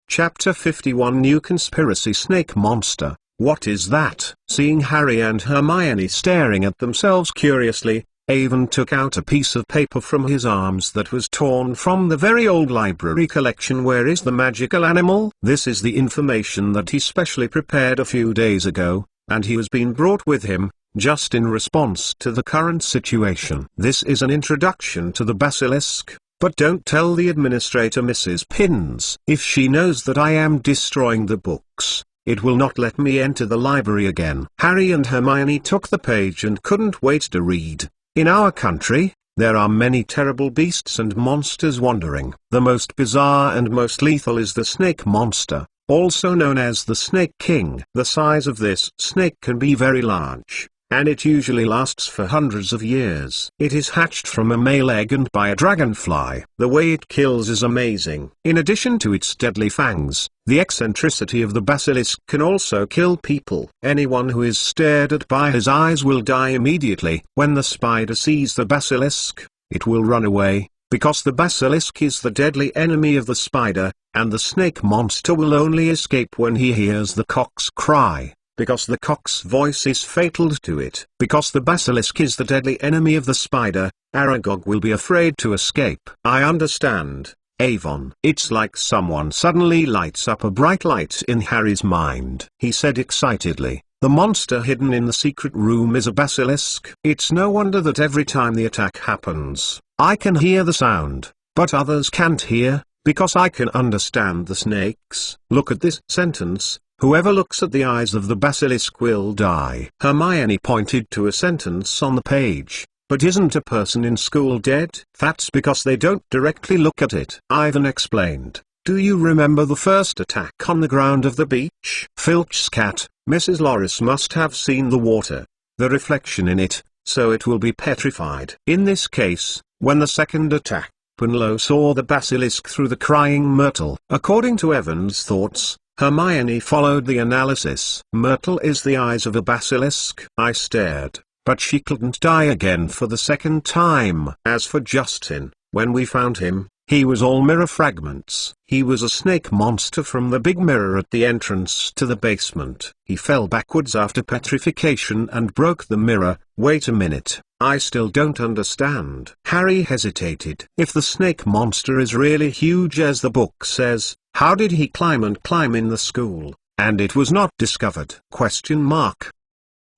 Chapter 51 New Conspiracy Snake Monster. What is that? Seeing Harry and Hermione staring at themselves curiously, Avon took out a piece of paper from his arms that was torn from the very old library collection. Where is the magical animal? This is the information that he specially prepared a few days ago, and he has been brought with him, just in response to the current situation. This is an introduction to the basilisk. But don't tell the administrator, Mrs. Pins. If she knows that I am destroying the books, it will not let me enter the library again. Harry and Hermione took the page and couldn't wait to read. In our country, there are many terrible beasts and monsters wandering. The most bizarre and most lethal is the snake monster, also known as the Snake King. The size of this snake can be very large, and it usually lasts for hundreds of years. It is hatched from a male egg and by a dragonfly. The way it kills is amazing. In addition to its deadly fangs, the eccentricity of the basilisk can also kill people. Anyone who is stared at by his eyes will die immediately. When the spider sees the basilisk, it will run away, because the basilisk is the deadly enemy of the spider, and the snake monster will only escape when he hears the cock's cry, because the cock's voice is fatal to it. Because the basilisk is the deadly enemy of the spider, Aragog will be afraid to escape. I understand, Avon. It's like someone suddenly lights up a bright light in Harry's mind. He said excitedly, the monster hidden in the secret room is a basilisk. It's no wonder that every time the attack happens, I can hear the sound, but others can't hear, because I can understand the snakes. Look at this sentence. Whoever looks at the eyes of the basilisk will die. Hermione pointed to a sentence on the page. But isn't a person in school dead? That's because they don't directly look at it. Ivan explained. Do you remember the first attack on the ground of the beach? Filch's cat, Mrs. Loris, must have seen the water, the reflection in it, so it will be petrified. In this case, when the second attack, Punlo saw the basilisk through the crying Myrtle. According to Evan's thoughts, Hermione followed the analysis. Myrtle is the eyes of a basilisk. I stared, but she couldn't die again for the second time. As for Justin, when we found him, he was all mirror fragments. He was a snake monster from the big mirror at the entrance to the basement. He fell backwards after petrification and broke the mirror. Wait a minute, I still don't understand. Harry hesitated. If the snake monster is really huge as the book says, how did he climb in the school, and it was not discovered?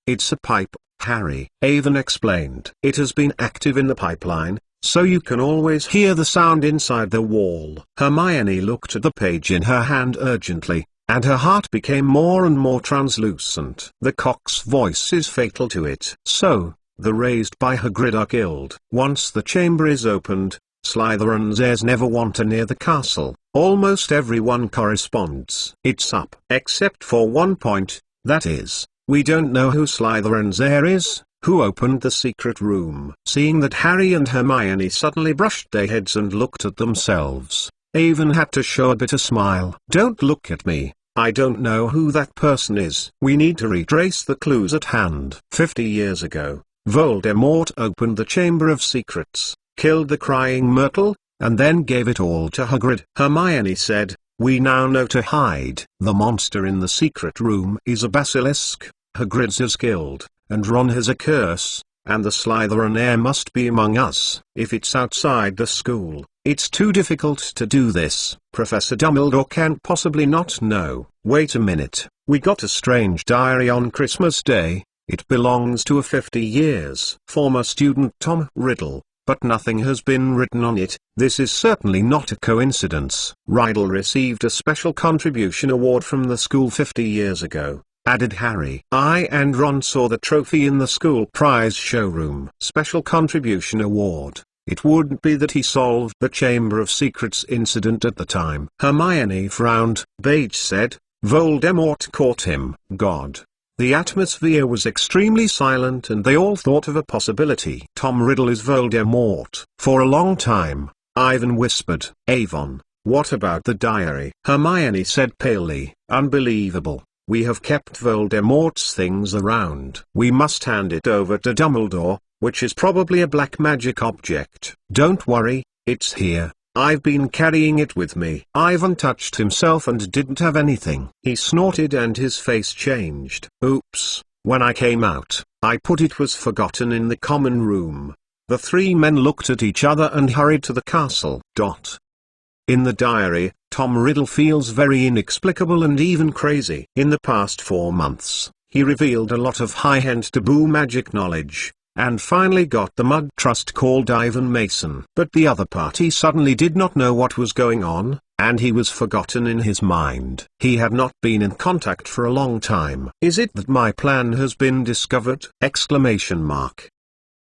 It's a pipe, Harry. Avon explained. It has been active in the pipeline, so you can always hear the sound inside the wall. Hermione looked at the page in her hand urgently, and her heart became more and more translucent. The cock's voice is fatal to it. So, the raised by Hagrid are killed. Once the chamber is opened, Slytherin's heirs never wander near the castle. Almost everyone corresponds. It's up. Except for one point, that is, we don't know who Slytherin's heir is, who opened the secret room. Seeing that Harry and Hermione suddenly brushed their heads and looked at themselves, Avon had to show a bitter smile. Don't look at me. I don't know who that person is. We need to retrace the clues at hand. 50 years ago, Voldemort opened the Chamber of Secrets, killed the crying Myrtle, and then gave it all to Hagrid. Hermione said, we now know to hide. The monster in the secret room is a basilisk. Hagrid is killed, and Ron has a curse, and the Slytherin heir must be among us. If it's outside the school, it's too difficult to do this. Professor Dumbledore can't possibly not know. Wait a minute, we got a strange diary on Christmas Day. It belongs to a 50 years former student Tom Riddle, but nothing has been written on it. This is certainly not a coincidence. Riddle received a special contribution award from the school 50 years ago, added Harry. I and Ron saw the trophy in the school prize showroom. Special contribution award. It wouldn't be that he solved the Chamber of Secrets incident at the time. Hermione frowned. Beige said, Voldemort caught him. God. The atmosphere was extremely silent and they all thought of a possibility. Tom Riddle is Voldemort. For a long time, Ivan whispered. Avon, what about the diary? Hermione said palely. Unbelievable. We have kept Voldemort's things around. We must hand it over to Dumbledore, which is probably a black magic object. Don't worry, it's here. I've been carrying it with me. Ivan touched himself and didn't have anything. He snorted and his face changed. Oops, when I came out, I put it was forgotten in the common room. The three men looked at each other and hurried to the castle. In the diary, Tom Riddle feels very inexplicable and even crazy. In the past 4 months, he revealed a lot of high-end taboo magic knowledge, and finally got the mud trust called Ivan Mason. But the other party suddenly did not know what was going on, and he was forgotten in his mind. He had not been in contact for a long time. Is it that my plan has been discovered?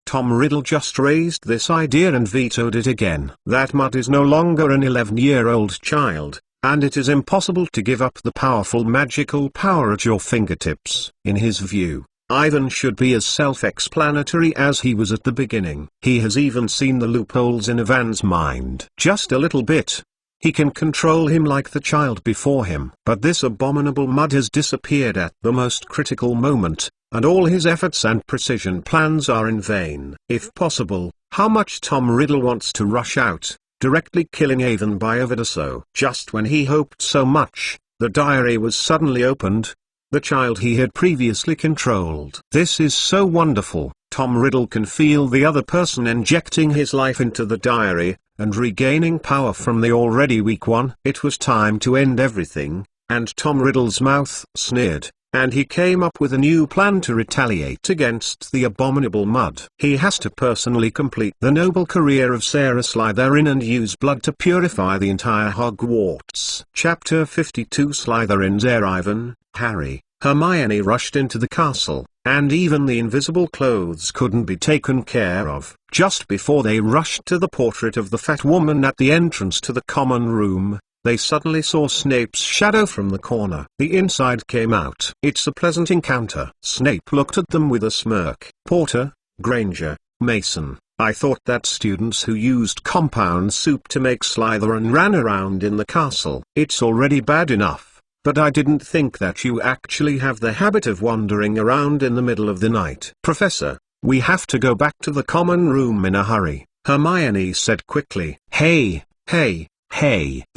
Tom Riddle just raised this idea and vetoed it again. That Mud is no longer an 11-year-old child, and it is impossible to give up the powerful magical power at your fingertips. In his view, Ivan should be as self-explanatory as he was at the beginning. He has even seen the loopholes in Ivan's mind. Just a little bit. He can control him like the child before him. But this abominable Mud has disappeared at the most critical moment, and all his efforts and precision plans are in vain. If possible, how much Tom Riddle wants to rush out, directly killing Ivan by overdose. Just when he hoped so much, the diary was suddenly opened. The child he had previously controlled. This is so wonderful. Tom Riddle can feel the other person injecting his life into the diary, and regaining power from the already weak one. It was time to end everything, and Tom Riddle's mouth sneered, and he came up with a new plan to retaliate against the abominable Mud. He has to personally complete the noble career of Sarah Slytherin and use blood to purify the entire Hogwarts. Chapter 52 Slytherin's heir. Ivan, Harry, Hermione rushed into the castle, and even the invisible clothes couldn't be taken care of. Just before they rushed to the portrait of the fat woman at the entrance to the common room, they suddenly saw Snape's shadow from the corner. The inside came out. It's a pleasant encounter. Snape looked at them with a smirk. Potter, Granger, Mason, I thought that students who used compound soup to make Slytherin ran around in the castle. It's already bad enough, but I didn't think that you actually have the habit of wandering around in the middle of the night. Professor, we have to go back to the common room in a hurry, Hermione said quickly. Hey,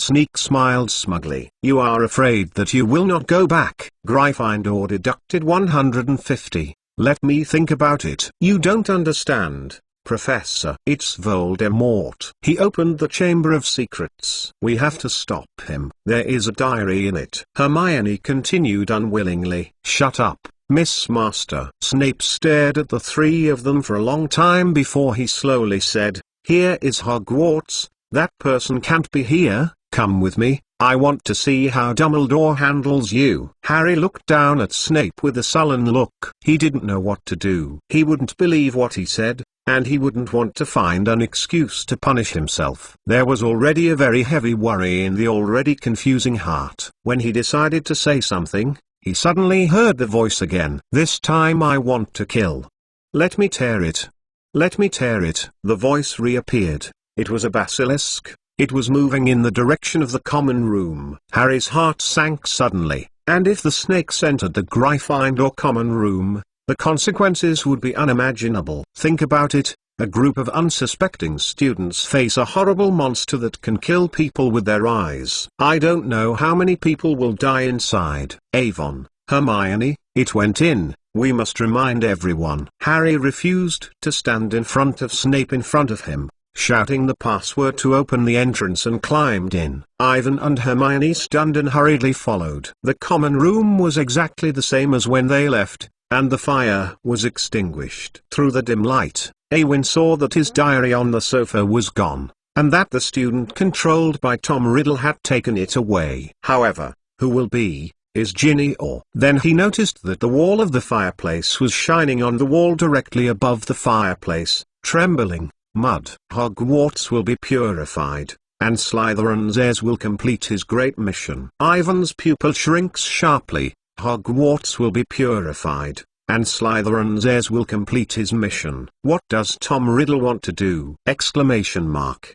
Sneak smiled smugly. You are afraid that you will not go back? Gryffindor deducted 150. Let me think about it. You don't understand, Professor. It's Voldemort. He opened the Chamber of Secrets. We have to stop him. There is a diary in it. Hermione continued unwillingly. Shut up, Miss Master. Snape stared at the three of them for a long time before he slowly said, Here is Hogwarts. That person can't be here. Come with me. I want to see how Dumbledore handles you. Harry looked down at Snape with a sullen look. He didn't know what to do. He wouldn't believe what he said, and he wouldn't want to find an excuse to punish himself. There was already a very heavy worry in the already confusing heart. When he decided to say something, he suddenly heard the voice again. This time I want to kill. Let me tear it. Let me tear it. The voice reappeared. It was a basilisk. It was moving in the direction of the common room. Harry's heart sank suddenly, and if the snakes entered the Gryffindor common room, the consequences would be unimaginable. Think about it, a group of unsuspecting students face a horrible monster that can kill people with their eyes. I don't know how many people will die inside. Avon, Hermione, it went in. We must remind everyone. Harry refused to stand in front of Snape in front of him, shouting the password to open the entrance, and climbed in. Ivan and Hermione stunned and hurriedly followed. The common room was exactly the same as when they left, and the fire was extinguished. Through the dim light, Awin saw that his diary on the sofa was gone, and that the student controlled by Tom Riddle had taken it away. However, who will be? Is Ginny or? Then he noticed that the wall of the fireplace was shining on the wall directly above the fireplace, trembling. Mud. Hogwarts will be purified, and Slytherin's heirs will complete his great mission. Ivan's pupil shrinks sharply. Hogwarts will be purified, and Slytherin's heirs will complete his mission. What does Tom Riddle want to do? Exclamation mark.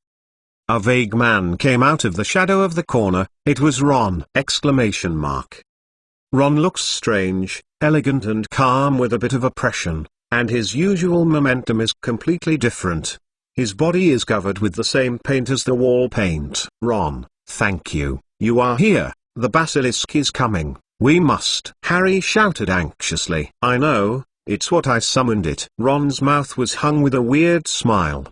A vague man came out of the shadow of the corner. It was Ron! Exclamation mark. Ron looks strange, elegant and calm with a bit of oppression, and his usual momentum is completely different. His body is covered with the same paint as the wall paint. Ron, thank you, you are here. The basilisk is coming. We must. Harry shouted anxiously. I know, it's what I summoned it. Ron's mouth was hung with a weird smile.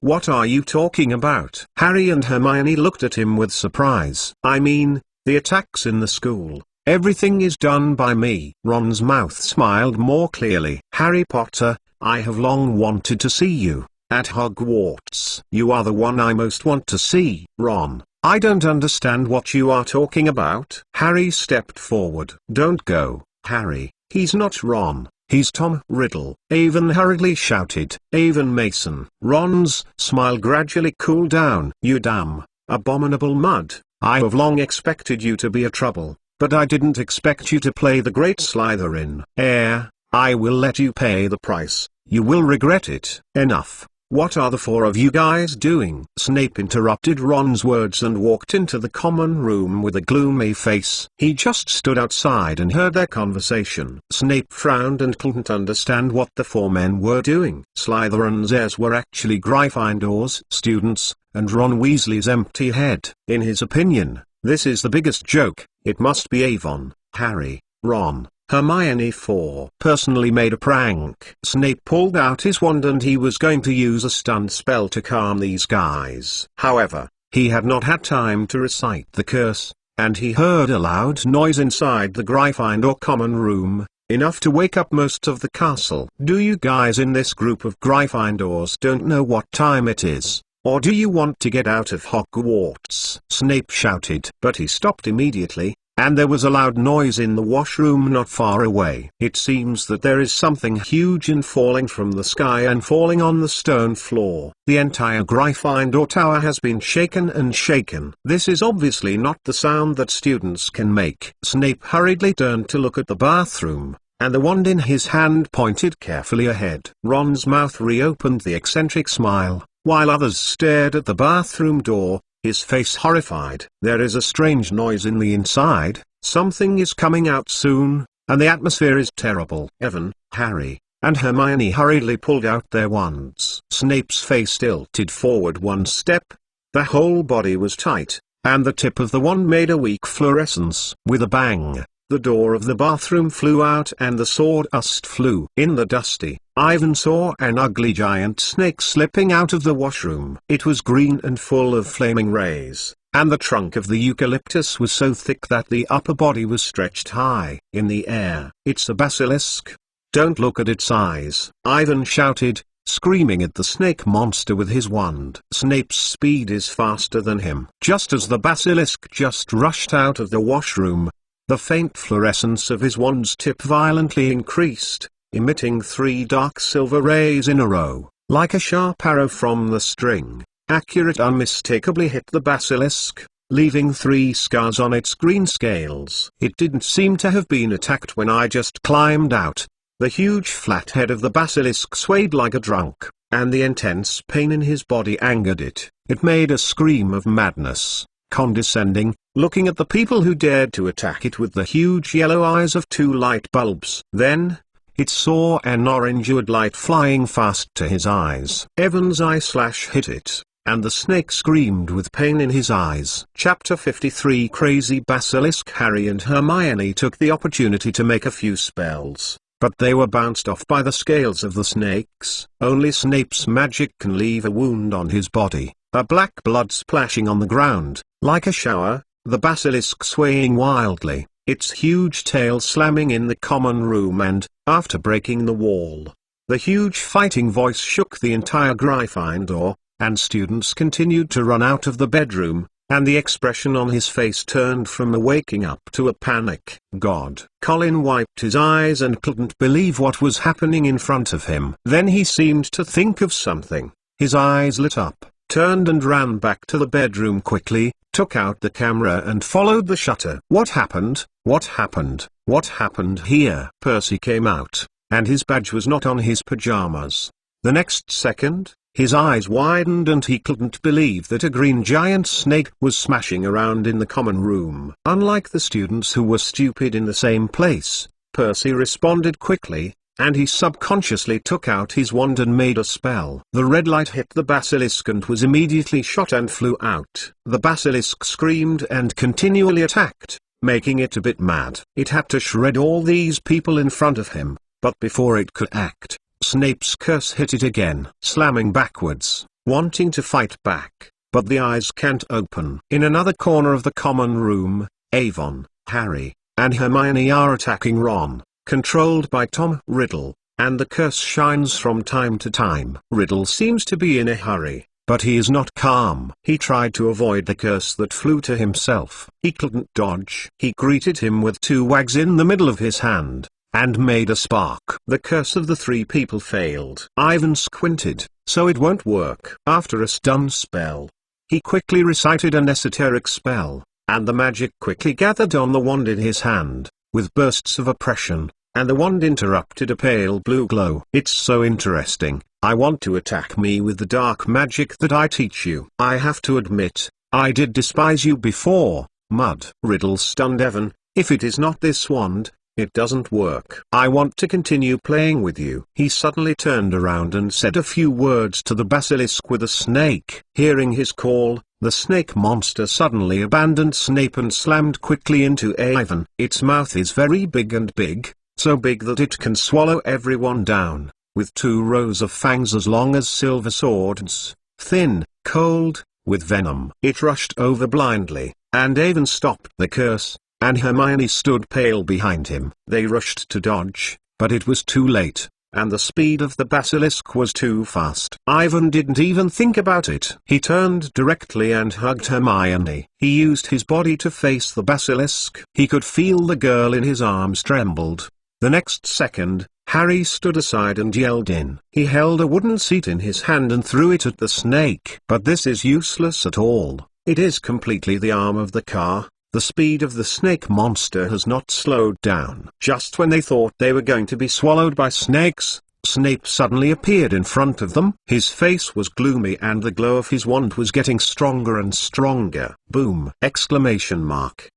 What are you talking about? Harry and Hermione looked at him with surprise. I mean, the attacks in the school. Everything is done by me. Ron's mouth smiled more clearly. Harry Potter, I have long wanted to see you at Hogwarts. You are the one I most want to see. Ron, I don't understand what you are talking about. Harry stepped forward. Don't go, Harry. He's not Ron. He's Tom Riddle. Avon hurriedly shouted. Avon Mason. Ron's smile gradually cooled down. You damn abominable mud. I have long expected you to be a trouble, but I didn't expect you to play the great Slytherin. I will let you pay the price. You will regret it. Enough. What are the four of you guys doing? Snape interrupted Ron's words and walked into the common room with a gloomy face. He just stood outside and heard their conversation. Snape frowned and couldn't understand what the four men were doing. Slytherin's heirs were actually Gryffindor's students, and Ron Weasley's empty head. In his opinion, this is the biggest joke. It must be Avon, Harry, Ron, Hermione personally made a prank. Snape pulled out his wand and he was going to use a stun spell to calm these guys. However, he had not had time to recite the curse, and he heard a loud noise inside the Gryffindor common room, enough to wake up most of the castle. Do you guys in this group of Gryffindors don't know what time it is? Or do you want to get out of Hogwarts? Snape shouted. But he stopped immediately, and there was a loud noise in the washroom not far away. It seems that there is something huge and falling from the sky and falling on the stone floor. The entire Gryffindor tower has been shaken and shaken. This is obviously not the sound that students can make. Snape hurriedly turned to look at the bathroom, and the wand in his hand pointed carefully ahead. Ron's mouth reopened the eccentric smile, while others stared at the bathroom door, his face horrified. There is a strange noise in the inside, something is coming out soon, and the atmosphere is terrible. Evan, Harry, and Hermione hurriedly pulled out their wands. Snape's face tilted forward one step. The whole body was tight, and the tip of the wand made a weak fluorescence. With a bang, the door of the bathroom flew out and the sawdust flew. In the dusty, Ivan saw an ugly giant snake slipping out of the washroom. It was green and full of flaming rays, and the trunk of the eucalyptus was so thick that the upper body was stretched high in the air. It's a basilisk. Don't look at its eyes, Ivan shouted, screaming at the snake monster with his wand. Snape's speed is faster than him. Just as the basilisk just rushed out of the washroom, the faint fluorescence of his wand's tip violently increased, emitting 3 dark silver rays in a row, like a sharp arrow from the string. Accurate unmistakably hit the basilisk, leaving 3 scars on its green scales. It didn't seem to have been attacked when I just climbed out. The huge flat head of the basilisk swayed like a drunk, and the intense pain in his body angered it. It made a scream of madness, condescending, looking at the people who dared to attack it with the huge yellow eyes of 2 light bulbs. Then, it saw an orange-wood light flying fast to his eyes. Evan's eye slash hit it, and the snake screamed with pain in his eyes. Chapter 53 Crazy Basilisk. Harry and Hermione took the opportunity to make a few spells, but they were bounced off by the scales of the snakes. Only Snape's magic can leave a wound on his body, a black blood splashing on the ground, like a shower, the basilisk swaying wildly, its huge tail slamming in the common room and, after breaking the wall, the huge fighting voice shook the entire Gryffindor, and students continued to run out of the bedroom, and the expression on his face turned from a waking up to a panic. God. Colin wiped his eyes and couldn't believe what was happening in front of him. Then he seemed to think of something. His eyes lit up, turned and ran back to the bedroom quickly, took out the camera and followed the shutter. What happened? What happened? What happened here? Percy came out, and his badge was not on his pajamas. The next second, his eyes widened and he couldn't believe that a green giant snake was smashing around in the common room. Unlike the students who were stupid in the same place, Percy responded quickly, and he subconsciously took out his wand and made a spell. The red light hit the basilisk and was immediately shot and flew out. The basilisk screamed and continually attacked, making it a bit mad. It had to shred all these people in front of him, but before it could act, Snape's curse hit it again, slamming backwards, wanting to fight back, but the eyes can't open. In another corner of the common room, Avon, Harry, and Hermione are attacking Ron, controlled by Tom Riddle, and the curse shines from time to time. Riddle seems to be in a hurry, but he is not calm. He tried to avoid the curse that flew to himself. He couldn't dodge. He greeted him with 2 wags in the middle of his hand, and made a spark. The curse of the 3 people failed. Ivan squinted, so it won't work. After a stun spell, he quickly recited an esoteric spell, and the magic quickly gathered on the wand in his hand, with bursts of oppression, and the wand interrupted a pale blue glow. It's so interesting. I want to attack me with the dark magic that I teach you. I have to admit, I did despise you before, Mud. Riddle stunned Evan. If it is not this wand, it doesn't work. I want to continue playing with you. He suddenly turned around and said a few words to the basilisk with a snake. Hearing his call, the snake monster suddenly abandoned Snape and slammed quickly into Ivan. Its mouth is very big, so big that it can swallow everyone down, with 2 rows of fangs as long as silver swords, thin, cold, with venom. It rushed over blindly, and Ivan stopped the curse, and Hermione stood pale behind him. They rushed to dodge, but it was too late, and the speed of the basilisk was too fast. Ivan didn't even think about it. He turned directly and hugged Hermione. He used his body to face the basilisk. He could feel the girl in his arms trembled. The next second, Harry stood aside and yelled in. He held a wooden seat in his hand and threw it at the snake. But this is useless at all. It is completely the arm of the car. The speed of the snake monster has not slowed down. Just when they thought they were going to be swallowed by snakes, Snape suddenly appeared in front of them. His face was gloomy and the glow of his wand was getting stronger and stronger. Boom! Exclamation mark.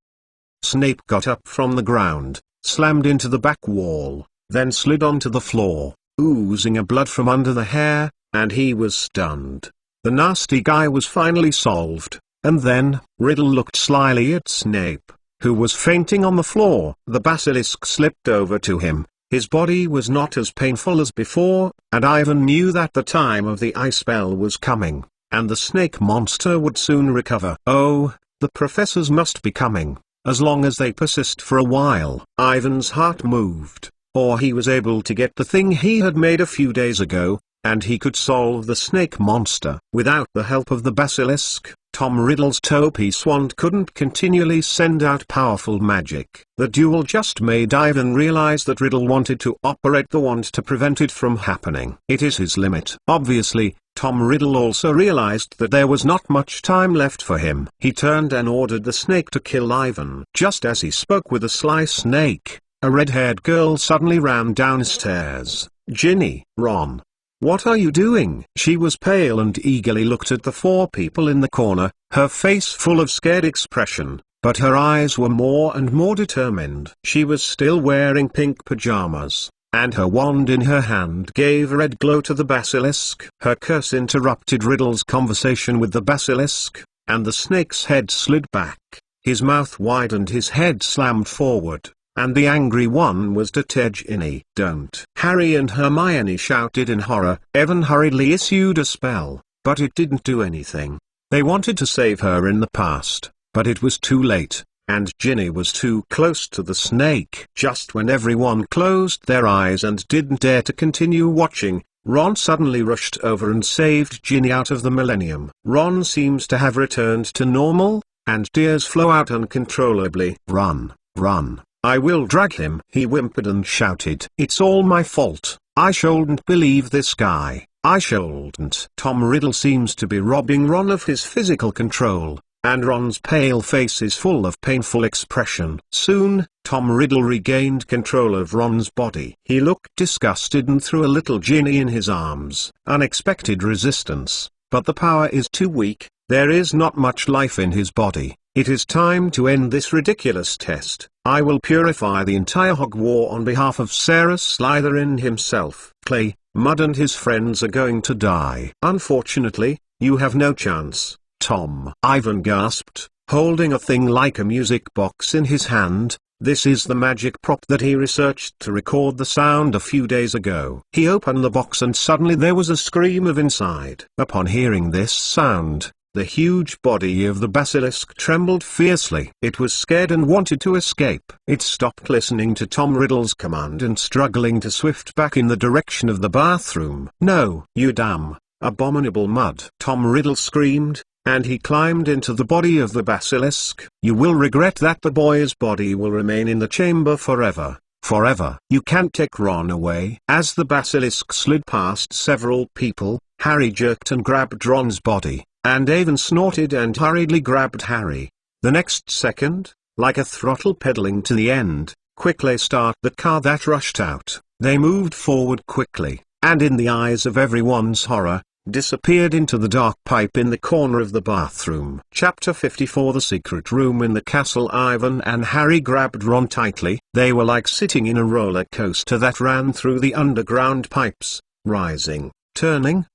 Snape got up from the ground, slammed into the back wall, then slid onto the floor, oozing a blood from under the hair, and he was stunned. The nasty guy was finally solved. And then, Riddle looked slyly at Snape, who was fainting on the floor. The basilisk slipped over to him. His body was not as painful as before, and Ivan knew that the time of the ice spell was coming, and the snake monster would soon recover. Oh, the professors must be coming, as long as they persist for a while. Ivan's heart moved, or he was able to get the thing he had made a few days ago, and he could solve the snake monster. Without the help of the basilisk, Tom Riddle's two-piece wand couldn't continually send out powerful magic. The duel just made Ivan realize that Riddle wanted to operate the wand to prevent it from happening. It is his limit. Obviously, Tom Riddle also realized that there was not much time left for him. He turned and ordered the snake to kill Ivan. Just as he spoke with a sly snake, a red-haired girl suddenly ran downstairs. Ginny, Ron. What are you doing? She was pale and eagerly looked at the 4 people in the corner, her face full of scared expression, but her eyes were more and more determined. She was still wearing pink pajamas, and her wand in her hand gave a red glow to the basilisk. Her curse interrupted Riddle's conversation with the basilisk, and the snake's head slid back, his mouth widened, his head slammed forward. And the angry one was Ginny. Don't! Harry and Hermione shouted in horror. Evan hurriedly issued a spell, but it didn't do anything. They wanted to save her in the past, but it was too late, and Ginny was too close to the snake. Just when everyone closed their eyes and didn't dare to continue watching, Ron suddenly rushed over and saved Ginny out of the Millennium. Ron seems to have returned to normal, and tears flow out uncontrollably. Run, run. I will drag him, he whimpered and shouted. It's all my fault. I shouldn't believe this guy. I shouldn't. Tom Riddle seems to be robbing Ron of his physical control, and Ron's pale face is full of painful expression. Soon, Tom Riddle regained control of Ron's body. He looked disgusted and threw a little Ginny in his arms. Unexpected resistance, but the power is too weak. There is not much life in his body. It is time to end this ridiculous test. I will purify the entire Hogwarts on behalf of Severus Slytherin himself. Clay, Mud and his friends are going to die. Unfortunately, you have no chance, Tom. Ivan gasped, holding a thing like a music box in his hand. This is the magic prop that he researched to record the sound a few days ago. He opened the box and suddenly there was a scream of inside. Upon hearing this sound, the huge body of the basilisk trembled fiercely. It was scared and wanted to escape. It stopped listening to Tom Riddle's command and struggling to swift back in the direction of the bathroom. "No, you damn abominable Mud!" Tom Riddle screamed, and he climbed into the body of the basilisk. "You will regret that. The boy's body will remain in the chamber forever. Forever. You can't take Ron away." As the basilisk slid past several people, Harry jerked and grabbed Ron's body, and Avon snorted and hurriedly grabbed Harry. The next second, like a throttle pedaling to the end, quickly start the car that rushed out. They moved forward quickly, and in the eyes of everyone's horror, disappeared into the dark pipe in the corner of the bathroom. Chapter 54 The Secret Room in the Castle. Ivan and Harry grabbed Ron tightly. They were like sitting in a roller coaster that ran through the underground pipes, rising, turning,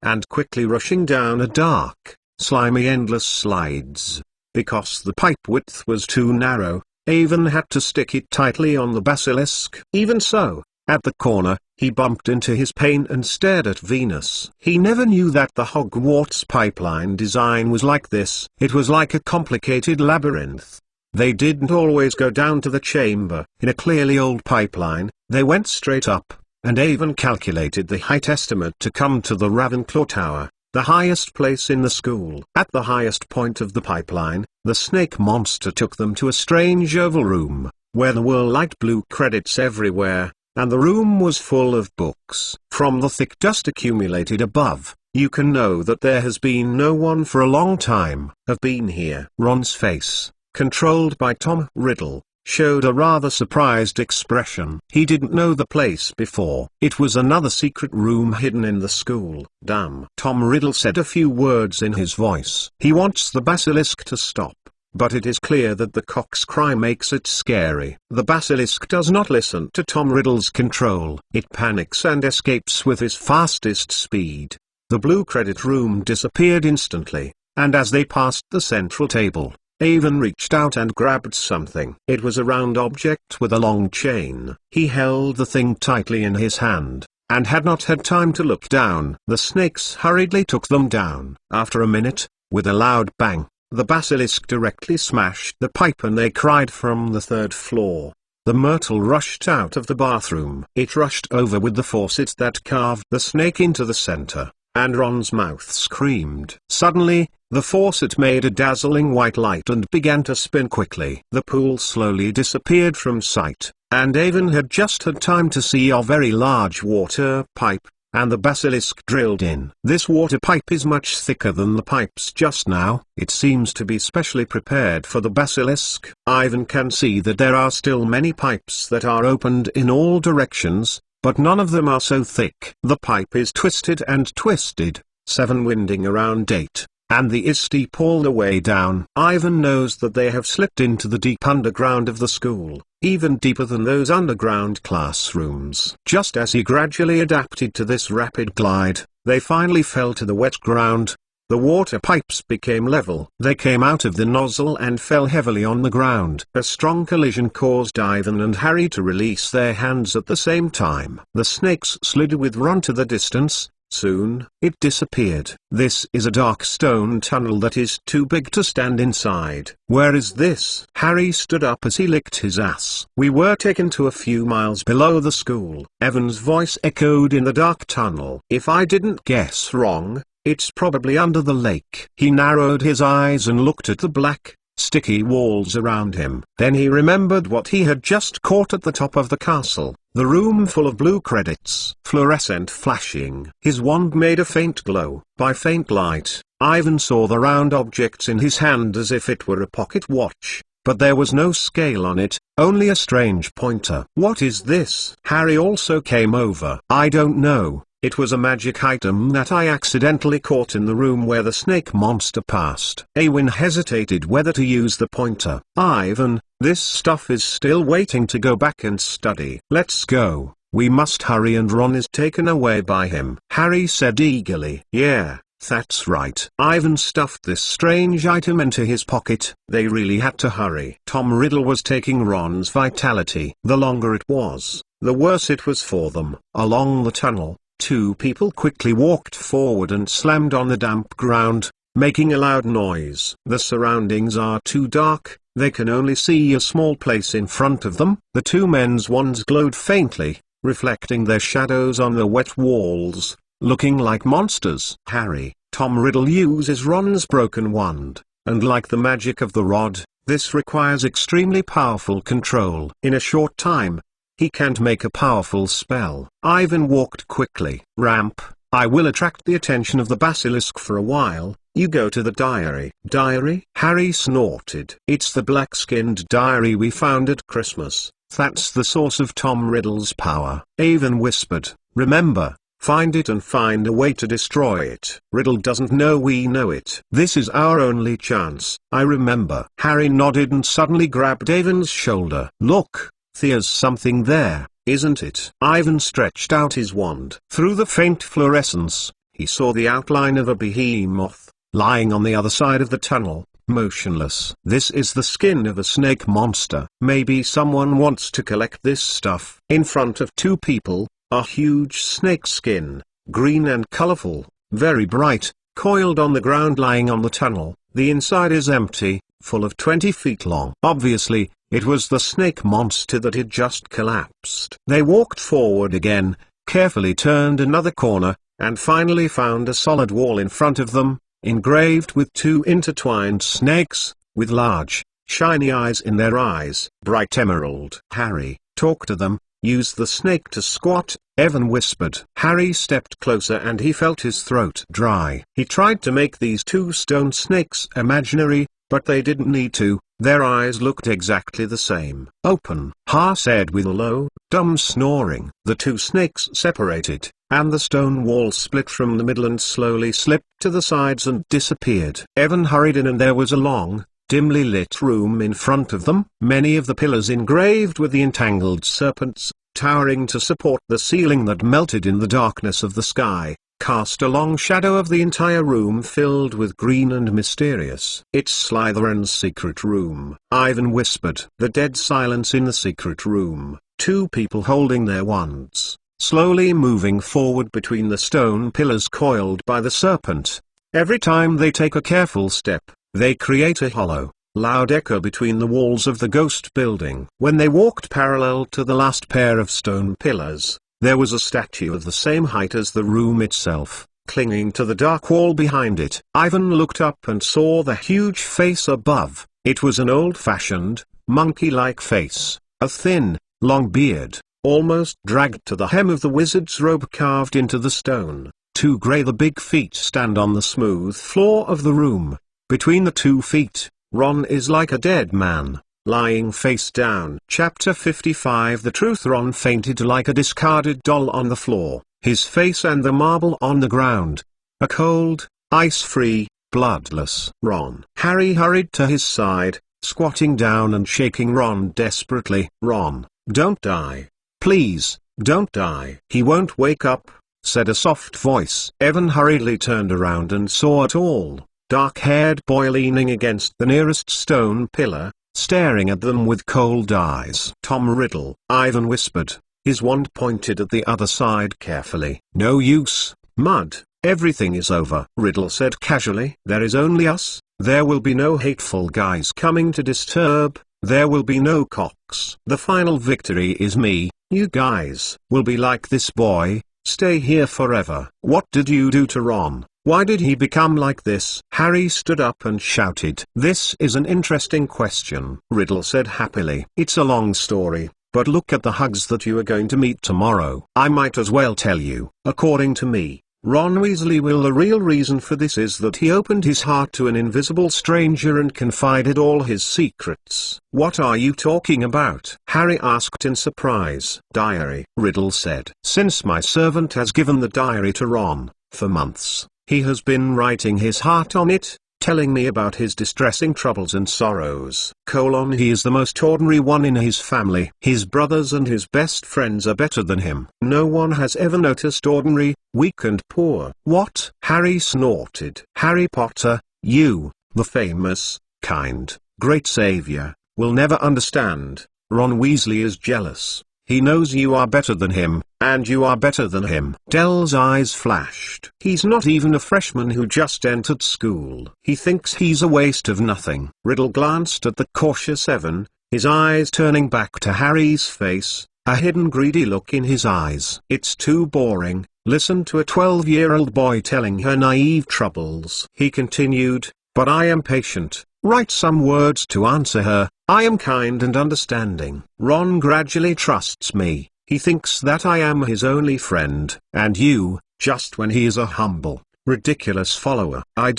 and quickly rushing down a dark, slimy endless slides. Because the pipe width was too narrow, Avon had to stick it tightly on the basilisk. Even so, at the corner, he bumped into his pane and stared at Venus. He never knew that the Hogwarts pipeline design was like this. It was like a complicated labyrinth. They didn't always go down to the chamber. In a clearly old pipeline, they went straight up, and Avon calculated the height estimate to come to the Ravenclaw Tower, the highest place in the school. At the highest point of the pipeline, the snake monster took them to a strange oval room, where there were light blue credits everywhere, and the room was full of books. From the thick dust accumulated above, you can know that there has been no one for a long time. "Have been here." Ron's face, controlled by Tom Riddle, showed a rather surprised expression. He didn't know the place before. It was another secret room hidden in the school. "Damn." Tom Riddle said a few words in his voice. He wants the basilisk to stop, but it is clear that the cock's cry makes it scary. The basilisk does not listen to Tom Riddle's control. It panics and escapes with his fastest speed. The blue credit room disappeared instantly, and as they passed the central table, Avon reached out and grabbed something. It was a round object with a long chain. He held the thing tightly in his hand, and had not had time to look down. The snakes hurriedly took them down. After a minute, with a loud bang, the basilisk directly smashed the pipe and they cried from the third floor. The myrtle rushed out of the bathroom. It rushed over with the faucet that carved the snake into the center, and Ron's mouth screamed. Suddenly, the faucet made a dazzling white light and began to spin quickly. The pool slowly disappeared from sight, and Avon had just had time to see a very large water pipe, and the basilisk drilled in. This water pipe is much thicker than the pipes just now. It seems to be specially prepared for the basilisk. Ivan can see that there are still many pipes that are opened in all directions, but none of them are so thick. The pipe is twisted and twisted, 7 winding around 8, and the is steep all the way down. Ivan knows that they have slipped into the deep underground of the school, even deeper than those underground classrooms. Just as he gradually adapted to this rapid glide, they finally fell to the wet ground. The water pipes became level. They came out of the nozzle and fell heavily on the ground. A strong collision caused Ivan and Harry to release their hands at the same time. The snakes slid with Ron to the distance. Soon, it disappeared. This is a dark stone tunnel that is too big to stand inside. "Where is this?" Harry stood up as he licked his ass. "We were taken to a few miles below the school." Evan's voice echoed in the dark tunnel. "If I didn't guess wrong, it's probably under the lake." He narrowed his eyes and looked at the black, sticky walls around him. Then he remembered what he had just caught at the top of the castle. The room full of blue credits, fluorescent flashing. His wand made a faint glow. By faint light, Ivan saw the round objects in his hand as if it were a pocket watch, but there was no scale on it, only a strange pointer. "What is this?" Harry also came over. "I don't know," It was a magic item that I accidentally caught in the room where the snake monster passed. Awen hesitated whether to use the pointer. Ivan, this stuff is still waiting to go back and study. Let's go. We must hurry and Ron is taken away by him. Harry said eagerly. Yeah, that's right. Ivan stuffed this strange item into his pocket. They really had to hurry. Tom Riddle was taking Ron's vitality. The longer it was, the worse it was for them. Along the tunnel, two people quickly walked forward and slammed on the damp ground, making a loud noise. The surroundings are too dark, they can only see a small place in front of them. The two men's wands glowed faintly, reflecting their shadows on the wet walls, looking like monsters. Harry, Tom Riddle uses Ron's broken wand, and like the magic of the rod, this requires extremely powerful control. In a short time, he can't make a powerful spell. Ivan walked quickly. Ramp, I will attract the attention of the basilisk for a while. You go to the diary. Diary? Harry snorted. It's the black-skinned diary we found at Christmas. That's the source of Tom Riddle's power. Awen whispered, remember, find it and find a way to destroy it. Riddle doesn't know we know it. This is our only chance. I remember. Harry nodded and suddenly grabbed Awen's shoulder. Look, there's something there, isn't it? Ivan stretched out his wand. Through the faint fluorescence, he saw the outline of a behemoth, lying on the other side of the tunnel, motionless. This is the skin of a snake monster. Maybe someone wants to collect this stuff. In front of two people, a huge snake skin, green and colorful, very bright, coiled on the ground lying on the tunnel. The inside is empty, full of 20 feet long. Obviously, it was the snake monster that had just collapsed. They walked forward again, carefully turned another corner, and finally found a solid wall in front of them, engraved with two intertwined snakes, with large, shiny eyes in their eyes. Bright emerald. Harry, talk to them, use the snake to squat, Awen whispered. Harry stepped closer and he felt his throat dry. He tried to make these two stone snakes imaginary, but they didn't need to. Their eyes looked exactly the same. Open, Ha said with a low, dumb snoring. The two snakes separated, and the stone wall split from the middle and slowly slipped to the sides and disappeared. Awen hurried in and there was a long, dimly lit room in front of them. Many of the pillars engraved with the entangled serpents, towering to support the ceiling that melted in the darkness of the sky, cast a long shadow of the entire room filled with green and mysterious. It's Slytherin's secret room, Ivan whispered. The dead silence in the secret room, two people holding their wands, slowly moving forward between the stone pillars coiled by the serpent. Every time they take a careful step, they create a hollow, loud echo between the walls of the ghost building. When they walked parallel to the last pair of stone pillars, there was a statue of the same height as the room itself, clinging to the dark wall behind it. Ivan looked up and saw the huge face above. It was an old-fashioned, monkey-like face, a thin, long beard, almost dragged to the hem of the wizard's robe carved into the stone. Two gray the big feet stand on the smooth floor of the room. Between the 2 feet, Ron is like a dead man, lying face down. Chapter 55. The truth. Ron fainted like a discarded doll on the floor, his face and the marble on the ground. A cold, ice-free, bloodless Ron. Harry hurried to his side, squatting down and shaking Ron desperately. Ron, don't die. Please, don't die. He won't wake up, said a soft voice. Awen hurriedly turned around and saw a tall, dark-haired boy leaning against the nearest stone pillar, staring at them with cold eyes. Tom Riddle, Ivan whispered, his wand pointed at the other side carefully. No use, Mud, everything is over. Riddle said casually. There is only us, there will be no hateful guys coming to disturb, there will be no cocks. The final victory is me, you guys will be like this boy, stay here forever. What did you do to Ron? Why did he become like this? Harry stood up and shouted. This is an interesting question, Riddle said happily. It's a long story, but look at the Hugs that you are going to meet tomorrow. I might as well tell you. According to me, Ron Weasley. Well, the real reason for this is that he opened his heart to an invisible stranger and confided all his secrets. What are you talking about? Harry asked in surprise. Diary, Riddle said. Since my servant has given the diary to Ron, for months, he has been writing his heart on it, telling me about his distressing troubles and sorrows. He is the most ordinary one in his family. His brothers and his best friends are better than him. No one has ever noticed ordinary, weak and poor. What? Harry snorted. Harry Potter, you, the famous, kind, great savior, will never understand. Ron Weasley is jealous. He knows you are better than him, and you are better than him. Dell's eyes flashed. He's not even a freshman who just entered school. He thinks he's a waste of nothing. Riddle glanced at the cautious Evan, his eyes turning back to Harry's face, a hidden greedy look in his eyes. It's too boring. Listen to a 12-year-old boy telling her naive troubles. He continued, but I am patient. Write some words to answer her. I am kind and understanding. Ron gradually trusts me. He thinks that I am his only friend. And you, just when he is a humble, ridiculous follower. I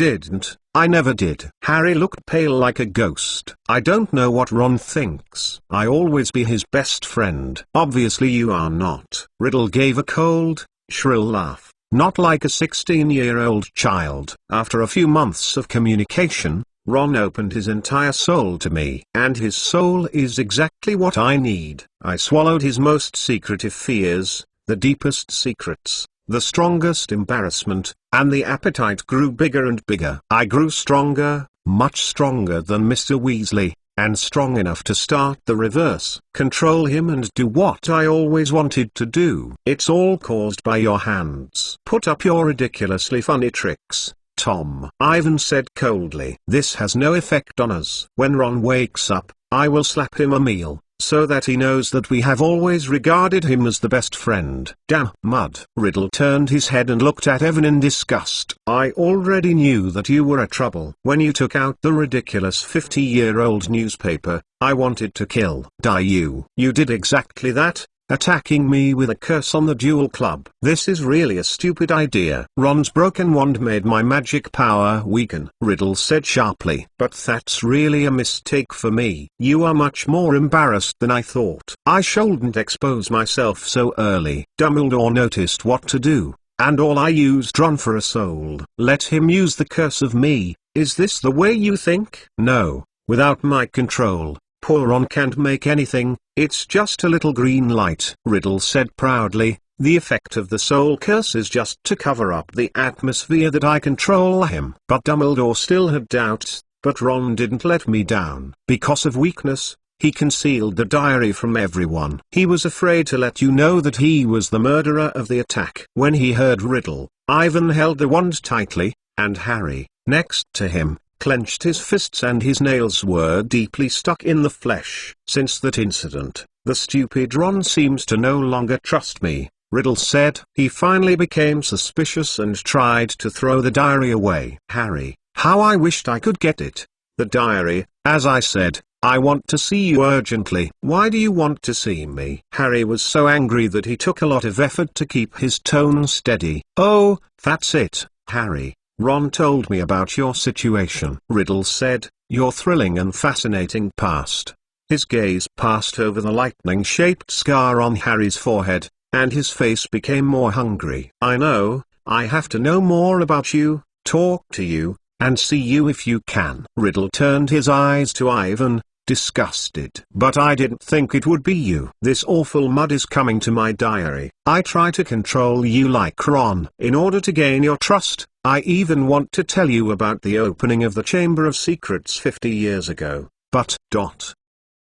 never did. Harry looked pale like a ghost. I don't know what Ron thinks. I always be his best friend. Obviously you are not. Riddle gave a cold, shrill laugh. Not like a 16-year-old child. After a few months of communication, Ron opened his entire soul to me. And his soul is exactly what I need. I swallowed his most secretive fears, the deepest secrets, the strongest embarrassment, and the appetite grew bigger and bigger. I grew stronger, much stronger than Mr. Weasley, and strong enough to start the reverse. Control him and do what I always wanted to do. It's all caused by your hands. Put up your ridiculously funny tricks, Tom. Ivan said coldly. This has no effect on us. When Ron wakes up, I will slap him a meal, so that he knows that we have always regarded him as the best friend. Damn mud. Riddle turned his head and looked at Evan in disgust. I already knew that you were a trouble. When you took out the ridiculous 50-year-old newspaper, I wanted to kill you. You did exactly that, attacking me with a curse on the Duel Club. This is really a stupid idea. Ron's broken wand made my magic power weaken, Riddle said sharply. But that's really a mistake for me. You are much more embarrassed than I thought. I shouldn't expose myself so early. Dumbledore noticed what to do, and all I used Ron for a soul. Let him use the curse of me. Is this the way you think? No, without my control, poor Ron can't make anything. It's just a little green light. Riddle said proudly, the effect of the soul curse is just to cover up the atmosphere that I control him. But Dumbledore still had doubts, but Ron didn't let me down. Because of weakness, he concealed the diary from everyone. He was afraid to let you know that he was the murderer of the attack. When he heard Riddle, Ivan held the wand tightly, and Harry, next to him, clenched his fists and his nails were deeply stuck in the flesh. Since that incident, the stupid Ron seems to no longer trust me, Riddle said. He finally became suspicious and tried to throw the diary away. Harry, how I wished I could get it. The diary, as I said, I want to see you urgently. Why do you want to see me? Harry was so angry that he took a lot of effort to keep his tone steady. Oh, that's it, Harry. Ron told me about your situation. Riddle said, your thrilling and fascinating past. His gaze passed over the lightning-shaped scar on Harry's forehead, and his face became more hungry. I know, I have to know more about you, talk to you, and see you if you can. Riddle turned his eyes to Ivan, disgusted. But I didn't think it would be you. This awful mud is coming to my diary. I try to control you like Ron. In order to gain your trust, I even want to tell you about the opening of the Chamber of Secrets 50 years ago. But,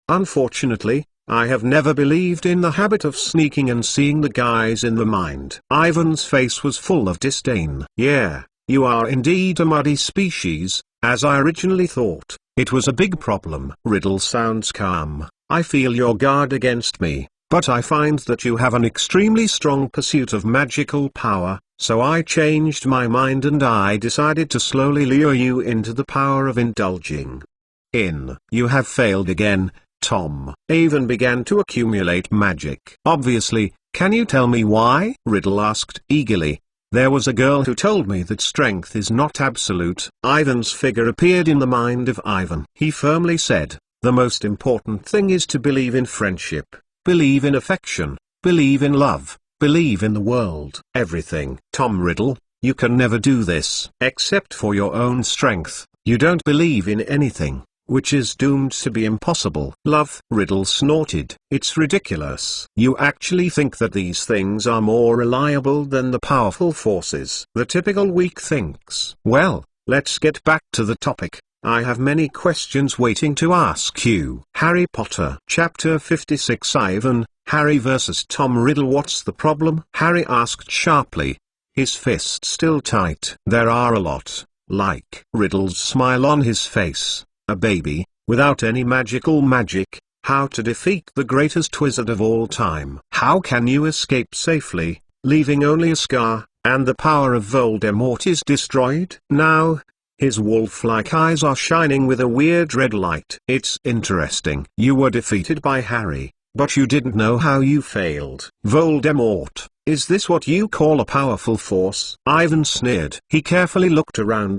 unfortunately, I have never believed in the habit of sneaking and seeing the guys in the mind. Ivan's face was full of disdain. Yeah, you are indeed a muddy species, as I originally thought. It was a big problem. Riddle sounds calm. I feel your guard against me, but I find that you have an extremely strong pursuit of magical power, so I changed my mind and I decided to slowly lure you into the power of indulging in. You have failed again, Tom. Ivan began to accumulate magic. Obviously, can you tell me why? Riddle asked eagerly. There was a girl who told me that strength is not absolute. Ivan's figure appeared in the mind of Ivan. He firmly said, the most important thing is to believe in friendship, believe in affection, believe in love, believe in the world. Everything. Tom Riddle, you can never do this. Except for your own strength, you don't believe in anything, which is doomed to be impossible. Love. Riddle snorted. It's ridiculous. You actually think that these things are more reliable than the powerful forces. The typical weak thinks. Well, let's get back to the topic. I have many questions waiting to ask you. Harry Potter. Chapter 56. Ivan, Harry vs. Tom Riddle. What's the problem? Harry asked sharply, his fist still tight. There are a lot, like Riddle's smile on his face, a baby, without any magic, how to defeat the greatest wizard of all time. How can you escape safely, leaving only a scar, and the power of Voldemort is destroyed? Now, his wolf-like eyes are shining with a weird red light. It's interesting. You were defeated by Harry, but you didn't know how you failed. Voldemort, is this what you call a powerful force? Ivan sneered. He carefully looked around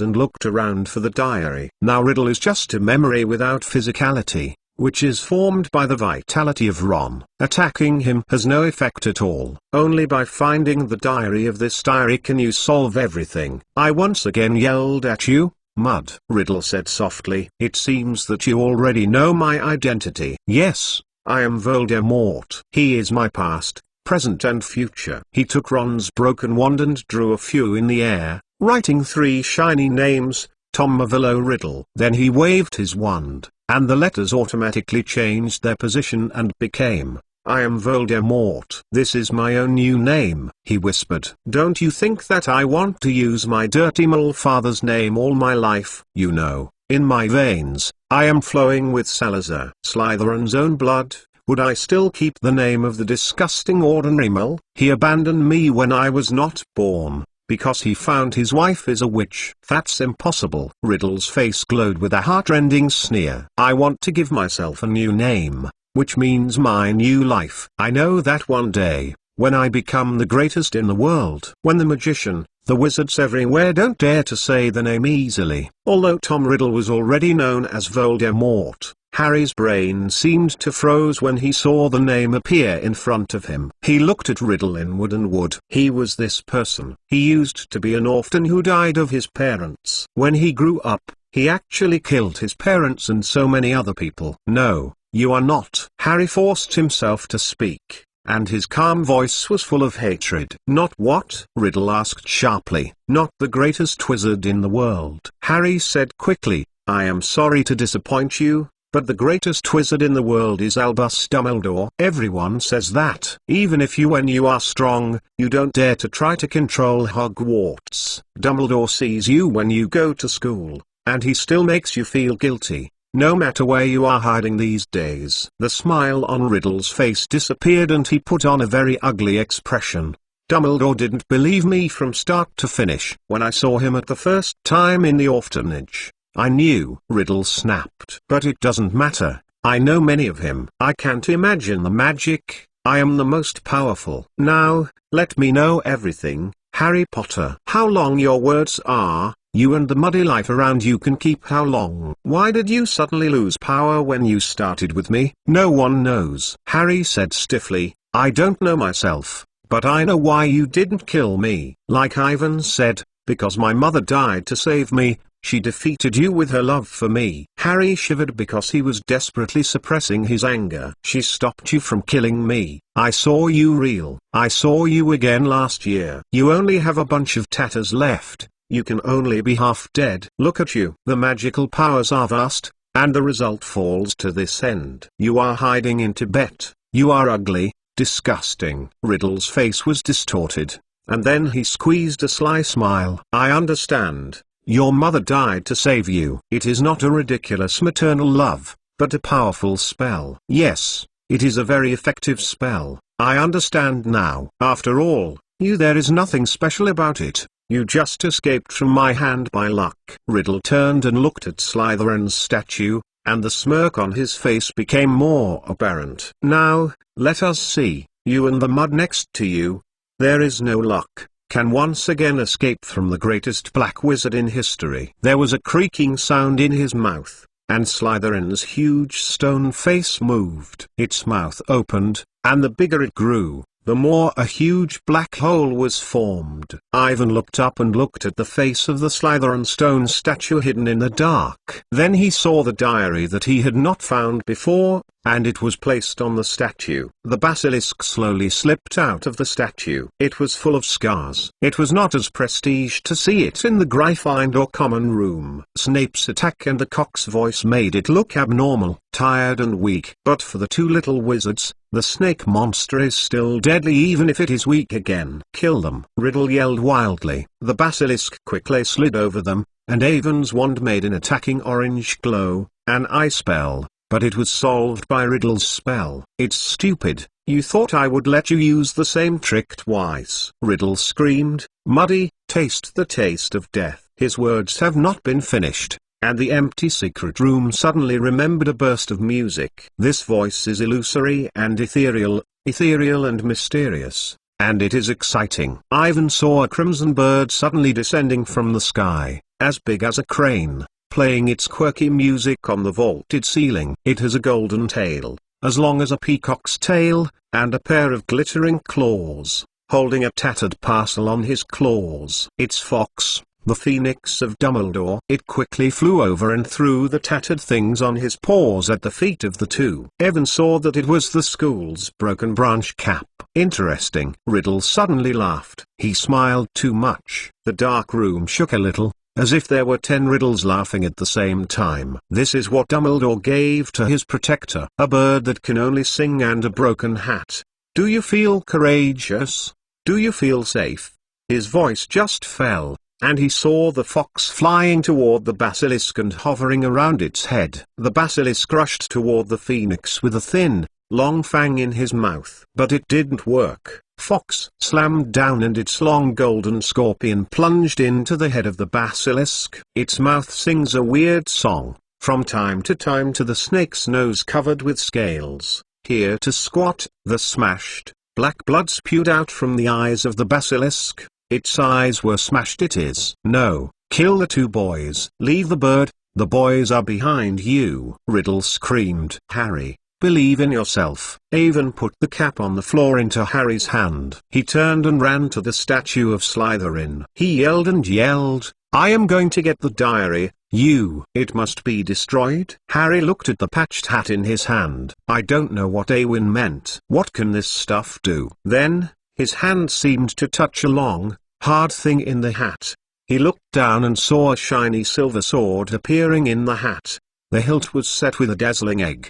for the diary. Now Riddle is just a memory without physicality, which is formed by the vitality of Ron. Attacking him has no effect at all. Only by finding the diary of this diary can you solve everything. I once again yelled at you, Mud. Riddle said softly. It seems that you already know my identity. Yes, I am Voldemort. He is my past, present and future. He took Ron's broken wand and drew a few in the air, writing 3 shiny names, Tom Marvolo Riddle. Then he waved his wand, and the letters automatically changed their position and became, I am Voldemort. This is my own new name, he whispered. Don't you think that I want to use my dirty mole father's name all my life? You know, in my veins, I am flowing with Salazar Slytherin's own blood. Would I still keep the name of the disgusting ordinary mole? He abandoned me when I was not born, because he found his wife is a witch. That's impossible. Riddle's face glowed with a heart-rending sneer. I want to give myself a new name, which means my new life. I know that one day, when I become the greatest in the world, when the magician, the wizards everywhere don't dare to say the name easily. Although Tom Riddle was already known as Voldemort, Harry's brain seemed to froze when he saw the name appear in front of him. He looked at Riddle in Woodenwood. He was this person. He used to be an orphan who died of his parents. When he grew up, he actually killed his parents and so many other people. No, you are not. Harry forced himself to speak, and his calm voice was full of hatred. Not what? Riddle asked sharply. Not the greatest wizard in the world. Harry said quickly, I am sorry to disappoint you, but the greatest wizard in the world is Albus Dumbledore. Everyone says that. Even if when you are strong, you don't dare to try to control Hogwarts. Dumbledore sees you when you go to school, and he still makes you feel guilty, no matter where you are hiding these days. The smile on Riddle's face disappeared and he put on a very ugly expression. Dumbledore didn't believe me from start to finish. When I saw him at the first time in the orphanage, I knew. Riddle snapped. But it doesn't matter. I know many of him. I can't imagine the magic. I am the most powerful. Now, let me know everything, Harry Potter. How long your words are, you and the muddy life around you can keep how long. Why did you suddenly lose power when you started with me? No one knows. Harry said stiffly, I don't know myself, but I know why you didn't kill me. Like Ivan said, because my mother died to save me. She defeated you with her love for me. Harry shivered because he was desperately suppressing his anger. She stopped you from killing me. I saw you real. I saw you again last year. You only have a bunch of tatters left. You can only be half dead. Look at you. The magical powers are vast, and the result falls to this end. You are hiding in Tibet. You are ugly, disgusting. Riddle's face was distorted, and then he squeezed a sly smile. I understand. Your mother died to save you. It is not a ridiculous maternal love, but a powerful spell. Yes, it is a very effective spell. I understand now. After all, there is nothing special about it. You just escaped from my hand by luck. Riddle turned and looked at Slytherin's statue, and the smirk on his face became more apparent. Now, let us see, you and the mud next to you. There is no luck. can once again escape from the greatest black wizard in history. There was a creaking sound in his mouth, and Slytherin's huge stone face moved. Its mouth opened, and the bigger it grew, the more a huge black hole was formed. Ivan looked up and looked at the face of the Slytherin stone statue hidden in the dark. Then he saw the diary that he had not found before, and it was placed on the statue. The basilisk slowly slipped out of the statue. It was full of scars. It was not as prestige to see it in the Gryffindor common room. Snape's attack and the cock's voice made it look abnormal, tired and weak. But for the two little wizards, the snake monster is still deadly even if it is weak again. Kill them, Riddle yelled wildly. The basilisk quickly slid over them, and Avon's wand made an attacking orange glow, an eye spell. But it was solved by Riddle's spell. It's stupid, you thought I would let you use the same trick twice. Riddle screamed, Muddy, taste the taste of death. His words have not been finished, and the empty secret room suddenly remembered a burst of music. This voice is illusory and ethereal and mysterious, and it is exciting. Ivan saw a crimson bird suddenly descending from the sky, as big as a crane, playing its quirky music on the vaulted ceiling. It has a golden tail, as long as a peacock's tail, and a pair of glittering claws, holding a tattered parcel on his claws. It's Fawkes, the Phoenix of Dumbledore. It quickly flew over and threw the tattered things on his paws at the feet of the two. Evan saw that it was the school's broken branch cap. Interesting. Riddle suddenly laughed. He smiled too much. The dark room shook a little, as if there were 10 Riddles laughing at the same time. This is what Dumbledore gave to his protector. A bird that can only sing and a broken hat. Do you feel courageous? Do you feel safe? His voice just fell, and he saw the fox flying toward the basilisk and hovering around its head. The basilisk rushed toward the phoenix with a thin, long fang in his mouth. But it didn't work. Fawkes slammed down and its long golden scorpion plunged into the head of the basilisk. Its mouth sings a weird song, from time to the snake's nose covered with scales. Here to squat, the smashed, black blood spewed out from the eyes of the basilisk. Its eyes were smashed. It is. No, kill the two boys. Leave the bird, the boys are behind you. Riddle screamed. Harry, believe in yourself. Avon put the cap on the floor into Harry's hand. He turned and ran to the statue of Slytherin. He yelled and yelled, I am going to get the diary, it must be destroyed. Harry looked at the patched hat in his hand. I don't know what Awin meant. What can this stuff do? Then, his hand seemed to touch a long, hard thing in the hat. He looked down and saw a shiny silver sword appearing in the hat. The hilt was set with a dazzling egg.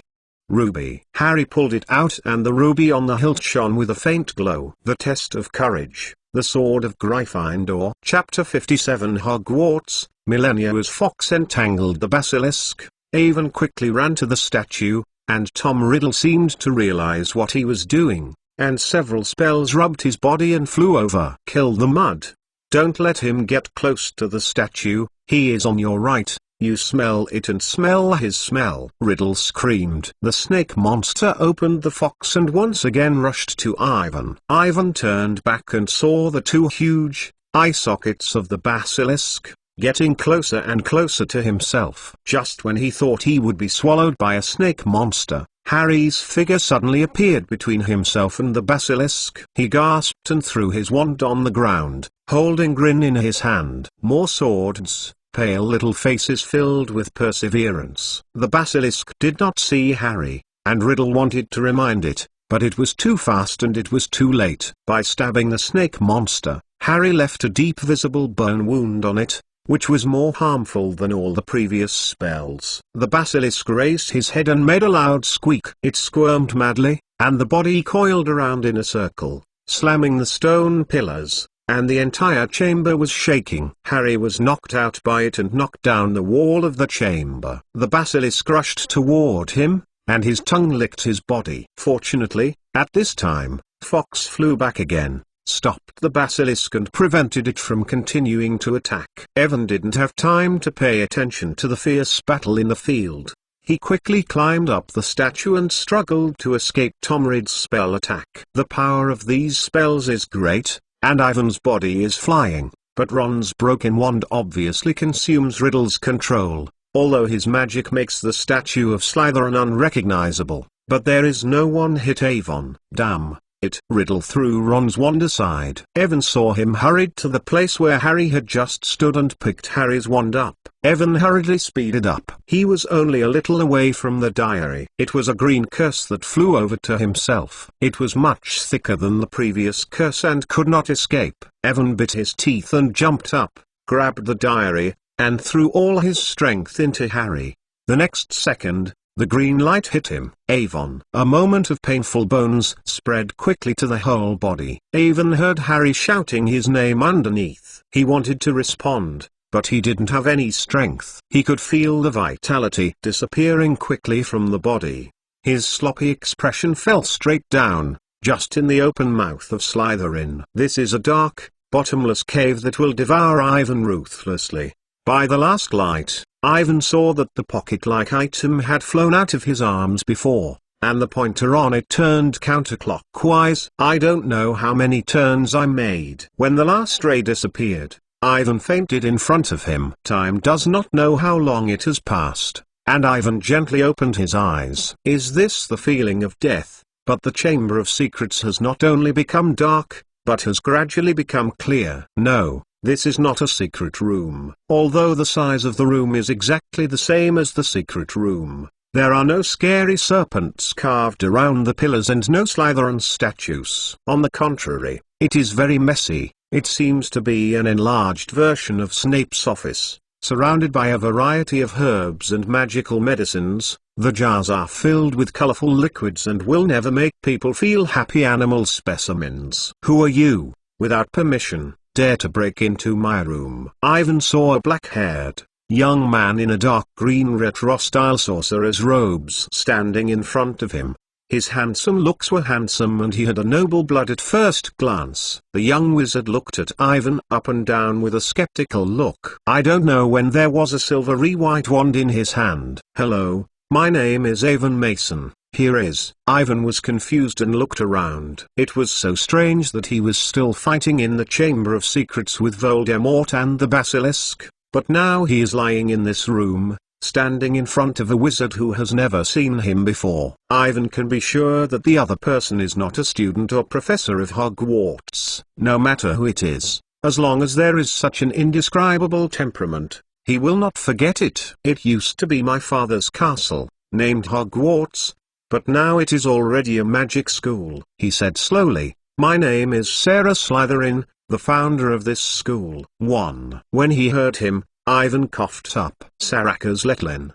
Ruby. Harry pulled it out and the ruby on the hilt shone with a faint glow. The Test of Courage, the Sword of Gryffindor. Chapter 57 Hogwarts, millennia. As Fawkes entangled the basilisk, Avon quickly ran to the statue, and Tom Riddle seemed to realize what he was doing, and several spells rubbed his body and flew over. Kill the mud. Don't let him get close to the statue, he is on your right. You smell it and smell his smell. Riddle screamed. The snake monster opened the Fawkes and once again rushed to Ivan. Ivan turned back and saw the two huge eye sockets of the basilisk, getting closer and closer to himself. Just when he thought he would be swallowed by a snake monster, Harry's figure suddenly appeared between himself and the basilisk. He gasped and threw his wand on the ground, holding Grin in his hand. More swords. Pale little faces filled with perseverance. The basilisk did not see Harry, and Riddle wanted to remind it, but it was too fast and it was too late. By stabbing the snake monster, Harry left a deep visible bone wound on it, which was more harmful than all the previous spells. The basilisk raised his head and made a loud squeak. It squirmed madly, and the body coiled around in a circle, slamming the stone pillars, and the entire chamber was shaking. Harry was knocked out by it and knocked down the wall of the chamber. The basilisk rushed toward him, and his tongue licked his body. Fortunately, at this time, Fawkes flew back again, stopped the basilisk and prevented it from continuing to attack. Evan didn't have time to pay attention to the fierce battle in the field. He quickly climbed up the statue and struggled to escape Tom Riddle's spell attack. The power of these spells is great, and Ivan's body is flying, but Ron's broken wand obviously consumes Riddle's control, although his magic makes the statue of Slytherin unrecognizable. But there is no one-hit Avon. Damn it! Riddle threw Ron's wand aside. Evan saw him hurried to the place where Harry had just stood and picked Harry's wand up. Evan hurriedly speeded up. He was only a little away from the diary. It was a green curse that flew over to himself. It was much thicker than the previous curse and could not escape. Evan bit his teeth and jumped up, grabbed the diary, and threw all his strength into Harry. The next second, the green light hit him. Avon. A moment of painful bones spread quickly to the whole body. Avon heard Harry shouting his name underneath. He wanted to respond, but he didn't have any strength. He could feel the vitality disappearing quickly from the body. His sloppy expression fell straight down, just in the open mouth of Slytherin. This is a dark, bottomless cave that will devour Ivan ruthlessly. By the last light, Ivan saw that the pocket-like item had flown out of his arms before, and the pointer on it turned counterclockwise. I don't know how many turns I made. When the last ray disappeared, Ivan fainted in front of him. Time does not know how long it has passed, and Ivan gently opened his eyes. Is this the feeling of death? But the Chamber of Secrets has not only become dark, but has gradually become clear. No. This is not a secret room. Although the size of the room is exactly the same as the secret room, there are no scary serpents carved around the pillars and no Slytherin statues. On the contrary, it is very messy. It seems to be an enlarged version of Snape's office, surrounded by a variety of herbs and magical medicines. The jars are filled with colorful liquids and will never make people feel happy. Animal specimens. Who are you, without permission, dare to break into my room? Ivan saw a black-haired, young man in a dark green retro-style sorcerer's robes standing in front of him. His handsome looks were handsome and he had a noble blood at first glance. The young wizard looked at Ivan up and down with a skeptical look. I don't know when there was a silvery white wand in his hand. Hello, my name is Avon Mason. Here is. Ivan was confused and looked around. It was so strange that he was still fighting in the Chamber of Secrets with Voldemort and the Basilisk, but now he is lying in this room, standing in front of a wizard who has never seen him before. Ivan can be sure that the other person is not a student or professor of Hogwarts. No matter who it is, as long as there is such an indescribable temperament, he will not forget it. It used to be my father's castle, named Hogwarts, but now it is already a magic school, he said slowly. My name is Sarah Slytherin, the founder of this school. When he heard him, Ivan coughed up. Saraka Slytherin!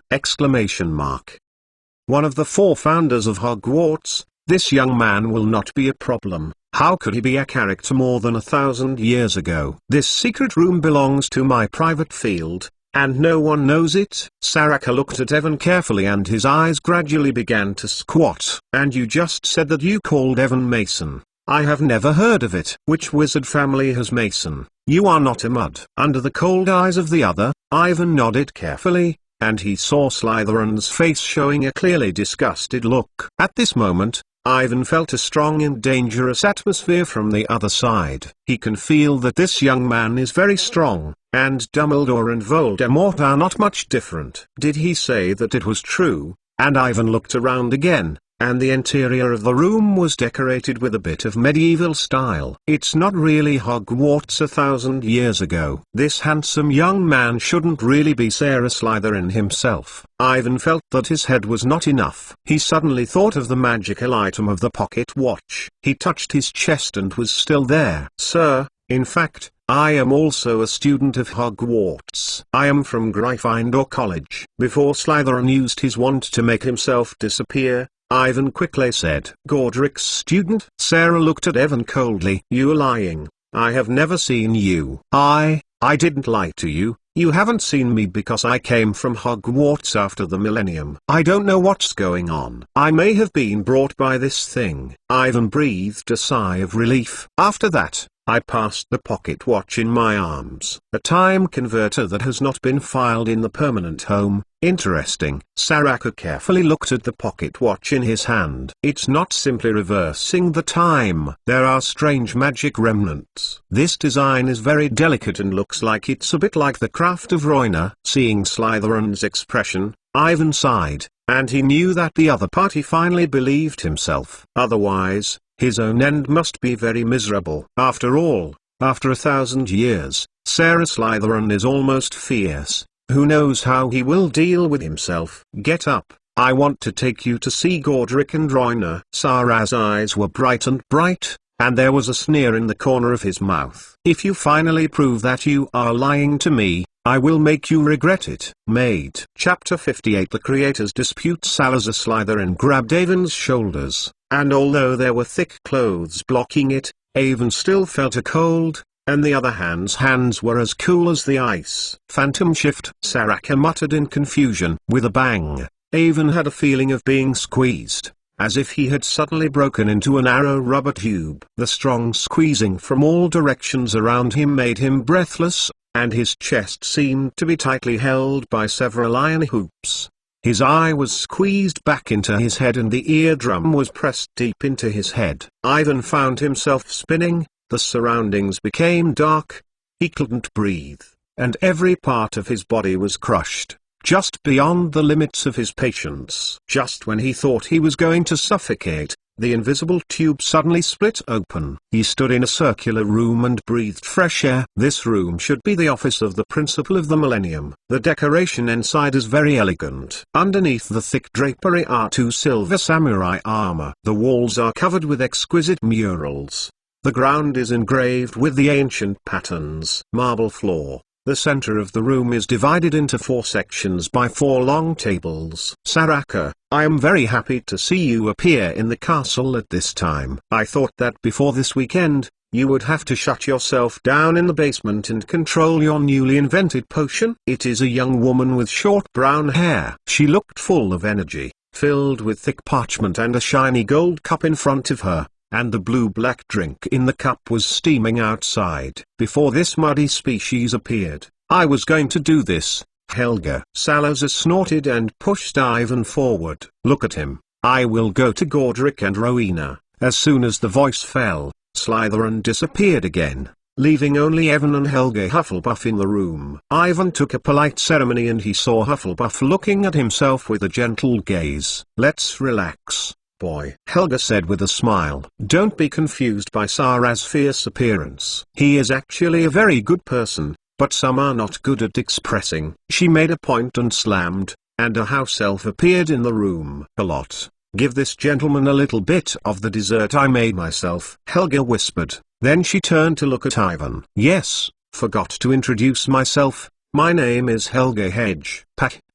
One of the 4 founders of Hogwarts. This young man will not be a problem. How could he be a character more than 1,000 years ago? This secret room belongs to my private field, and no one knows it. Saraka looked at Evan carefully and his eyes gradually began to squat. And you just said that you called Evan Mason. I have never heard of it. Which wizard family has Mason? You are not a mud. Under the cold eyes of the other, Ivan nodded carefully, and he saw Slytherin's face showing a clearly disgusted look. At this moment, Ivan felt a strong and dangerous atmosphere from the other side. He can feel that this young man is very strong, and Dumbledore and Voldemort are not much different. Did he say that it was true? And Ivan looked around again, and the interior of the room was decorated with a bit of medieval style. It's not really Hogwarts 1,000 years ago. This handsome young man shouldn't really be Sarah Slytherin himself. Ivan felt that his head was not enough. He suddenly thought of the magical item of the pocket watch. He touched his chest and was still there. Sir, in fact, I am also a student of Hogwarts. I am from Gryffindor College. Before Slytherin used his wand to make himself disappear, Ivan quickly said, Godric's student? Sarah looked at Evan coldly. You're lying. I have never seen you. I didn't lie to you. You haven't seen me because I came from Hogwarts after the millennium. I don't know what's going on. I may have been brought by this thing. Ivan breathed a sigh of relief. After that, I passed the pocket watch in my arms. A time converter that has not been filed in the permanent home. Interesting. Saraka carefully looked at the pocket watch in his hand. It's not simply reversing the time. There are strange magic remnants. This design is very delicate and looks like it's a bit like the craft of Roina. Seeing Slytherin's expression, Ivan sighed, and he knew that the other party finally believed himself. Otherwise, his own end must be very miserable. After all, after 1,000 years, Sarah Slytherin is almost fierce. Who knows how he will deal with himself? Get up, I want to take you to see Godric and Roina. Sarah's eyes were bright, and there was a sneer in the corner of his mouth. If you finally prove that you are lying to me, I will make you regret it. Made. Chapter 58. The creators dispute. Salazar Slytherin grabbed Avon's shoulders, and although there were thick clothes blocking it, Avon still felt a cold, and the other hands were as cool as the ice. Phantom shift, Saraka muttered in confusion. With a bang, Avon had a feeling of being squeezed, as if he had suddenly broken into a narrow rubber tube. The strong squeezing from all directions around him made him breathless, and his chest seemed to be tightly held by several iron hoops. His eye was squeezed back into his head and the eardrum was pressed deep into his head. Ivan found himself spinning, the surroundings became dark, he couldn't breathe, and every part of his body was crushed, just beyond the limits of his patience. Just when he thought he was going to suffocate, the invisible tube suddenly split open. He stood in a circular room and breathed fresh air. This room should be the office of the Principal of the Millennium. The decoration inside is very elegant. Underneath the thick drapery are two silver samurai armor. The walls are covered with exquisite murals. The ground is engraved with the ancient patterns. Marble floor. The center of the room is divided into 4 sections by 4 long tables. Saraka, I am very happy to see you appear in the castle at this time. I thought that before this weekend, you would have to shut yourself down in the basement and control your newly invented potion. It is a young woman with short brown hair. She looked full of energy, filled with thick parchment and a shiny gold cup in front of her, and the blue-black drink in the cup was steaming outside. Before this muddy species appeared, I was going to do this, Helga. Salazar snorted and pushed Ivan forward. Look at him. I will go to Godric and Rowena. As soon as the voice fell, Slytherin disappeared again, leaving only Evan and Helga Hufflepuff in the room. Ivan took a polite ceremony and he saw Hufflepuff looking at himself with a gentle gaze. Let's relax, boy, Helga said with a smile. Don't be confused by Sarah's fierce appearance. He is actually a very good person, but some are not good at expressing. She made a point and slammed, and a house elf appeared in the room. A lot. Give this gentleman a little bit of the dessert I made myself, Helga whispered. Then she turned to look at Ivan. Yes, forgot to introduce myself. My name is Helga Hedge.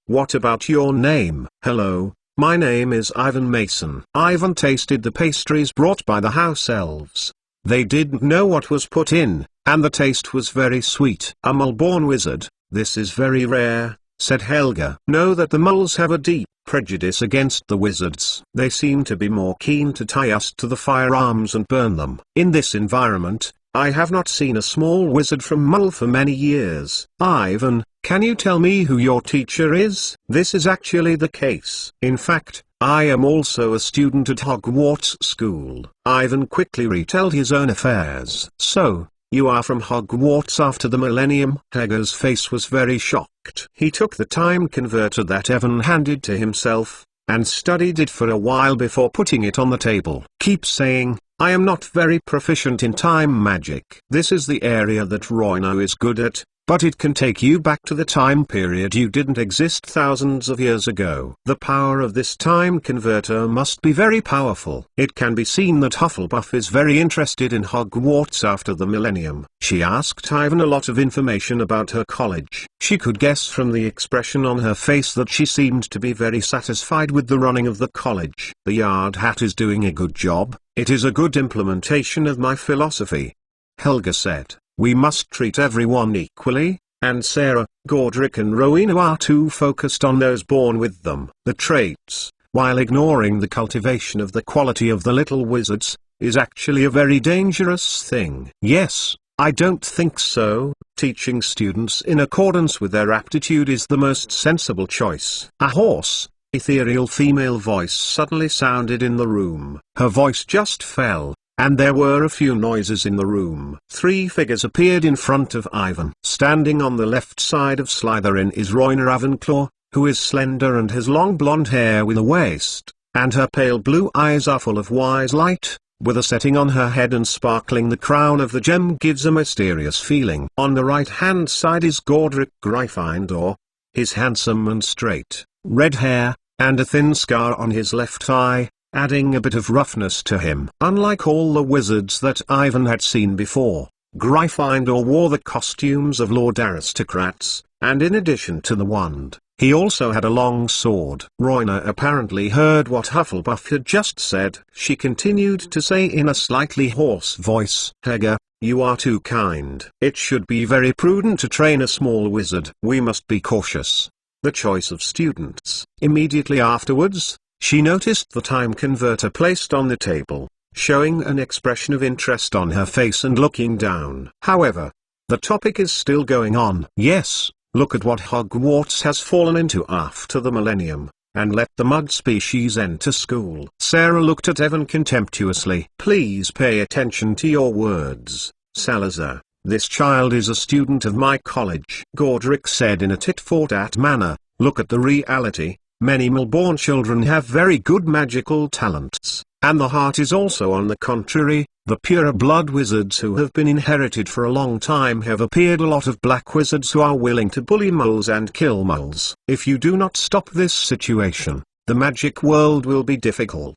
What about your name? Hello. My name is Ivan Mason. Ivan tasted the pastries brought by the house elves. They didn't know what was put in, and the taste was very sweet. A mole-born wizard, this is very rare, said Helga. Know that the moles have a deep prejudice against the wizards. They seem to be more keen to tie us to the firearms and burn them. In this environment, I have not seen a small wizard from Mole for many years. Ivan, can you tell me who your teacher is? This is actually the case. In fact, I am also a student at Hogwarts School. Ivan quickly retold his own affairs. So, you are from Hogwarts after the millennium? Helga's face was very shocked. He took the time converter that Evan handed to himself, and studied it for a while before putting it on the table. Keep saying, I am not very proficient in time magic. This is the area that Roina is good at, but it can take you back to the time period you didn't exist thousands of years ago. The power of this time converter must be very powerful. It can be seen that Hufflepuff is very interested in Hogwarts after the millennium. She asked Ivan a lot of information about her college. She could guess from the expression on her face that she seemed to be very satisfied with the running of the college. The Yard Hat is doing a good job. It is a good implementation of my philosophy, Helga said. We must treat everyone equally, and Sarah, Godric and Rowena are too focused on those born with them. The traits, while ignoring the cultivation of the quality of the little wizards, is actually a very dangerous thing. Yes, I don't think so. Teaching students in accordance with their aptitude is the most sensible choice. A hoarse, ethereal female voice suddenly sounded in the room. Her voice just fell, and there were a few noises in the room. 3 figures appeared in front of Ivan. Standing on the left side of Slytherin is Royna Ravenclaw, who is slender and has long blonde hair with a waist, and her pale blue eyes are full of wise light, with a setting on her head and sparkling the crown of the gem gives a mysterious feeling. On the right-hand side is Godric Gryffindor, his handsome and straight, red hair, and a thin scar on his left eye, adding a bit of roughness to him. Unlike all the wizards that Ivan had seen before, Gryffindor wore the costumes of Lord aristocrats, and in addition to the wand, he also had a long sword. Royna apparently heard what Hufflepuff had just said. She continued to say in a slightly hoarse voice, "Helga, you are too kind. It should be very prudent to train a small wizard. We must be cautious." The choice of students. Immediately afterwards, she noticed the time converter placed on the table, showing an expression of interest on her face and looking down. However, the topic is still going on. Yes. Look at what Hogwarts has fallen into after the millennium, and let the mud species enter school. Sarah looked at Evan contemptuously. Please pay attention to your words, Salazar. This child is a student of my college. Godric said in a tit-for-tat manner. Look at the reality. Many Melbourne children have very good magical talents, and the heart is also on the contrary. The purer blood wizards who have been inherited for a long time have appeared. A lot of black wizards who are willing to bully moles and kill moles. If you do not stop this situation, the magic world will be difficult.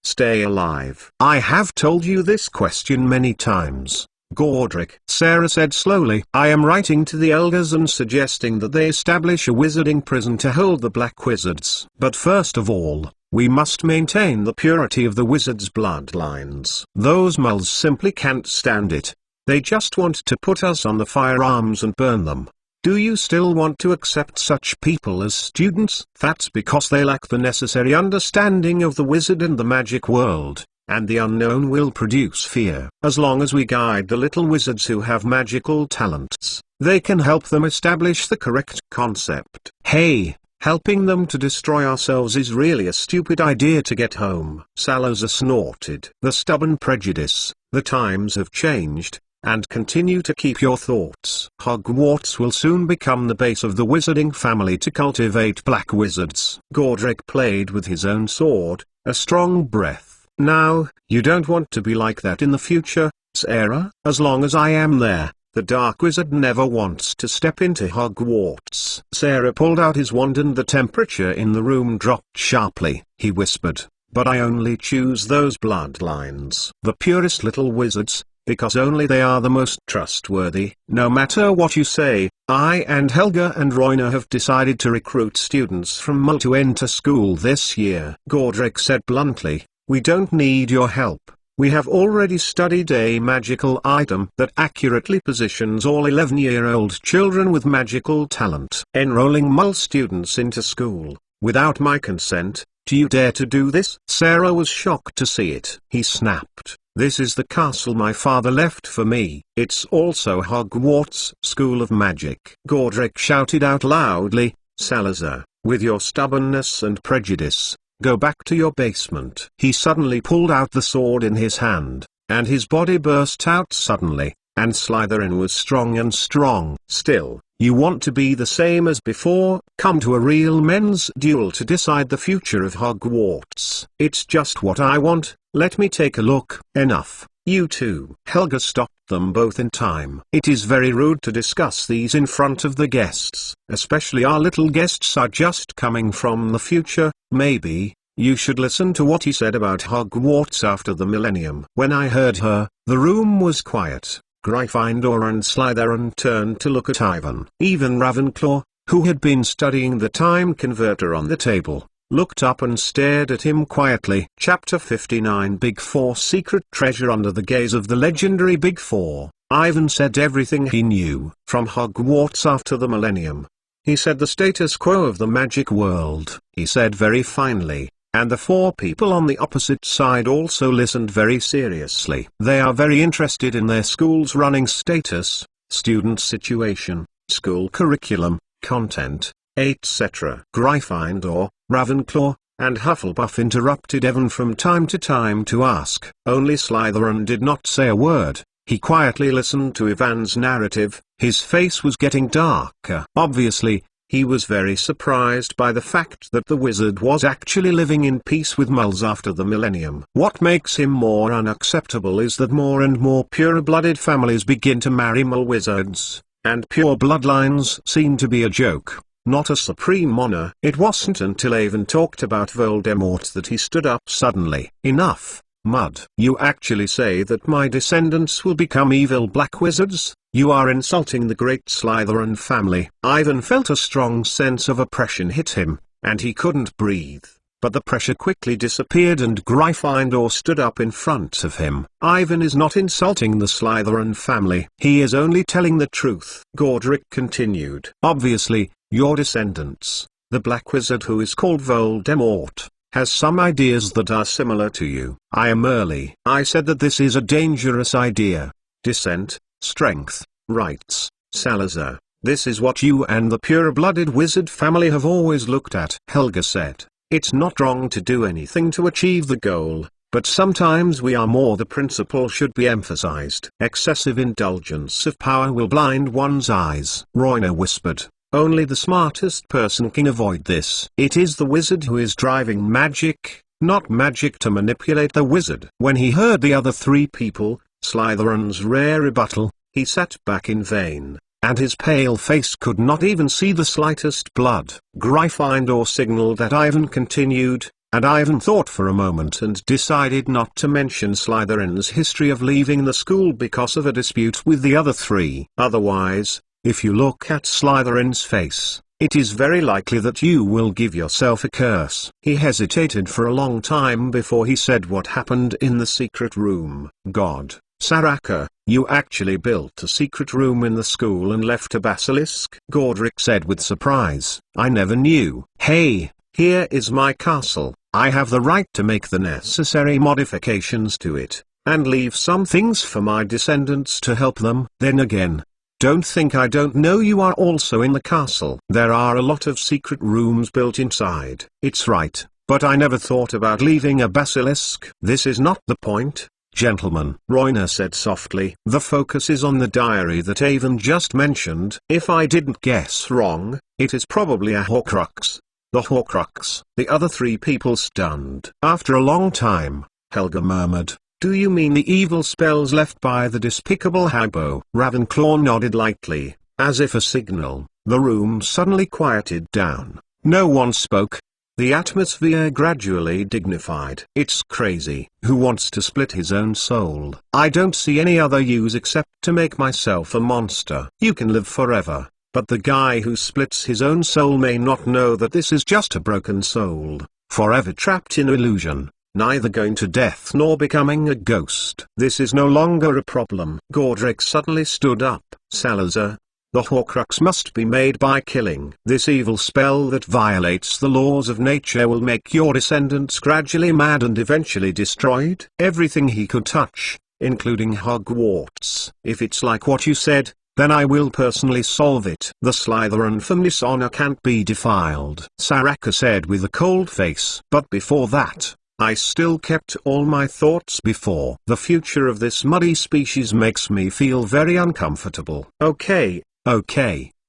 Stay alive. I have told you this question many times, Godric. Sarah said slowly. I am writing to the elders and suggesting that they establish a wizarding prison to hold the black wizards. But first of all, we must maintain the purity of the wizards' bloodlines. Those moles simply can't stand it. They just want to put us on the firearms and burn them. Do you still want to accept such people as students? That's because they lack the necessary understanding of the wizard and the magic world, and the unknown will produce fear. As long as we guide the little wizards who have magical talents, they can help them establish the correct concept. Hey! Helping them to destroy ourselves is really a stupid idea to get home. Salazar snorted. The stubborn prejudice. The times have changed, and continue to keep your thoughts. Hogwarts will soon become the base of the wizarding family to cultivate black wizards. Godric played with his own sword, a strong breath. Now, you don't want to be like that in the future, Sarah? As long as I am there, the Dark Wizard never wants to step into Hogwarts. Sarah pulled out his wand and the temperature in the room dropped sharply. He whispered, but I only choose those bloodlines. The purest little wizards, because only they are the most trustworthy. No matter what you say, I and Helga and Royna have decided to recruit students from Mul to enter school this year. Godric said bluntly, we don't need your help. We have already studied a magical item that accurately positions all 11-year-old children with magical talent. Enrolling Mul students into school, without my consent, do you dare to do this? Sarah was shocked to see it. He snapped, this is the castle my father left for me. It's also Hogwarts School of Magic. Godric shouted out loudly, Salazar, with your stubbornness and prejudice, go back to your basement. He suddenly pulled out the sword in his hand, and his body burst out suddenly, and Slytherin was strong and strong. Still, you want to be the same as before? Come to a real men's duel to decide the future of Hogwarts. It's just what I want. Let me take a look. Enough, you two. Helga stopped them both in time. It is very rude to discuss these in front of the guests, especially our little guests are just coming from the future. Maybe you should listen to what he said about Hogwarts after the millennium. When I heard her, the room was quiet. Gryffindor and Slytherin turned to look at Ivan. Even Ravenclaw, who had been studying the time converter on the table, looked up and stared at him quietly. Chapter 59 Big Four Secret Treasure. Under the gaze of the legendary Big Four, Ivan said everything he knew. From Hogwarts after the millennium, he said the status quo of the magic world. He said very finely, and the four people on the opposite side also listened very seriously. They are very interested in their school's running status, student situation, school curriculum, content, etc. Gryffindor, Ravenclaw, and Hufflepuff interrupted Evan from time to time to ask. Only Slytherin did not say a word. He quietly listened to Ivan's narrative. His face was getting darker. Obviously, he was very surprised by the fact that the wizard was actually living in peace with moles after the millennium. What makes him more unacceptable is that more and more pure-blooded families begin to marry mole wizards, and pure bloodlines seem to be a joke, not a supreme honor. It wasn't until Avon talked about Voldemort that he stood up suddenly. Enough, Mud. You actually say that my descendants will become evil black wizards? You are insulting the great Slytherin family. Ivan felt a strong sense of oppression hit him, and he couldn't breathe. But the pressure quickly disappeared and Gryffindor stood up in front of him. Ivan is not insulting the Slytherin family. He is only telling the truth. Godric continued. Obviously, your descendants, the black wizard who is called Voldemort, has some ideas that are similar to you. I am early. I said that this is a dangerous idea. Descent, strength, rights, Salazar. This is what you and the pure-blooded wizard family have always looked at. Helga said. It's not wrong to do anything to achieve the goal, but sometimes we are more. The principle should be emphasized. Excessive indulgence of power will blind one's eyes. Roina whispered. Only the smartest person can avoid this. It is the wizard who is driving magic, not magic to manipulate the wizard. When he heard the other three people, Slytherin's rare rebuttal, he sat back in vain, and his pale face could not even see the slightest blood. Gryffindor signaled that Ivan continued, and Ivan thought for a moment and decided not to mention Slytherin's history of leaving the school because of a dispute with the other three. Otherwise, if you look at Slytherin's face, it is very likely that you will give yourself a curse. He hesitated for a long time before he said what happened in the secret room. God, Saraka, you actually built a secret room in the school and left a basilisk? Godric said with surprise. I never knew. Hey, here is my castle. I have the right to make the necessary modifications to it, and leave some things for my descendants to help them. Then again, don't think I don't know you are also in the castle. There are a lot of secret rooms built inside. It's right, but I never thought about leaving a basilisk. This is not the point, gentlemen, Roina said softly. The focus is on the diary that Avon just mentioned. If I didn't guess wrong, it is probably a Horcrux. The Horcrux. The other three people stunned. After a long time, Helga murmured. Do you mean the evil spells left by the despicable Hagbo? Ravenclaw nodded lightly, as if a signal. The room suddenly quieted down. No one spoke. The atmosphere gradually dignified. It's crazy. Who wants to split his own soul? I don't see any other use except to make myself a monster. You can live forever, but the guy who splits his own soul may not know that this is just a broken soul, forever trapped in illusion. Neither going to death nor becoming a ghost. This is no longer a problem. Godric suddenly stood up. Salazar, the Horcrux must be made by killing. This evil spell that violates the laws of nature will make your descendants gradually mad and eventually destroyed. Everything he could touch, including Hogwarts. If it's like what you said, then I will personally solve it. The Slytherin family's honor can't be defiled, Saraka said with a cold face. But before that, I still kept all my thoughts before. The future of this muddy species makes me feel very uncomfortable. Okay,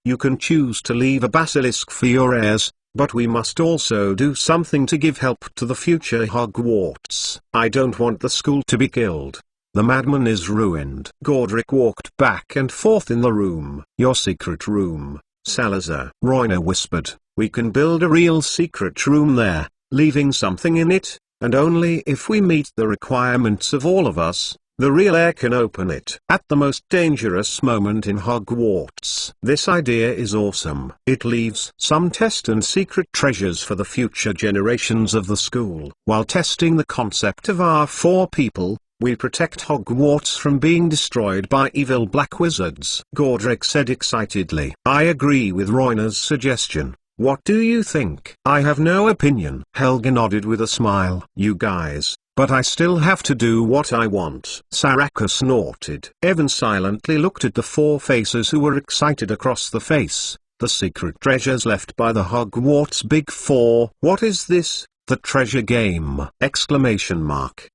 you can choose to leave a basilisk for your heirs, but we must also do something to give help to the future Hogwarts. I don't want the school to be killed. The madman is ruined. Godric walked back and forth in the room. Your secret room, Salazar. Roina whispered. We can build a real secret room there, leaving something in it. And only if we meet the requirements of all of us, the real heir can open it. At the most dangerous moment in Hogwarts. This idea is awesome. It leaves some test and secret treasures for the future generations of the school. While testing the concept of our four people, we protect Hogwarts from being destroyed by evil black wizards. Godric said excitedly. I agree with Roina's suggestion. What do you think? I have no opinion. Helga nodded with a smile. You guys, but I still have to do what I want. Saraka snorted. Evan silently looked at the four faces who were excited across the face. The secret treasures left by the Hogwarts Big Four. What is this? The treasure game! Exclamation mark.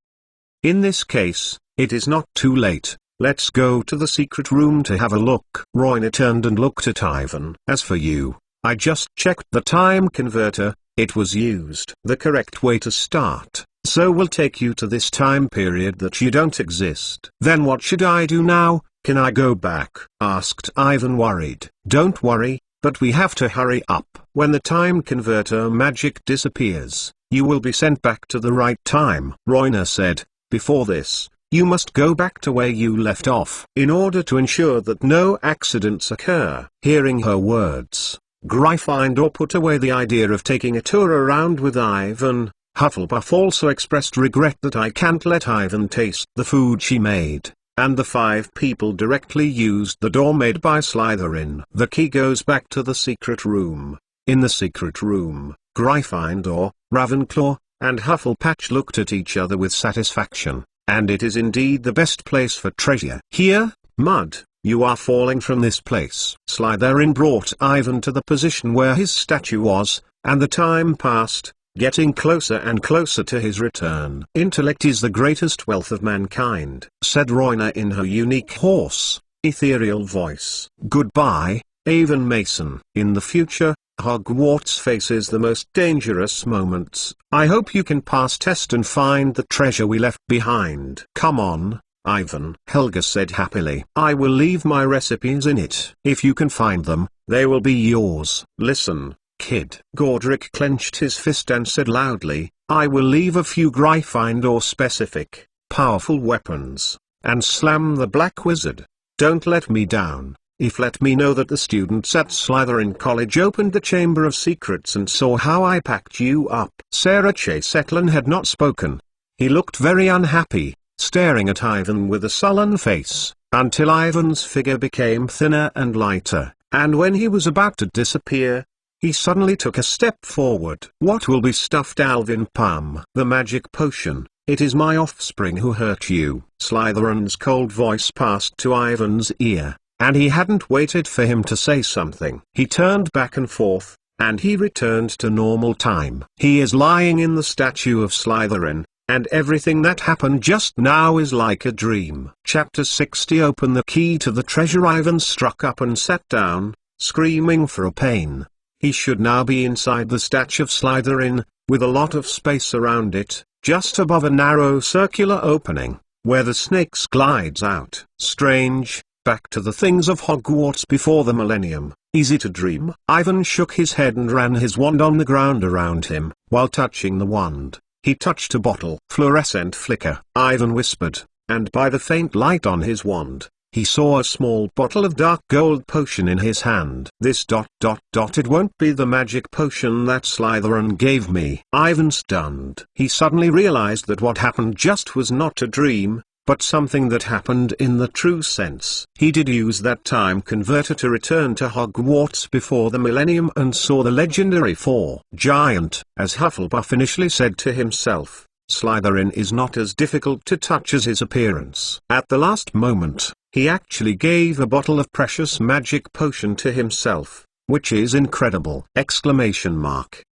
In this case, it is not too late. Let's go to the secret room to have a look. Roina turned and looked at Ivan. As for you, I just checked the time converter. It was used. The correct way to start. So we'll take you to this time period that you don't exist. Then what should I do now? Can I go back? Asked Ivan worried. Don't worry, but we have to hurry up. When the time converter magic disappears, you will be sent back to the right time. Roina said, before this, you must go back to where you left off. In order to ensure that no accidents occur. Hearing her words, Gryffindor put away the idea of taking a tour around with Ivan. Hufflepuff also expressed regret that I can't let Ivan taste the food she made, and the 5 people directly used the door made by Slytherin. The key goes back to the secret room. In the secret room, Gryffindor, Ravenclaw, and Hufflepuff looked at each other with satisfaction, and it is indeed the best place for treasure. Here, Mud, you are falling from this place. Slytherin brought Ivan to the position where his statue was, and the time passed, getting closer and closer to his return. Intellect is the greatest wealth of mankind, said Roina in her unique hoarse, ethereal voice. Goodbye, Avon Mason. In the future, Hogwarts faces the most dangerous moments. I hope you can pass test and find the treasure we left behind. Come on, Ivan, Helga said happily. I will leave my recipes in it. If you can find them, they will be yours. Listen, kid. Godric clenched his fist and said loudly, I will leave a few Gryffindor-specific, powerful weapons, and slam the Black Wizard. Don't let me down. If let me know that the students at Slytherin College opened the Chamber of Secrets and saw how I packed you up. Sarah Chase Etlin had not spoken. He looked very unhappy, staring at Ivan with a sullen face, until Ivan's figure became thinner and lighter, and when he was about to disappear, he suddenly took a step forward. What will be stuffed Alvin Palm? The magic potion. It is my offspring who hurt you. Slytherin's cold voice passed to Ivan's ear, and he hadn't waited for him to say something. He turned back and forth, and he returned to normal time. He is lying in the statue of Slytherin, and everything that happened just now is like a dream. Chapter 60. Open the key to the treasure. Ivan struck up and sat down, screaming for a pain. He should now be inside the statue of Slytherin, with a lot of space around it, just above a narrow circular opening, where the snakes glides out. Strange. Back to the things of Hogwarts before the millennium. Easy to dream. Ivan shook his head and ran his wand on the ground around him. While touching the wand, he touched a bottle. Fluorescent flicker. Ivan whispered, and by the faint light on his wand, he saw a small bottle of dark gold potion in his hand. This ... it won't be the magic potion that Slytherin gave me. Ivan stunned. He suddenly realized that what happened just was not a dream, but something that happened in the true sense. He did use that time converter to return to Hogwarts before the millennium and saw the legendary 4-Giant. As Hufflepuff initially said to himself, Slytherin is not as difficult to touch as his appearance. At the last moment, he actually gave a bottle of precious magic potion to himself, which is incredible! Exclamation mark.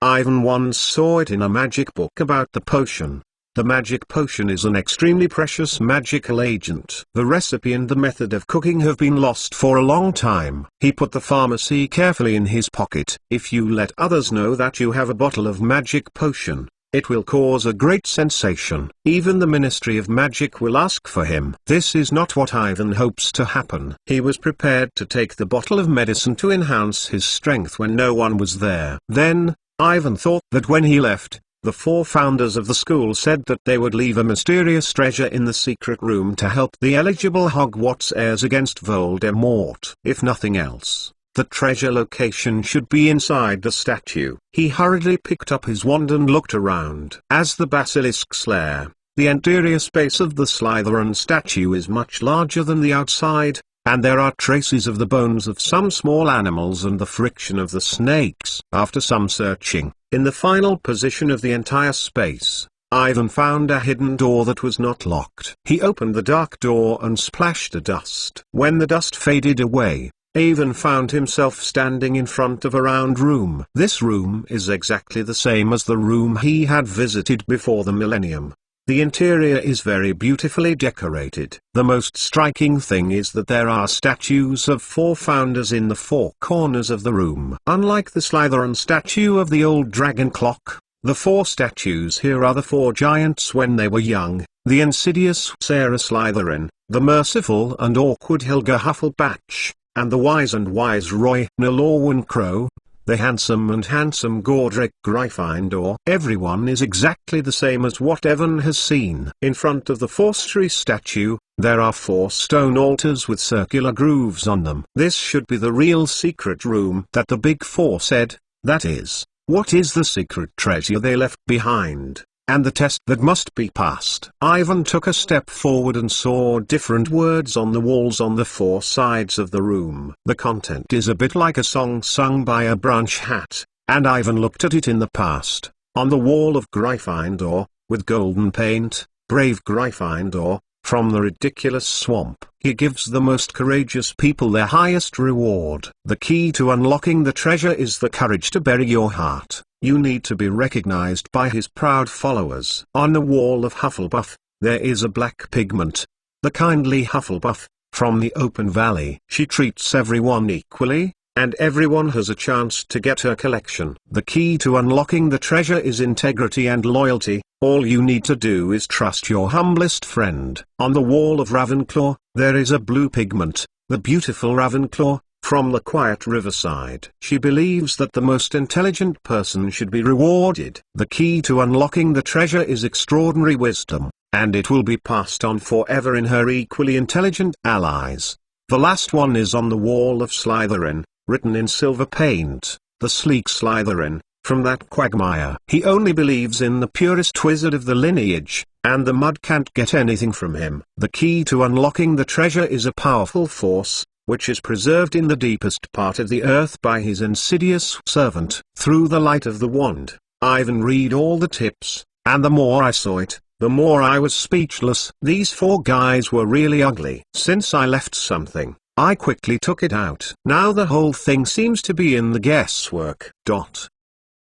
Ivan once saw it in a magic book about the potion. The magic potion is an extremely precious magical agent. The recipe and the method of cooking have been lost for a long time. He put the pharmacy carefully in his pocket. If you let others know that you have a bottle of magic potion, it will cause a great sensation. Even the Ministry of Magic will ask for him. This is not what Ivan hopes to happen. He was prepared to take the bottle of medicine to enhance his strength when no one was there. Then, Ivan thought that when he left, the 4 founders of the school said that they would leave a mysterious treasure in the secret room to help the eligible Hogwarts heirs against Voldemort. If nothing else, the treasure location should be inside the statue. He hurriedly picked up his wand and looked around. As the basilisk's lair, the interior space of the Slytherin statue is much larger than the outside, and there are traces of the bones of some small animals and the friction of the snakes. After some searching, in the final position of the entire space, Ivan found a hidden door that was not locked. He opened the dark door and splashed the dust. When the dust faded away, Ivan found himself standing in front of a round room. This room is exactly the same as the room he had visited before the millennium. The interior is very beautifully decorated. The most striking thing is that there are statues of 4 founders in the 4 corners of the room. Unlike the Slytherin statue of the old dragon clock, the 4 statues here are the 4 giants when they were young: the insidious Sarah Slytherin, the merciful and awkward Helga Hufflepuff, and the wise and wise Roy Crow, the handsome and handsome Godric Gryffindor. Everyone is exactly the same as what Evan has seen. In front of the Forsterry statue, there are 4 stone altars with circular grooves on them. This should be the real secret room that the Big Four said, that is, what is the secret treasure they left behind, and the test that must be passed. Ivan took a step forward and saw different words on the walls on the 4 sides of the room. The content is a bit like a song sung by a branch hat, and Ivan looked at it in the past. On the wall of Gryffindor, with golden paint, brave Gryffindor, from the ridiculous swamp. He gives the most courageous people their highest reward. The key to unlocking the treasure is the courage to bury your heart. You need to be recognized by his proud followers. On the wall of Hufflepuff, there is a black pigment. The kindly Hufflepuff, from the open valley. She treats everyone equally, and everyone has a chance to get her collection. The key to unlocking the treasure is integrity and loyalty. All you need to do is trust your humblest friend. On the wall of Ravenclaw, there is a blue pigment, the beautiful Ravenclaw, from the quiet riverside. She believes that the most intelligent person should be rewarded. The key to unlocking the treasure is extraordinary wisdom, and it will be passed on forever in her equally intelligent allies. The last one is on the wall of Slytherin, written in silver paint, the sleek Slytherin, from that quagmire. He only believes in the purest wizard of the lineage, and the mud can't get anything from him. The key to unlocking the treasure is a powerful force, which is preserved in the deepest part of the earth by his insidious servant. Through the light of the wand, Ivan read all the tips, and the more I saw it, the more I was speechless. These 4 guys were really ugly. Since I left something, I quickly took it out. Now the whole thing seems to be in the guesswork.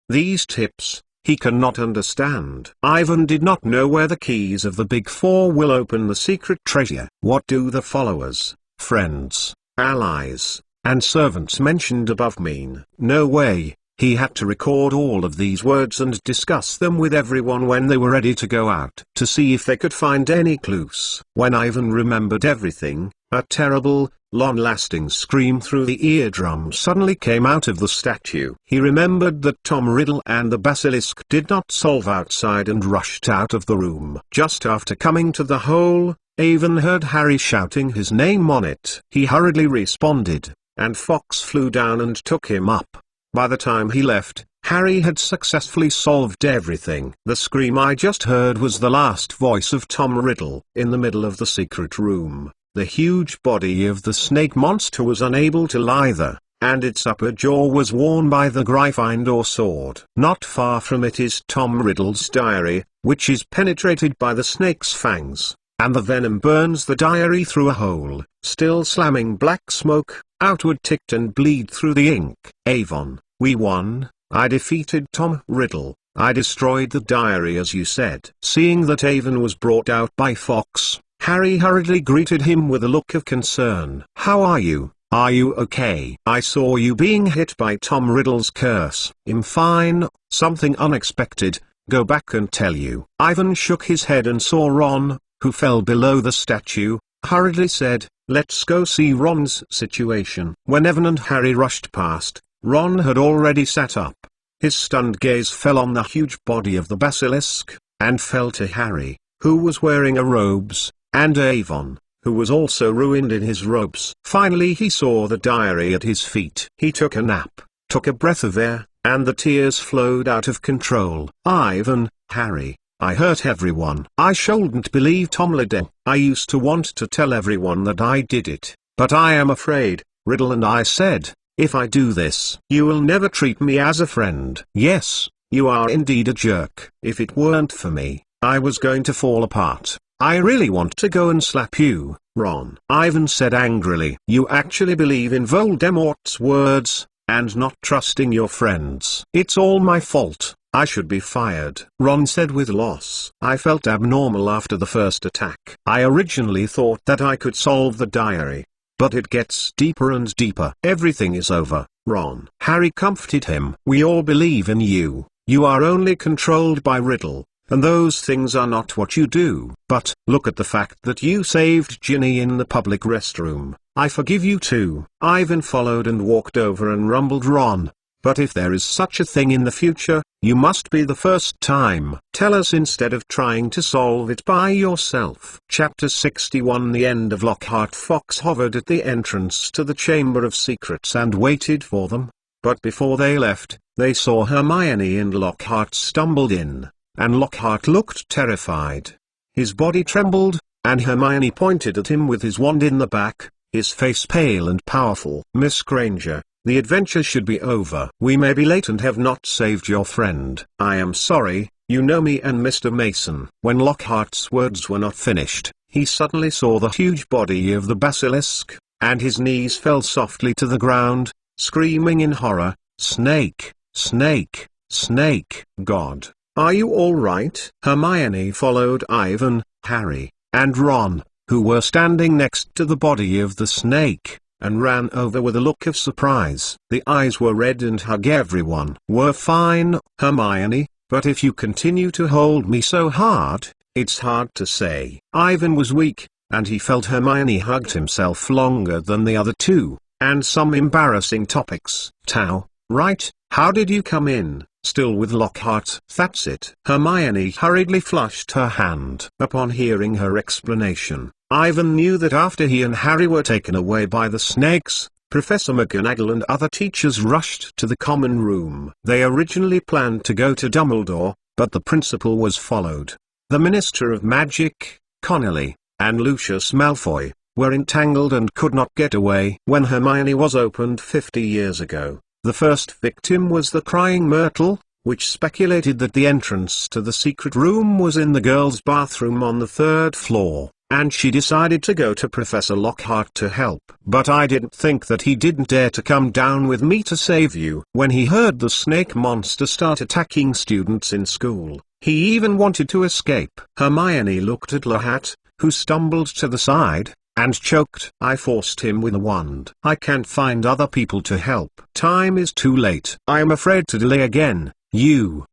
These tips, he cannot understand. Ivan did not know where the keys of the Big Four will open the secret treasure. What do the followers, friends, allies, and servants mentioned above mean? No way. He had to record all of these words and discuss them with everyone when they were ready to go out, to see if they could find any clues. When Ivan remembered everything, a terrible, long-lasting scream through the eardrum suddenly came out of the statue. He remembered that Tom Riddle and the basilisk did not solve outside and rushed out of the room. Just after coming to the hole, Ivan heard Harry shouting his name on it. He hurriedly responded, and Fox flew down and took him up. By the time he left, Harry had successfully solved everything. The scream I just heard was the last voice of Tom Riddle. In the middle of the secret room, the huge body of the snake monster was unable to lither, and its upper jaw was worn by the Gryffindor sword. Not far from it is Tom Riddle's diary, which is penetrated by the snake's fangs, and the venom burns the diary through a hole, still slamming black smoke, outward ticked and bleed through the ink. Avon, we won. I defeated Tom Riddle. I destroyed the diary as you said. Seeing that Avon was brought out by Fox, Harry hurriedly greeted him with a look of concern. How are you? Are you okay? I saw you being hit by Tom Riddle's curse. I'm fine. Something unexpected. Go back and tell you. Ivan shook his head and saw Ron, who fell below the statue, hurriedly said, let's go see Ron's situation. When Evan and Harry rushed past, Ron had already sat up. His stunned gaze fell on the huge body of the basilisk, and fell to Harry, who was wearing a robes, and Avon, who was also ruined in his robes. Finally he saw the diary at his feet. He took a nap, took a breath of air, and the tears flowed out of control. Ivan, Harry, I hurt everyone. I shouldn't believe Tom Riddle. I used to want to tell everyone that I did it. "But I am afraid, Riddle," and I said, "If I do this, you will never treat me as a friend." "Yes, you are indeed a jerk. If it weren't for me, I was going to fall apart. I really want to go and slap you, Ron," Ivan said angrily. "You actually believe in Voldemort's words, and not trusting your friends." "It's all my fault. I should be fired," Ron said with loss. "I felt abnormal after the first attack. I originally thought that I could solve the diary. But it gets deeper and deeper." "Everything is over, Ron." Harry comforted him. "We all believe in you. You are only controlled by Riddle, and those things are not what you do. But look at the fact that you saved Ginny in the public restroom. I forgive you too." Ivan followed and walked over and rumbled, "Ron, but if there is such a thing in the future, you must be the first time. Tell us instead of trying to solve it by yourself." Chapter 61. The end of Lockhart. Fox hovered at the entrance to the Chamber of Secrets and waited for them. But before they left, they saw Hermione and Lockhart stumbled in, and Lockhart looked terrified. His body trembled, and Hermione pointed at him with his wand in the back, his face pale and powerful. "Miss Granger, the adventure should be over. We may be late and have not saved your friend." "I am sorry, you know me and Mr. Mason." When Lockhart's words were not finished, he suddenly saw the huge body of the basilisk, and his knees fell softly to the ground, screaming in horror, "Snake! Snake! Snake!" "God, are you all right?" Hermione followed Ivan, Harry, and Ron, who were standing next to the body of the snake, and ran over with a look of surprise. The eyes were red and hug everyone. "We're fine, Hermione, but if you continue to hold me so hard, it's hard to say." Ivan was weak, and he felt Hermione hugged himself longer than the other two, and some embarrassing topics. "Tau, right, how did you come in, still with Lockhart?" "That's it." Hermione hurriedly flushed her hand. Upon hearing her explanation, Ivan knew that after he and Harry were taken away by the snakes, Professor McGonagall and other teachers rushed to the common room. They originally planned to go to Dumbledore, but the principal was followed. The Minister of Magic, Connelly, and Lucius Malfoy, were entangled and could not get away. When Hermione was opened 50 years ago, the first victim was the Crying Myrtle, which speculated that the entrance to the secret room was in the girls' bathroom on the 3rd floor, and she decided to go to Professor Lockhart to help. "But I didn't think that he didn't dare to come down with me to save you." When he heard the snake monster start attacking students in school, he even wanted to escape. Hermione looked at Lahat, who stumbled to the side, and choked. "I forced him with a wand. I can't find other people to help. Time is too late. I am afraid to delay again, you.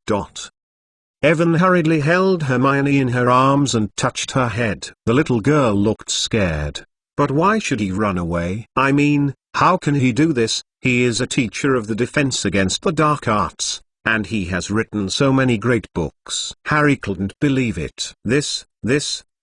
Evan hurriedly held Hermione in her arms and touched her head. The little girl looked scared. "But why should he run away? I mean, how can he do this? He is a teacher of the Defense Against the Dark Arts, and he has written so many great books." Harry couldn't believe it.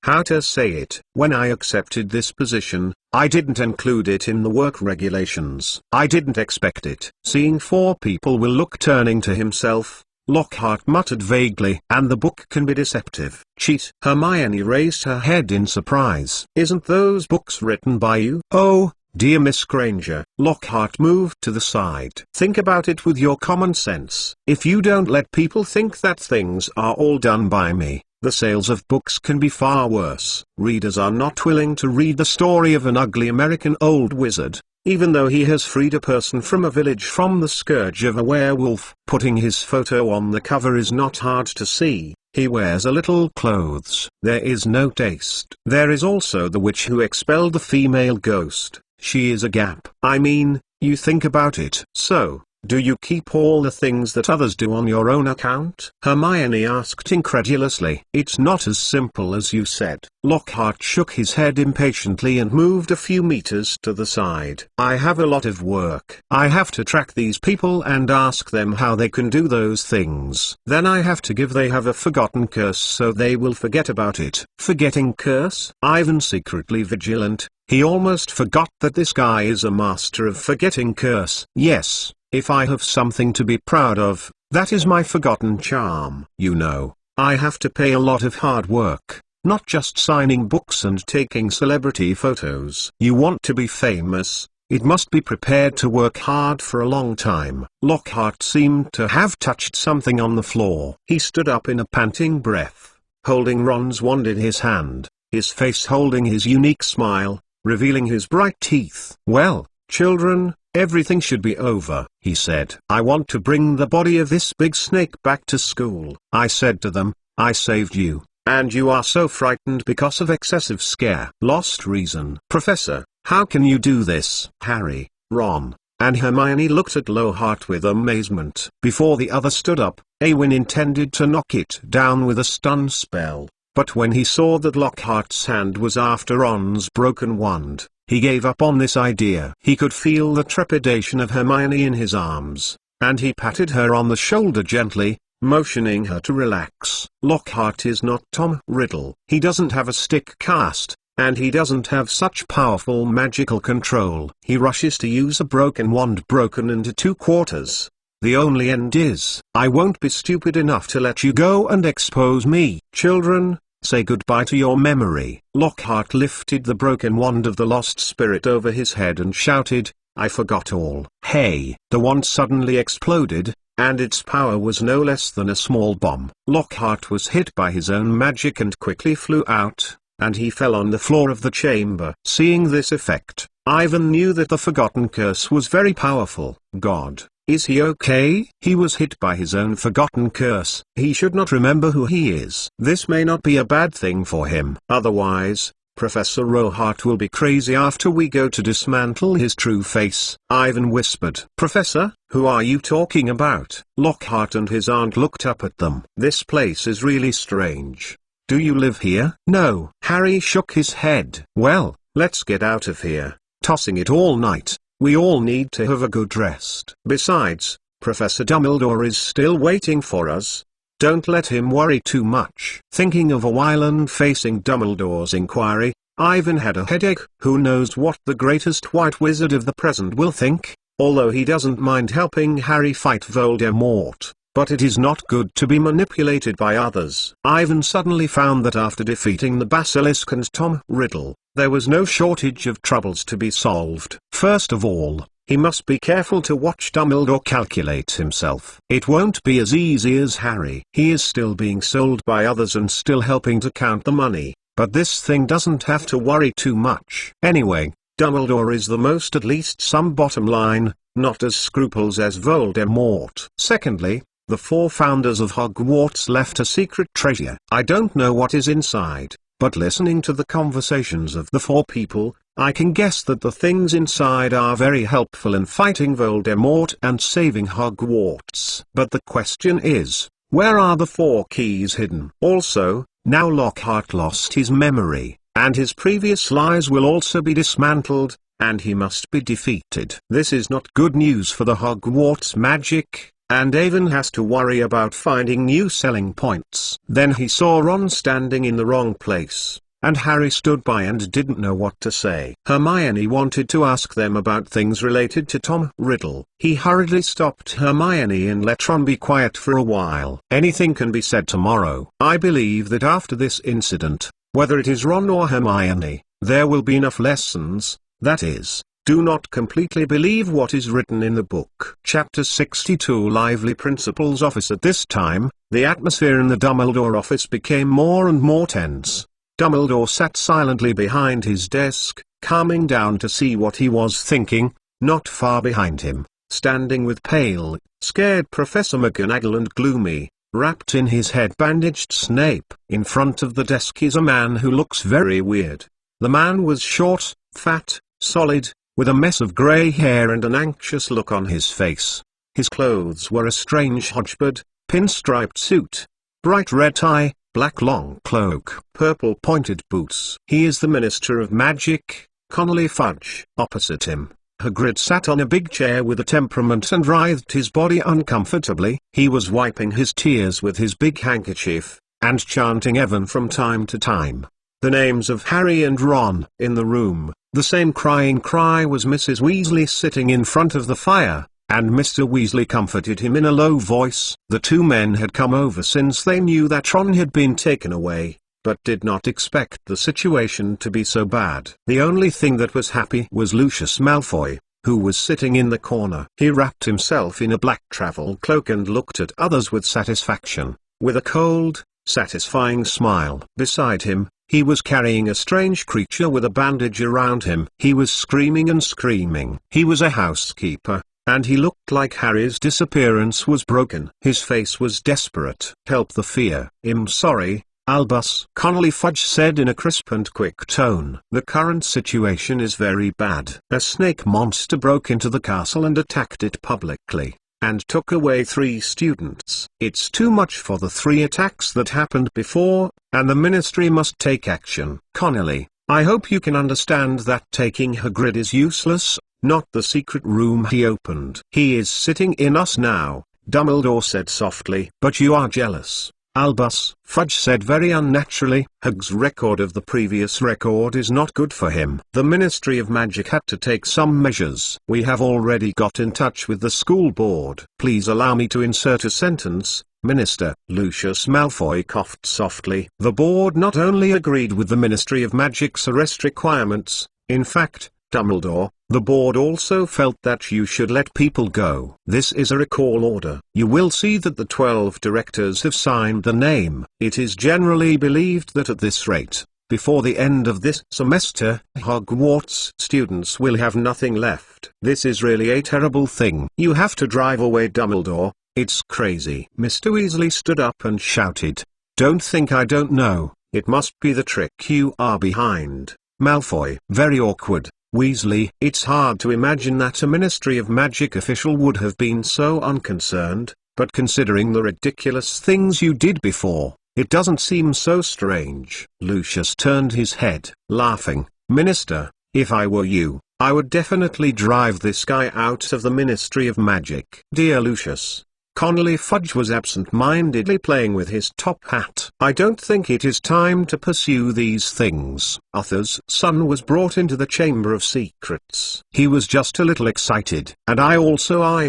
How to say it? "When I accepted this position, I didn't include it in the work regulations. I didn't expect it." "Seeing 4 people will look," turning to himself, Lockhart muttered vaguely. "And the book can be deceptive." "Cheat?" Hermione raised her head in surprise. "Isn't those books written by you?" "Oh, dear Miss Granger." Lockhart moved to the side. "Think about it with your common sense. If you don't let people think that things are all done by me, the sales of books can be far worse. Readers are not willing to read the story of an ugly American old wizard, even though he has freed a person from a village from the scourge of a werewolf. Putting his photo on the cover is not hard to see. He wears a little clothes. There is no taste. There is also the witch who expelled the female ghost. She is a gap. I mean, you think about it. So, do you keep all the things that others do on your own account?" Hermione asked incredulously. "It's not as simple as you said." Lockhart shook his head impatiently and moved a few meters to the side. "I have a lot of work. I have to track these people and ask them how they can do those things. Then I have to give they have a forgotten curse so they will forget about it." "Forgetting curse?" Ivan secretly vigilant. He almost forgot that this guy is a master of forgetting curse. "Yes. If I have something to be proud of, that is my forgotten charm. You know, I have to pay a lot of hard work, not just signing books and taking celebrity photos. You want to be famous, it must be prepared to work hard for a long time. Lockhart seemed to have touched something on the floor. He stood up in a panting breath, holding Ron's wand in his hand, his face holding his unique smile, revealing his bright teeth. "Well, children, everything should be over," he said. "I want to bring the body of this big snake back to school." I said to them, "I saved you, and you are so frightened because of excessive scare. Lost reason." "Professor, how can you do this?" Harry, Ron, and Hermione looked at Lockhart with amazement. Before the other stood up, Awin intended to knock it down with a stun spell, but when he saw that Lockhart's hand was after Ron's broken wand, he gave up on this idea. He could feel the trepidation of Hermione in his arms, and he patted her on the shoulder gently, motioning her to relax. "Lockhart is not Tom Riddle. He doesn't have a stick cast, and he doesn't have such powerful magical control. He rushes to use a broken wand broken into 2/4. The only end is, I won't be stupid enough to let you go and expose me." "Children, say goodbye to your memory." Lockhart lifted the broken wand of the lost spirit over his head and shouted, "I forgot all." Hey! The wand suddenly exploded, and its power was no less than a small bomb. Lockhart was hit by his own magic and quickly flew out, and he fell on the floor of the chamber. Seeing this effect, Ivan knew that the forgotten curse was very powerful. God, is he okay? He was hit by his own forgotten curse. He should not remember who he is. This may not be a bad thing for him. Otherwise, Professor Rohart will be crazy after we go to dismantle his true face. Ivan whispered. "Professor, who are you talking about?" Lockhart and his aunt looked up at them. "This place is really strange. Do you live here?" "No." Harry shook his head. "Well, let's get out of here. Tossing it all night. We all need to have a good rest. Besides, Professor Dumbledore is still waiting for us. Don't let him worry too much." Thinking of a while and facing Dumbledore's inquiry, Ivan had a headache. Who knows what the greatest white wizard of the present will think, although he doesn't mind helping Harry fight Voldemort. But it is not good to be manipulated by others. Ivan suddenly found that after defeating the Basilisk and Tom Riddle, there was no shortage of troubles to be solved. First of all, he must be careful to watch Dumbledore calculate himself. It won't be as easy as Harry. He is still being sold by others and still helping to count the money, but this thing doesn't have to worry too much. Anyway, Dumbledore is the most, at least some bottom line, not as scruples as Voldemort. Secondly, the 4 founders of Hogwarts left a secret treasure. I don't know what is inside, but listening to the conversations of the 4 people, I can guess that the things inside are very helpful in fighting Voldemort and saving Hogwarts. But the question is, where are the 4 keys hidden? Also, now Lockhart lost his memory, and his previous lies will also be dismantled, and he must be defeated. This is not good news for the Hogwarts magic, and Avon has to worry about finding new selling points. Then he saw Ron standing in the wrong place, and Harry stood by and didn't know what to say. Hermione wanted to ask them about things related to Tom Riddle. He hurriedly stopped Hermione and let Ron be quiet for a while. "Anything can be said tomorrow. I believe that after this incident, whether it is Ron or Hermione, there will be enough lessons, that is, do not completely believe what is written in the book." Chapter 62 Lively Principal's Office. At this time, the atmosphere in the Dumbledore office became more and more tense. Dumbledore sat silently behind his desk, calming down to see what he was thinking. Not far behind him, standing with pale, scared Professor McGonagall and gloomy, wrapped in his head bandaged Snape. In front of the desk is a man who looks very weird. The man was short, fat, solid, with a mess of grey hair and an anxious look on his face. His clothes were a strange hodgepodge, pinstriped suit, bright red tie, black long cloak, purple pointed boots. He is the Minister of Magic, Connolly Fudge. Opposite him, Hagrid sat on a big chair with a temperament and writhed his body uncomfortably. He was wiping his tears with his big handkerchief, and chanting Evan from time to time. The names of Harry and Ron. In the room, the same crying cry was Mrs. Weasley sitting in front of the fire, and Mr. Weasley comforted him in a low voice. The 2 men had come over since they knew that Ron had been taken away, but did not expect the situation to be so bad. The only thing that was happy was Lucius Malfoy, who was sitting in the corner. He wrapped himself in a black travel cloak and looked at others with satisfaction, with a cold, satisfying smile. Beside him, he was carrying a strange creature with a bandage around him. He was screaming and screaming. He was a housekeeper, and he looked like Harry's disappearance was broken. His face was desperate. "Help the fear." "I'm sorry, Albus," Connolly Fudge said in a crisp and quick tone. "The current situation is very bad. A snake monster broke into the castle and attacked it publicly, and took away 3 students. It's too much for the 3 attacks that happened before, and the Ministry must take action." "Connolly, I hope you can understand that taking Hagrid is useless, not the secret room he opened." "He is sitting in us now," Dumbledore said softly. "But you are jealous, Albus," Fudge said very unnaturally. "Hag's record of the previous record is not good for him. The Ministry of Magic had to take some measures. We have already got in touch with the school board." "Please allow me to insert a sentence, Minister." Lucius Malfoy coughed softly. "The board not only agreed with the Ministry of Magic's arrest requirements, in fact, Dumbledore, the board also felt that you should let people go. This is a recall order. You will see that the 12 directors have signed the name. It is generally believed that at this rate, before the end of this semester, Hogwarts students will have nothing left. This is really a terrible thing. You have to drive away Dumbledore. It's crazy." Mr. Weasley stood up and shouted, "Don't think I don't know. It must be the trick you are behind, Malfoy." "Very awkward, Weasley." "It's hard to imagine that a Ministry of Magic official would have been so unconcerned, but considering the ridiculous things you did before, it doesn't seem so strange." Lucius turned his head, laughing. "Minister, if I were you, I would definitely drive this guy out of the Ministry of Magic." "Dear Lucius." Connolly Fudge was absent-mindedly playing with his top hat. "I don't think it is time to pursue these things." Arthur's son was brought into the Chamber of Secrets. He was just a little excited. "And I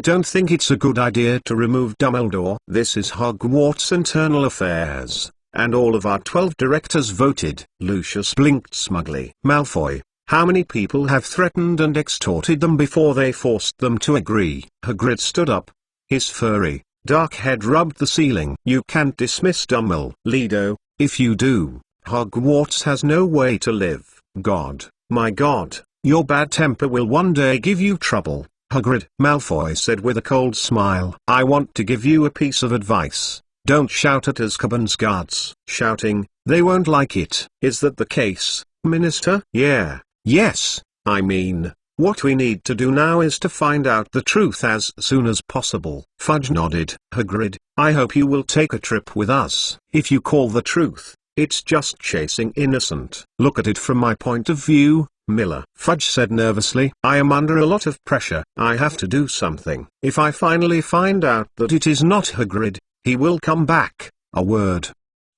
don't think it's a good idea to remove Dumbledore. This is Hogwarts internal affairs, and all of our 12 directors voted." Lucius blinked smugly. "Malfoy, how many people have threatened and extorted them before they forced them to agree?" Hagrid stood up. His furry, dark head rubbed the ceiling. "You can't dismiss Dumbledore, if you do, Hogwarts has no way to live." "God, my God, your bad temper will one day give you trouble, Hagrid," Malfoy said with a cold smile. "I want to give you a piece of advice. Don't shout at Azkaban's guards." "Shouting, they won't like it." "Is that the case, Minister?" Yes, I mean, what we need to do now is to find out the truth as soon as possible." Fudge nodded. "Hagrid, I hope you will take a trip with us. If you call the truth, it's just chasing innocent." "Look at it from my point of view, Miller," Fudge said nervously. "I am under a lot of pressure. I have to do something. If I finally find out that it is not Hagrid, he will come back, a word.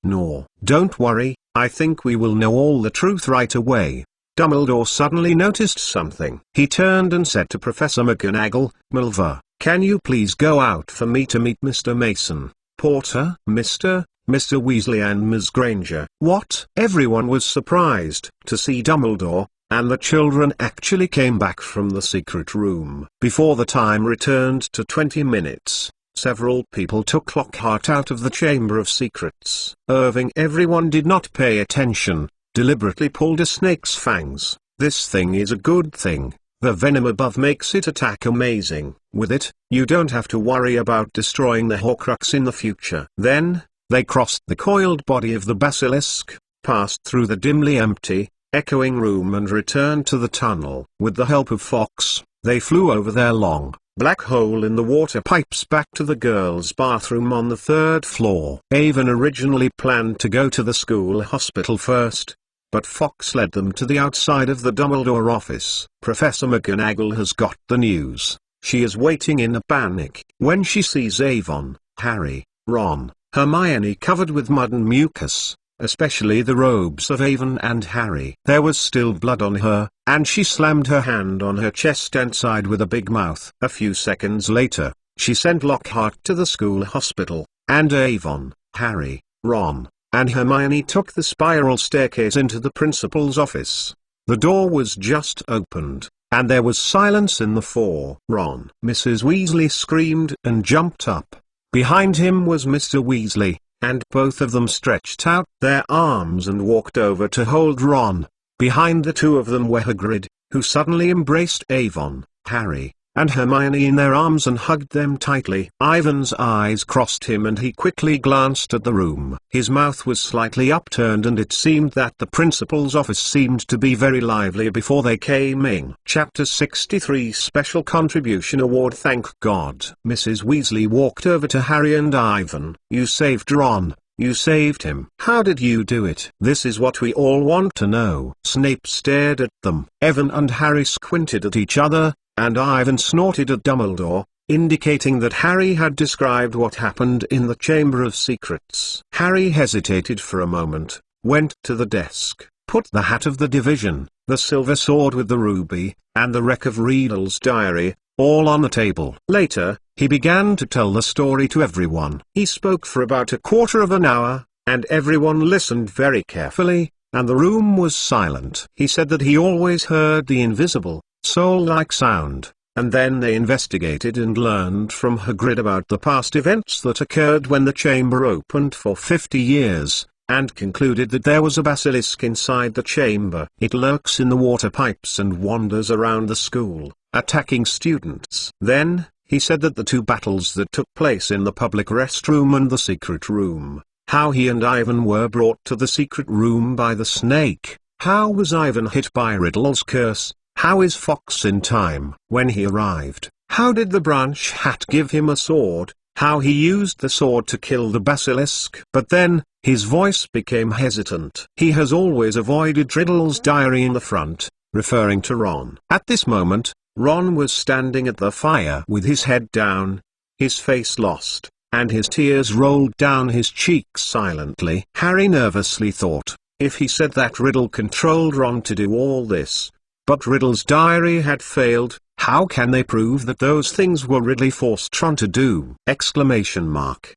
No, don't worry, I think we will know all the truth right away." Dumbledore suddenly noticed something. He turned and said to Professor McGonagall, "Milva, can you please go out for me to meet Mr. Mason, Porter, Mr. Weasley and Ms. Granger?" What? Everyone was surprised to see Dumbledore, and the children actually came back from the secret room. Before the time returned to 20 minutes, several people took Lockhart out of the Chamber of Secrets. Irving, everyone did not pay attention, deliberately pulled a snake's fangs. "This thing is a good thing. The venom above makes it attack amazing. With it, you don't have to worry about destroying the Horcrux in the future." Then, they crossed the coiled body of the basilisk, passed through the dimly empty, echoing room and returned to the tunnel. With the help of Fox, they flew over their long, black hole in the water pipes back to the girls' bathroom on the 3rd floor. Avon originally planned to go to the school hospital first, but Fox led them to the outside of the Dumbledore office. Professor McGonagall has got the news. She is waiting in a panic. When she sees Avon, Harry, Ron, Hermione covered with mud and mucus, especially the robes of Avon and Harry. There was still blood on her, and she slammed her hand on her chest and sighed with a big mouth. A few seconds later, she sent Lockhart to the school hospital, and Avon, Harry, Ron, and Hermione took the spiral staircase into the principal's office. The door was just opened, and there was silence in the four. Ron. Mrs. Weasley screamed and jumped up. Behind him was Mr. Weasley, and both of them stretched out their arms and walked over to hold Ron. Behind the two of them were Hagrid, who suddenly embraced Avon, Harry, and Hermione in their arms and hugged them tightly. Ivan's eyes crossed him and he quickly glanced at the room. His mouth was slightly upturned and it seemed that the principal's office seemed to be very lively before they came in. Chapter 63 Special Contribution Award. Thank God. Mrs. Weasley walked over to Harry and Ivan. You saved Ron. You saved him. How did you do it? This is what we all want to know. Snape stared at them. Evan and Harry squinted at each other, and Ivan snorted at Dumbledore, indicating that Harry had described what happened in the Chamber of Secrets. Harry hesitated for a moment, went to the desk, put the hat of the division, the silver sword with the ruby, and the wreck of Riddle's diary, all on the table. Later, he began to tell the story to everyone. He spoke for about a quarter of an hour, and everyone listened very carefully, and the room was silent. He said that he always heard the invisible, soul-like sound, and then they investigated and learned from Hagrid about the past events that occurred when the chamber opened for 50 years, and concluded that there was a basilisk inside the chamber. It lurks in the water pipes and wanders around the school, attacking students. Then, he said that the two battles that took place in the public restroom and the secret room, how he and Ivan were brought to the secret room by the snake, how was Ivan hit by Riddle's curse, how is Fox in time when he arrived, how did the branch hat give him a sword, how he used the sword to kill the basilisk. But then, his voice became hesitant. He has always avoided Riddle's diary in the front, referring to Ron. At this moment, Ron was standing at the fire with his head down, his face lost, and his tears rolled down his cheeks silently. Harry nervously thought, if he said that Riddle controlled Ron to do all this, but Riddle's diary had failed, how can they prove that those things were Ridley forced Ron to do? Exclamation mark.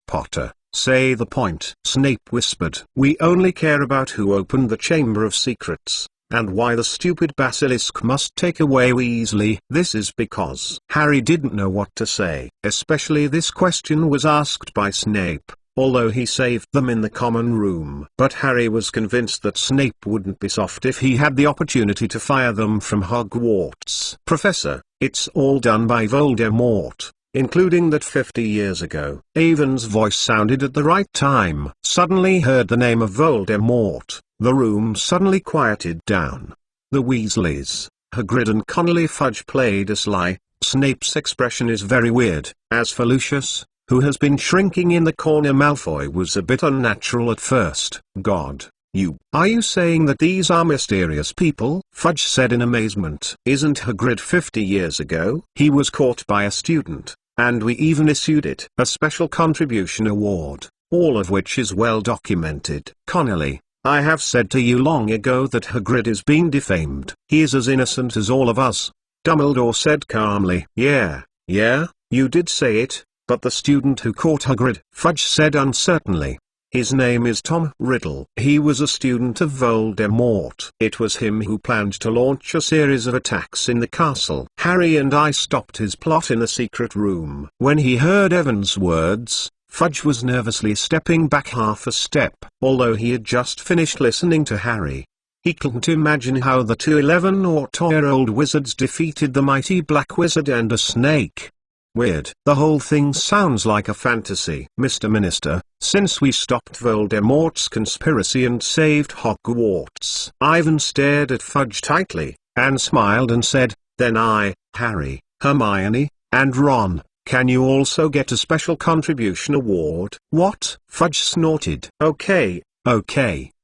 Potter, say the point. Snape whispered. We only care about who opened the Chamber of Secrets, and why the stupid basilisk must take away Weasley. This is because Harry didn't know what to say. Especially this question was asked by Snape, although he saved them in the common room. But Harry was convinced that Snape wouldn't be soft if he had the opportunity to fire them from Hogwarts. Professor, it's all done by Voldemort, including that 50 years ago. Avon's voice sounded at the right time. Suddenly heard the name of Voldemort. The room suddenly quieted down. The Weasleys, Hagrid and Connolly Fudge played a sly. Snape's expression is very weird. As for Lucius, who has been shrinking in the corner, Malfoy was a bit unnatural at first. God, are you saying that these are mysterious people? Fudge said in amazement. Isn't Hagrid 50 years ago? He was caught by a student, and we even issued it a special contribution award, all of which is well documented. Connolly, I have said to you long ago that Hagrid is being defamed. He is as innocent as all of us. Dumbledore said calmly. Yeah, you did say it, but the student who caught Hagrid, Fudge said uncertainly. His name is Tom Riddle. He was a student of Voldemort. It was him who planned to launch a series of attacks in the castle. Harry and I stopped his plot in the secret room. When he heard Evan's words, Fudge was nervously stepping back half a step. Although he had just finished listening to Harry, he couldn't imagine how the two 11 or 12-year-old wizards defeated the mighty Black Wizard and a snake. Weird. The whole thing sounds like a fantasy. Mr. Minister, since we stopped Voldemort's conspiracy and saved Hogwarts. Ivan stared at Fudge tightly, and smiled and said, then I, Harry, Hermione, and Ron, can you also get a special contribution award? What? Fudge snorted. Okay,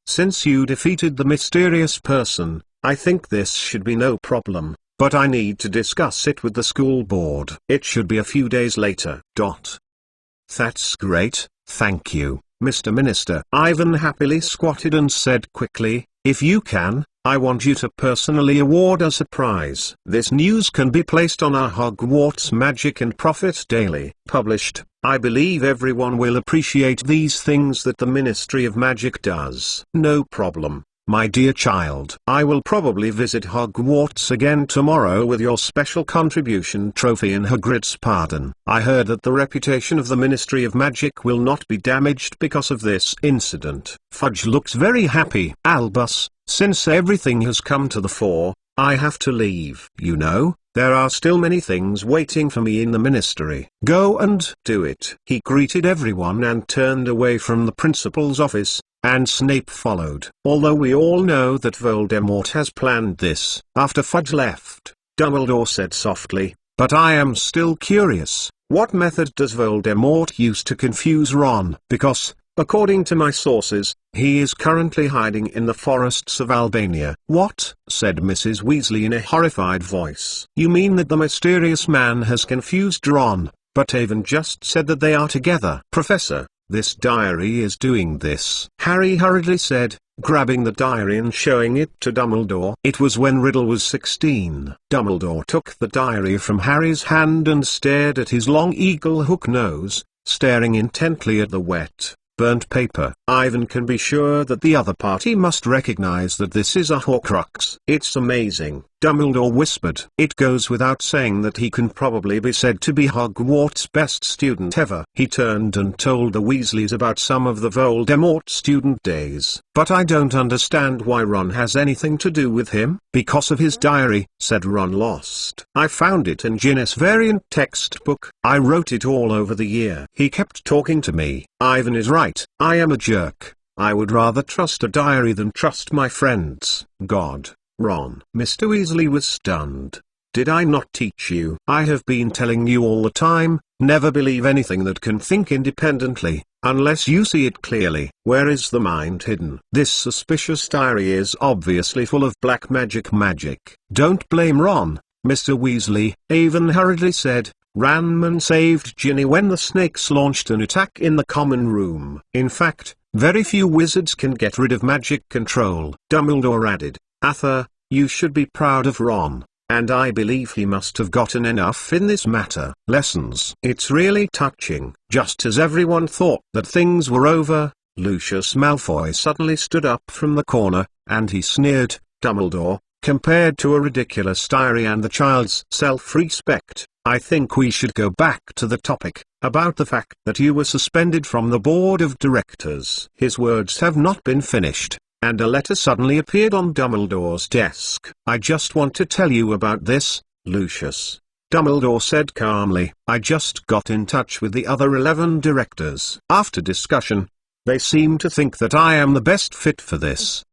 since you defeated the mysterious person, I think this should be no problem. But I need to discuss it with the school board. It should be a few days later. That's great, thank you, Mr. Minister. Ivan happily squatted and said quickly, if you can, I want you to personally award us a prize. This news can be placed on our Hogwarts Magic and Profit Daily. Published, I believe everyone will appreciate these things that the Ministry of Magic does. No problem, my dear child. I will probably visit Hogwarts again tomorrow with your special contribution trophy in Hagrid's pardon. I heard that the reputation of the Ministry of Magic will not be damaged because of this incident. Fudge looks very happy. Albus, since everything has come to the fore, I have to leave. You know, there are still many things waiting for me in the ministry. Go and do it. He greeted everyone and turned away from the principal's office, and Snape followed. Although we all know that Voldemort has planned this. After Fudge left, Dumbledore said softly, "But I am still curious, what method does Voldemort use to confuse Ron? Because, according to my sources, he is currently hiding in the forests of Albania." "What?" said Mrs. Weasley in a horrified voice. "You mean that the mysterious man has confused Ron, but Avon just said that they are together." "Professor, this diary is doing this," Harry hurriedly said, grabbing the diary and showing it to Dumbledore. It was when Riddle was 16. Dumbledore took the diary from Harry's hand and stared at his long eagle-hook nose, staring intently at the wet, burnt paper. "Ivan can be sure that the other party must recognize that this is a Horcrux." "It's amazing," Dumbledore whispered. "It goes without saying that he can probably be said to be Hogwarts' best student ever." He turned and told the Weasleys about some of the Voldemort student days. "But I don't understand why Ron has anything to do with him." "Because of his diary," said Ron, lost. "I found it in Ginny's variant textbook. I wrote it all over the year. He kept talking to me." "Ivan is right. I am a jerk. I would rather trust a diary than trust my friends." "God, Ron." Mr. Weasley was stunned. "Did I not teach you? I have been telling you all the time, never believe anything that can think independently, unless you see it clearly." "Where is the mind hidden?" "This suspicious diary is obviously full of black magic." "Don't blame Ron, Mr. Weasley," Avon hurriedly said. "Ranman saved Ginny when the snakes launched an attack in the common room. In fact, very few wizards can get rid of magic control." Dumbledore added, "Arthur, you should be proud of Ron, and I believe he must have gotten enough in this matter. Lessons." "It's really touching." Just as everyone thought that things were over, Lucius Malfoy suddenly stood up from the corner, and he sneered, "Dumbledore, compared to a ridiculous diary and the child's self-respect, I think we should go back to the topic, about the fact that you were suspended from the board of directors." His words have not been finished, and a letter suddenly appeared on Dumbledore's desk. "I just want to tell you about this, Lucius," Dumbledore said calmly. "I just got in touch with the other 11 directors. After discussion, they seem to think that I am the best fit for this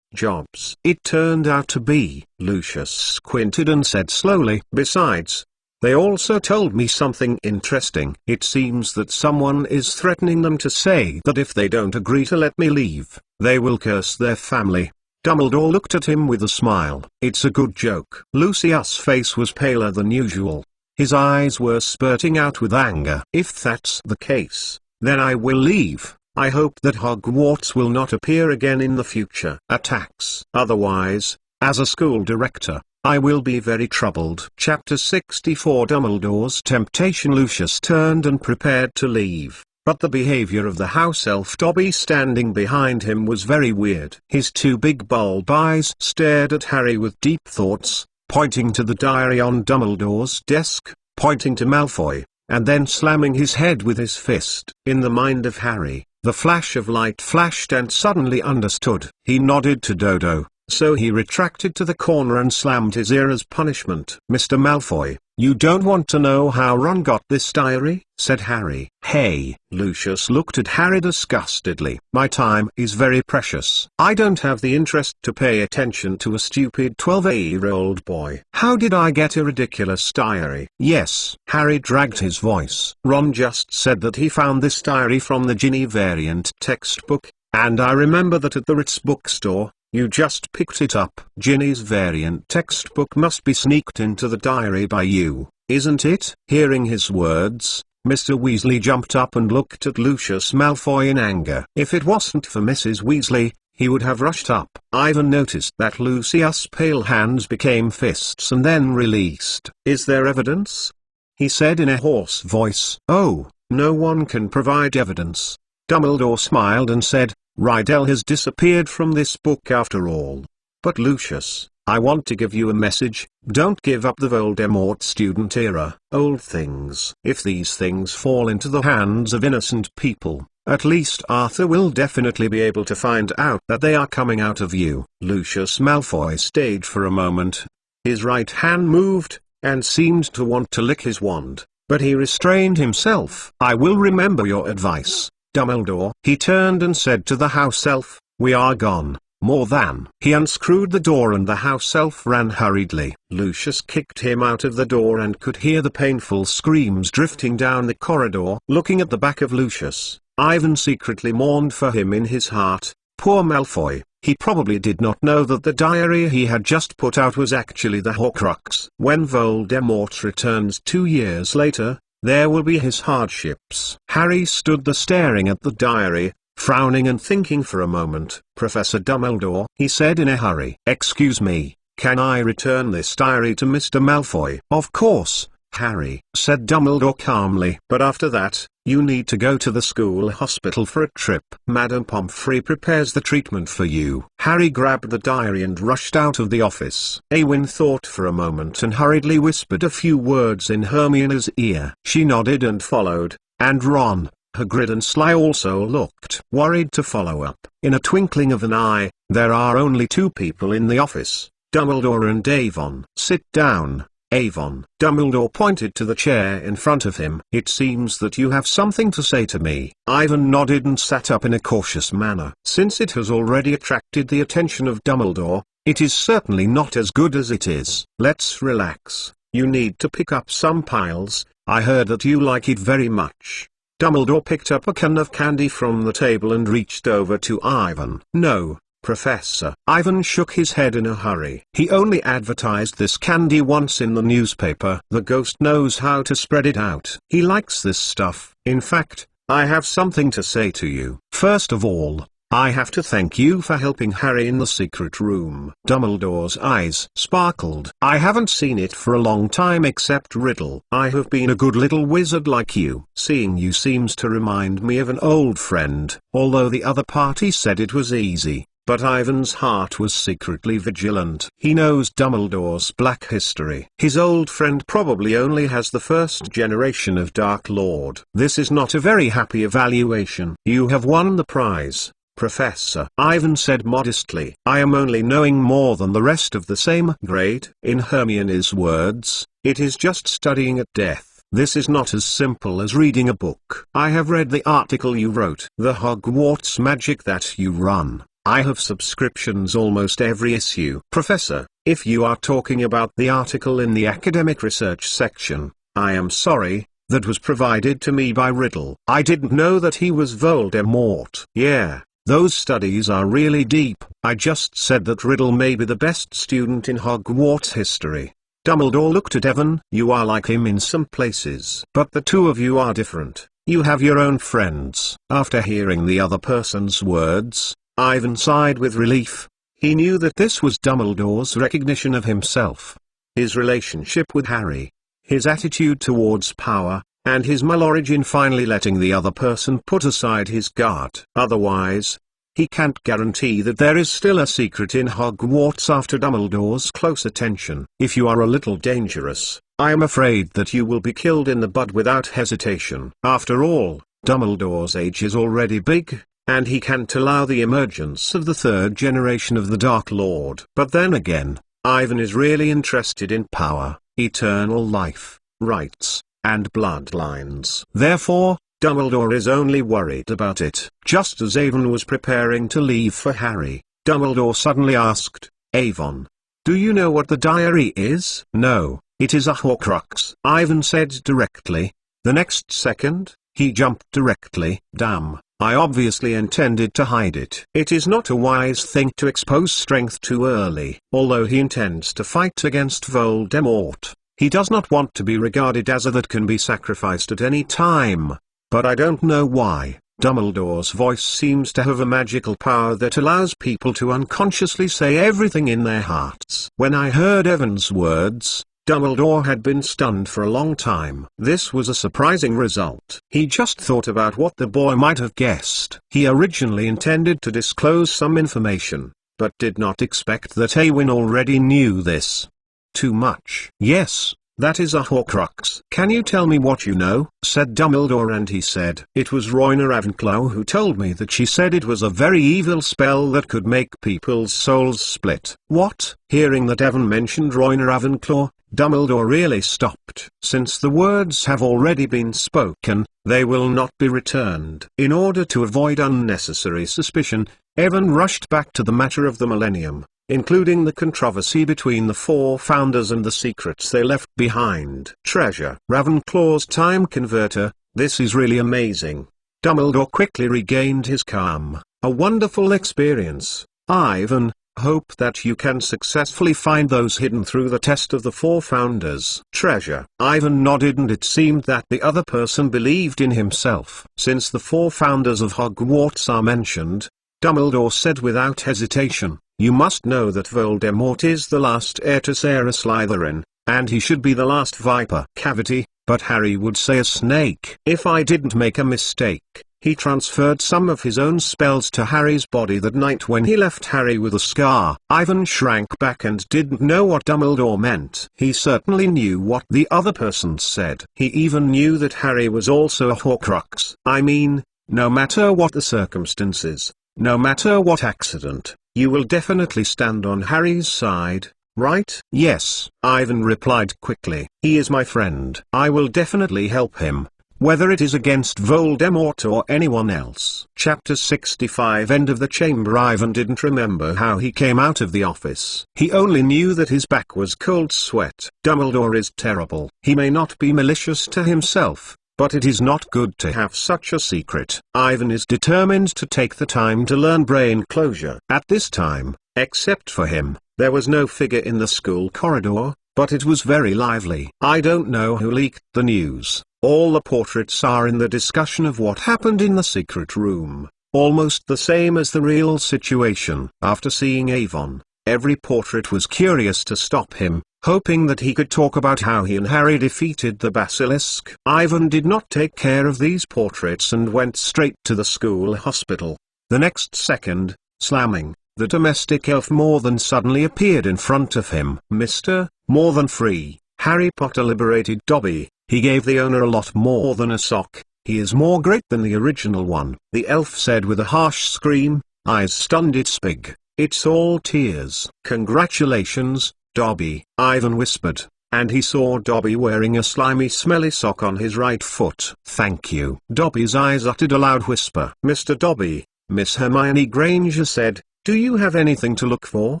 jobs." "It turned out to be," Lucius squinted and said slowly. "Besides, they also told me something interesting. It seems that someone is threatening them to say that if they don't agree to let me leave, they will curse their family." Dumbledore looked at him with a smile. "It's a good joke." Lucius' face was paler than usual. His eyes were spurting out with anger. "If that's the case, then I will leave. I hope that Hogwarts will not appear again in the future attacks. Otherwise, as a school director, I will be very troubled." Chapter 64 Dumbledore's Temptation. Lucius turned and prepared to leave, but the behavior of the house elf Dobby standing behind him was very weird. His two big bulb eyes stared at Harry with deep thoughts, pointing to the diary on Dumbledore's desk, pointing to Malfoy, and then slamming his head with his fist. In the mind of Harry, the flash of light flashed and suddenly understood. He nodded to Dodo, so he retracted to the corner and slammed his ear as punishment. "Mr. Malfoy, you don't want to know how Ron got this diary?" said Harry. "Hey!" Lucius looked at Harry disgustedly. "My time is very precious. I don't have the interest to pay attention to a stupid 12-year-old boy. How did I get a ridiculous diary?" "Yes." Harry dragged his voice. "Ron just said that he found this diary from the Ginny variant textbook, and I remember that at the Ritz bookstore. You just picked it up." "Ginny's variant textbook must be sneaked into the diary by you, isn't it?" Hearing his words, Mr. Weasley jumped up and looked at Lucius Malfoy in anger. If it wasn't for Mrs. Weasley, he would have rushed up. Ivan noticed that Lucius' pale hands became fists and then released. "Is there evidence?" he said in a hoarse voice. "Oh, No one can provide evidence. Dumbledore smiled and said, Riddle has disappeared from this book after all. But Lucius, I want to give you a message: don't give up the Voldemort student era. Old things. If these things fall into the hands of innocent people, at least Arthur will definitely be able to find out that they are coming out of you. Lucius Malfoy stayed for a moment. His right hand moved, and seemed to want to lick his wand, but he restrained himself. I will remember your advice, Dumbledore. He turned and said to the house elf, we are gone. More than. He unscrewed the door and the house elf ran hurriedly. Lucius kicked him out of the door and could hear the painful screams drifting down the corridor. Looking at the back of Lucius, Ivan secretly mourned for him in his heart. Poor Malfoy. He probably did not know that the diary he had just put out was actually the Horcrux. When Voldemort returns 2 years later, there will be his hardships. Harry stood there staring at the diary, frowning and thinking for a moment. Professor Dumbledore, he said in a hurry. Excuse me, can I return this diary to Mr. Malfoy? Of course, Harry, said Dumbledore calmly. But after that, you need to go to the school hospital for a trip. Madame Pomfrey prepares the treatment for you. Harry grabbed the diary and rushed out of the office. Awin thought for a moment and hurriedly whispered a few words in Hermione's ear. She nodded and followed, and Ron, Hagrid and Sly also looked worried to follow up. In a twinkling of an eye, there are only 2 people in the office, Dumbledore and Avon. Sit down, Avon. Dumbledore pointed to the chair in front of him. It seems that you have something to say to me. Ivan nodded and sat up in a cautious manner. Since it has already attracted the attention of Dumbledore, it is certainly not as good as it is. Let's relax. You need to pick up some piles. I heard that you like it very much. Dumbledore picked up a can of candy from the table and reached over to Ivan. No, Professor. Ivan shook his head in a hurry. He only advertised this candy once in the newspaper. The ghost knows how to spread it out. He likes this stuff. In fact, I have something to say to you. First of all, I have to thank you for helping Harry in the secret room. Dumbledore's eyes sparkled. I haven't seen it for a long time except Riddle. I have been a good little wizard like you. Seeing you seems to remind me of an old friend. Although the other party said it was easy, but Ivan's heart was secretly vigilant. He knows Dumbledore's black history. His old friend probably only has the first generation of Dark Lord. This is not a very happy evaluation. You have won the prize, Professor. Ivan said modestly. I am only knowing more than the rest of the same grade. In Hermione's words, it is just studying at death. This is not as simple as reading a book. I have read the article you wrote. The Hogwarts magic that you run. I have subscriptions almost every issue. Professor, if you are talking about the article in the academic research section, I am sorry, that was provided to me by Riddle. I didn't know that he was Voldemort. Yeah. Those studies are really deep. I just said that Riddle may be the best student in Hogwarts history. Dumbledore looked at Evan. You are like him in some places. But the 2 of you are different. You have your own friends. After hearing the other person's words, Ivan sighed with relief. He knew that this was Dumbledore's recognition of himself. His relationship with Harry, his attitude towards power, and his malorigin in finally letting the other person put aside his guard. Otherwise, he can't guarantee that there is still a secret in Hogwarts after Dumbledore's close attention. If you are a little dangerous, I am afraid that you will be killed in the bud without hesitation. After all, Dumbledore's age is already big, and he can't allow the emergence of the 3rd generation of the Dark Lord. But then again, Ivan is really interested in power, eternal life, rights, and bloodlines. Therefore, Dumbledore is only worried about it. Just as Avon was preparing to leave for Harry, Dumbledore suddenly asked, Avon, do you know what the diary is? No, it is a Horcrux, Ivan said directly. The next second, he jumped directly. Damn, I obviously intended to hide it. It is not a wise thing to expose strength too early. Although he intends to fight against Voldemort, he does not want to be regarded as a that can be sacrificed at any time. But I don't know why, Dumbledore's voice seems to have a magical power that allows people to unconsciously say everything in their hearts. When I heard Evan's words, Dumbledore had been stunned for a long time. This was a surprising result. He just thought about what the boy might have guessed. He originally intended to disclose some information, but did not expect that Awin already knew this. Too much. Yes, that is a Horcrux. Can you tell me what you know? Said Dumbledore, and he said, it was Rowena Ravenclaw who told me that. She said it was a very evil spell that could make people's souls split. What? Hearing that Evan mentioned Rowena Ravenclaw, Dumbledore really stopped. Since the words have already been spoken, they will not be returned. In order to avoid unnecessary suspicion, Evan rushed back to the matter of the Millennium, including the controversy between the four founders and the secrets they left behind. Treasure. Ravenclaw's time converter. This is really amazing. Dumbledore quickly regained his calm. A wonderful experience, Ivan. Hope that you can successfully find those hidden through the test of the four founders. Treasure. Ivan nodded, and it seemed that the other person believed in himself. Since the four founders of Hogwarts are mentioned, Dumbledore said without hesitation, you must know that Voldemort is the last heir to Sarah Slytherin, and he should be the last Viper Cavity, but Harry would say a snake. If I didn't make a mistake, he transferred some of his own spells to Harry's body that night when he left Harry with a scar. Ivan shrank back and didn't know what Dumbledore meant. He certainly knew what the other person said. He even knew that Harry was also a Horcrux. I mean, no matter what the circumstances, no matter what accident, you will definitely stand on Harry's side, right? Yes, Ivan replied quickly. He is my friend. I will definitely help him, whether it is against Voldemort or anyone else. Chapter 65. End of the chamber. Ivan didn't remember how he came out of the office. He only knew that his back was cold sweat. Dumbledore is terrible. He may not be malicious to himself, but it is not good to have such a secret. Ivan is determined to take the time to learn brain closure. At this time, except for him, there was no figure in the school corridor, but it was very lively. I don't know who leaked the news. All the portraits are in the discussion of what happened in the secret room, almost the same as the real situation. After seeing Avon, every portrait was curious to stop him, hoping that he could talk about how he and Harry defeated the basilisk. Ivan did not take care of these portraits and went straight to the school hospital. The next second, slamming, the domestic elf More Than suddenly appeared in front of him. Mr. More Than Free. Harry Potter liberated Dobby. He gave the owner a lot more than a sock. He is more great than the original one, the elf said with a harsh scream, eyes stunned. It's big. It's all tears. Congratulations, Dobby, Ivan whispered, and he saw Dobby wearing a slimy smelly sock on his right foot. Thank you. Dobby's eyes uttered a loud whisper. Mr. Dobby, Miss Hermione Granger said, do you have anything to look for?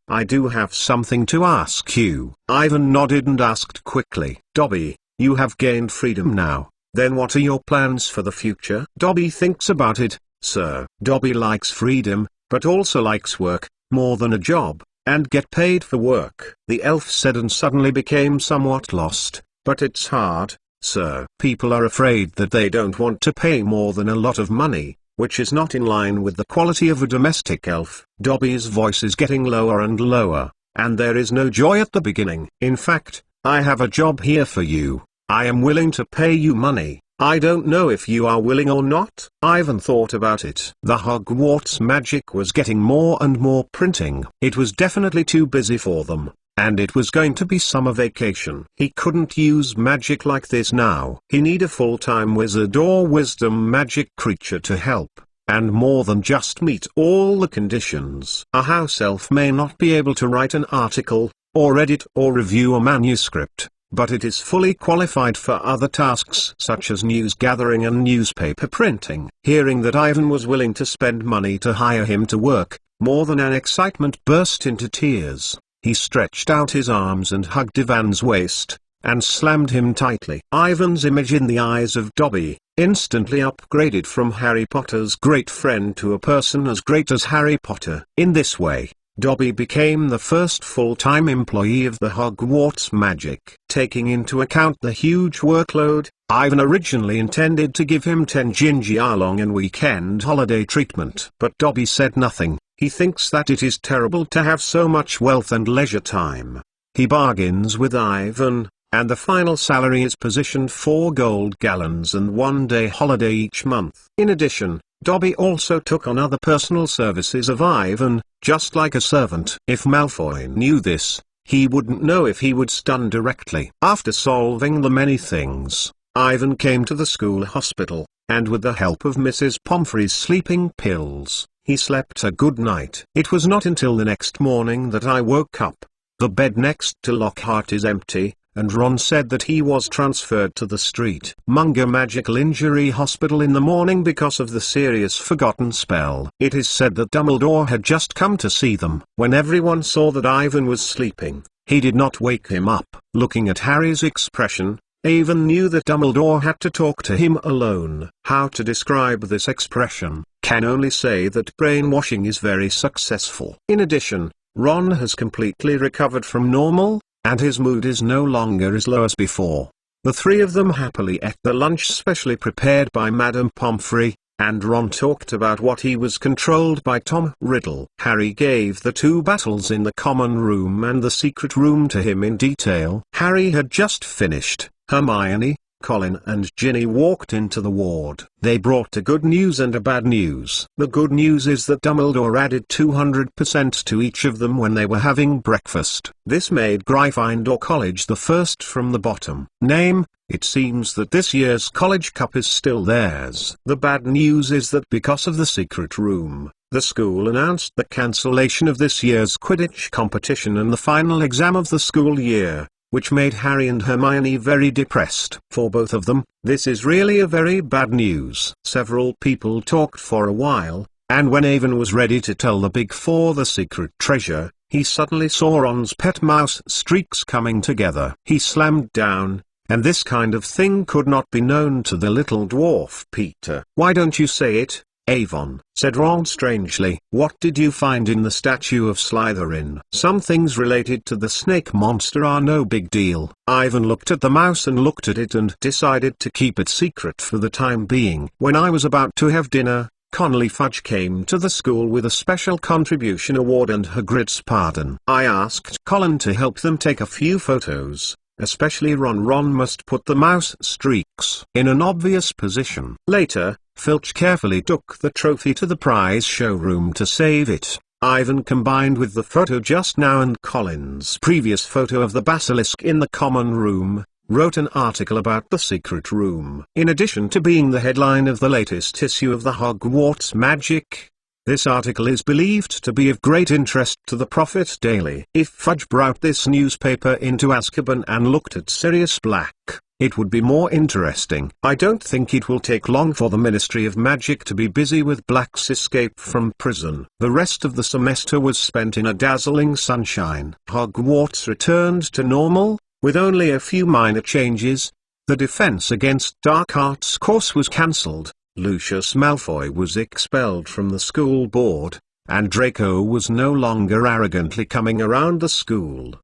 I do have something to ask you. Ivan nodded and asked quickly. Dobby, you have gained freedom now. Then what are your plans for the future? Dobby thinks about it, sir. Dobby likes freedom, but also likes work, more than a job, and get paid for work. The elf said and suddenly became somewhat lost. But it's hard, sir. People are afraid that they don't want to pay more than a lot of money, which is not in line with the quality of a domestic elf. Dobby's voice is getting lower and lower, and there is no joy at the beginning. In fact, I have a job here for you. I am willing to pay you money. I don't know if you are willing or not. Ivan thought about it. The Hogwarts magic was getting more and more printing. It was definitely too busy for them, and it was going to be summer vacation. He couldn't use magic like this now. He needed a full-time wizard or wisdom magic creature to help, and more than just meet all the conditions. A house elf may not be able to write an article, or edit or review a manuscript, but it is fully qualified for other tasks such as news gathering and newspaper printing. Hearing that Ivan was willing to spend money to hire him to work, More Than an excitement burst into tears. He stretched out his arms and hugged Ivan's waist, and slammed him tightly. Ivan's image in the eyes of Dobby instantly upgraded from Harry Potter's great friend to a person as great as Harry Potter. In this way, Dobby became the first full-time employee of the Hogwarts Magic. Taking into account the huge workload, Ivan originally intended to give him 10 Jinji-Arlong and weekend holiday treatment. But Dobby said nothing. He thinks that it is terrible to have so much wealth and leisure time. He bargains with Ivan, and the final salary is positioned 4 gold gallons and 1-day holiday each month. In addition, Dobby also took on other personal services of Ivan, just like a servant. If Malfoy knew this, he wouldn't know if he would stun directly. After solving the many things, Ivan came to the school hospital, and with the help of Mrs. Pomfrey's sleeping pills, he slept a good night. It was not until the next morning that I woke up. The bed next to Lockhart is empty, and Ron said that he was transferred to the Street Munger Magical Injury Hospital in the morning because of the serious forgotten spell. It is said that Dumbledore had just come to see them. When everyone saw that Ivan was sleeping, he did not wake him up. Looking at Harry's expression, Ivan knew that Dumbledore had to talk to him alone. How to describe this expression? Can only say that brainwashing is very successful. In addition, Ron has completely recovered from normal, and his mood is no longer as low as before. The three of them happily ate the lunch specially prepared by Madame Pomfrey, and Ron talked about what he was controlled by Tom Riddle. Harry gave the 2 battles in the common room and the secret room to him in detail. Harry had just finished. Hermione, Colin and Ginny walked into the ward. They brought a good news and a bad news. The good news is that Dumbledore added 200% to each of them when they were having breakfast. This made Gryffindor College the first from the bottom. Name: it seems that this year's College Cup is still theirs. The bad news is that because of the secret room, the school announced the cancellation of this year's Quidditch competition and the final exam of the school year, which made Harry and Hermione very depressed. For both of them, this is really a very bad news. Several people talked for a while, and when Ivan was ready to tell the Big Four the secret treasure, he suddenly saw Ron's pet mouse streaks coming together. He slammed down, and this kind of thing could not be known to the little dwarf Peter. "Why don't you say it, Avon?" said Ron strangely. "What did you find in the statue of Slytherin?" "Some things related to the snake monster are no big deal." Ivan looked at the mouse and looked at it and decided to keep it secret for the time being. "When I was about to have dinner, Connolly Fudge came to the school with a special contribution award and Hagrid's pardon. I asked Colin to help them take a few photos. Especially Ron. Ron must put the mouse streaks in an obvious position. Later, Filch carefully took the trophy to the prize showroom to save it. Ivan combined with the photo just now and Colin's previous photo of the basilisk in the common room, wrote an article about the secret room. In addition to being the headline of the latest issue of the Hogwarts Magic, this article is believed to be of great interest to the Prophet Daily. If Fudge brought this newspaper into Azkaban and looked at Sirius Black, it would be more interesting. I don't think it will take long for the Ministry of Magic to be busy with Black's escape from prison. The rest of the semester was spent in a dazzling sunshine. Hogwarts returned to normal, with only a few minor changes. The Defense Against Dark Arts course was cancelled. Lucius Malfoy was expelled from the school board, and Draco was no longer arrogantly coming around the school.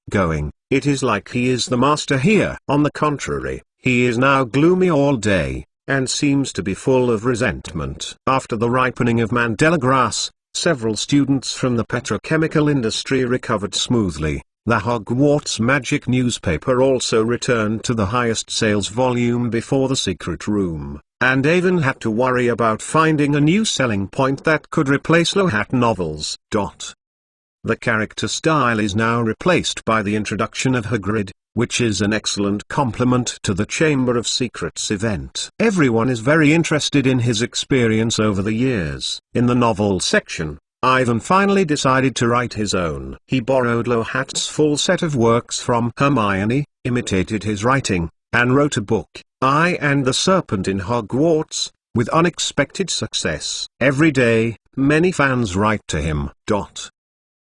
It is like he is the master here. On the contrary, he is now gloomy all day, and seems to be full of resentment. After the ripening of Mandela grass, several students from the petrochemical industry recovered smoothly. The Hogwarts Magic newspaper also returned to the highest sales volume before the secret room, and Avon had to worry about finding a new selling point that could replace Lohat novels. The character style is now replaced by the introduction of Hagrid, which is an excellent complement to the Chamber of Secrets event. Everyone is very interested in his experience over the years. In the novel section, Ivan finally decided to write his own. He borrowed Lohat's full set of works from Hermione, imitated his writing, and wrote a book, I and the Serpent in Hogwarts, with unexpected success. Every day, many fans write to him.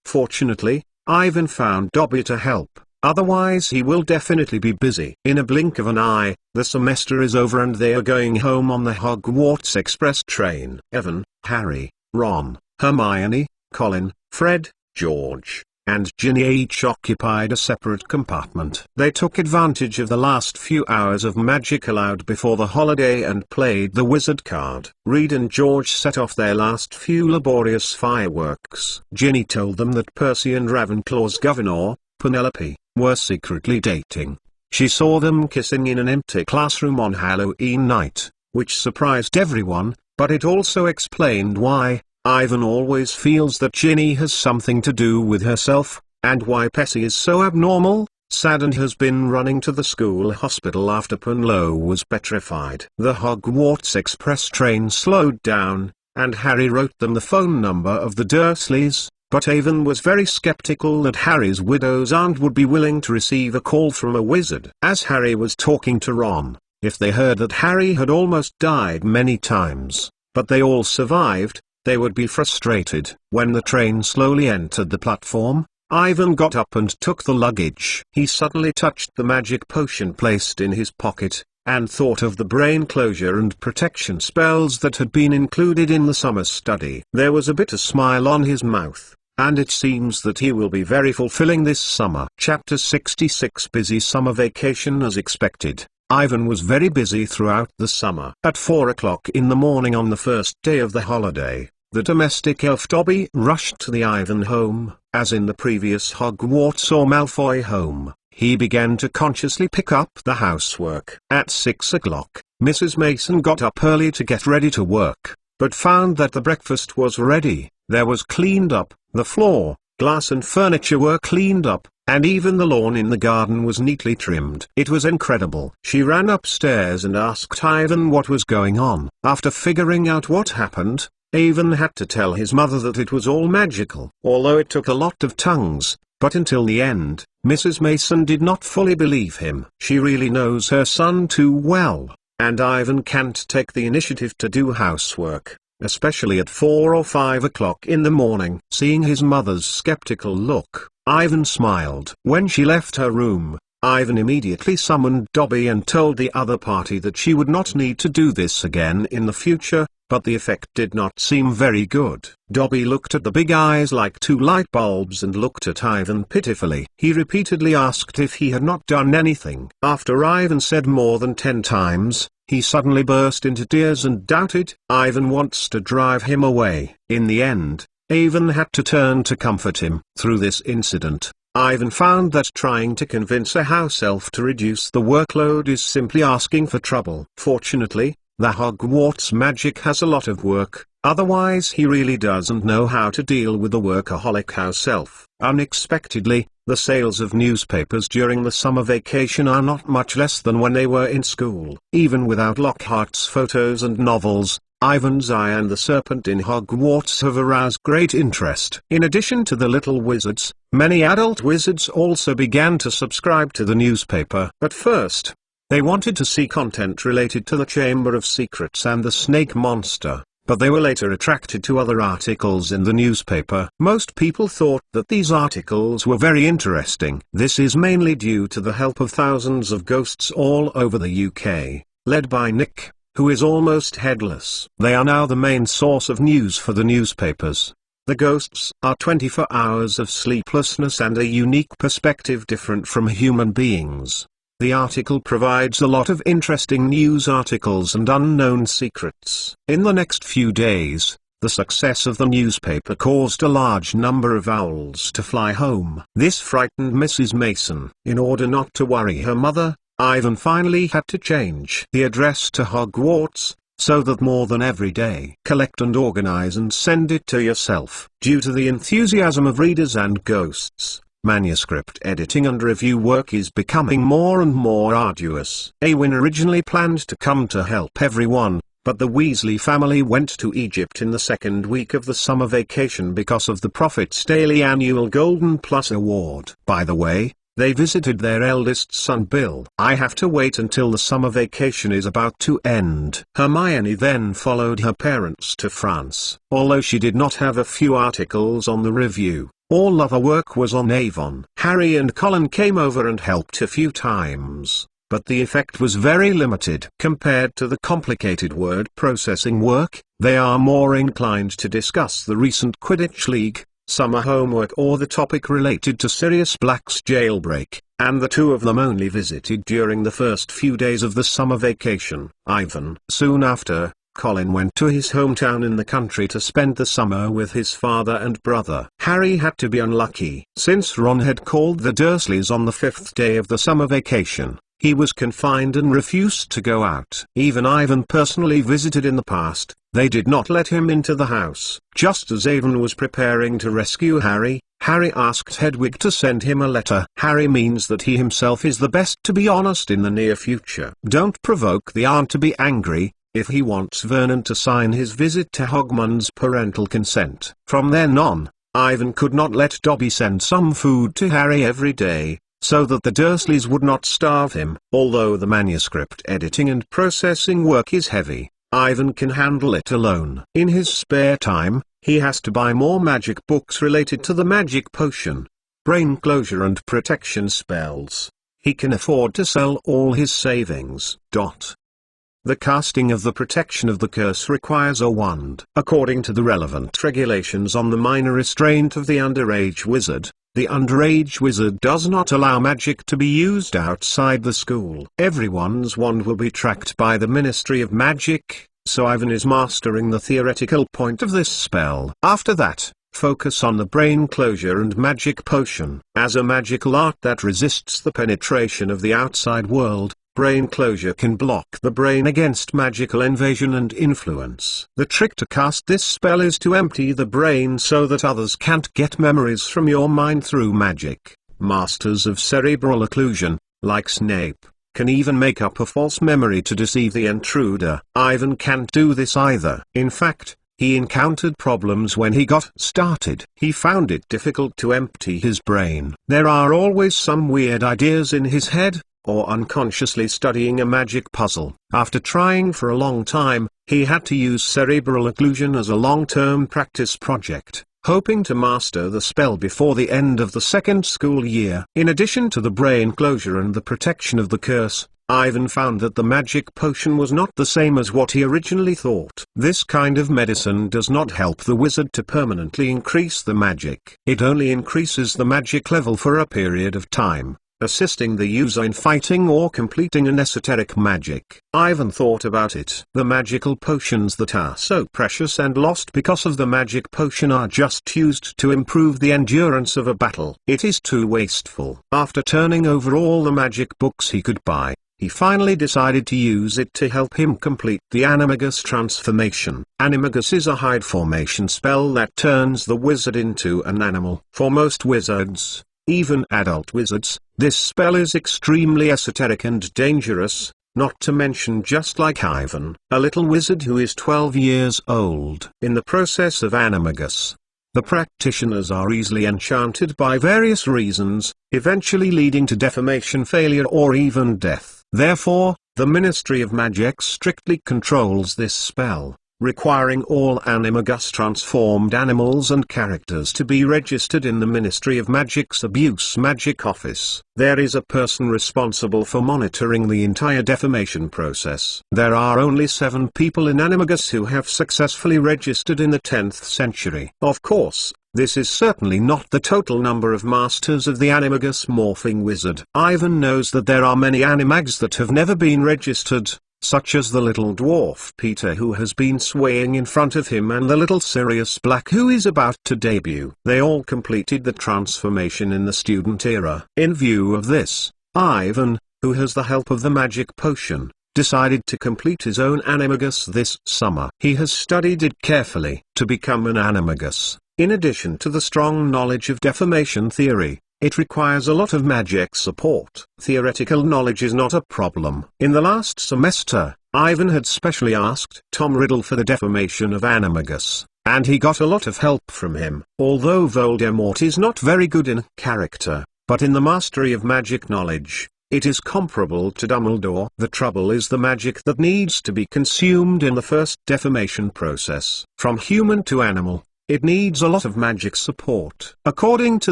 Fortunately, Ivan found Dobby to help, otherwise he will definitely be busy. In a blink of an eye, the semester is over and they are going home on the Hogwarts Express train. Evan, Harry, Ron, Hermione, Colin, Fred, George, and Ginny each occupied a separate compartment. They took advantage of the last few hours of magic allowed before the holiday and played the wizard card. Reed and George set off their last few laborious fireworks. Ginny told them that Percy and Ravenclaw's governor, Penelope, were secretly dating. She saw them kissing in an empty classroom on Halloween night, which surprised everyone, but it also explained why Ivan always feels that Ginny has something to do with herself, and why Percy is so abnormal, sad and has been running to the school hospital after Punlo was petrified. The Hogwarts Express train slowed down, and Harry wrote them the phone number of the Dursleys, but Avon was very skeptical that Harry's widow's aunt would be willing to receive a call from a wizard. As Harry was talking to Ron, if they heard that Harry had almost died many times, but they all survived, they would be frustrated. When the train slowly entered the platform, Ivan got up and took the luggage. He suddenly touched the magic potion placed in his pocket, and thought of the brain closure and protection spells that had been included in the summer study. There was a bitter smile on his mouth, and it seems that he will be very fulfilling this summer. Chapter 66 Busy summer vacation. As expected, Ivan was very busy throughout the summer. At 4 o'clock in the morning on the first day of the holiday, the domestic elf Dobby rushed to the Ivan home. As in the previous Hogwarts or Malfoy home, he began to consciously pick up the housework. At 6 o'clock, Mrs. Mason got up early to get ready to work, but found that the breakfast was ready. There was cleaned up, the floor, glass and furniture were cleaned up, and even the lawn in the garden was neatly trimmed. It was incredible. She ran upstairs and asked Ivan what was going on. After figuring out what happened, Ivan had to tell his mother that it was all magical. Although it took a lot of tongues, but until the end, Mrs. Mason did not fully believe him. She really knows her son too well, and Ivan can't take the initiative to do housework, especially at 4 or 5 o'clock in the morning. Seeing his mother's skeptical look, Ivan smiled. When she left her room, Ivan immediately summoned Dobby and told the other party that she would not need to do this again in the future, but the effect did not seem very good. Dobby looked at the big eyes like two light bulbs and looked at Ivan pitifully. He repeatedly asked if he had not done anything. After Ivan said more than 10 times, he suddenly burst into tears and doubted. Ivan wants to drive him away. In the end, Ivan had to turn to comfort him. Through this incident, Ivan found that trying to convince a house elf to reduce the workload is simply asking for trouble. Fortunately, the Hogwarts magic has a lot of work, otherwise he really doesn't know how to deal with a workaholic house elf. Unexpectedly, the sales of newspapers during the summer vacation are not much less than when they were in school. Even without Lockhart's photos and novels, Ivan's Eye and the Serpent in Hogwarts have aroused great interest. In addition to the little wizards, many adult wizards also began to subscribe to the newspaper. At first, they wanted to see content related to the Chamber of Secrets and the Snake Monster, but they were later attracted to other articles in the newspaper. Most people thought that these articles were very interesting. This is mainly due to the help of thousands of ghosts all over the UK, led by Nick, who is almost headless. They are now the main source of news for the newspapers. The ghosts are 24 hours of sleeplessness and a unique perspective different from human beings. The article provides a lot of interesting news articles and unknown secrets. In the next few days, the success of the newspaper caused a large number of owls to fly home. This frightened Mrs. Mason. In order not to worry her mother, Ivan finally had to change the address to Hogwarts, so that more than every day. Collect and organize and send it to yourself. Due to the enthusiasm of readers and ghosts, manuscript editing and review work is becoming more and more arduous. Awin originally planned to come to help everyone, but the Weasley family went to Egypt in the second week of the summer vacation because of the Prophet's Daily Annual Golden Plus Award. By the way, they visited their eldest son Bill. I have to wait until the summer vacation is about to end. Hermione then followed her parents to France. Although she did not have a few articles on the review, all other work was on Avon. Harry and Colin came over and helped a few times, but the effect was very limited. Compared to the complicated word processing work, they are more inclined to discuss the recent Quidditch League, summer homework or the topic related to Sirius Black's jailbreak, and the two of them only visited during the first few days of the summer vacation. Ivan. Soon after, Colin went to his hometown in the country to spend the summer with his father and brother. Harry had to be unlucky. Since Ron had called the Dursleys on the 5th day of the summer vacation, he was confined and refused to go out. Even Ivan personally visited in the past. They did not let him into the house. Just as Ivan was preparing to rescue Harry, Harry asked Hedwig to send him a letter. Harry means that he himself is the best to be honest in the near future. Don't provoke the aunt to be angry, if he wants Vernon to sign his visit to Hogman's parental consent. From then on, Ivan could not let Dobby send some food to Harry every day, so that the Dursleys would not starve him. Although the manuscript editing and processing work is heavy, Ivan can handle it alone. In his spare time, he has to buy more magic books related to the magic potion, brain closure and protection spells. He can afford to sell all his savings. The casting of the protection of the curse requires a wand. According to the relevant regulations on the minor restraint of the underage wizard, the underage wizard does not allow magic to be used outside the school. Everyone's wand will be tracked by the Ministry of Magic, so Ivan is mastering the theoretical point of this spell. After that, focus on the brain closure and magic potion. As a magical art that resists the penetration of the outside world, brain closure can block the brain against magical invasion and influence. The trick to cast this spell is to empty the brain so that others can't get memories from your mind through magic. Masters of cerebral occlusion, like Snape, can even make up a false memory to deceive the intruder. Ivan can't do this either. In fact, he encountered problems when he got started. He found it difficult to empty his brain. There are always some weird ideas in his head, or unconsciously studying a magic puzzle. After trying for a long time, he had to use cerebral occlusion as a long-term practice project, hoping to master the spell before the end of the second school year. In addition to the brain closure and the protection of the curse, Ivan found that the magic potion was not the same as what he originally thought. This kind of medicine does not help the wizard to permanently increase the magic. It only increases the magic level for a period of time, assisting the user in fighting or completing an esoteric magic. Ivan thought about it. The magical potions that are so precious and lost because of the magic potion are just used to improve the endurance of a battle. It is too wasteful. After turning over all the magic books he could buy, he finally decided to use it to help him complete the Animagus transformation. Animagus is a hide formation spell that turns the wizard into an animal. For most wizards, even adult wizards, this spell is extremely esoteric and dangerous, not to mention just like Ivan, a little wizard who is 12 years old. In the process of Animagus, the practitioners are easily enchanted by various reasons, eventually leading to deformation failure or even death. Therefore, the Ministry of Magic strictly controls this spell, requiring all Animagus transformed animals and characters to be registered in the Ministry of Magic's Abuse Magic Office. There is a person responsible for monitoring the entire deformation process. There are only 7 people in Animagus who have successfully registered in the 10th century. Of course, this is certainly not the total number of masters of the Animagus morphing wizard. Ivan knows that there are many Animags that have never been registered, such as the little dwarf Peter who has been swaying in front of him and the little Sirius Black who is about to debut. They all completed the transformation in the student era. In view of this, Ivan, who has the help of the magic potion, decided to complete his own Animagus this summer. He has studied it carefully. To become an Animagus, in addition to the strong knowledge of deformation theory, it requires a lot of magic support. Theoretical knowledge is not a problem. In the last semester, Ivan had specially asked Tom Riddle for the deformation of Animagus, and he got a lot of help from him. Although Voldemort is not very good in character, but in the mastery of magic knowledge, it is comparable to Dumbledore. The trouble is the magic that needs to be consumed in the first deformation process. From human to animal, it needs a lot of magic support. According to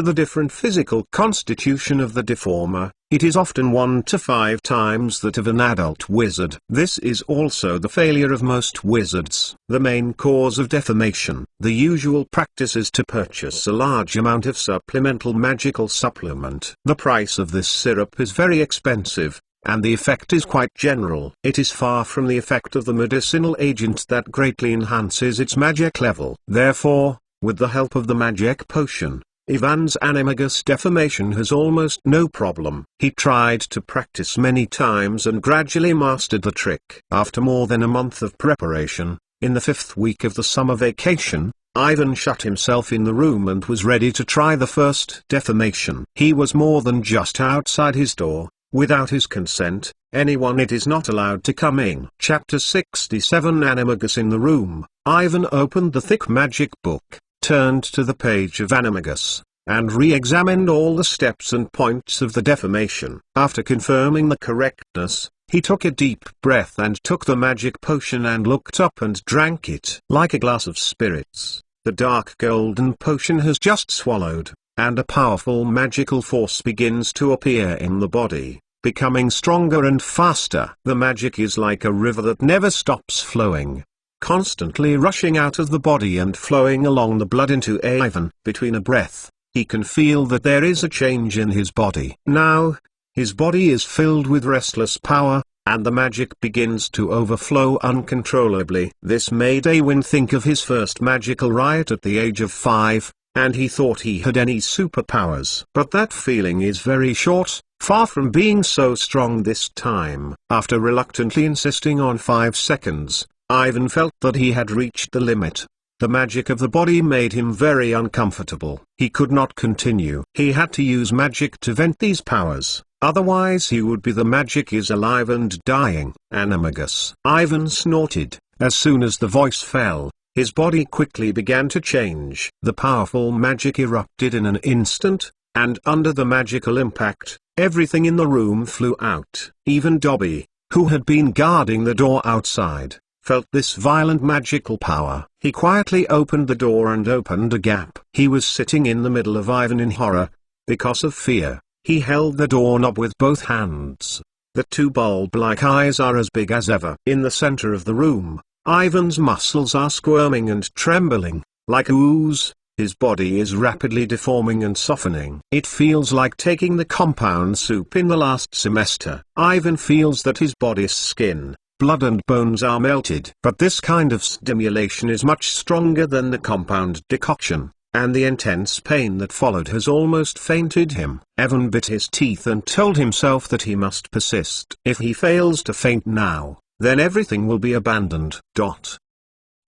the different physical constitution of the deformer, it is often 1 to 5 times that of an adult wizard. This is also the failure of most wizards. The main cause of deformation. The usual practice is to purchase a large amount of supplemental magical supplement. The price of this syrup is very expensive, and the effect is quite general. It is far from the effect of the medicinal agent that greatly enhances its magic level. Therefore, with the help of the magic potion, Ivan's animagus deformation has almost no problem. He tried to practice many times and gradually mastered the trick. After more than a month of preparation, in the 5th week of the summer vacation, Ivan shut himself in the room and was ready to try the first deformation. He was more than just outside his door. Without his consent, anyone it is not allowed to come in. Chapter 67 Animagus in the room. Ivan opened the thick magic book, turned to the page of animagus, and re-examined all the steps and points of the deformation. After confirming the correctness, he took a deep breath and took the magic potion and looked up and drank it. Like a glass of spirits, the dark golden potion has just swallowed, and a powerful magical force begins to appear in the body, becoming stronger and faster. The magic is like a river that never stops flowing, constantly rushing out of the body and flowing along the blood into Ivan. Between a breath, he can feel that there is a change in his body. Now, his body is filled with restless power, and the magic begins to overflow uncontrollably. This made Ivan think of his first magical riot at the age of 5, and he thought he had any superpowers. But that feeling is very short, far from being so strong this time. After reluctantly insisting on 5 seconds, Ivan felt that he had reached the limit. The magic of the body made him very uncomfortable. He could not continue. He had to use magic to vent these powers, otherwise he would be the magic is alive and dying. Animagus. Ivan snorted. As soon as the voice fell, his body quickly began to change. The powerful magic erupted in an instant, and under the magical impact, everything in the room flew out. Even Dobby, who had been guarding the door outside, felt this violent magical power. He quietly opened the door and opened a gap. He was sitting in the middle of Ivan in horror. Because of fear, he held the doorknob with both hands. The 2 bulb-like eyes are as big as ever. In the center of the room, Ivan's muscles are squirming and trembling. Like a ooze, his body is rapidly deforming and softening. It feels like taking the compound soup in the last semester. Ivan feels that his body's skin, blood and bones are melted. But this kind of stimulation is much stronger than the compound decoction, and the intense pain that followed has almost fainted him. Ivan bit his teeth and told himself that he must persist. If he fails to faint now, then everything will be abandoned.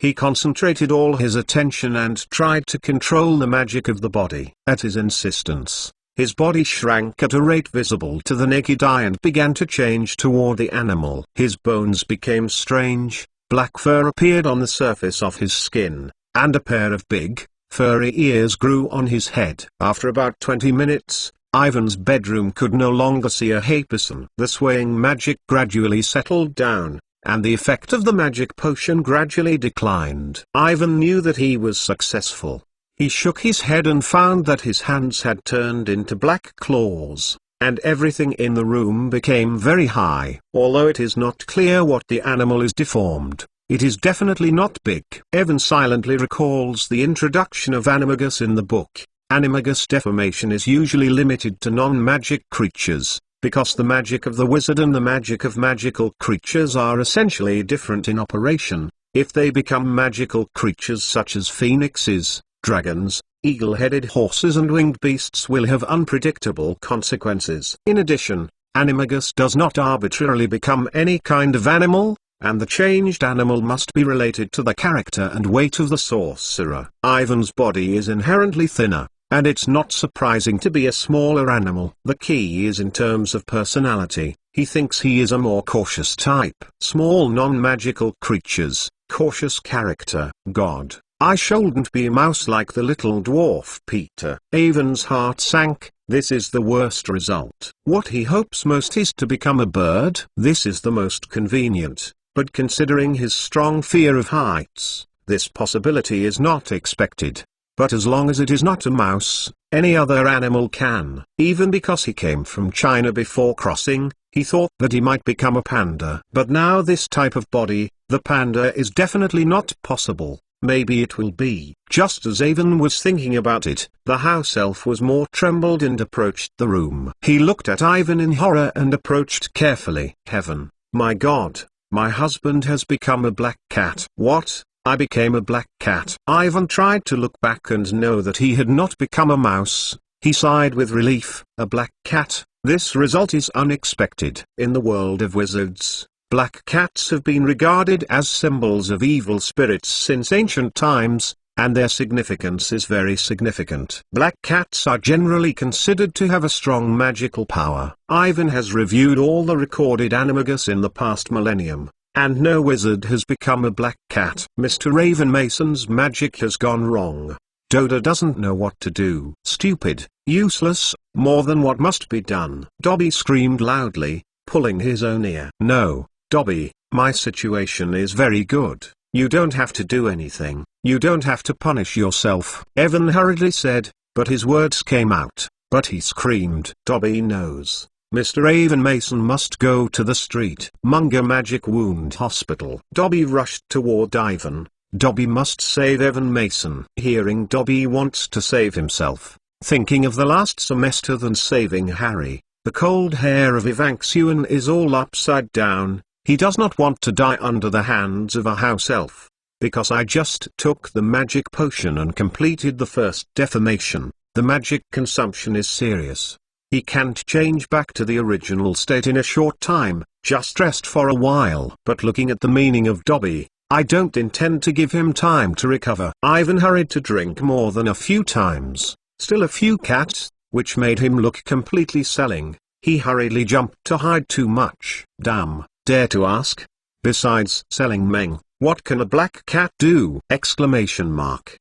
He concentrated all his attention and tried to control the magic of the body. At his insistence, his body shrank at a rate visible to the naked eye and began to change toward the animal. His bones became strange, black fur appeared on the surface of his skin, and a pair of big, furry ears grew on his head. After about 20 minutes, Ivan's bedroom could no longer see a person. The swaying magic gradually settled down, and the effect of the magic potion gradually declined. Ivan knew that he was successful. He shook his head and found that his hands had turned into black claws, and everything in the room became very high. Although it is not clear what the animal is deformed, it is definitely not big. Ivan silently recalls the introduction of animagus in the book. Animagus deformation is usually limited to non-magic creatures, because the magic of the wizard and the magic of magical creatures are essentially different in operation. If they become magical creatures such as phoenixes, dragons, eagle-headed horses and winged beasts will have unpredictable consequences. In addition, animagus does not arbitrarily become any kind of animal, and the changed animal must be related to the character and weight of the sorcerer. Ivan's body is inherently thinner, and it's not surprising to be a smaller animal. The key is in terms of personality. He thinks he is a more cautious type. Small non-magical creatures, cautious character. God, I shouldn't be a mouse like the little dwarf Peter. Ivan's heart sank. This is the worst result. What he hopes most is to become a bird. This is the most convenient, but considering his strong fear of heights, this possibility is not expected. But as long as it is not a mouse, any other animal can. Even because he came from China before crossing, he thought that he might become a panda. But now this type of body, the panda, is definitely not possible. maybe it will be. Just as Ivan was thinking about it, the house elf was more trembled and approached the room. He looked at Ivan in horror and approached carefully. Heaven, my God, my husband has become a black cat. What? I became a black cat. Ivan tried to look back and know that he had not become a mouse. He sighed with relief. A black cat? This result is unexpected. In the world of wizards, black cats have been regarded as symbols of evil spirits since ancient times, and their significance is very significant. Black cats are generally considered to have a strong magical power. Ivan has reviewed all the recorded animagus in the past millennium, and no wizard has become a black cat. Mr. Raven Mason's magic has gone wrong. Dodo doesn't know what to do. Stupid, useless, more than what must be done. Dobby screamed loudly, pulling his own ear. No, Dobby, my situation is very good. You don't have to do anything. You don't have to punish yourself. Evan hurriedly said, but his words came out. But he screamed. Dobby knows. Mr. Raven Mason must go to the street. Munger Magic Wound Hospital. Dobby rushed toward Ivan. Dobby must save Evan Mason. Hearing Dobby wants to save himself, thinking of the last semester than saving Harry, the cold hair of Evanxian is all upside down. He does not want to die under the hands of a house elf. Because I just took the magic potion and completed the first deformation, the magic consumption is serious. He can't change back to the original state in a short time, just rest for a while. But looking at the meaning of Dobby, I don't intend to give him time to recover. Ivan hurried to drink more than a few times, still a few cats, which made him look completely selling. He hurriedly jumped to hide too much. Damn, dare to ask? Besides selling Meng, what can a black cat do? Exclamation mark.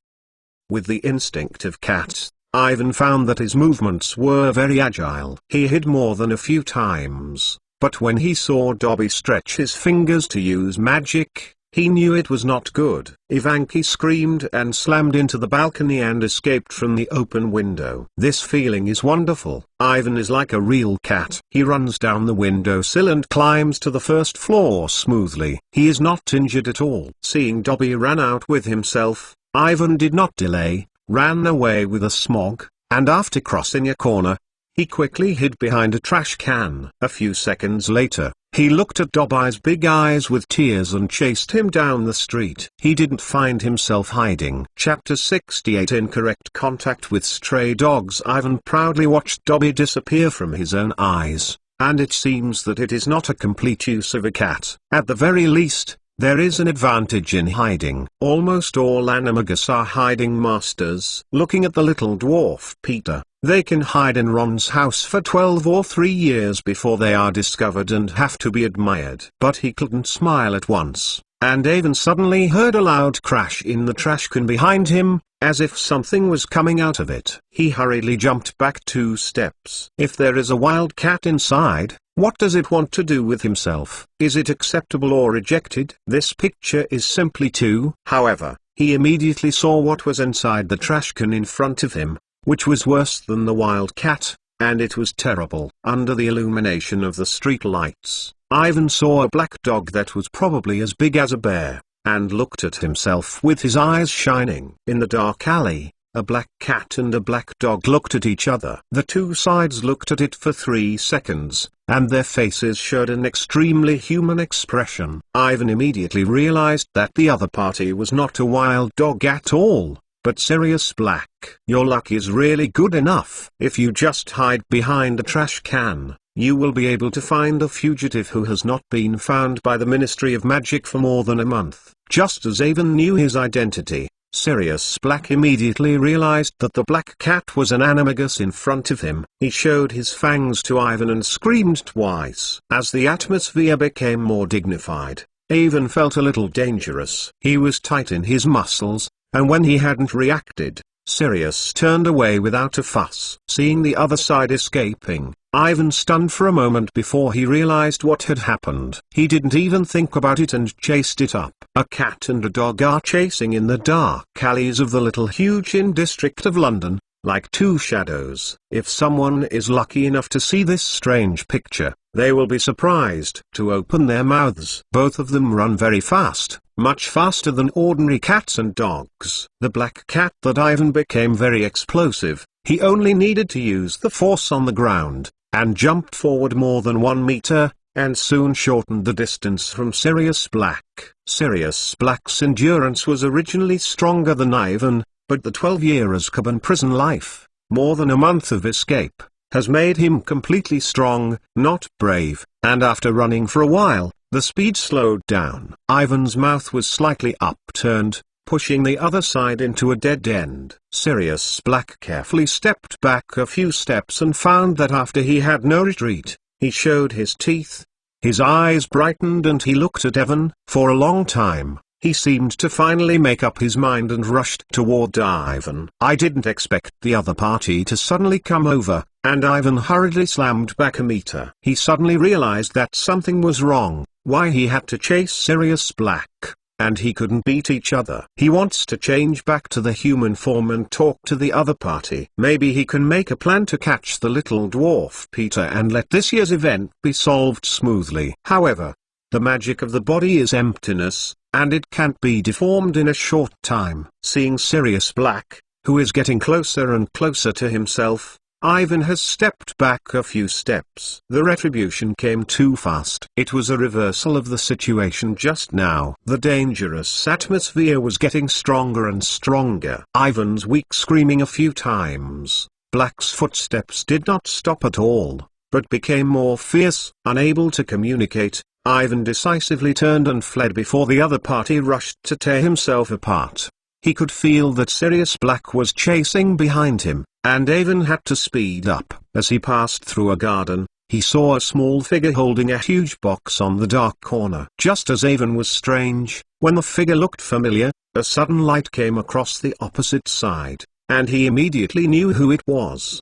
With the instinct of cats, Ivan found that his movements were very agile. He hid more than a few times, but when he saw Dobby stretch his fingers to use magic, he knew it was not good. Ivanki screamed and slammed into the balcony and escaped from the open window. This feeling is wonderful. Ivan is like a real cat. He runs down the windowsill and climbs to the first floor smoothly. He is not injured at all. Seeing Dobby ran out with himself, Ivan did not delay, ran away with a smog, and after crossing a corner, he quickly hid behind a trash can. A few seconds later, he looked at Dobby's big eyes with tears and chased him down the street. He didn't find himself hiding. Chapter 68 Incorrect Contact with Stray Dogs. Ivan proudly watched Dobby disappear from his own eyes, and it seems that it is not a complete use of a cat. At the very least, there is an advantage in hiding. Almost all animagus are hiding masters. Looking at the little dwarf Peter, they can hide in Ron's house for 12 or 3 years before they are discovered and have to be admired. But he couldn't smile at once, and Ivan suddenly heard a loud crash in the trash can behind him, as if something was coming out of it. He hurriedly jumped back 2 steps. If there is a wild cat inside, what does it want to do with himself? Is it acceptable or rejected? This picture is simply too. However, he immediately saw what was inside the trash can in front of him, which was worse than the wild cat, and it was terrible. Under the illumination of the street lights, Ivan saw a black dog that was probably as big as a bear, and looked at himself with his eyes shining. In the dark alley, a black cat and a black dog looked at each other. The two sides looked at it for 3 seconds, and their faces showed an extremely human expression. Ivan immediately realized that the other party was not a wild dog at all, but Sirius Black. Your luck is really good enough. If you just hide behind a trash can, you will be able to find a fugitive who has not been found by the Ministry of Magic for more than a month. Just as Ivan knew his identity, Sirius Black immediately realized that the black cat was an animagus in front of him. He showed his fangs to Ivan and screamed twice. As the atmosphere became more dignified, Ivan felt a little dangerous. He was tight in his muscles, and when he hadn't reacted, Sirius turned away without a fuss. Seeing the other side escaping, Ivan stunned for a moment before he realized what had happened. He didn't even think about it and chased it up. A cat and a dog are chasing in the dark alleys of the Little Huge Inn district of London, like two shadows. If someone is lucky enough to see this strange picture, they will be surprised to open their mouths. Both of them run very fast, much faster than ordinary cats and dogs. The black cat that Ivan became very explosive. He only needed to use the force on the ground, and jumped forward more than 1 meter, and soon shortened the distance from Sirius Black. Sirius Black's endurance was originally stronger than Ivan, but the 12-year Azkaban prison life, more than a month of escape, has made him completely strong, not brave, and after running for a while, the speed slowed down. Ivan's mouth was slightly upturned, pushing the other side into a dead end. Sirius Black carefully stepped back a few steps and found that after he had no retreat, he showed his teeth. His eyes brightened and he looked at Evan. For a long time, he seemed to finally make up his mind and rushed toward Ivan. I didn't expect the other party to suddenly come over, and Ivan hurriedly slammed back a meter. He suddenly realized that something was wrong, why he had to chase Sirius Black, and he couldn't beat each other. He wants to change back to the human form and talk to the other party. Maybe he can make a plan to catch the little dwarf Peter and let this year's event be solved smoothly. However, the magic of the body is emptiness, and it can't be deformed in a short time. Seeing Sirius Black, who is getting closer and closer to himself, Ivan has stepped back a few steps. The retribution came too fast. It was a reversal of the situation just now. The dangerous atmosphere was getting stronger and stronger. Ivan's weak screaming a few times. Black's footsteps did not stop at all, but became more fierce. Unable to communicate, Ivan decisively turned and fled before the other party rushed to tear himself apart. He could feel that Sirius Black was chasing behind him, and Ivan had to speed up. As he passed through a garden, he saw a small figure holding a huge box on the dark corner. Just as Ivan was strange, when the figure looked familiar, a sudden light came across the opposite side, and he immediately knew who it was.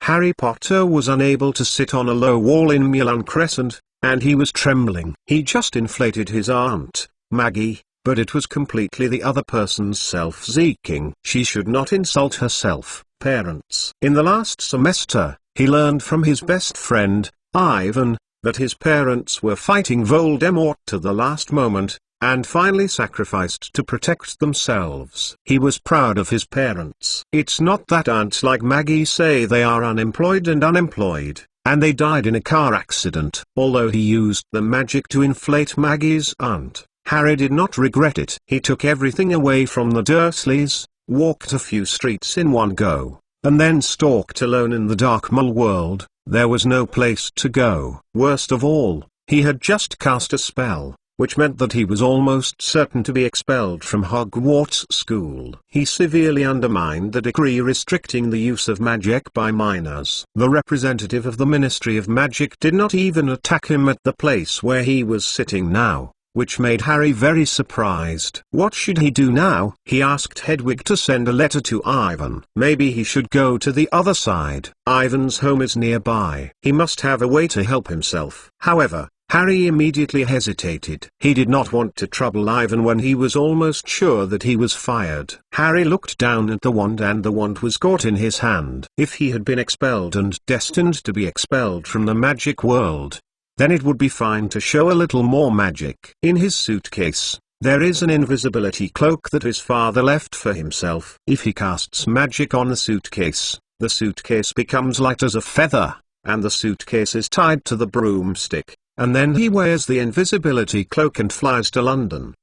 Harry Potter was unable to sit on a low wall in Milan Crescent, and he was trembling. He just inflated his Aunt Maggie, but it was completely the other person's self-seeking. She should not insult herself. Parents. In the last semester, he learned from his best friend, Ivan, that his parents were fighting Voldemort to the last moment, and finally sacrificed to protect themselves. He was proud of his parents. It's not that aunts like Maggie say they are unemployed, and they died in a car accident. Although he used the magic to inflate Maggie's aunt, Harry did not regret it. He took everything away from the Dursleys, walked a few streets in one go, and then stalked alone in the dark mole world. There was no place to go. Worst of all, he had just cast a spell, which meant that he was almost certain to be expelled from Hogwarts School. He severely undermined the decree restricting the use of magic by minors. The representative of the Ministry of Magic did not even attack him at the place where he was sitting now, which made Harry very surprised. What should he do now? He asked Hedwig to send a letter to Ivan. Maybe he should go to the other side. Ivan's home is nearby. He must have a way to help himself. However, Harry immediately hesitated. He did not want to trouble Ivan when he was almost sure that he was fired. Harry looked down at the wand, and the wand was caught in his hand. If he had been expelled and destined to be expelled from the magic world, then it would be fine to show a little more magic. In his suitcase, there is an invisibility cloak that his father left for himself. If he casts magic on the suitcase becomes light as a feather, and the suitcase is tied to the broomstick, and then he wears the invisibility cloak and flies to London.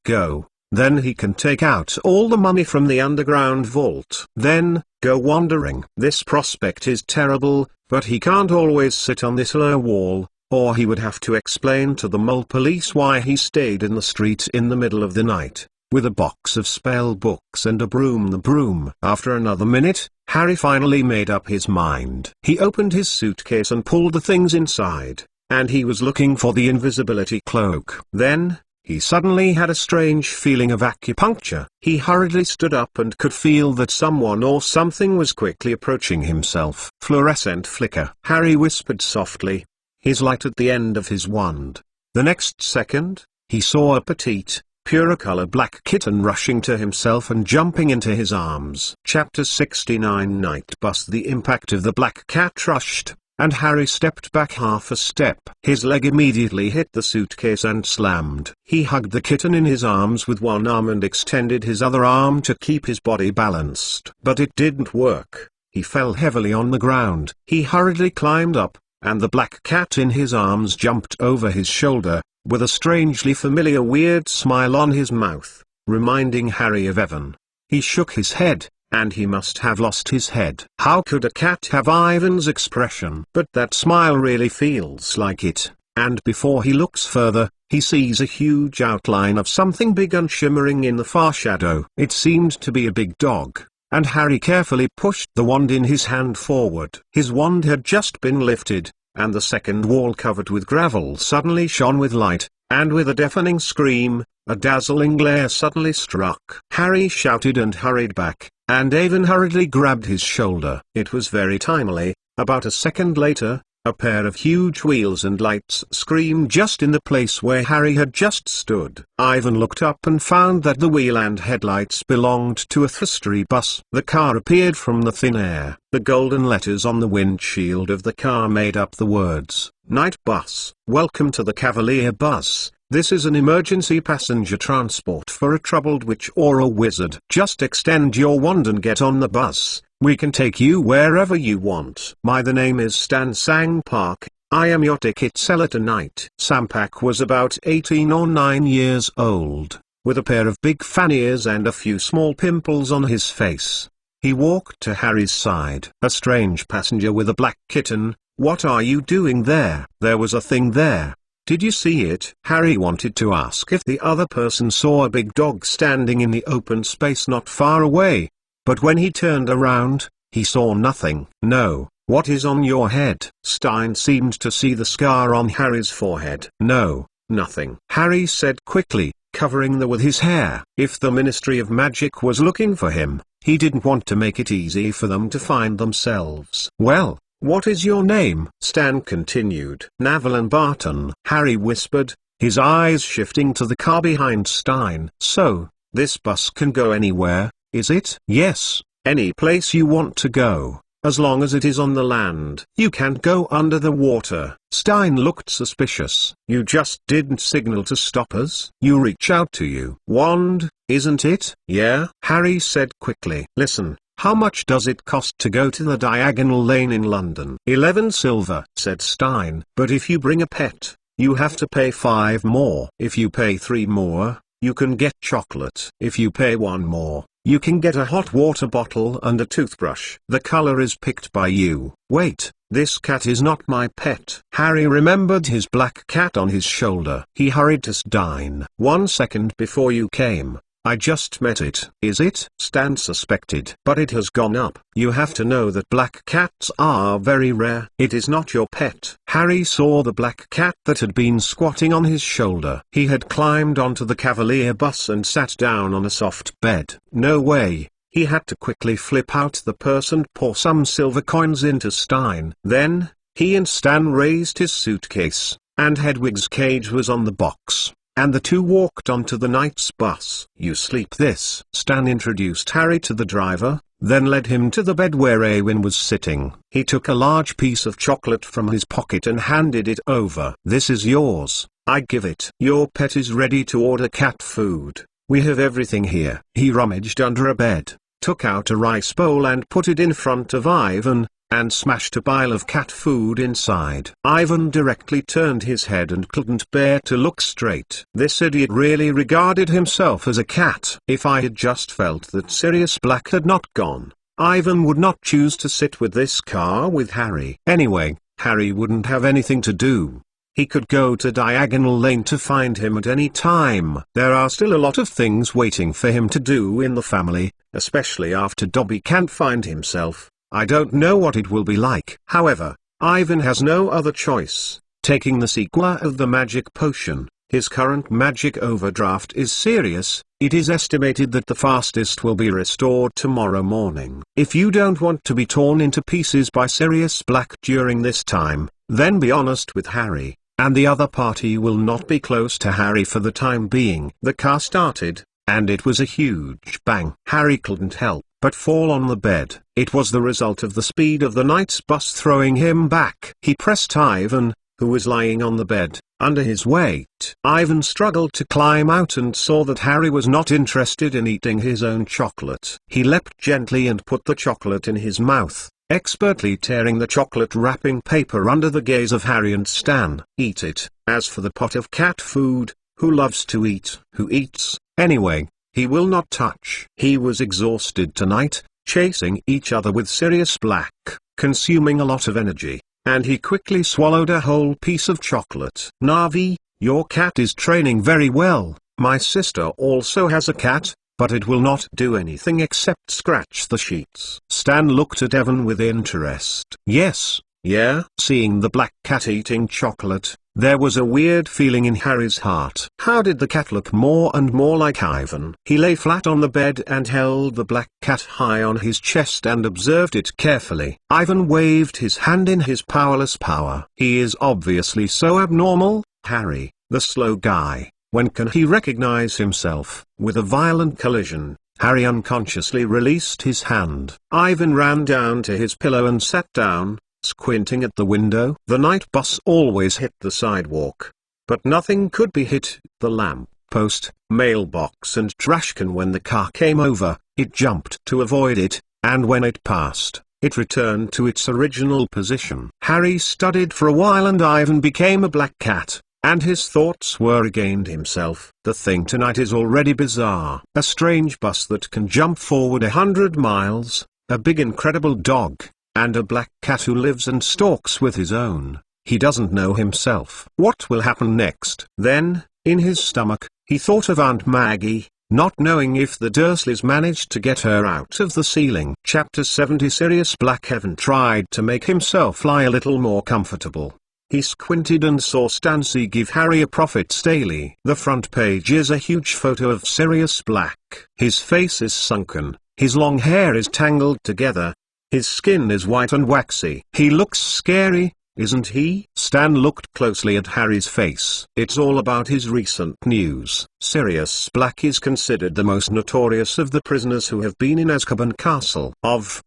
Then he can take out all the money from the underground vault. Then, go wandering. This prospect is terrible, but he can't always sit on this low wall, or he would have to explain to the mole police why he stayed in the street in the middle of the night, with a box of spell books and a broom. After another minute, Harry finally made up his mind. He opened his suitcase and pulled the things inside, and he was looking for the invisibility cloak. Then, he suddenly had a strange feeling of acupuncture. He hurriedly stood up and could feel that someone or something was quickly approaching himself. Fluorescent flicker. Harry whispered softly, his light at the end of his wand. The next second, he saw a petite, pure-color black kitten rushing to himself and jumping into his arms. Chapter 69 Night Bus. The impact of the black cat rushed, and Harry stepped back half a step. His leg immediately hit the suitcase and slammed. He hugged the kitten in his arms with one arm and extended his other arm to keep his body balanced. But it didn't work. He fell heavily on the ground. He hurriedly climbed up, and the black cat in his arms jumped over his shoulder, with a strangely familiar weird smile on his mouth, reminding Harry of Evan. He shook his head, and he must have lost his head. How could a cat have Ivan's expression? But that smile really feels like it, and before he looks further, he sees a huge outline of something big and shimmering in the far shadow. It seemed to be a big dog, and Harry carefully pushed the wand in his hand forward. His wand had just been lifted, and the second wall covered with gravel suddenly shone with light, and with a deafening scream, a dazzling glare suddenly struck. Harry shouted and hurried back, and Avon hurriedly grabbed his shoulder. It was very timely. About a second later, a pair of huge wheels and lights screamed just in the place where Harry had just stood. Ivan looked up and found that the wheel and headlights belonged to a three-story bus. The car appeared from the thin air. The golden letters on the windshield of the car made up the words, "Night Bus. Welcome to the Cavalier Bus. This is an emergency passenger transport for a troubled witch or a wizard. Just extend your wand and get on the bus. We can take you wherever you want. The name is Stan Sangpak. I am your ticket seller tonight." Sampak was about 18 or 9 years old, with a pair of big fan ears and a few small pimples on his face. He walked to Harry's side. "A strange passenger with a black kitten. What are you doing there?" "There was a thing there. Did you see it?" Harry wanted to ask if the other person saw a big dog standing in the open space not far away. But when he turned around, he saw nothing. "No, what is on your head?" Stein seemed to see the scar on Harry's forehead. "No, nothing," Harry said quickly, covering with his hair. If the Ministry of Magic was looking for him, he didn't want to make it easy for them to find themselves. "Well, what is your name?" Stan continued. "Navalin Barton," Harry whispered, his eyes shifting to the car behind Stein. "So, this bus can go anywhere, is it?" "Yes, any place you want to go, as long as it is on the land. You can't go under the water." Stein looked suspicious. "You just didn't signal to stop us." "You reach out to you wand, isn't it?" "Yeah," Harry said quickly. "Listen. How much does it cost to go to the Diagonal Lane in London?" 11 silver, said Stein. "But if you bring a pet, you have to pay 5 more. If you pay 3 more, you can get chocolate. If you pay 1 more, you can get a hot water bottle and a toothbrush. The color is picked by you." "Wait, this cat is not my pet." Harry remembered his black cat on his shoulder. He hurried to Stein. "1 second before you came, I just met it." "Is it?" Stan suspected. "But it has gone up. You have to know that black cats are very rare." "It is not your pet." Harry saw the black cat that had been squatting on his shoulder. He had climbed onto the Cavalier bus and sat down on a soft bed. "No way." He had to quickly flip out the purse and pour some silver coins into Stein. Then, he and Stan raised his suitcase, and Hedwig's cage was on the box, and the two walked onto the night's bus. "You sleep this." Stan introduced Harry to the driver, then led him to the bed where Awin was sitting. He took a large piece of chocolate from his pocket and handed it over. "This is yours. I give it. Your pet is ready to order cat food. We have everything here." He rummaged under a bed, took out a rice bowl and put it in front of Ivan, and smashed a pile of cat food inside. Ivan directly turned his head and couldn't bear to look straight. This idiot really regarded himself as a cat. If I had just felt that Sirius Black had not gone, Ivan would not choose to sit with this car with Harry. Anyway, Harry wouldn't have anything to do. He could go to Diagonal Lane to find him at any time. There are still a lot of things waiting for him to do in the family, especially after Dobby can't find himself. I don't know what it will be like. However, Ivan has no other choice. Taking the sequel of the magic potion, his current magic overdraft is serious. It is estimated that the fastest will be restored tomorrow morning. If you don't want to be torn into pieces by Sirius Black during this time, then be honest with Harry, and the other party will not be close to Harry for the time being. The car started, and it was a huge bang. Harry couldn't help but fall on the bed. It was the result of the speed of the night's bus throwing him back. He pressed Ivan, who was lying on the bed, under his weight. Ivan struggled to climb out and saw that Harry was not interested in eating his own chocolate. He leapt gently and put the chocolate in his mouth, expertly tearing the chocolate wrapping paper under the gaze of Harry and Stan. Eat it. As for the pot of cat food, who loves to eat? Who eats, anyway? He will not touch. He was exhausted tonight, chasing each other with Sirius Black, consuming a lot of energy, and he quickly swallowed a whole piece of chocolate. Navi, your cat is training very well. My sister also has a cat, but it will not do anything except scratch the sheets. Stan looked at Evan with interest. Yes, yeah. Seeing the black cat eating chocolate, there was a weird feeling in Harry's heart. How did the cat look more and more like Ivan? He lay flat on the bed and held the black cat high on his chest and observed it carefully. Ivan waved his hand in his powerless power. He is obviously so abnormal. Harry, the slow guy, when can he recognize himself? With a violent collision, Harry unconsciously released his hand. Ivan ran down to his pillow and sat down, squinting at the window. The night bus always hit the sidewalk, but nothing could be hit. The lamp post, mailbox and trash can. When the car came over, it jumped to avoid it, and when it passed, it returned to its original position. Harry studied for a while and Ivan became a black cat, and his thoughts were regained himself. The thing tonight is already bizarre. A strange bus that can jump forward 100 miles, a big incredible dog, and a black cat who lives and stalks with his own. He doesn't know himself. What will happen next? Then, in his stomach, he thought of Aunt Maggie, not knowing if the Dursleys managed to get her out of the ceiling. Chapter 70. Sirius Black. Evan tried to make himself lie a little more comfortable. He squinted and saw Stancy give Harry a Prophet's Daily. The front page is a huge photo of Sirius Black. His face is sunken, his long hair is tangled together, his skin is white and waxy. He looks scary, isn't he? Stan looked closely at Harry's face. It's all about his recent news. Sirius Black is considered the most notorious of the prisoners who have been in Azkaban Castle.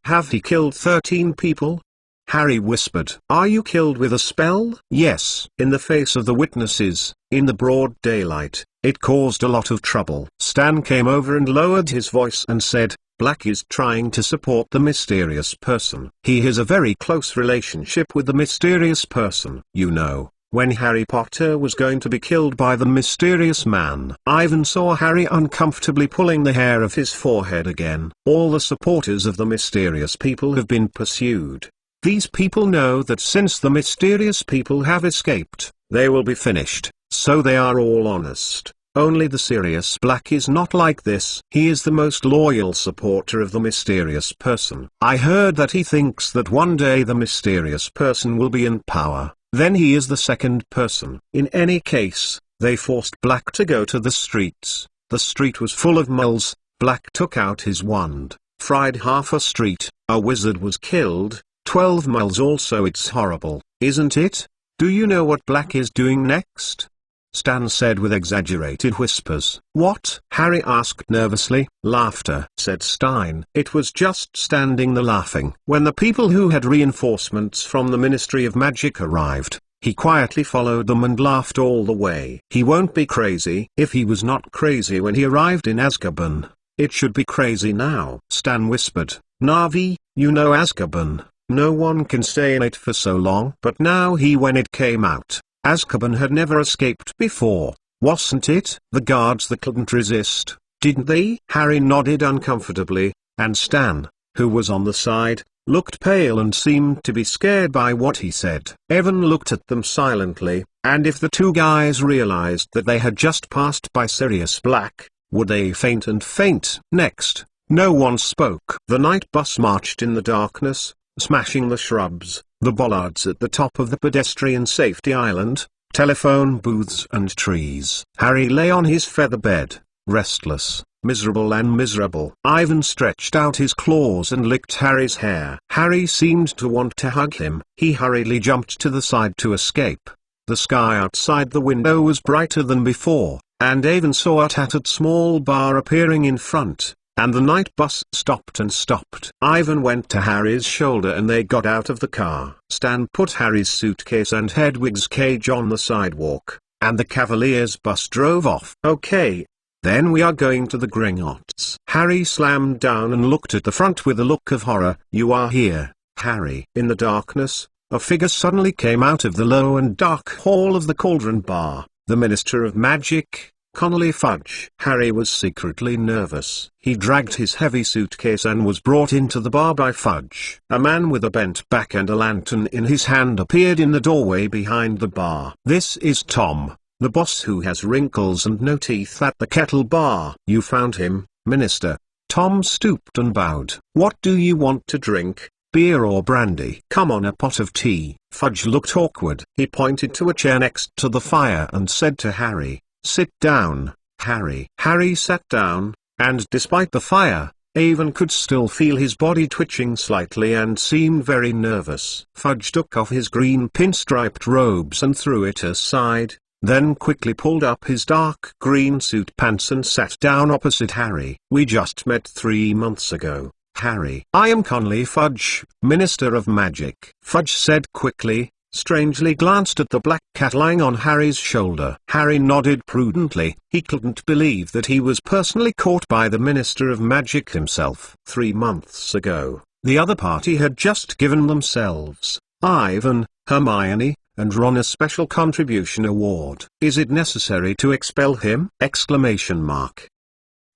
Have he killed 13 people? Harry whispered. Are you killed with a spell? Yes. In the face of the witnesses, in the broad daylight, it caused a lot of trouble. Stan came over and lowered his voice and said, Black is trying to support the mysterious person. He has a very close relationship with the mysterious person. You know, when Harry Potter was going to be killed by the mysterious man. Ivan saw Harry uncomfortably pulling the hair of his forehead again. All the supporters of the mysterious people have been pursued. These people know that since the mysterious people have escaped, they will be finished, so they are all honest. Only the Sirius Black is not like this. He is the most loyal supporter of the mysterious person. I heard that he thinks that one day the mysterious person will be in power, then he is the second person. In any case, they forced Black to go to the streets. The street was full of moles. Black took out his wand, fried half a street, a wizard was killed, 12 moles also. It's horrible, isn't it? Do you know what Black is doing next? Stan said with exaggerated whispers. What? Harry asked nervously. Laughter, said Stein. It was just standing there laughing. When the people who had reinforcements from the Ministry of Magic arrived, he quietly followed them and laughed all the way. He won't be crazy. If he was not crazy when he arrived in Azkaban, it should be crazy now. Stan whispered. Navi, you know Azkaban. No one can stay in it for so long. But now when it came out, Azkaban had never escaped before, wasn't it? The guards that couldn't resist, didn't they? Harry nodded uncomfortably, and Stan, who was on the side, looked pale and seemed to be scared by what he said. Evan looked at them silently, and if the two guys realized that they had just passed by Sirius Black, would they faint and faint? Next, no one spoke. The night bus marched in the darkness, smashing the shrubs, the bollards at the top of the pedestrian safety island, telephone booths and trees. Harry lay on his feather bed, restless, miserable and miserable. Ivan stretched out his claws and licked Harry's hair. Harry seemed to want to hug him. He hurriedly jumped to the side to escape. The sky outside the window was brighter than before, and Ivan saw a tattered small bar appearing in front. and the night bus stopped and stopped. Ivan went to Harry's shoulder and they got out of the car. Stan put Harry's suitcase and Hedwig's cage on the sidewalk, and the Cavaliers bus drove off. Okay. Then we are going to the Gringotts. Harry slammed down and looked at the front with a look of horror. You are here, Harry. In the darkness, a figure suddenly came out of the low and dark hall of the Cauldron Bar. The Minister of Magic, Connolly Fudge. Harry was secretly nervous. He dragged his heavy suitcase and was brought into the bar by Fudge. A man with a bent back and a lantern in his hand appeared in the doorway behind the bar. This is Tom, the boss who has wrinkles and no teeth at the Kettle Bar. You found him, Minister. Tom stooped and bowed. What do you want to drink? Beer or brandy? Come on, a pot of tea. Fudge looked awkward. He pointed to a chair next to the fire and said to Harry, sit down, Harry. Harry sat down, and despite the fire, Avon could still feel his body twitching slightly and seemed very nervous. Fudge took off his green pinstriped robes and threw it aside, then quickly pulled up his dark green suit pants and sat down opposite Harry. We just met 3 months ago, Harry. I am Connolly Fudge, Minister of Magic. Fudge said quickly, strangely glanced at the black cat lying on Harry's shoulder. Harry nodded prudently. He couldn't believe that he was personally caught by the Minister of Magic himself. 3 months ago, the other party had just given themselves, Ivan, Hermione, and Ron, a special contribution award. Is it necessary to expel him? Exclamation mark.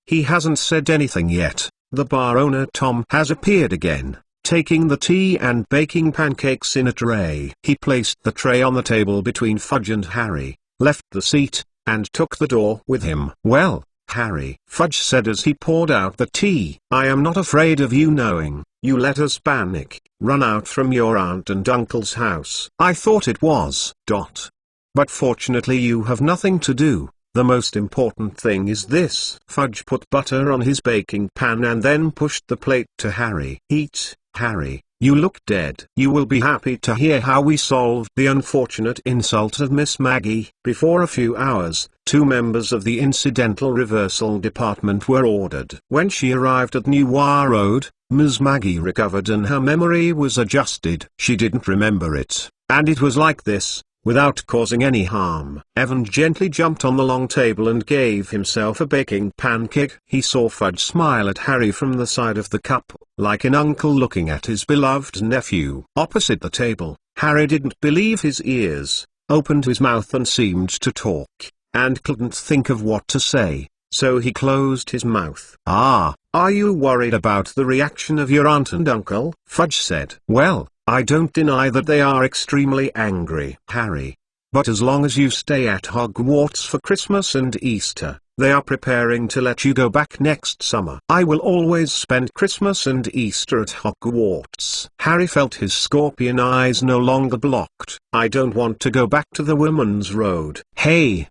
He hasn't said anything yet. The bar owner Tom has appeared again, taking the tea and baking pancakes in a tray. He placed the tray on the table between Fudge and Harry, left the seat, and took the door with him. Well, Harry, Fudge said as he poured out the tea, I am not afraid of you knowing. You let us panic, run out from your aunt and uncle's house. I thought it was. But fortunately you have nothing to do. The most important thing is this. Fudge put butter on his baking pan and then pushed the plate to Harry. Eat, Harry. You look dead. You will be happy to hear how we solved the unfortunate insult of Miss Maggie. Before a few hours, 2 members of the Incidental Reversal Department were ordered. When she arrived at Newark Road, Miss Maggie recovered and her memory was adjusted. She didn't remember it, and it was like this, without causing any harm. Evan gently jumped on the long table and gave himself a baking pancake. He saw Fudge smile at Harry from the side of the cup, like an uncle looking at his beloved nephew. Opposite the table, Harry didn't believe his ears, opened his mouth and seemed to talk, and couldn't think of what to say, so he closed his mouth. Are you worried about the reaction of your aunt and uncle? Fudge said. Well, I don't deny that they are extremely angry, Harry. But as long as you stay at Hogwarts for Christmas and Easter, they are preparing to let you go back next summer. I will always spend Christmas and Easter at Hogwarts. Harry felt his scorpion eyes no longer blocked. I don't want to go back to the Women's Road. Hey,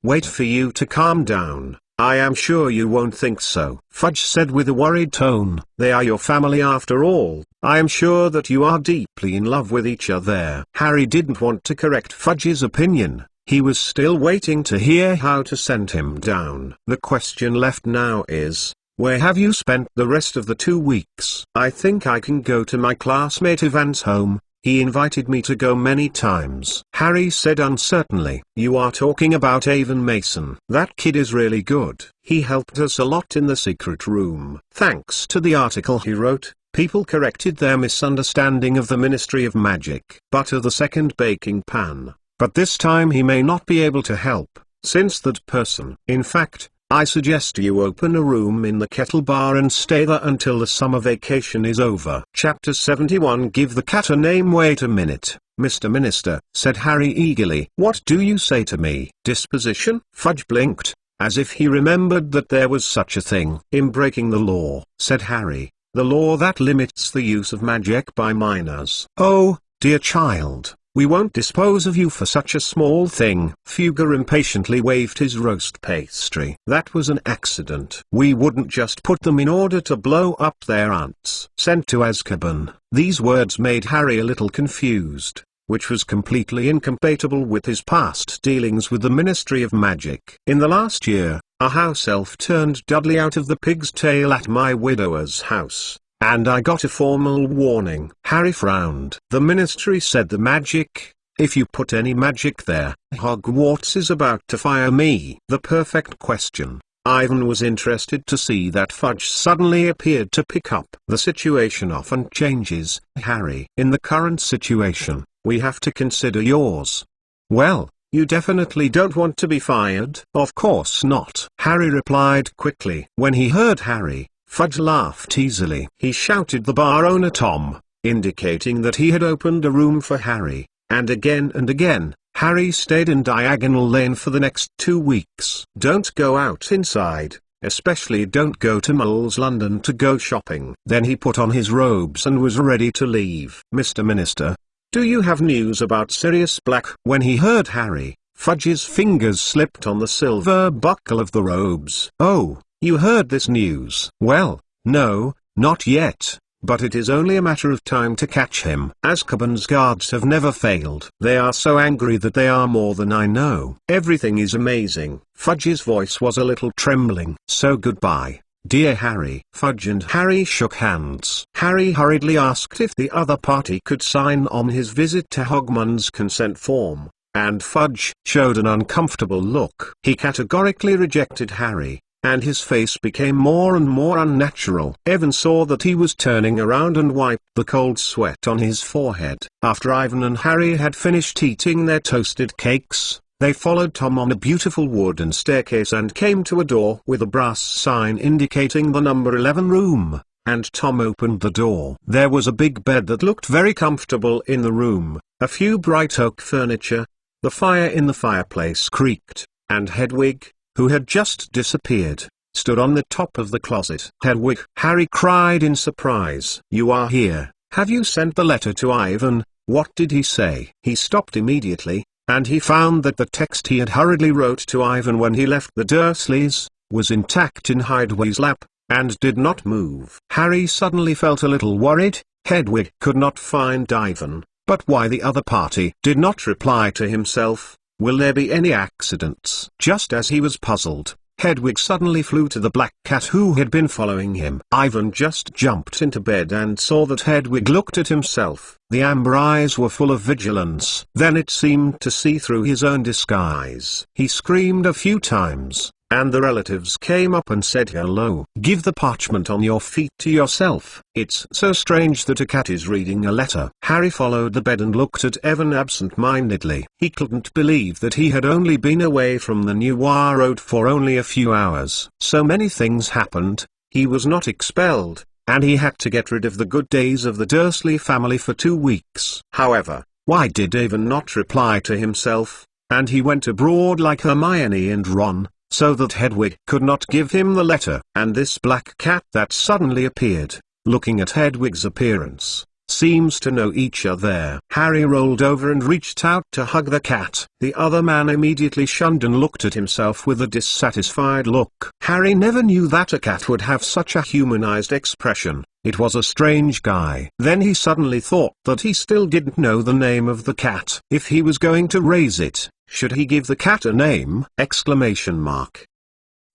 wait for you to calm down. I am sure you won't think so, Fudge said with a worried tone. They are your family after all. I am sure that you are deeply in love with each other. Harry didn't want to correct Fudge's opinion. He was still waiting to hear how to send him down. The question left now is, where have you spent the rest of the 2 weeks? I think I can go to my classmate Ivan's home. He invited me to go many times. Harry said uncertainly. You are talking about Avon Mason. That kid is really good. He helped us a lot in the secret room. Thanks to the article he wrote, people corrected their misunderstanding of the Ministry of Magic. Butter the second baking pan. But this time he may not be able to help, since that person. In fact, I suggest you open a room in the Kettle Bar and stay there until the summer vacation is over. Chapter 71 Give the cat a name. Wait a minute, Mr. Minister, said Harry eagerly. What do you say to me? Disposition? Fudge blinked, as if he remembered that there was such a thing. In breaking the law, said Harry, the law that limits the use of magic by minors. Oh, dear child. We won't dispose of you for such a small thing. Fugger impatiently waved his roast pastry. That was an accident. We wouldn't just put them in order to blow up their aunts. Sent to Azkaban. These words made Harry a little confused, which was completely incompatible with his past dealings with the Ministry of Magic. In the last year, A house elf turned Dudley out of the pig's tail at my widower's house, and I got a formal warning." Harry frowned. "The Ministry said the magic. If you put any magic there, Hogwarts is about to fire me." The perfect question. Ivan was interested to see that Fudge suddenly appeared to pick up. "The situation often changes, Harry. In the current situation, we have to consider yours." "Well, you definitely don't want to be fired." "Of course not," Harry replied quickly. When he heard Harry, Fudge laughed easily. He shouted the bar owner Tom, indicating that he had opened a room for Harry, and again, Harry stayed in Diagonal Lane for the next 2 weeks. "Don't go out inside, especially don't go to Mole's London to go shopping." Then he put on his robes and was ready to leave. "Mr. Minister, do you have news about Sirius Black?" When he heard Harry, Fudge's fingers slipped on the silver buckle of the robes. "Oh, you heard this news?" "Well, no, not yet. But it is only a matter of time to catch him. Azkaban's guards have never failed. They are so angry that they are more than I know. Everything is amazing." Fudge's voice was a little trembling. "So goodbye, dear Harry." Fudge and Harry shook hands. Harry hurriedly asked if the other party could sign on his visit to Hogman's consent form, and Fudge showed an uncomfortable look. He categorically rejected Harry, and his face became more and more unnatural. Evan saw that he was turning around and wiped the cold sweat on his forehead. After Ivan and Harry had finished eating their toasted cakes, they followed Tom on a beautiful wooden staircase and came to a door with a brass sign indicating the number 11 room, and Tom opened the door. There was a big bed that looked very comfortable in the room, a few bright oak furniture, the fire in the fireplace creaked, and Hedwig, who had just disappeared, stood on the top of the closet. "Hedwig!" Harry cried in surprise. "You are here. Have you sent the letter to Ivan? What did he say?" He stopped immediately, and he found that the text he had hurriedly wrote to Ivan when he left the Dursleys was intact in Hedwig's lap, and did not move. Harry suddenly felt a little worried. Hedwig could not find Ivan, but why the other party did not reply to himself? Will there be any accidents? Just as he was puzzled, Hedwig suddenly flew to the black cat who had been following him. Ivan just jumped into bed and saw that Hedwig looked at himself. The amber eyes were full of vigilance. Then it seemed to see through his own disguise. He screamed a few times, and the relatives came up and said hello. "Give the parchment on your feet to yourself. It's so strange that a cat is reading a letter." Harry followed the bed and looked at Evan absent-mindedly. He couldn't believe that he had only been away from the New Road for only a few hours. So many things happened. He was not expelled, and he had to get rid of the good days of the Dursley family for 2 weeks. However, why did Evan not reply to himself? And he went abroad like Hermione and Ron, so that Hedwig could not give him the letter. And this black cat that suddenly appeared, looking at Hedwig's appearance, seems to know each other. Harry rolled over and reached out to hug the cat. The other man immediately shunned and looked at himself with a dissatisfied look. Harry never knew that a cat would have such a humanized expression. It was a strange guy. Then he suddenly thought that he still didn't know the name of the cat. If he was going to raise it, should he give the cat a name?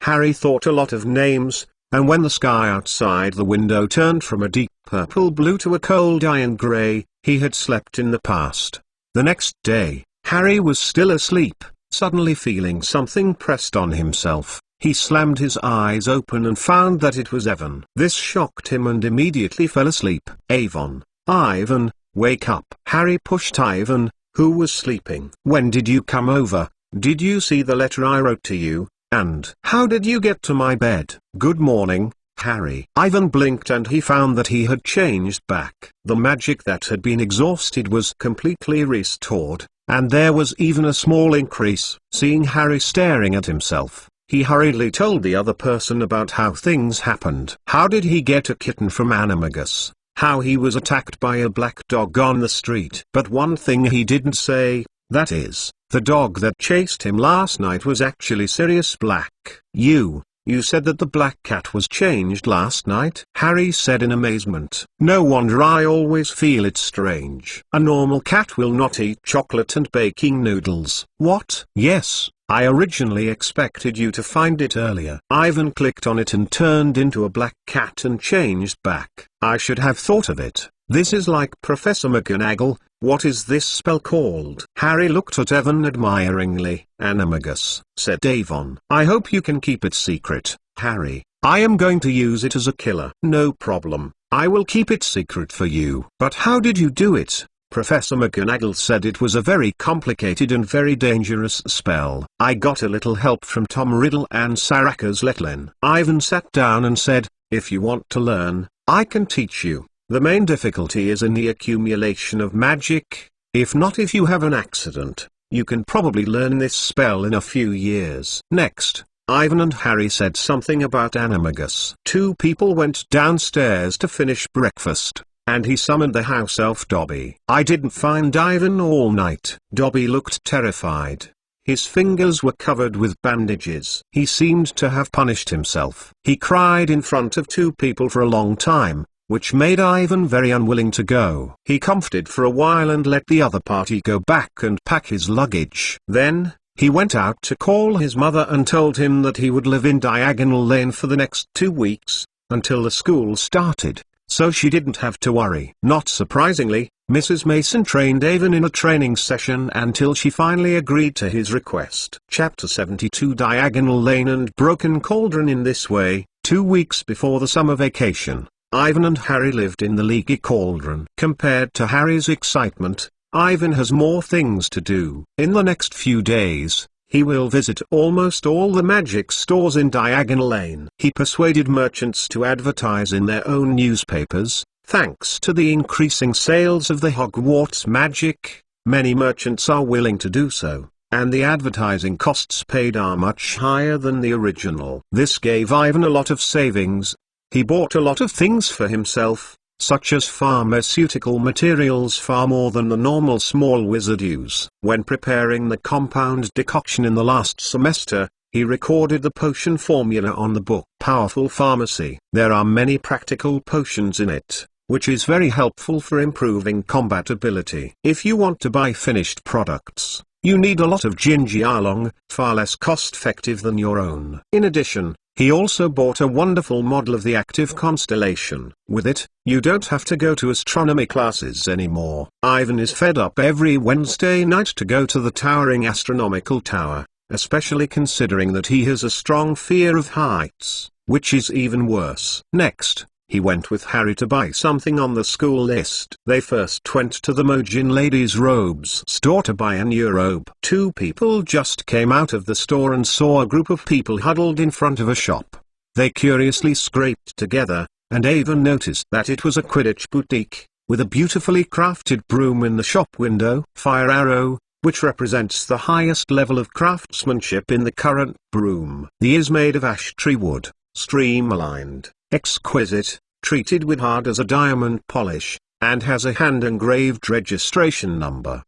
Harry thought a lot of names, and when the sky outside the window turned from a deep purple blue to a cold iron grey, he had slept in the past. The next day, Harry was still asleep, suddenly feeling something pressed on himself. He slammed his eyes open and found that it was Evan. This shocked him and immediately fell asleep. Ivan, wake up. Harry pushed Ivan, who was sleeping. "When did you come over? Did you see the letter I wrote to you? And how did you get to my bed?" "Good morning, Harry." Ivan blinked and he found that he had changed back. The magic that had been exhausted was completely restored, and there was even a small increase. Seeing Harry staring at himself, he hurriedly told the other person about how things happened. How did he get a kitten from Animagus? How he was attacked by a black dog on the street. But one thing he didn't say, that is, the dog that chased him last night was actually Sirius Black. You said that the black cat was changed last night?" Harry said in amazement. "No wonder, I always feel it strange. A normal cat will not eat chocolate and baking noodles." "What?" "Yes, I originally expected you to find it earlier. Ivan clicked on it and turned into a black cat and changed back. I should have thought of it. This is like Professor McGonagall. What is this spell called? Harry looked at Evan admiringly. Animagus, said Avon. I hope you can keep it secret, Harry. I am going to use it as a killer. No problem. I will keep it secret for you. But how did you do it? Professor McGonagall said it was a very complicated and very dangerous spell. I got a little help from Tom Riddle and Saraka's Letlin. Ivan sat down and said, if you want to learn, I can teach you. The main difficulty is in the accumulation of magic. If not, if you have an accident, you can probably learn this spell in a few years. Next, Ivan and Harry said something about Animagus. Two people went downstairs to finish breakfast, and he summoned the house elf Dobby. I didn't find Ivan all night. Dobby looked terrified. His fingers were covered with bandages. He seemed to have punished himself. He cried in front of two people for a long time, which made Ivan very unwilling to go. He comforted for a while and let the other party go back and pack his luggage. Then, he went out to call his mother and told him that he would live in Diagonal Lane for the next 2 weeks, until the school started, so she didn't have to worry. Not surprisingly, Mrs. Mason trained Avon in a training session until she finally agreed to his request. Chapter 72 Diagonal Lane and Broken Cauldron. In this way, 2 weeks before the summer vacation, Ivan and Harry lived in the Leaky Cauldron. Compared to Harry's excitement, Ivan has more things to do. In the next few days, he will visit almost all the magic stores in Diagonal Lane. He persuaded merchants to advertise in their own newspapers. Thanks to the increasing sales of the Hogwarts magic, many merchants are willing to do so, and the advertising costs paid are much higher than the original. This gave Ivan a lot of savings. He bought a lot of things for himself, such as pharmaceutical materials, far more than the normal small wizard use. When preparing the compound decoction in the last semester, he recorded the potion formula on the book. Powerful Pharmacy. There are many practical potions in it, which is very helpful for improving combat ability. If you want to buy finished products, you need a lot of Jinjialong, far less cost-effective than your own. In addition, he also bought a wonderful model of the active constellation. With it, you don't have to go to astronomy classes anymore. Ivan is fed up every Wednesday night to go to the towering astronomical tower, especially considering that he has a strong fear of heights, which is even worse. Next, he went with Harry to buy something on the school list. They first went to the Mojin Ladies' Robes store to buy a new robe. Two people just came out of the store and saw a group of people huddled in front of a shop. They curiously scraped together, and Avon noticed that it was a Quidditch boutique, with a beautifully crafted broom in the shop window. Fire Arrow, which represents the highest level of craftsmanship in the current broom. The is made of ash tree wood, streamlined, exquisite, treated with hard as a diamond polish, and has a hand-engraved registration number.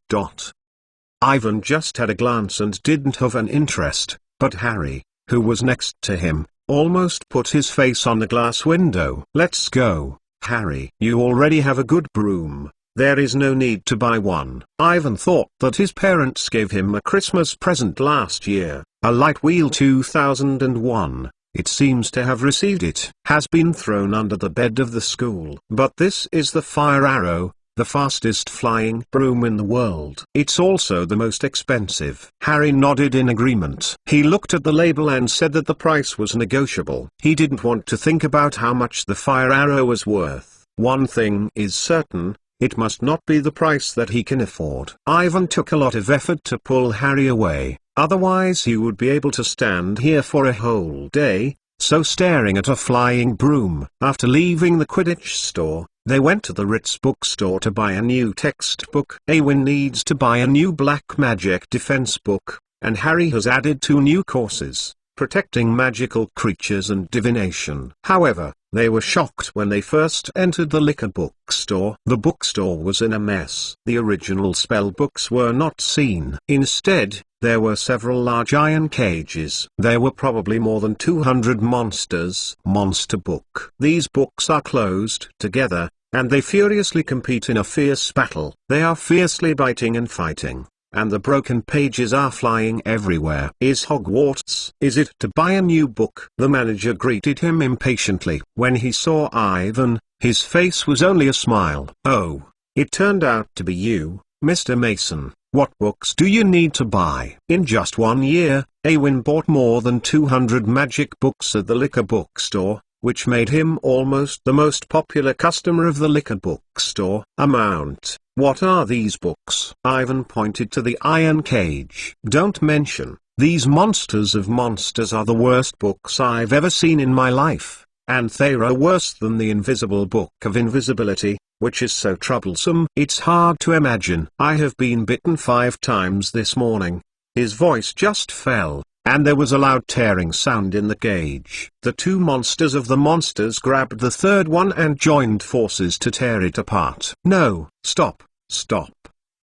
Ivan just had a glance and didn't have an interest, but Harry, who was next to him, almost put his face on the glass window. Let's go, Harry. You already have a good broom. There is no need to buy one. Ivan thought that his parents gave him a Christmas present last year, a light wheel 2001. It seems to have received it. Has been thrown under the bed of the school. But this is the Fire Arrow, the fastest flying broom in the world. It's also the most expensive. Harry nodded in agreement. He looked at the label and said that the price was negotiable. He didn't want to think about how much the Fire Arrow was worth. One thing is certain, it must not be the price that he can afford. Ivan took a lot of effort to pull Harry away. Otherwise he would be able to stand here for a whole day, so staring at a flying broom. After leaving the Quidditch store, they went to the Ritz bookstore to buy a new textbook. Awin needs to buy a new black magic defense book, and Harry has added 2 new courses, protecting magical creatures and divination. However, they were shocked when they first entered the liquor bookstore. The bookstore was in a mess. The original spell books were not seen. Instead, there were several large iron cages. There were probably more than 200 monsters. Monster book. These books are closed together, and they furiously compete in a fierce battle. They are fiercely biting and fighting, and the broken pages are flying everywhere. Is Hogwarts? Is it to buy a new book? The manager greeted him impatiently. When he saw Ivan, his face was only a smile. Oh, it turned out to be you, Mr. Mason. What books do you need to buy? In just 1 year, Awen bought more than 200 magic books at the liquor bookstore, which made him almost the most popular customer of the liquor bookstore. Amount. What are these books? Ivan pointed to the iron cage. Don't mention. These monsters of monsters are the worst books I've ever seen in my life, and they are worse than the invisible book of invisibility, which is so troublesome. It's hard to imagine. I have been bitten 5 times this morning. His voice just fell, and there was a loud tearing sound in the cage. The 2 monsters of the monsters grabbed the third one and joined forces to tear it apart. No, stop, stop.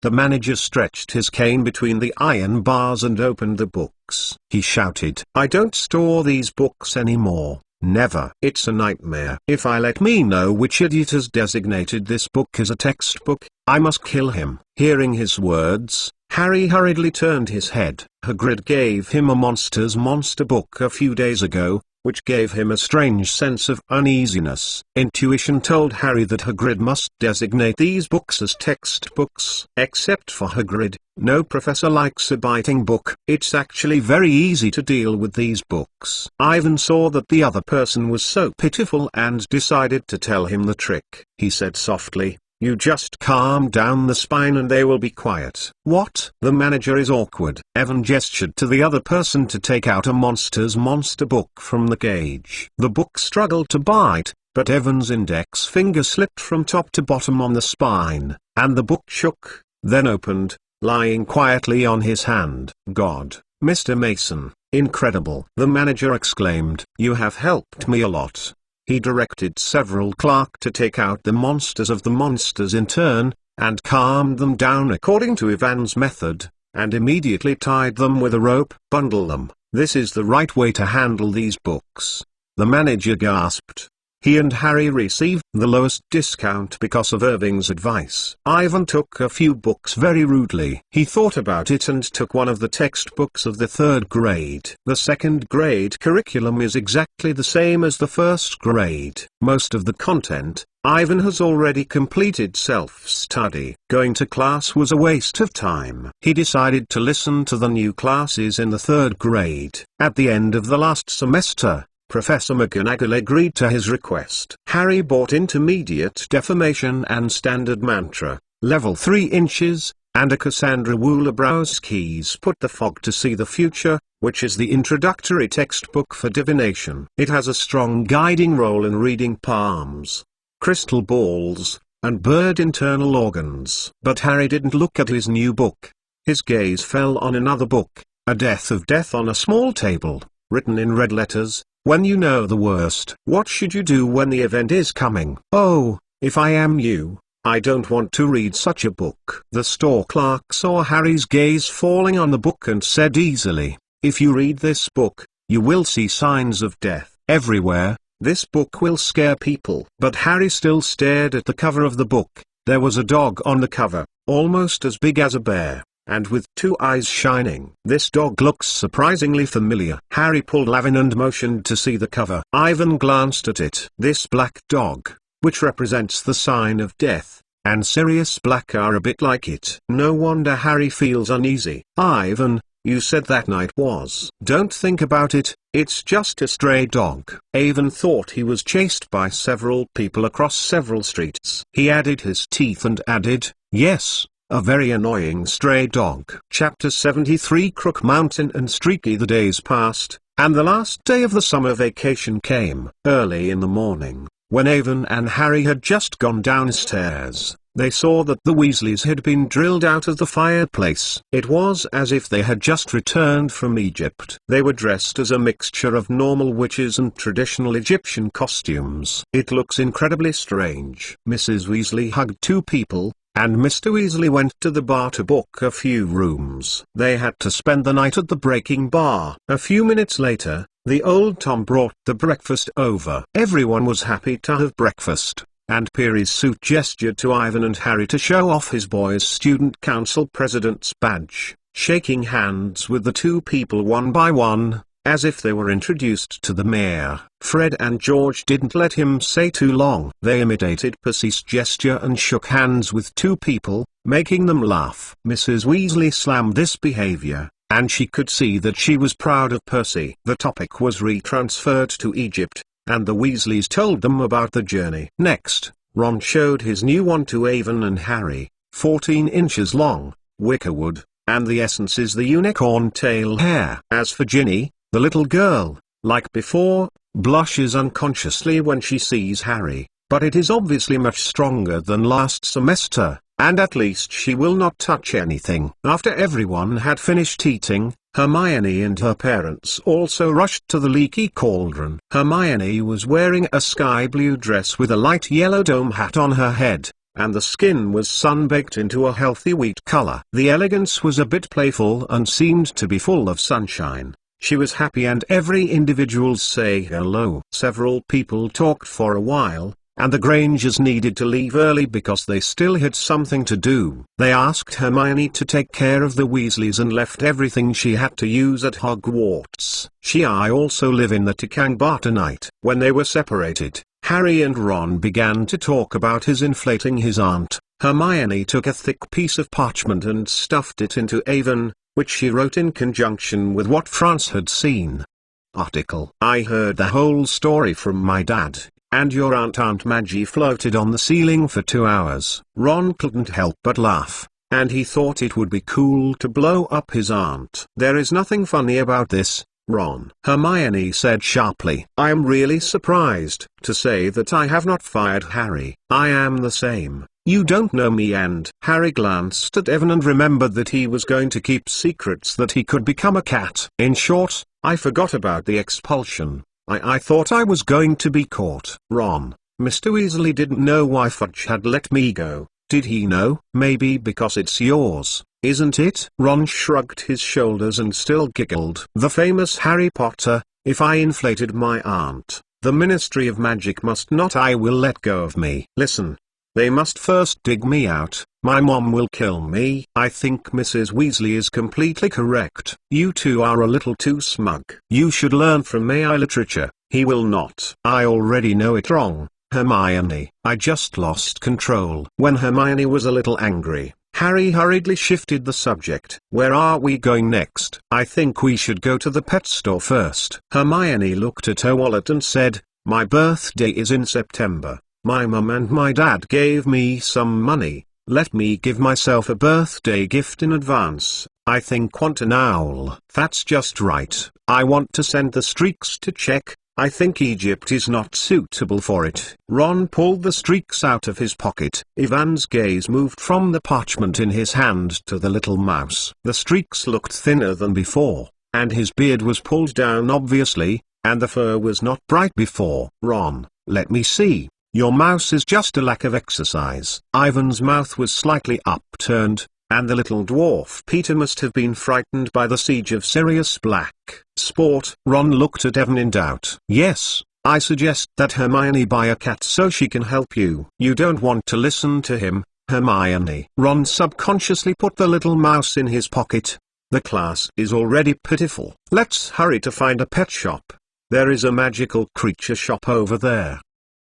The manager stretched his cane between the iron bars and opened the books. He shouted, I don't store these books anymore. Never. It's a nightmare. If I let me know which idiot has designated this book as a textbook, I must kill him. Hearing his words, Harry hurriedly turned his head. Hagrid gave him a monster book a few days ago, which gave him a strange sense of uneasiness. Intuition told Harry that Hagrid must designate these books as textbooks. Except for Hagrid, no professor likes a biting book. It's actually very easy to deal with these books. Ivan saw that the other person was so pitiful and decided to tell him the trick. He said softly, you just calm down the spine and they will be quiet. What? The manager is awkward. Evan gestured to the other person to take out a monster book from the cage. The book struggled to bite, but Evan's index finger slipped from top to bottom on the spine, and the book shook, then opened, lying quietly on his hand. God, Mr. Mason, incredible! The manager exclaimed. You have helped me a lot. He directed several clerks to take out the monsters of the monsters in turn, and calmed them down according to Ivan's method, and immediately tied them with a rope. Bundle them. This is the right way to handle these books. The manager gasped. He and Harry received the lowest discount because of Irving's advice. Ivan took a few books very rudely. He thought about it and took one of the textbooks of the 3rd grade. The 2nd grade curriculum is exactly the same as the 1st grade. Most of the content, Ivan has already completed self-study. Going to class was a waste of time. He decided to listen to the new classes in the 3rd grade. At the end of the last semester, Professor McGonagall agreed to his request. Harry bought Intermediate Defamation and Standard Mantra, Level 3 Inches, and a Cassandra Wooler-Browski's Put the Fog to See the Future, which is the introductory textbook for divination. It has a strong guiding role in reading palms, crystal balls, and bird internal organs. But Harry didn't look at his new book. His gaze fell on another book, A Death of Death on a Small Table, written in red letters. When you know the worst. What should you do when the event is coming? Oh, if I am you, I don't want to read such a book. The store clerk saw Harry's gaze falling on the book and said easily, if you read this book, you will see signs of death everywhere. This book will scare people. But Harry still stared at the cover of the book. There was a dog on the cover, almost as big as a bear, and with 2 eyes shining. This dog looks surprisingly familiar. Harry pulled Lavin and motioned to see the cover. Ivan glanced at it. This black dog, which represents the sign of death, and Sirius Black are a bit like it. No wonder Harry feels uneasy. Ivan, you said that night was. Don't think about it, it's just a stray dog. Ivan thought he was chased by several people across several streets. He added his teeth and added, yes. A very annoying stray dog. Chapter 73 Crook Mountain and Streaky. The days passed, and the last day of the summer vacation came. Early in the morning, when Ivan and Harry had just gone downstairs, they saw that the Weasleys had been drilled out of the fireplace. It was as if they had just returned from Egypt. They were dressed as a mixture of normal witches and traditional Egyptian costumes. It looks incredibly strange. Mrs. Weasley hugged 2 people, and Mr. Weasley went to the bar to book a few rooms. They had to spend the night at the Breaking Bar. A few minutes later, the old Tom brought the breakfast over. Everyone was happy to have breakfast. and Peary-Suit gestured to Ivan and Harry to show off his boys' student council president's badge, shaking hands with the two people one by one, as if they were introduced to the mayor. Fred and George didn't let him say too long. They imitated Percy's gesture and shook hands with two people, making them laugh. Mrs. Weasley slammed this behavior, and she could see that she was proud of Percy. The topic was retransferred to Egypt, and the Weasleys told them about the journey. Next, Ron showed his new one to Avon and Harry, 14 inches long, wickerwood, and the essence is the unicorn tail hair. As for Ginny, the little girl, like before, blushes unconsciously when she sees Harry, but it is obviously much stronger than last semester, and at least she will not touch anything. After everyone had finished eating, Hermione and her parents also rushed to the leaky cauldron. Hermione was wearing a sky blue dress with a light yellow dome hat on her head, and the skin was sun-baked into a healthy wheat color. The elegance was a bit playful and seemed to be full of sunshine. She was happy and every individual say hello. Several people talked for a while, and the Grangers needed to leave early because they still had something to do. They asked Hermione to take care of the Weasleys and left everything she had to use at Hogwarts. I also live in the Tikang tonight. When they were separated, Harry and Ron began to talk about his inflating his aunt. Hermione took a thick piece of parchment and stuffed it into Avon, which she wrote in conjunction with what France had seen. Article: I heard the whole story from my dad, and your Aunt Maggie floated on the ceiling for 2 hours. Ron couldn't help but laugh, and he thought it would be cool to blow up his aunt. There is nothing funny about this, Ron, Hermione said sharply. I am really surprised to say that I have not fired Harry. I am the same. You don't know me. And Harry glanced at Evan and remembered that he was going to keep secrets, that he could become a cat. In short, I forgot about the expulsion. I thought I was going to be caught. Ron, Mr. Weasley didn't know why Fudge had let me go, did he know? Maybe because it's yours, isn't it? Ron shrugged his shoulders and still giggled. The famous Harry Potter, if I inflated my aunt, the Ministry of Magic must not. I will let go of me. Listen. They must first dig me out. My mom will kill me. I think Mrs. Weasley is completely correct. You two are a little too smug. You should learn from AI literature. He will not. I already know it wrong, Hermione. I just lost control. When Hermione was a little angry, Harry hurriedly shifted the subject. Where are we going next? I think we should go to the pet store first. Hermione looked at her wallet and said, my birthday is in September. My mum and my dad gave me some money. Let me give myself a birthday gift in advance. I think want an owl. That's just right. I want to send the streaks to check. I think Egypt is not suitable for it. Ron pulled the streaks out of his pocket. Ivan's gaze moved from the parchment in his hand to the little mouse. The streaks looked thinner than before, and his beard was pulled down obviously, and the fur was not bright before. Ron, let me see. Your mouse is just a lack of exercise. Ivan's mouth was slightly upturned, and the little dwarf Peter must have been frightened by the siege of Sirius Black. Sport. Ron looked at Evan in doubt. Yes, I suggest that Hermione buy a cat so she can help you. You don't want to listen to him, Hermione. Ron subconsciously put the little mouse in his pocket. The class is already pitiful. Let's hurry to find a pet shop. There is a magical creature shop over there.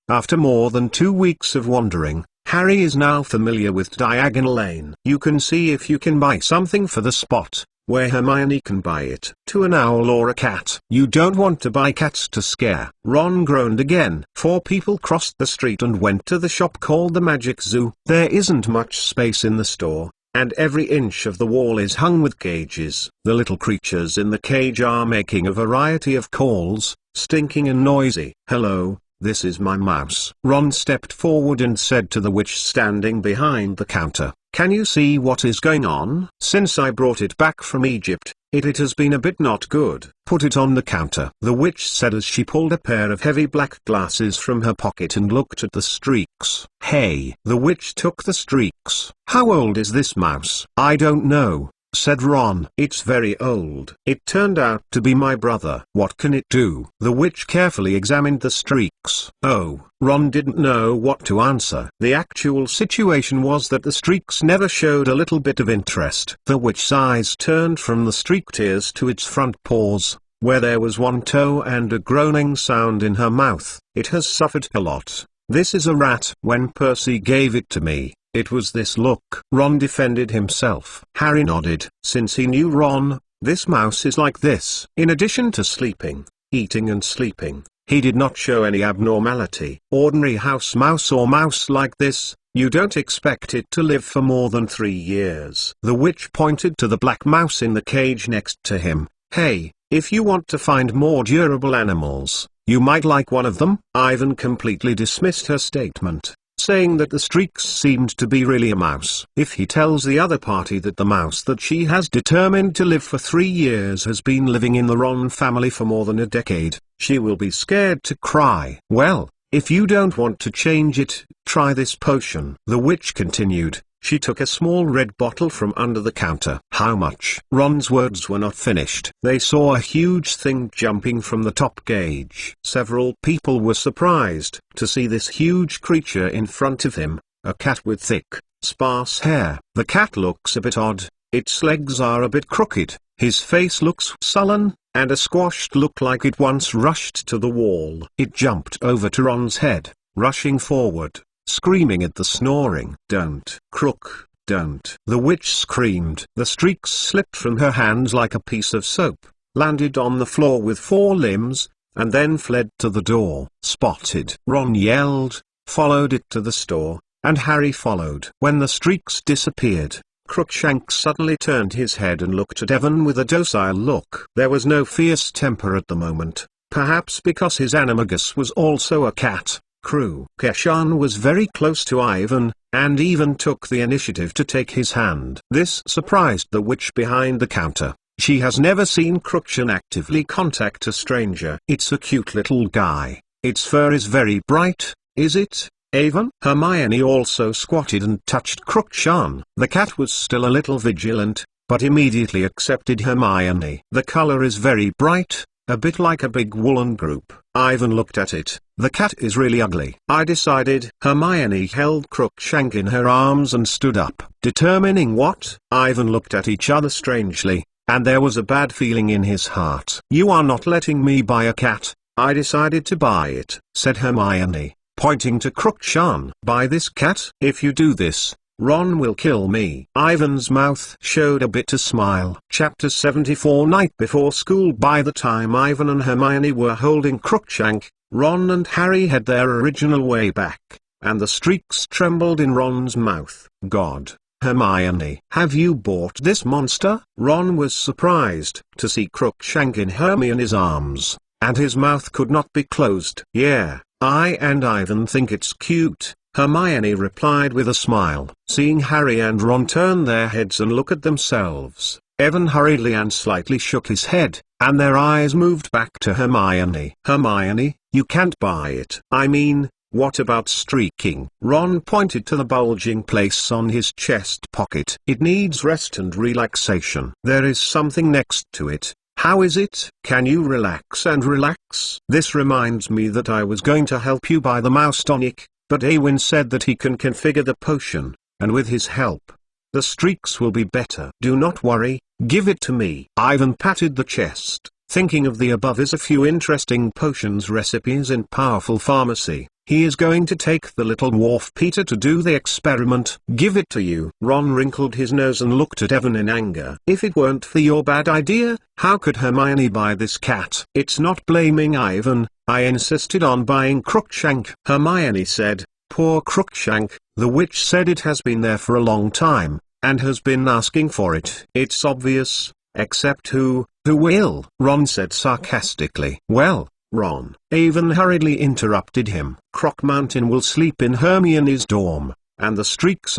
After more than 2 weeks of wandering, Harry is now familiar with Diagon Lane. You can see if you can buy something for the spot where Hermione can buy it. To an owl or a cat. You don't want to buy cats to scare. Ron groaned again. 4 people crossed the street and went to the shop called the Magic Zoo. There isn't much space in the store, and every inch of the wall is hung with cages. The little creatures in the cage are making a variety of calls, stinking and noisy. Hello. This is my mouse. Ron stepped forward and said to the witch standing behind the counter, can you see what is going on? Since I brought it back from Egypt, it has been a bit not good. Put it on the counter, the witch said as she pulled a pair of heavy black glasses from her pocket and looked at the streaks. Hey! The witch took the streaks. How old is this mouse? I don't know, said Ron. It's very old. It turned out to be my brother. What can it do? The witch carefully examined the streaks streaks. Oh, Ron didn't know what to answer. The actual situation was that the streaks never showed a little bit of interest. The witch's eyes turned from the streaked ears to its front paws, where there was one toe and a groaning sound in her mouth. It has suffered a lot. This is a rat. When Percy gave it to me, it was this. Look. Ron defended himself. Harry nodded. Since he knew Ron, this mouse is like this. In addition to sleeping, eating and sleeping, he did not show any abnormality. Ordinary house mouse or mouse like this, you don't expect it to live for more than 3 years. The witch pointed to the black mouse in the cage next to him. Hey, if you want to find more durable animals, you might like one of them. Ivan completely dismissed her statement, saying that the streaks seemed to be really a mouse. If he tells the other party that the mouse that she has determined to live for 3 years has been living in the Ron family for more than a decade, she will be scared to cry. Well, if you don't want to change it, try this potion. The witch continued. She took a small red bottle from under the counter. How much? Ron's words were not finished. They saw a huge thing jumping from the top gauge. Several people were surprised to see this huge creature in front of him, a cat with thick, sparse hair. The cat looks a bit odd, its legs are a bit crooked, his face looks sullen, and a squashed look like it once rushed to the wall. It jumped over to Ron's head, rushing forward, screaming at the snoring. Don't. Crook, don't. The witch screamed. The streaks slipped from her hands like a piece of soap, landed on the floor with 4 limbs, and then fled to the door. Spotted. Ron yelled, followed it to the store, and Harry followed. When the streaks disappeared, Crookshank suddenly turned his head and looked at Evan with a docile look. There was no fierce temper at the moment, perhaps because his animagus was also a cat. Keshan was very close to Ivan, and even took the initiative to take his hand. This surprised the witch behind the counter. She has never seen Crookshank actively contact a stranger. It's a cute little guy. Its fur is very bright, is it, Avon? Hermione also squatted and touched Crookshank. The cat was still a little vigilant, but immediately accepted Hermione. The color is very bright, a bit like a big woolen group. Ivan looked at it. The cat is really ugly. I decided. Hermione held Crookshank in her arms and stood up. Determining what? Ivan looked at each other strangely, and there was a bad feeling in his heart. You are not letting me buy a cat. I decided to buy it, said Hermione, pointing to Crookshank. Buy this cat? If you do this, Ron will kill me. Ivan's mouth showed a bitter smile. Chapter 74. Night before school. By the time Ivan and Hermione were holding Crookshank, Ron and Harry had their original way back, and the streaks trembled in Ron's mouth. God. Hermione. Have you bought this monster? Ron was surprised to see Crookshank in Hermione's arms, and his mouth could not be closed. Yeah, I and Ivan think it's cute, Hermione replied with a smile. Seeing Harry and Ron turn their heads and look at themselves, Evan hurriedly and slightly shook his head, and their eyes moved back to Hermione. Hermione, you can't buy it. I mean, what about streaking? Ron pointed to the bulging place on his chest pocket. It needs rest and relaxation. There is something next to it. How is it? Can you relax and relax? This reminds me that I was going to help you buy the mouse tonic, but Awin said that he can configure the potion, and with his help, the streaks will be better. Do not worry, give it to me. Ivan patted the chest, thinking of the above is a few interesting potions recipes in Powerful Pharmacy. He is going to take the little dwarf Peter to do the experiment. Give it to you. Ron wrinkled his nose and looked at Evan in anger. If it weren't for your bad idea, how could Hermione buy this cat? It's not blaming Ivan. I insisted on buying Crookshank. Hermione said, poor Crookshank, the witch said it has been there for a long time, and has been asking for it. It's obvious, except who will? Ron said sarcastically. Well, Ron. Avon hurriedly interrupted him. Croc Mountain will sleep in Hermione's dorm, and the streaks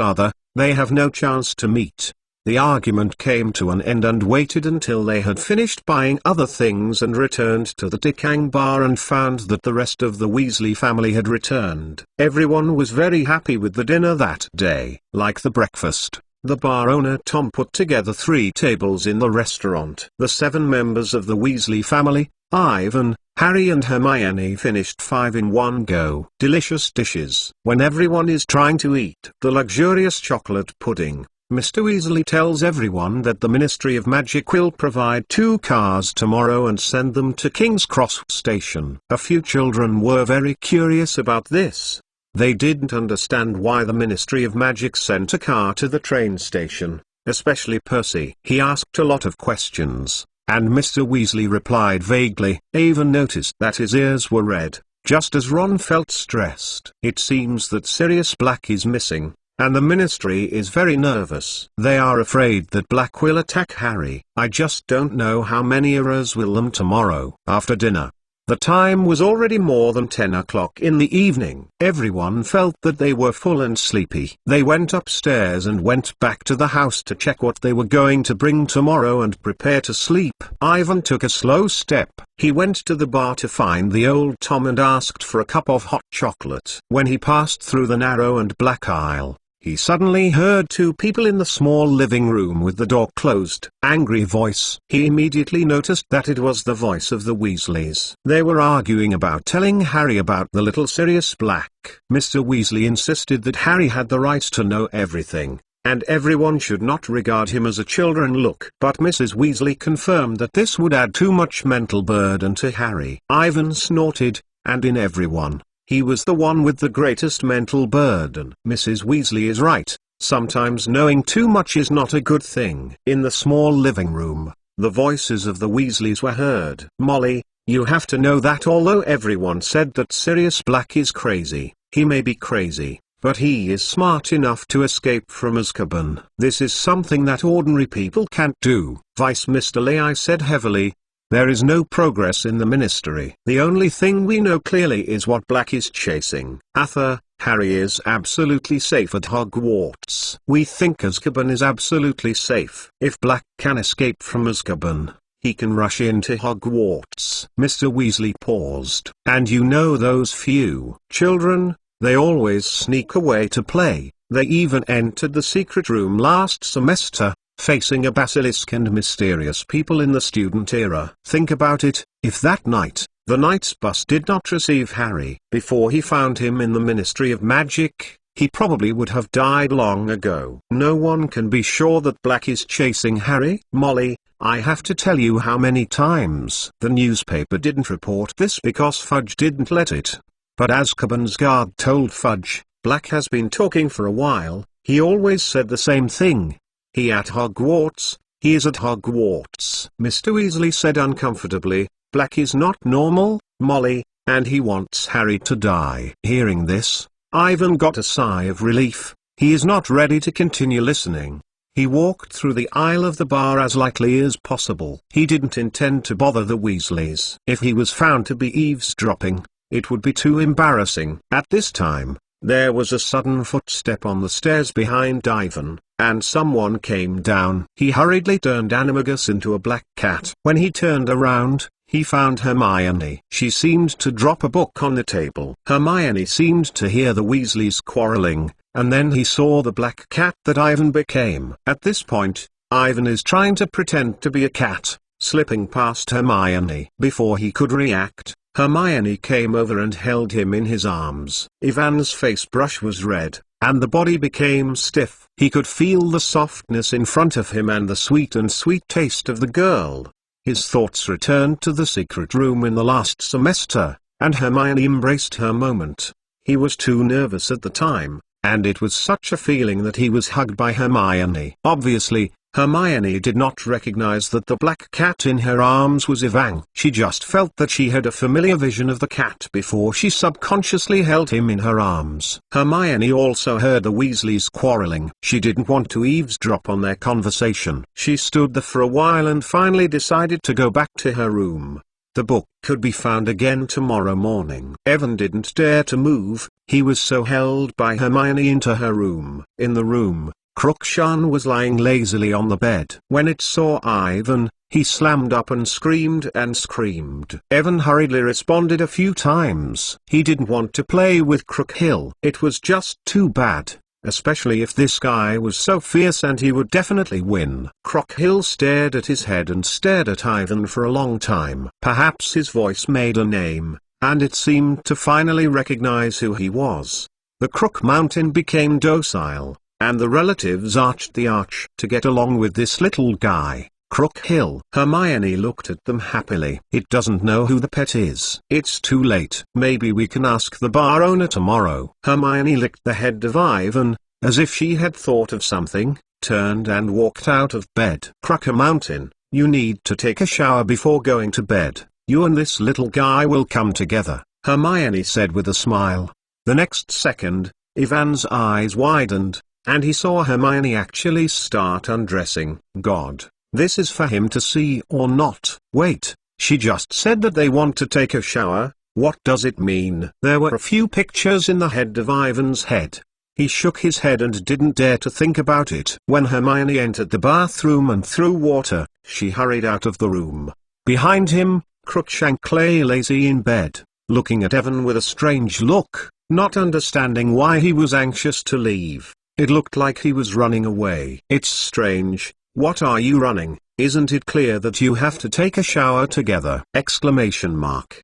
they have no chance to meet. The argument came to an end and waited until they had finished buying other things and returned to the Decang bar and found that the rest of the Weasley family had returned. Everyone was very happy with the dinner that day. Like the breakfast, The bar owner Tom put together 3 tables in the restaurant. The 7 members of the Weasley family, Ivan, Harry and Hermione, finished 5 in one go. Delicious dishes. When everyone is trying to eat the luxurious chocolate pudding, Mr. Weasley tells everyone that the Ministry of Magic will provide 2 cars tomorrow and send them to King's Cross Station. A few children were very curious about this. They didn't understand why the Ministry of Magic sent a car to the train station, especially Percy. He asked a lot of questions, and Mr. Weasley replied vaguely. Avon noticed that his ears were red, just as Ron felt stressed. It seems that Sirius Black is missing, and the Ministry is very nervous. They are afraid that Black will attack Harry. I just don't know how many errors will them tomorrow. After dinner, the time was already more than 10 o'clock in the evening. Everyone felt that they were full and sleepy. They went upstairs and went back to the house to check what they were going to bring tomorrow and prepare to sleep. Ivan took a slow step. He went to the bar to find the old Tom and asked for a cup of hot chocolate. When he passed through the narrow and black aisle, he suddenly heard 2 people in the small living room with the door closed. Angry voice. He immediately noticed that it was the voice of the Weasleys. They were arguing about telling Harry about the little Sirius Black. Mr. Weasley insisted that Harry had the right to know everything, and everyone should not regard him as a children look. But Mrs. Weasley confirmed that this would add too much mental burden to Harry. Ivan snorted, and in everyone, he was the one with the greatest mental burden. Mrs. Weasley is right. Sometimes knowing too much is not a good thing. In the small living room, the voices of the Weasleys were heard. Molly, you have to know that although everyone said that Sirius Black is crazy, he may be crazy, but he is smart enough to escape from Azkaban. This is something that ordinary people can't do. Vice Mr. Lay said heavily. There is no progress in the Ministry. The only thing we know clearly is what Black is chasing. Arthur, Harry is absolutely safe at Hogwarts. We think Azkaban is absolutely safe. If Black can escape from Azkaban, he can rush into Hogwarts. Mr. Weasley paused. And you know those few children, they always sneak away to play. They even entered the secret room last semester, facing a basilisk and mysterious people in the student era. Think about it, if that night, the Knight's bus did not receive Harry before he found him in the Ministry of Magic, he probably would have died long ago. No one can be sure that Black is chasing Harry. Molly, I have to tell you how many times the newspaper didn't report this because Fudge didn't let it. But Azkaban's guard told Fudge, Black has been talking for a while, he always said the same thing. He at Hogwarts, he is at Hogwarts. Mr. Weasley said uncomfortably, Black is not normal, Molly, and he wants Harry to die. Hearing this, Ivan got a sigh of relief. He is not ready to continue listening. He walked through the aisle of the bar as lightly as possible. He didn't intend to bother the Weasleys. If he was found to be eavesdropping, it would be too embarrassing. At this time, there was a sudden footstep on the stairs behind Ivan, and someone came down. He hurriedly turned Animagus into a black cat. When he turned around, he found Hermione. She seemed to drop a book on the table. Hermione seemed to hear the Weasleys quarreling, and then he saw the black cat that Ivan became. At this point, Ivan is trying to pretend to be a cat, slipping past Hermione. Before he could react, Hermione came over and held him in his arms. Ivan's face brush was red, and the body became stiff. He could feel the softness in front of him and the sweet taste of the girl. His thoughts returned to the secret room in the last semester, and Hermione embraced her moment. He was too nervous at the time, and it was such a feeling that he was hugged by Hermione. Obviously, Hermione did not recognize that the black cat in her arms was Ivan. She just felt that she had a familiar vision of the cat before she subconsciously held him in her arms. Hermione also heard the Weasleys quarreling. She didn't want to eavesdrop on their conversation. She stood there for a while and finally decided to go back to her room. The book could be found again tomorrow morning. Evan didn't dare to move, he was so held by Hermione into her room. In the room, Crookshanks was lying lazily on the bed. When it saw Ivan, he slammed up and screamed and screamed. Evan hurriedly responded a few times. He didn't want to play with Crookhill. It was just too bad. especially if this guy was so fierce, and he would definitely win. Crocodile stared at his head and stared at Ivan for a long time. Perhaps his voice made a name, and it seemed to finally recognize who he was. The Crook Mountain became docile, and the relatives arched the arch to get along with this little guy. Crook Hill. Hermione looked at them happily. It doesn't know who the pet is. It's too late. Maybe we can ask the bar owner tomorrow. Hermione licked the head of Ivan, as if she had thought of something, turned and walked out of bed. Crook Mountain, you need to take a shower before going to bed. You and this little guy will come together, Hermione said with a smile. The next second, Ivan's eyes widened, and he saw Hermione actually start undressing. God. This is for him to see or not. Wait, she just said that they want to take a shower. What does it mean? There were a few pictures in the head of Ivan's head. He shook his head and didn't dare to think about it. When Hermione entered the bathroom and threw water, she hurried out of the room. Behind him, Crookshank lay lazy in bed, looking at Evan with a strange look, not understanding why he was anxious to leave. It looked like he was running away. It's strange. What are you running? Isn't it clear that you have to take a shower together? Exclamation mark.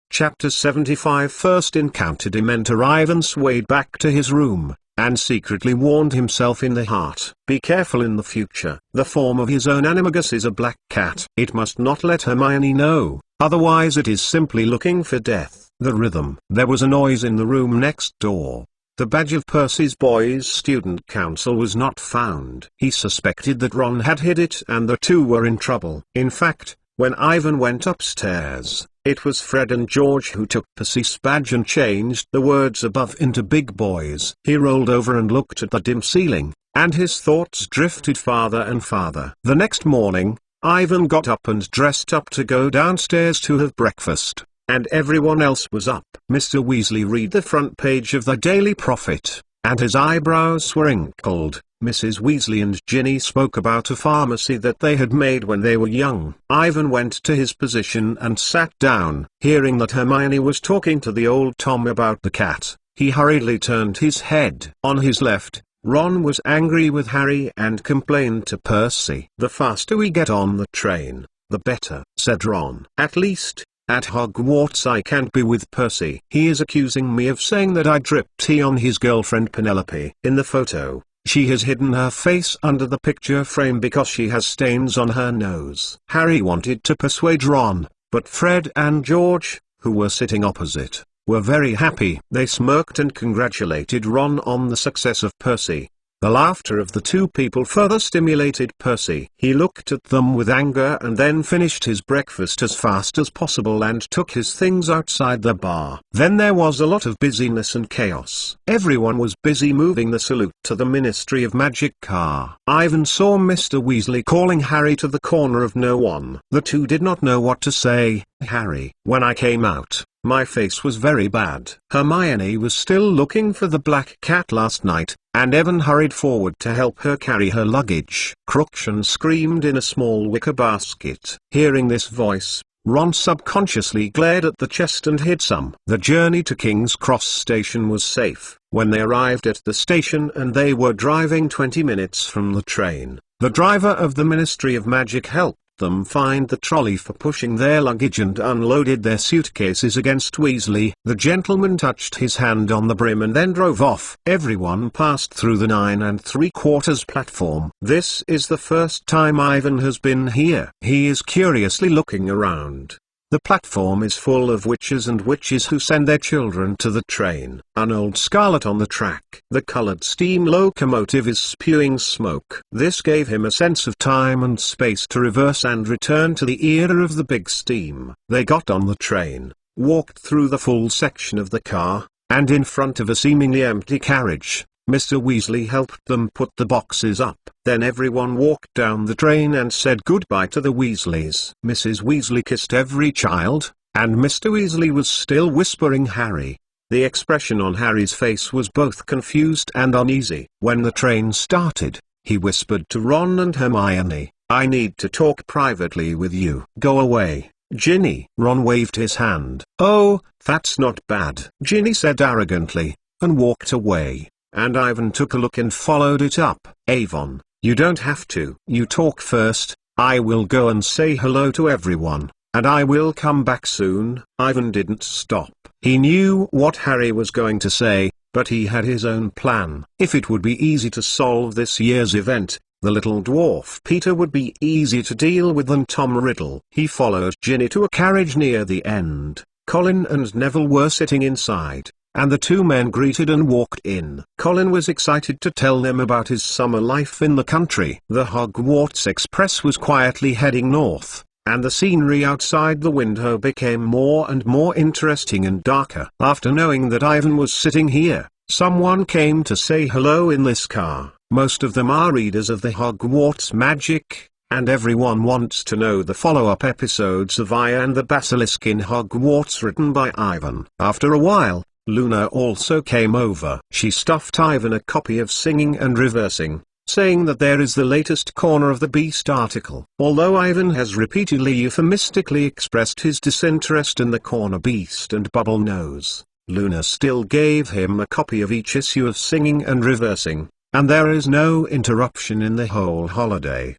Chapter 75. First encounter. Dementor. Ivan swayed back to his room, and secretly warned himself in the heart. Be careful in the future. The form of his own animagus is a black cat. It must not let Hermione know, otherwise it is simply looking for death. The rhythm. There was a noise in the room next door. The badge of Percy's Boys' Student Council was not found. He suspected that Ron had hid it and the two were in trouble. In fact, when Ivan went upstairs, it was Fred and George who took Percy's badge and changed the words above into Big Boys. He rolled over and looked at the dim ceiling, and his thoughts drifted farther and farther. The next morning, Ivan got up and dressed up to go downstairs to have breakfast, and everyone else was up. Mr. Weasley read the front page of the Daily Prophet, and his eyebrows were wrinkled. Mrs. Weasley and Ginny spoke about a pharmacy that they had made when they were young. Ivan went to his position and sat down. Hearing that Hermione was talking to the old Tom about the cat, he hurriedly turned his head. On his left, Ron was angry with Harry and complained to Percy. The faster we get on the train, the better, said Ron. At least, at Hogwarts I can't be with Percy. He is accusing me of saying that I dripped tea on his girlfriend Penelope. In the photo, she has hidden her face under the picture frame because she has stains on her nose. Harry wanted to persuade Ron, but Fred and George, who were sitting opposite, were very happy. They smirked and congratulated Ron on the success of Percy. The laughter of the two people further stimulated Percy. He looked at them with anger and then finished his breakfast as fast as possible and took his things outside the bar. Then there was a lot of busyness and chaos. Everyone was busy moving the salute to the Ministry of Magic car. Ivan saw Mr. Weasley calling Harry to the corner of no one. The two did not know what to say. Harry, when I came out, my face was very bad. Hermione was still looking for the black cat last night, and Evan hurried forward to help her carry her luggage. Crookshank screamed in a small wicker basket. Hearing this voice, Ron subconsciously glared at the chest and hid some. The journey to King's Cross Station was safe. When they arrived at the station and they were driving 20 minutes from the train, the driver of the Ministry of Magic helped them find the trolley for pushing their luggage and unloaded their suitcases against Weasley. The gentleman touched his hand on the brim and then drove off. Everyone passed through the 9 3/4 platform. This is the first time Ivan has been here. He is curiously looking around. The platform is full of witches and witches who send their children to the train. An old Scarlet on the track. The colored steam locomotive is spewing smoke. This gave him a sense of time and space to reverse and return to the era of the big steam. They got on the train, walked through the full section of the car, and in front of a seemingly empty carriage, Mr. Weasley helped them put the boxes up. Then everyone walked down the train and said goodbye to the Weasleys. Mrs. Weasley kissed every child, and Mr. Weasley was still whispering Harry. The expression on Harry's face was both confused and uneasy. When the train started, he whispered to Ron and Hermione, I need to talk privately with you. Go away, Ginny. Ron waved his hand. Oh, that's not bad, Ginny said arrogantly, and walked away. and Ivan took a look and followed it up. Avon, you don't have to. You talk first. I will go and say hello to everyone, and I will come back soon. Ivan didn't stop. He knew what Harry was going to say, but he had his own plan. If it would be easy to solve this year's event, the little dwarf Peter would be easier to deal with than Tom Riddle. He followed Ginny to a carriage near the end. Colin and Neville were sitting inside, and the two men greeted and walked in. Colin was excited to tell them about his summer life in the country. The Hogwarts Express was quietly heading north, and the scenery outside the window became more and more interesting and darker. After knowing that Ivan was sitting here, someone came to say hello in this car. Most of them are readers of the Hogwarts Magic, and everyone wants to know the follow-up episodes of I and the Basilisk in Hogwarts written by Ivan. After a while, Luna also came over. She stuffed Ivan a copy of Singing and Reversing, saying that there is the latest Corner of the Beast article. Although Ivan has repeatedly euphemistically expressed his disinterest in the Corner Beast and Bubble Nose, Luna still gave him a copy of each issue of Singing and Reversing, and there is no interruption in the whole holiday.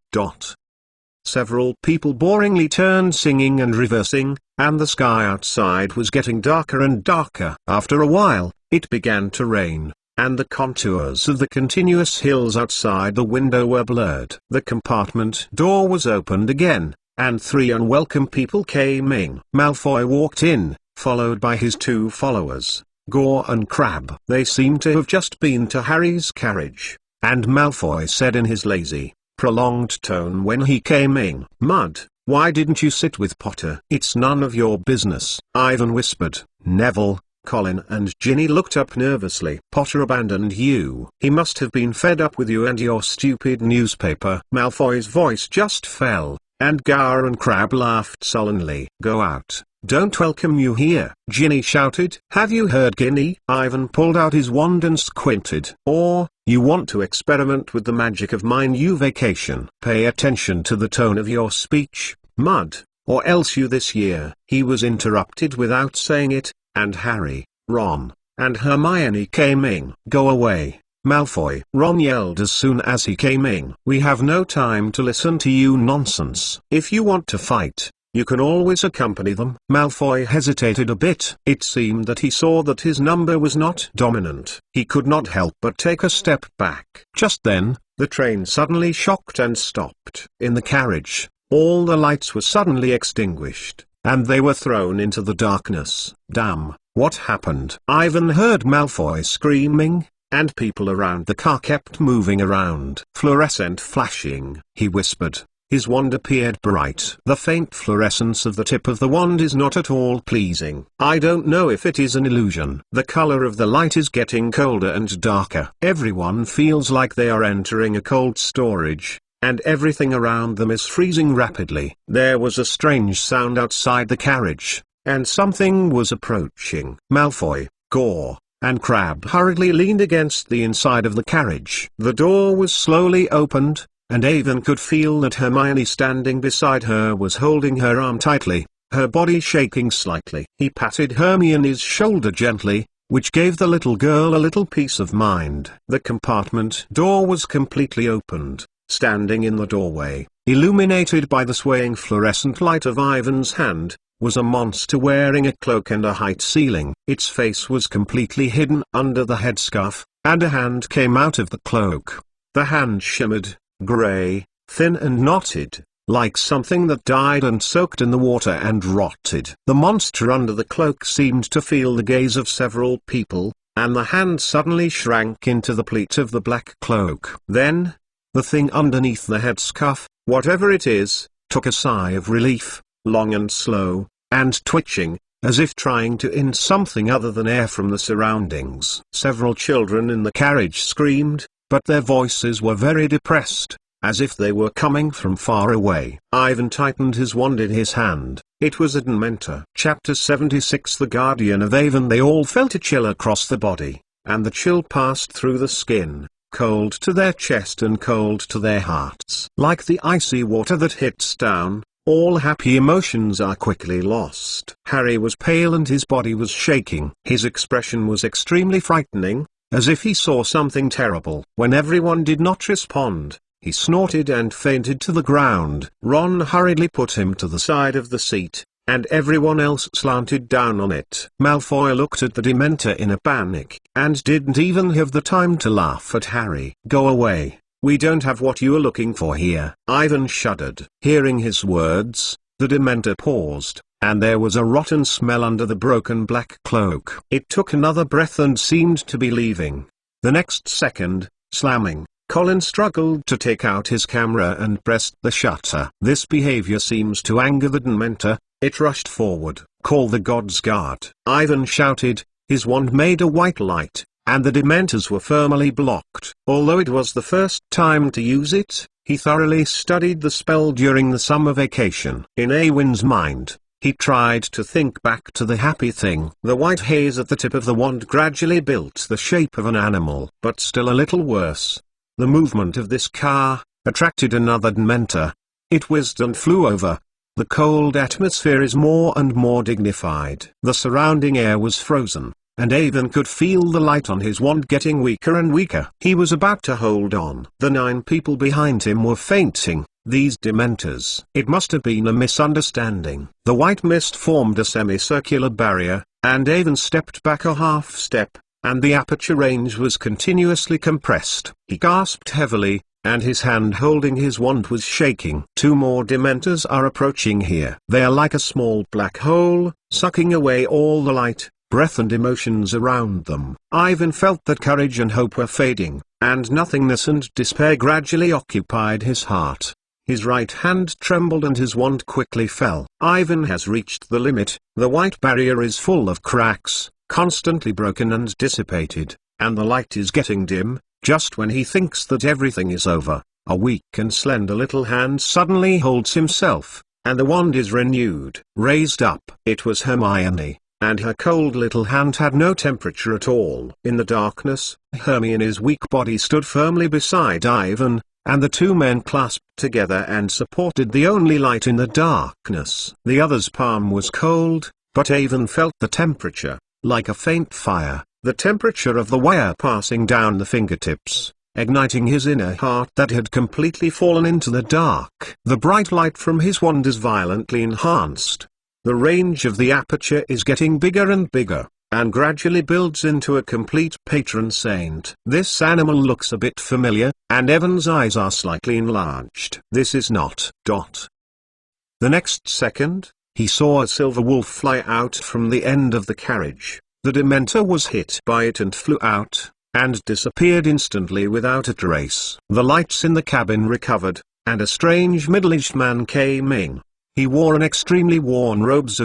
Several people boringly turned Singing and Reversing, and the sky outside was getting darker and darker. After a while, it began to rain, and the contours of the continuous hills outside the window were blurred. The compartment door was opened again, and three unwelcome people came in. Malfoy walked in, followed by his two followers, Gore and Crabbe. They seemed to have just been to Harry's carriage, and Malfoy said in his lazy, prolonged tone when he came in, "Mud, why didn't you sit with Potter?" "It's none of your business," Ivan whispered. Neville, Colin and Ginny looked up nervously. "Potter abandoned you. He must have been fed up with you and your stupid newspaper." Malfoy's voice just fell, and Gower and Crabbe laughed sullenly. "Go out. Don't welcome you here," Ginny shouted. "Have you heard, Ginny?" Ivan pulled out his wand and squinted. "Or, you want to experiment with the magic of my new vacation? Pay attention to the tone of your speech, Mud, or else you this year." He was interrupted without saying it, and Harry, Ron, and Hermione came in. "Go away, Malfoy," Ron yelled as soon as he came in. "We have no time to listen to you nonsense. If you want to fight, you can always accompany them." Malfoy hesitated a bit. It seemed that he saw that his number was not dominant. He could not help but take a step back. Just then, the train suddenly shocked and stopped. In the carriage, all the lights were suddenly extinguished, and they were thrown into the darkness. "Damn, what happened?" Ivan heard Malfoy screaming, and people around the car kept moving around. "Fluorescent flashing," he whispered. His wand appeared bright. The faint fluorescence of the tip of the wand is not at all pleasing. "I don't know if it is an illusion. The color of the light is getting colder and darker. Everyone feels like they are entering a cold storage, and everything around them is freezing rapidly." There was a strange sound outside the carriage, and something was approaching. Malfoy, Gore, and Crabbe hurriedly leaned against the inside of the carriage. The door was slowly opened, and Avon could feel that Hermione standing beside her was holding her arm tightly, her body shaking slightly. He patted Hermione's shoulder gently, which gave the little girl a little peace of mind. The compartment door was completely opened. Standing in the doorway, illuminated by the swaying fluorescent light of Ivan's hand, was a monster wearing a cloak and a height ceiling. Its face was completely hidden under the headscarf, and a hand came out of the cloak. The hand shimmered, gray, thin and knotted, like something that died and soaked in the water and rotted. The monster under the cloak seemed to feel the gaze of several people, and the hand suddenly shrank into the pleat of the black cloak. Then, the thing underneath the headscarf, whatever it is, took a sigh of relief, long and slow, and twitching, as if trying to in something other than air from the surroundings. Several children in the carriage screamed, but their voices were very depressed, as if they were coming from far away. Ivan tightened his wand in his hand. It was a Dementor. Chapter 76. The Guardian of Avon. They all felt a chill across the body, and the chill passed through the skin, cold to their chest and cold to their hearts. Like the icy water that hits down, all happy emotions are quickly lost. Harry was pale and his body was shaking. His expression was extremely frightening, as if he saw something terrible. When everyone did not respond, he snorted and fainted to the ground. Ron hurriedly put him to the side of the seat, and everyone else slanted down on it. Malfoy looked at the Dementor in a panic, and didn't even have the time to laugh at Harry. "Go away, we don't have what you are looking for here." Ivan shuddered. Hearing his words, the Dementor paused, and there was a rotten smell under the broken black cloak. It took another breath and seemed to be leaving. The next second, slamming, Colin struggled to take out his camera and pressed the shutter. This behavior seems to anger the Dementor. It rushed forward. "Call the God's Guard!" Ivan shouted. His wand made a white light, and the Dementors were firmly blocked. Although it was the first time to use it, he thoroughly studied the spell during the summer vacation. In Awin's mind, he tried to think back to the happy thing. The white haze at the tip of the wand gradually built the shape of an animal. But still a little worse. The movement of this car attracted another Dementor. It whizzed and flew over. The cold atmosphere is more and more dignified. The surrounding air was frozen, and Avon could feel the light on his wand getting weaker and weaker. He was about to hold on. The 9 people behind him were fainting. These Dementors. It must have been a misunderstanding. The white mist formed a semicircular barrier, and Avon stepped back a half step, and the aperture range was continuously compressed. He gasped heavily, and his hand holding his wand was shaking. 2 more Dementors are approaching here. They are like a small black hole, sucking away all the light, breath and emotions around them. Ivan felt that courage and hope were fading, and nothingness and despair gradually occupied his heart. His right hand trembled and his wand quickly fell. Ivan has reached the limit. The white barrier is full of cracks, constantly broken and dissipated, and the light is getting dim. Just when he thinks that everything is over, a weak and slender little hand suddenly holds himself, and the wand is renewed. Raised up. It was Hermione, and her cold little hand had no temperature at all. In the darkness, Hermione's weak body stood firmly beside Ivan, and the 2 men clasped together and supported the only light in the darkness. The other's palm was cold, but Ivan felt the temperature, like a faint fire. The temperature of the wire passing down the fingertips, igniting his inner heart that had completely fallen into the dark. The bright light from his wand is violently enhanced. The range of the aperture is getting bigger and bigger, and gradually builds into a complete patron saint. This animal looks a bit familiar, and Evan's eyes are slightly enlarged. This is not. The next second, he saw a silver wolf fly out from the end of the carriage. The Dementor was hit by it and flew out, and disappeared instantly without a trace. The lights in the cabin recovered, and a strange middle-aged man came in. He wore an extremely worn robes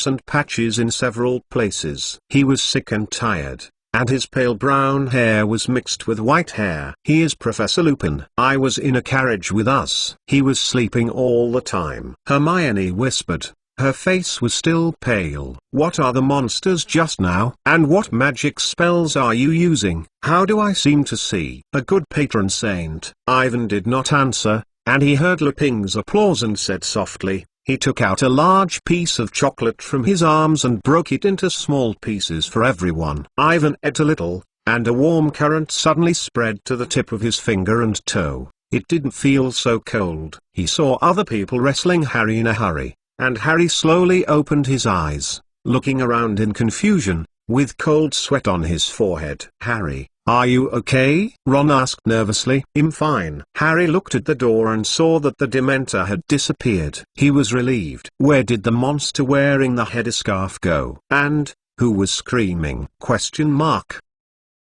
and patches in several places. He was sick and tired, and his pale brown hair was mixed with white hair. "He is Professor Lupin. I was in a carriage with us." "He was sleeping all the time," Hermione whispered. Her face was still pale. "What are the monsters just now? And what magic spells are you using? How do I seem to see a good patron saint?" Ivan did not answer, and he heard Lupin's applause and said softly. He took out a large piece of chocolate from his arms and broke it into small pieces for everyone. Ivan ate a little, and a warm current suddenly spread to the tip of his finger and toe. It didn't feel so cold. He saw other people wrestling Harry in a hurry. And Harry slowly opened his eyes, looking around in confusion, with cold sweat on his forehead. "Harry, are you okay?" Ron asked nervously. "I'm fine." Harry looked at the door and saw that the Dementor had disappeared. He was relieved. Where did the monster wearing the headscarf go? And, who was screaming?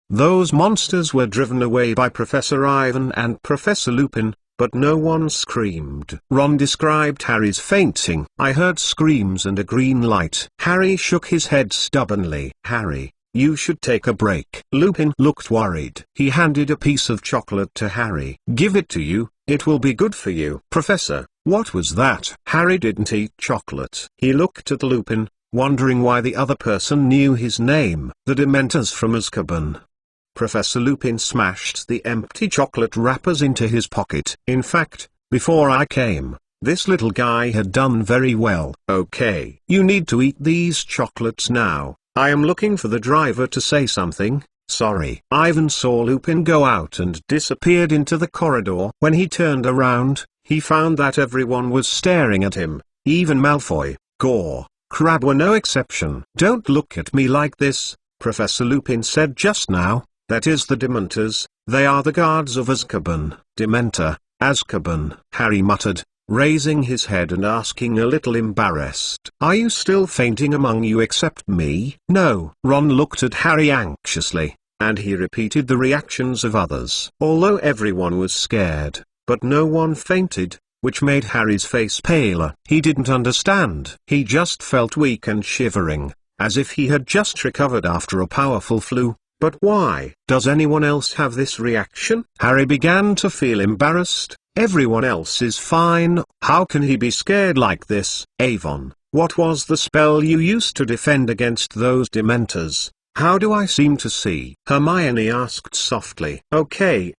Those monsters were driven away by Professor Ivan and Professor Lupin, but no one screamed. Ron described Harry's fainting. "I heard screams and a green light." Harry shook his head stubbornly. "Harry, you should take a break." Lupin looked worried. He handed a piece of chocolate to Harry. "Give it to you, it will be good for you." "Professor, what was that?" Harry didn't eat chocolate. He looked at Lupin, wondering why the other person knew his name. "The Dementors from Azkaban." Professor Lupin smashed the empty chocolate wrappers into his pocket. "In fact, before I came, this little guy had done very well." "Okay. You need to eat these chocolates now. I am looking for the driver to say something," sorry. Ivan saw Lupin go out and disappeared into the corridor. When he turned around, he found that everyone was staring at him. Even Malfoy, Gore, Crabbe were no exception. Don't look at me like this, Professor Lupin said just now. That is the Dementors. They are the guards of Azkaban. Dementor, Azkaban, Harry muttered, raising his head and asking a little embarrassed. Are you still fainting among you except me? No. Ron looked at Harry anxiously, and he repeated the reactions of others. Although everyone was scared, but no one fainted, which made Harry's face paler. He didn't understand. He just felt weak and shivering, as if he had just recovered after a powerful flu. But why? Does anyone else have this reaction? Harry began to feel embarrassed. Everyone else is fine. How can he be scared like this? Avon, what was the spell you used to defend against those Dementors? How do I seem to see? Hermione asked softly. Okay,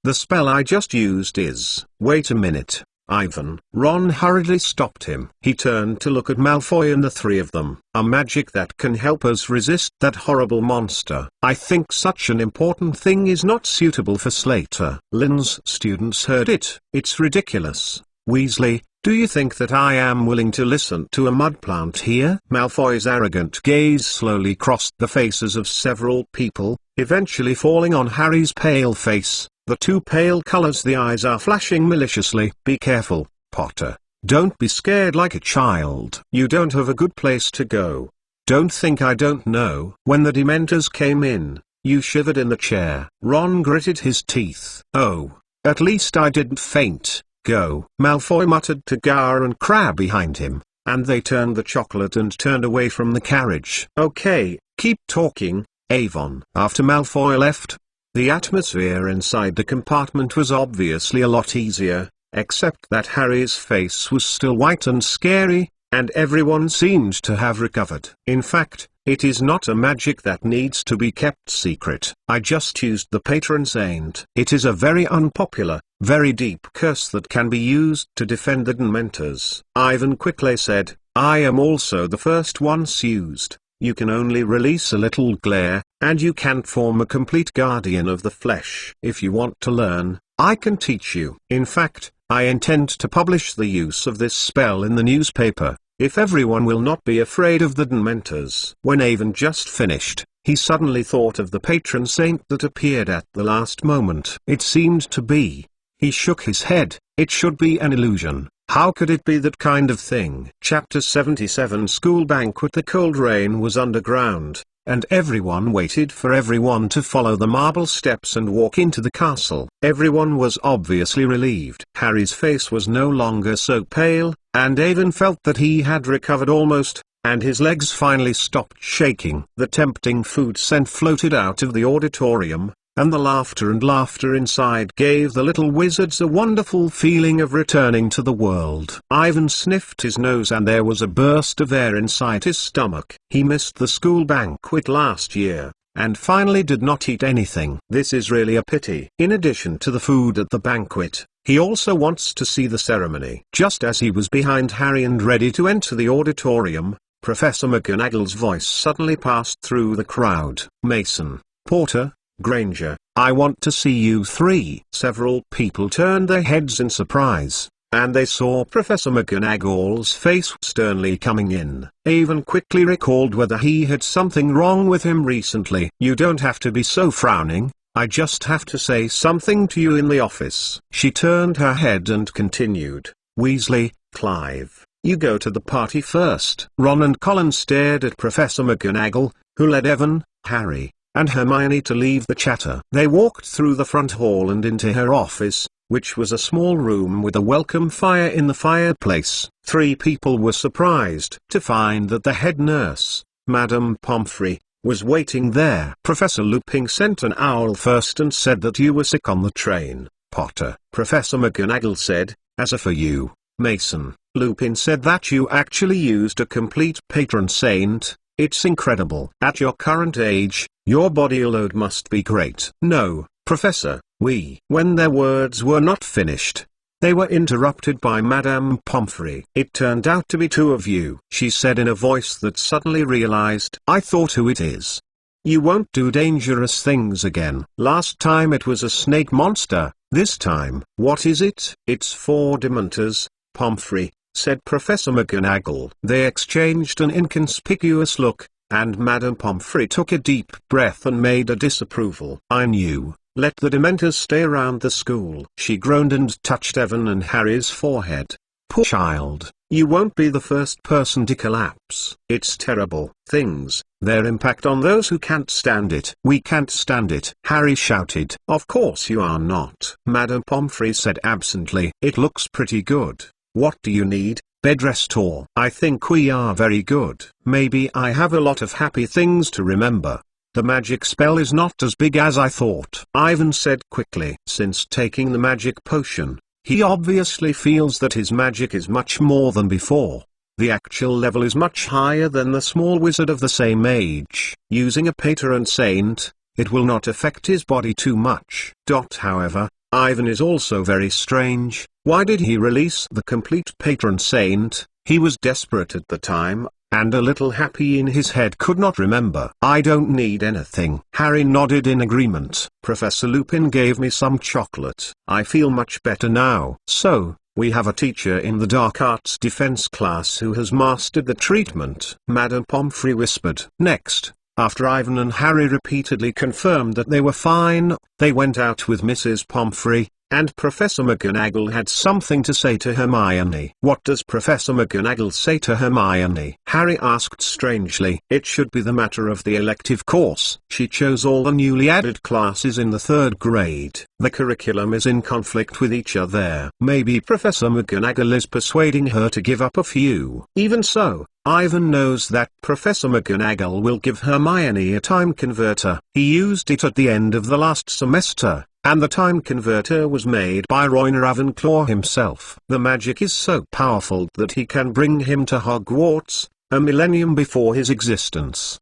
the spell I just used is... Wait a minute, Ivan. Ron hurriedly stopped him. He turned to look at Malfoy and the three of them. A magic that can help us resist that horrible monster. I think such an important thing is not suitable for Slater. Lynn's students heard it. It's ridiculous. Weasley, do you think that I am willing to listen to a mud plant here? Malfoy's arrogant gaze slowly crossed the faces of several people, eventually falling on Harry's pale face. The two pale colors the eyes are flashing maliciously. Be careful, Potter. Don't be scared like a child. You don't have a good place to go. Don't think I don't know. When the Dementors came in, you shivered in the chair. Ron gritted his teeth. Oh, at least I didn't faint. Go. Malfoy muttered to Gower and Crabbe behind him, and they turned the chocolate and turned away from the carriage. Okay, keep talking, Avon. After Malfoy left, the atmosphere inside the compartment was obviously a lot easier, except that Harry's face was still white and scary, and everyone seemed to have recovered. In fact, it is not a magic that needs to be kept secret. I just used the Patron Saint. It is a very unpopular, very deep curse that can be used to defend the Dementors. Ivan quickly said, I am also the first once used. You can only release a little glare, and you can't form a complete guardian of the flesh. If you want to learn, I can teach you. In fact, I intend to publish the use of this spell in the newspaper, if everyone will not be afraid of the Dementors. When Avon just finished, he suddenly thought of the patron saint that appeared at the last moment. It seemed to be. He shook his head. It should be an illusion. How could it be that kind of thing? Chapter 77 School Banquet. The cold rain was underground, and everyone waited for everyone to follow the marble steps and walk into the castle. Everyone was obviously relieved. Harry's face was no longer so pale, and Avon felt that he had recovered almost, and his legs finally stopped shaking. The tempting food scent floated out of the auditorium, and the laughter inside gave the little wizards a wonderful feeling of returning to the world. Ivan sniffed his nose and there was a burst of air inside his stomach. He missed the school banquet last year, and finally did not eat anything. This is really a pity. In addition to the food at the banquet, he also wants to see the ceremony. Just as he was behind Harry and ready to enter the auditorium, Professor McGonagall's voice suddenly passed through the crowd. Mason, Porter, Granger, I want to see you three. Several people turned their heads in surprise, and they saw Professor McGonagall's face sternly coming in. Avon quickly recalled whether he had something wrong with him recently. You don't have to be so frowning, I just have to say something to you in the office. She turned her head and continued, Weasley, Clive, you go to the party first. Ron and Colin stared at Professor McGonagall, who led Evan, Harry, and Hermione to leave the chatter. They walked through the front hall and into her office, which was a small room with a welcome fire in the fireplace. Three people were surprised to find that the head nurse, Madame Pomfrey, was waiting there. Professor Lupin sent an owl first and said that you were sick on the train, Potter. Professor McGonagall said, as a for you, Mason. Lupin said that you actually used a complete patron saint. It's incredible. At your current age, your body load must be great. No, Professor, When their words were not finished, they were interrupted by Madame Pomfrey. It turned out to be two of you, she said in a voice that suddenly realized. I thought who it is. You won't do dangerous things again. Last time it was a snake monster, this time, what is it? It's 4 Dementors, Pomfrey, said Professor McGonagall. They exchanged an inconspicuous look, and Madame Pomfrey took a deep breath and made a disapproval. I knew. Let the Dementors stay around the school. She groaned and touched Evan and Harry's forehead. Poor child, you won't be the first person to collapse. It's terrible. Things, their impact on those who can't stand it. We can't stand it, Harry shouted. Of course you are not, Madame Pomfrey said absently. It looks pretty good. What do you need? Bed restore. I think we are very good. Maybe I have a lot of happy things to remember. The magic spell is not as big as I thought, Ivan said quickly. Since taking the magic potion, he obviously feels that his magic is much more than before. The actual level is much higher than the small wizard of the same age. Using a patron saint, it will not affect his body too much. However, Ivan is also very strange. Why did he release the complete patron saint? He was desperate at the time, and a little happy in his head could not remember. I don't need anything. Harry nodded in agreement. Professor Lupin gave me some chocolate. I feel much better now. So, we have a teacher in the dark arts defense class who has mastered the treatment, Madame Pomfrey whispered. Next, after Ivan and Harry repeatedly confirmed that they were fine, they went out with Mrs. Pomfrey, and Professor McGonagall had something to say to Hermione. What does Professor McGonagall say to Hermione? Harry asked strangely. It should be the matter of the elective course. She chose all the newly added classes in the 3rd grade. The curriculum is in conflict with each other. Maybe Professor McGonagall is persuading her to give up a few. Even so, Ivan knows that Professor McGonagall will give Hermione a time converter. He used it at the end of the last semester, and the time converter was made by Roy Ravenclaw himself. The magic is so powerful that he can bring him to Hogwarts, a millennium before his existence.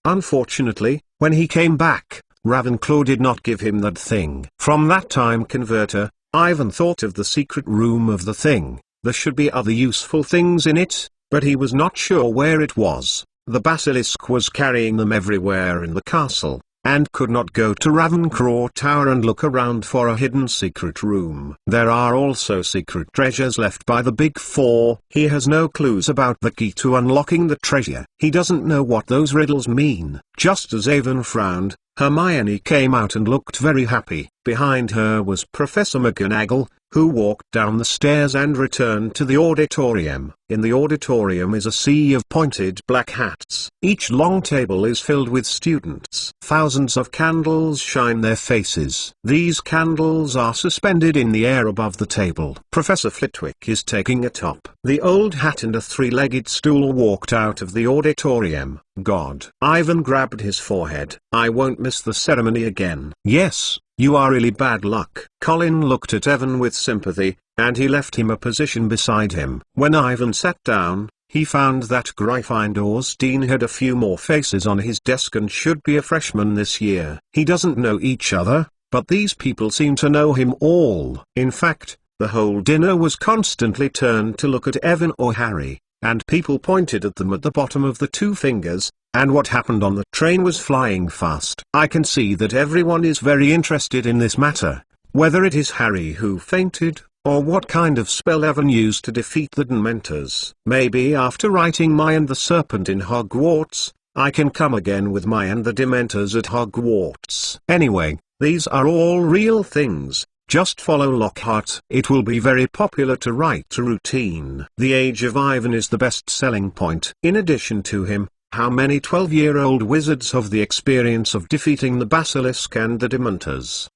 Unfortunately, when he came back, Ravenclaw did not give him that thing. From that time converter, Ivan thought of the secret room of the thing. There should be other useful things in it, but he was not sure where it was. The basilisk was carrying them everywhere in the castle, and could not go to Ravenclaw Tower and look around for a hidden secret room. There are also secret treasures left by the Big Four. He has no clues about the key to unlocking the treasure. He doesn't know what those riddles mean. Just as Avon frowned, Hermione came out and looked very happy. Behind her was Professor McGonagall, who walked down the stairs and returned to the auditorium. In the auditorium is a sea of pointed black hats. Each long table is filled with students. Thousands of candles shine their faces. These candles are suspended in the air above the table. Professor Flitwick is taking a top. The old hat and a 3-legged stool walked out of the auditorium. God. Ivan grabbed his forehead. I won't miss the ceremony again. Yes, you are really bad luck. Colin looked at Evan with sympathy, and he left him a position beside him. When Ivan sat down, he found that Gryffindor's dean had a few more faces on his desk and should be a freshman this year. He doesn't know each other, but these people seem to know him all. In fact, the whole dinner was constantly turned to look at Evan or Harry, and people pointed at them at the bottom of the 2 fingers, and what happened on the train was flying fast. I can see that everyone is very interested in this matter, whether it is Harry who fainted, or what kind of spell Evan used to defeat the Dementors. Maybe after writing My and the Serpent in Hogwarts, I can come again with My and the Dementors at Hogwarts. Anyway, these are all real things. Just follow Lockhart. It will be very popular to write a routine. The age of Ivan is the best selling point. In addition to him, how many 12-year-old wizards have the experience of defeating the Basilisk and the Dementors?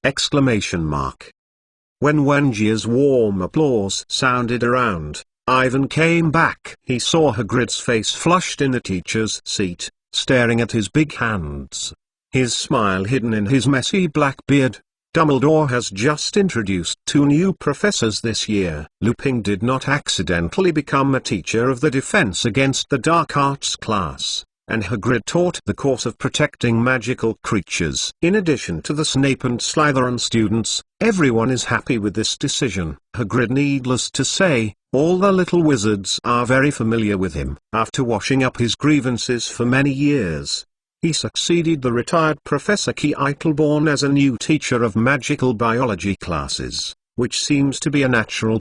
When Wenjia's warm applause sounded around, Ivan came back. He saw Hagrid's face flushed in the teacher's seat, staring at his big hands. His smile hidden in his messy black beard. Dumbledore has just introduced 2 new professors this year. Lupin did not accidentally become a teacher of the Defense Against the Dark Arts class, and Hagrid taught the course of protecting magical creatures. In addition to the Snape and Slytherin students, everyone is happy with this decision. Hagrid, needless to say, all the little wizards are very familiar with him. After washing up his grievances for many years, he succeeded the retired Professor Keitelborn as a new teacher of magical biology classes, which seems to be a natural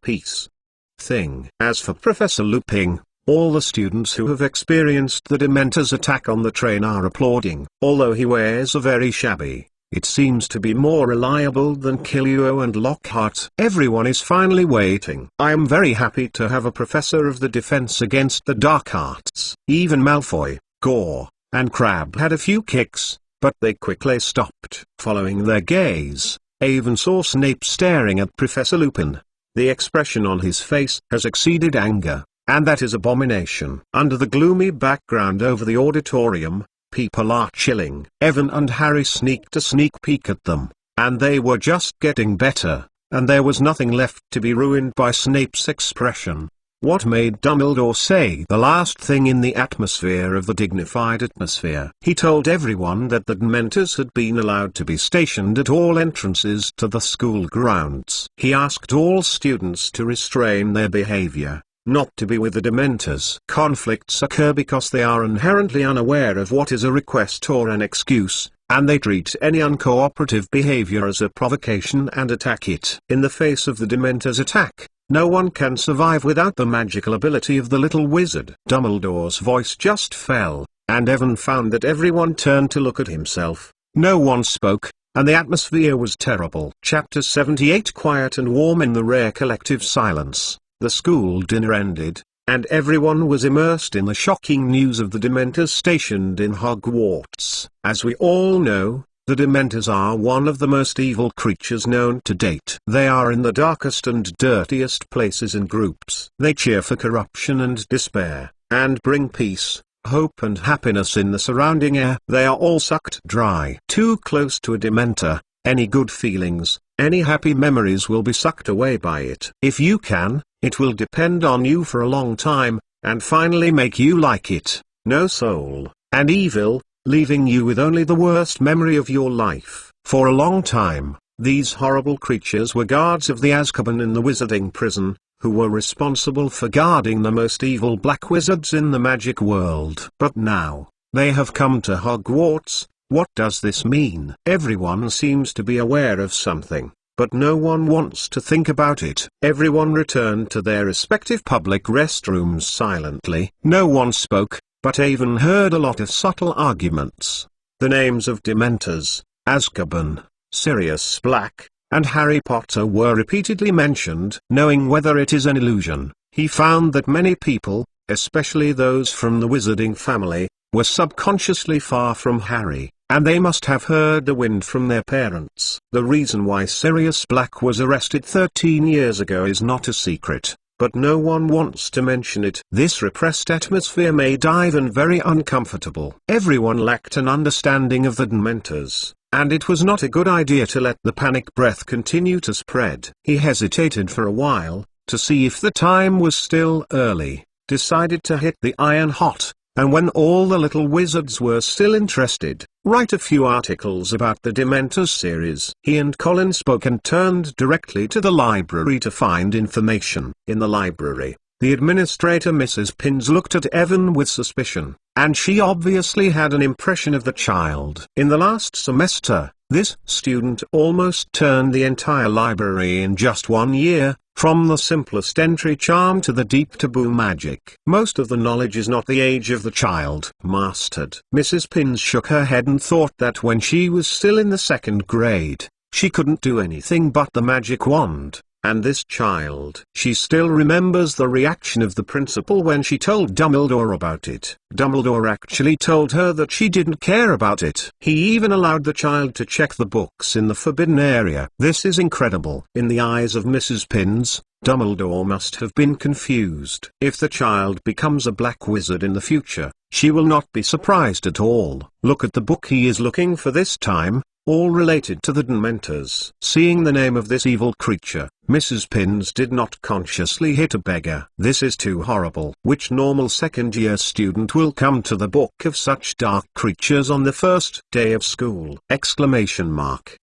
thing. As for Professor Lupin, all the students who have experienced the Dementor's attack on the train are applauding. Although he wears a very shabby, it seems to be more reliable than Killuo and Lockhart. Everyone is finally waiting. I am very happy to have a professor of the defense against the dark arts. Even Malfoy, Gore, and Crabbe had a few kicks, but they quickly stopped. Following their gaze, Avon saw Snape staring at Professor Lupin. The expression on his face has exceeded anger, and that is abomination. Under the gloomy background over the auditorium, people are chilling. Evan and Harry sneaked a sneak peek at them, and they were just getting better, and there was nothing left to be ruined by Snape's expression. What made Dumbledore say the last thing in the atmosphere of the dignified atmosphere? He told everyone that the Dementors had been allowed to be stationed at all entrances to the school grounds. He asked all students to restrain their behavior, not to be with the Dementors. Conflicts occur because they are inherently unaware of what is a request or an excuse, and they treat any uncooperative behavior as a provocation and attack it. In the face of the Dementors' attack, no one can survive without the magical ability of the little wizard. Dumbledore's voice just fell, and Evan found that everyone turned to look at himself. No one spoke, and the atmosphere was terrible. Chapter 78. Quiet and warm in the rare collective silence. The school dinner ended, and everyone was immersed in the shocking news of the Dementors stationed in Hogwarts. As we all know, the Dementors are one of the most evil creatures known to date. They are in the darkest and dirtiest places in groups. They cheer for corruption and despair, and bring peace, hope and happiness in the surrounding air. They are all sucked dry. Too close to a Dementor, any good feelings, any happy memories will be sucked away by it. If you can, it will depend on you for a long time, and finally make you like it. No soul, and evil, leaving you with only the worst memory of your life. For a long time, these horrible creatures were guards of the Azkaban in the wizarding prison, who were responsible for guarding the most evil black wizards in the magic world. But now, they have come to Hogwarts. What does this mean? Everyone seems to be aware of something, but no one wants to think about it. Everyone returned to their respective public restrooms silently. No one spoke, but Avon heard a lot of subtle arguments. The names of Dementors, Azkaban, Sirius Black, and Harry Potter were repeatedly mentioned. Knowing whether it is an illusion, he found that many people, especially those from the wizarding family, were subconsciously far from Harry, and they must have heard the wind from their parents. The reason why Sirius Black was arrested 13 years ago is not a secret, but no one wants to mention it. This repressed atmosphere made Ivan very uncomfortable. Everyone lacked an understanding of the Dementors, and it was not a good idea to let the panic breath continue to spread. He hesitated for a while, to see if the time was still early, decided to hit the iron hot, and when all the little wizards were still interested, write a few articles about the Dementors series. He and Colin spoke and turned directly to the library to find information. In the library, the administrator Mrs. Pins looked at Evan with suspicion, and she obviously had an impression of the child. In the last semester, this student almost turned the entire library in just 1 year, from the simplest entry charm to the deep taboo magic. Most of the knowledge is not the age of the child mastered. Mrs. Pins shook her head and thought that when she was still in the 2nd grade, she couldn't do anything but the magic wand. And this child. She still remembers the reaction of the principal when she told Dumbledore about it. Dumbledore actually told her that she didn't care about it. He even allowed the child to check the books in the forbidden area. This is incredible. In the eyes of Mrs. Pins, Dumbledore must have been confused. If the child becomes a black wizard in the future, she will not be surprised at all. Look at the book he is looking for this time, all related to the Dementors. Seeing the name of this evil creature, Mrs. Pins did not consciously hit a beggar. This is too horrible. Which normal second-year student will come to the book of such dark creatures on the first day of school? Exclamation mark.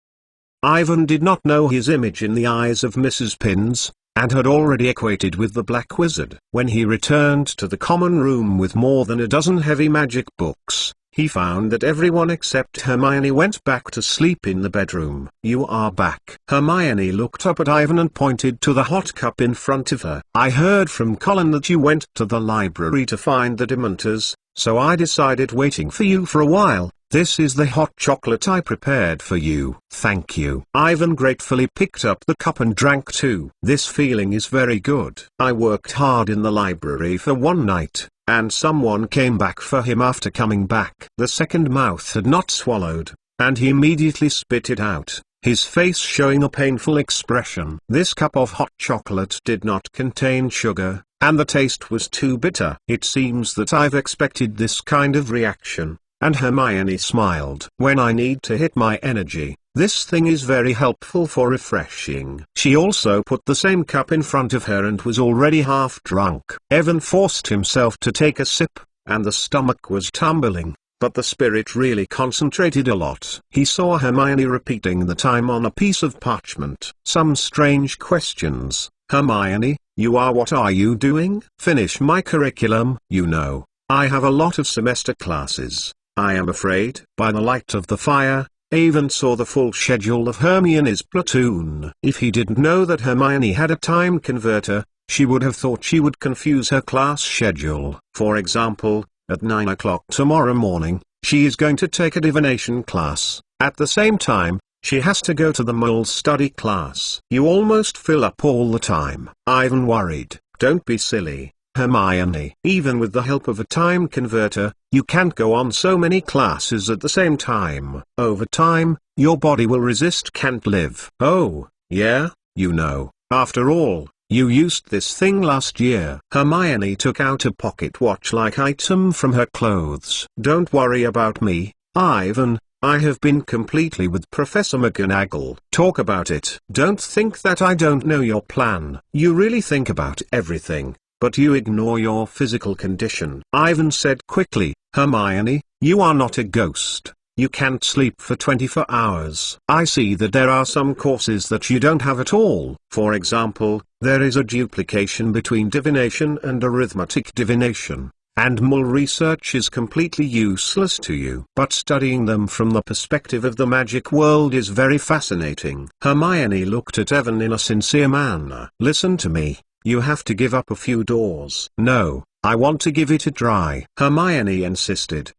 Ivan did not know his image in the eyes of Mrs. Pins, and had already equated with the Black Wizard. When he returned to the common room with more than a dozen heavy magic books, he found that everyone except Hermione went back to sleep in the bedroom. "You are back." Hermione looked up at Ivan and pointed to the hot cup in front of her. "I heard from Colin that you went to the library to find the Dementors, so I decided waiting for you for a while. This is the hot chocolate I prepared for you." "Thank you." Ivan gratefully picked up the cup and drank too. "This feeling is very good." I worked hard in the library for one night, and someone came back for him after coming back. The second mouth had not swallowed, and he immediately spit it out, his face showing a painful expression. This cup of hot chocolate did not contain sugar, and the taste was too bitter. "It seems that I've expected this kind of reaction," and Hermione smiled. "When I need to hit my energy, this thing is very helpful for refreshing." She also put the same cup in front of her and was already half drunk. Evan forced himself to take a sip, and the stomach was tumbling, but the spirit really concentrated a lot. He saw Hermione repeating the time on a piece of parchment. "Some strange questions, Hermione. What are you doing?" "Finish my curriculum. I have a lot of semester classes, I am afraid." By the light of the fire, Avon saw the full schedule of Hermione's platoon. If he didn't know that Hermione had a time converter, she would have thought she would confuse her class schedule. For example, at 9 o'clock tomorrow morning, she is going to take a divination class. At the same time, she has to go to the mole study class. "You almost fill up all the time." Ivan worried. "Don't be silly, Hermione. Even with the help of a time converter, you can't go on so many classes at the same time. Over time, your body will resist, can't live." "Oh, yeah, after all, you used this thing last year." Hermione took out a pocket watch-like item from her clothes. "Don't worry about me, Ivan. I have been completely with Professor McGonagall." "Talk about it." "Don't think that I don't know your plan. You really think about everything, but you ignore your physical condition." Ivan said quickly. "Hermione, you are not a ghost. You can't sleep for 24 hours. I see that there are some courses that you don't have at all. For example, there is a duplication between divination and arithmetic divination, and mole research is completely useless to you. But studying them from the perspective of the magic world is very fascinating." Hermione looked at Evan in a sincere manner. "Listen to me. You have to give up a few doors." "No, I want to give it a try," Hermione insisted.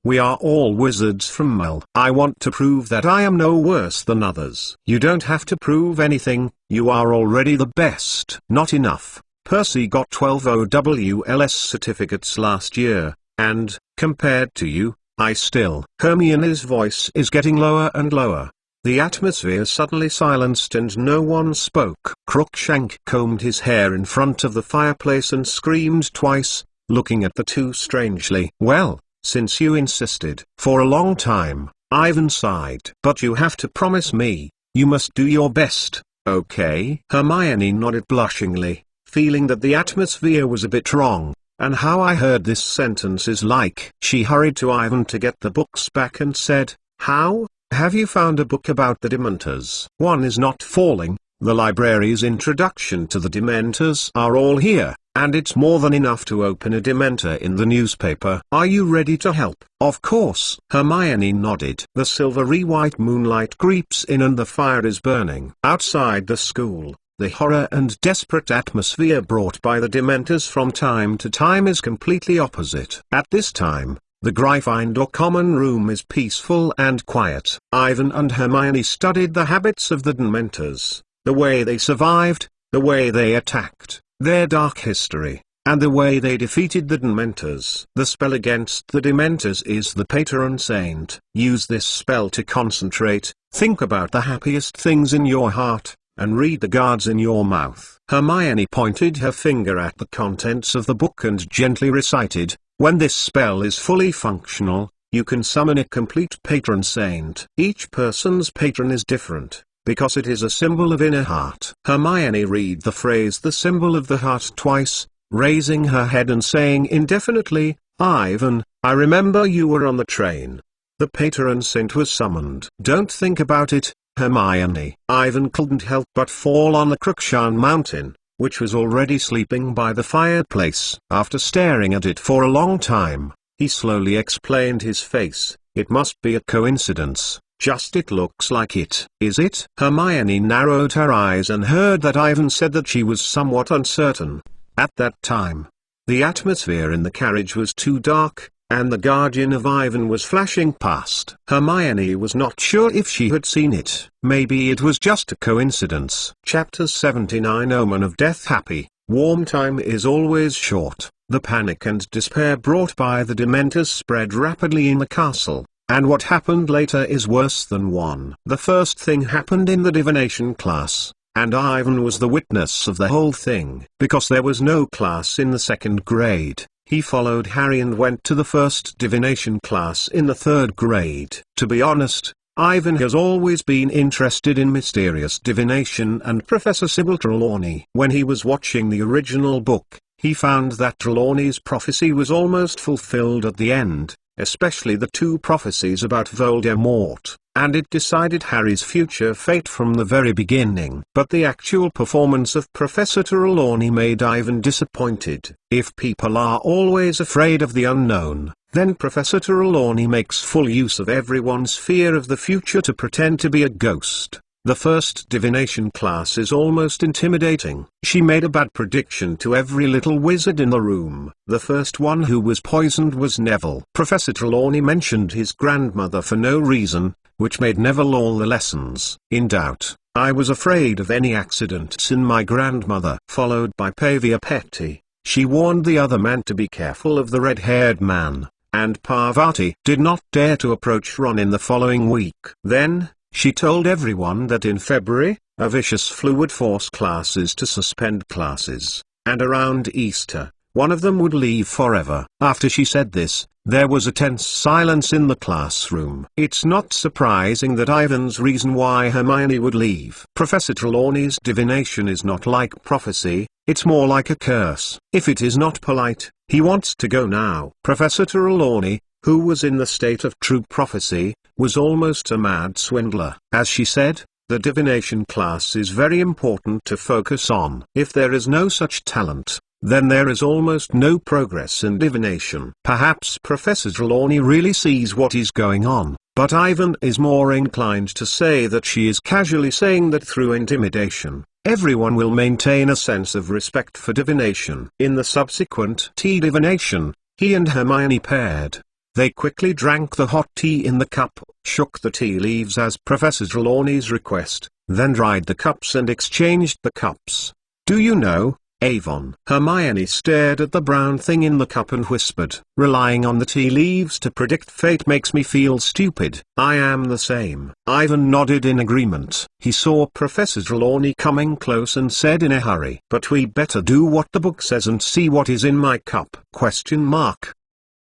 We are all wizards from Mel. I want to prove that I am no worse than others." "You don't have to prove anything, you are already the best." "Not enough. Percy got 12 OWLS certificates last year, and, compared to you, I still—" Hermione's voice is getting lower and lower. The atmosphere suddenly silenced and no one spoke. Crookshank combed his hair in front of the fireplace and screamed twice, looking at the two strangely. "Well, since you insisted." "For a long time," Ivan sighed. "But you have to promise me, you must do your best, okay?" Hermione nodded blushingly, feeling that the atmosphere was a bit wrong. "And how I heard this sentence is like—" She hurried to Ivan to get the books back and said, "How? Have you found a book about the Dementors?" "One is not falling. The library's introduction to the Dementors are all here, and it's more than enough to open a Dementor in the newspaper." "Are you ready to help?" "Of course." Hermione nodded. The silvery white moonlight creeps in and the fire is burning. Outside the school, the horror and desperate atmosphere brought by the Dementors from time to time is completely opposite. At this time, the Gryffindor common room is peaceful and quiet. Ivan and Hermione studied the habits of the Dementors, the way they survived, the way they attacked, their dark history, and the way they defeated the Dementors. The spell against the Dementors is the Patron Saint. Use this spell to concentrate, think about the happiest things in your heart, and read the guards in your mouth. Hermione pointed her finger at the contents of the book and gently recited, "When this spell is fully functional, you can summon a complete Patron Saint." Each person's patron is different, because it is a symbol of inner heart. Hermione read the phrase "the symbol of the heart" twice, raising her head and saying indefinitely, "Ivan, I remember you were on the train." The Patron Saint was summoned. "Don't think about it, Hermione." Ivan couldn't help but fall on the Crookshan Mountain, which was already sleeping by the fireplace. After staring at it for a long time, He slowly explained his face. "It must be a coincidence. Just it looks like it." "Is it?" Hermione narrowed her eyes and heard that Ivan said that she was somewhat uncertain. At that time, the atmosphere in the carriage was too dark, and the guardian of Ivan was flashing past. Hermione was not sure if she had seen it. Maybe it was just a coincidence. Chapter 79 Omen of Death. Happy, warm time is always short. The panic and despair brought by the Dementors spread rapidly in the castle, and what happened later is worse than one. The first thing happened in the divination class, and Ivan was the witness of the whole thing. Because there was no class in the second grade, he followed Harry and went to the first divination class in the third grade. To be honest, Ivan has always been interested in mysterious divination and Professor Sybil Trelawney. When he was watching the original book, he found that Trelawney's prophecy was almost fulfilled at the end, especially the two prophecies about Voldemort, and it decided Harry's future fate from the very beginning. But the actual performance of Professor Trelawney made Ivan disappointed. If people are always afraid of the unknown, then Professor Trelawney makes full use of everyone's fear of the future to pretend to be a ghost. The first divination class is almost intimidating. She made a bad prediction to every little wizard in the room. The first one who was poisoned was Neville. Professor Trelawney mentioned his grandmother for no reason, which made Neville all the lessons. In doubt, I was afraid of any accidents in my grandmother. Followed by Pavia Petty, she warned the other man to be careful of the red-haired man, and Parvati did not dare to approach Ron in the following week. Then, she told everyone that in February, a vicious flu would force classes to suspend classes, and around Easter, one of them would leave forever. After she said this, there was a tense silence in the classroom. It's not surprising that Ivan's reason why Hermione would leave. Professor Trelawney's divination is not like prophecy, it's more like a curse. If it is not polite, he wants to go now. Professor Trelawney, who was in the state of true prophecy, was almost a mad swindler. As she said, the divination class is very important to focus on. If there is no such talent, then there is almost no progress in divination. Perhaps Professor Trelawney really sees what is going on, but Ivan is more inclined to say that she is casually saying that through intimidation, everyone will maintain a sense of respect for divination. In the subsequent tea divination, he and Hermione paired. They quickly drank the hot tea in the cup, shook the tea leaves as Professor Trelawney's request, then dried the cups and exchanged the cups. "Do you know, Avon?" Hermione stared at the brown thing in the cup and whispered, "Relying on the tea leaves to predict fate makes me feel stupid." "I am the same." Ivan nodded in agreement. He saw Professor Trelawney coming close and said in a hurry, "But we better do what the book says and see what is in my cup?"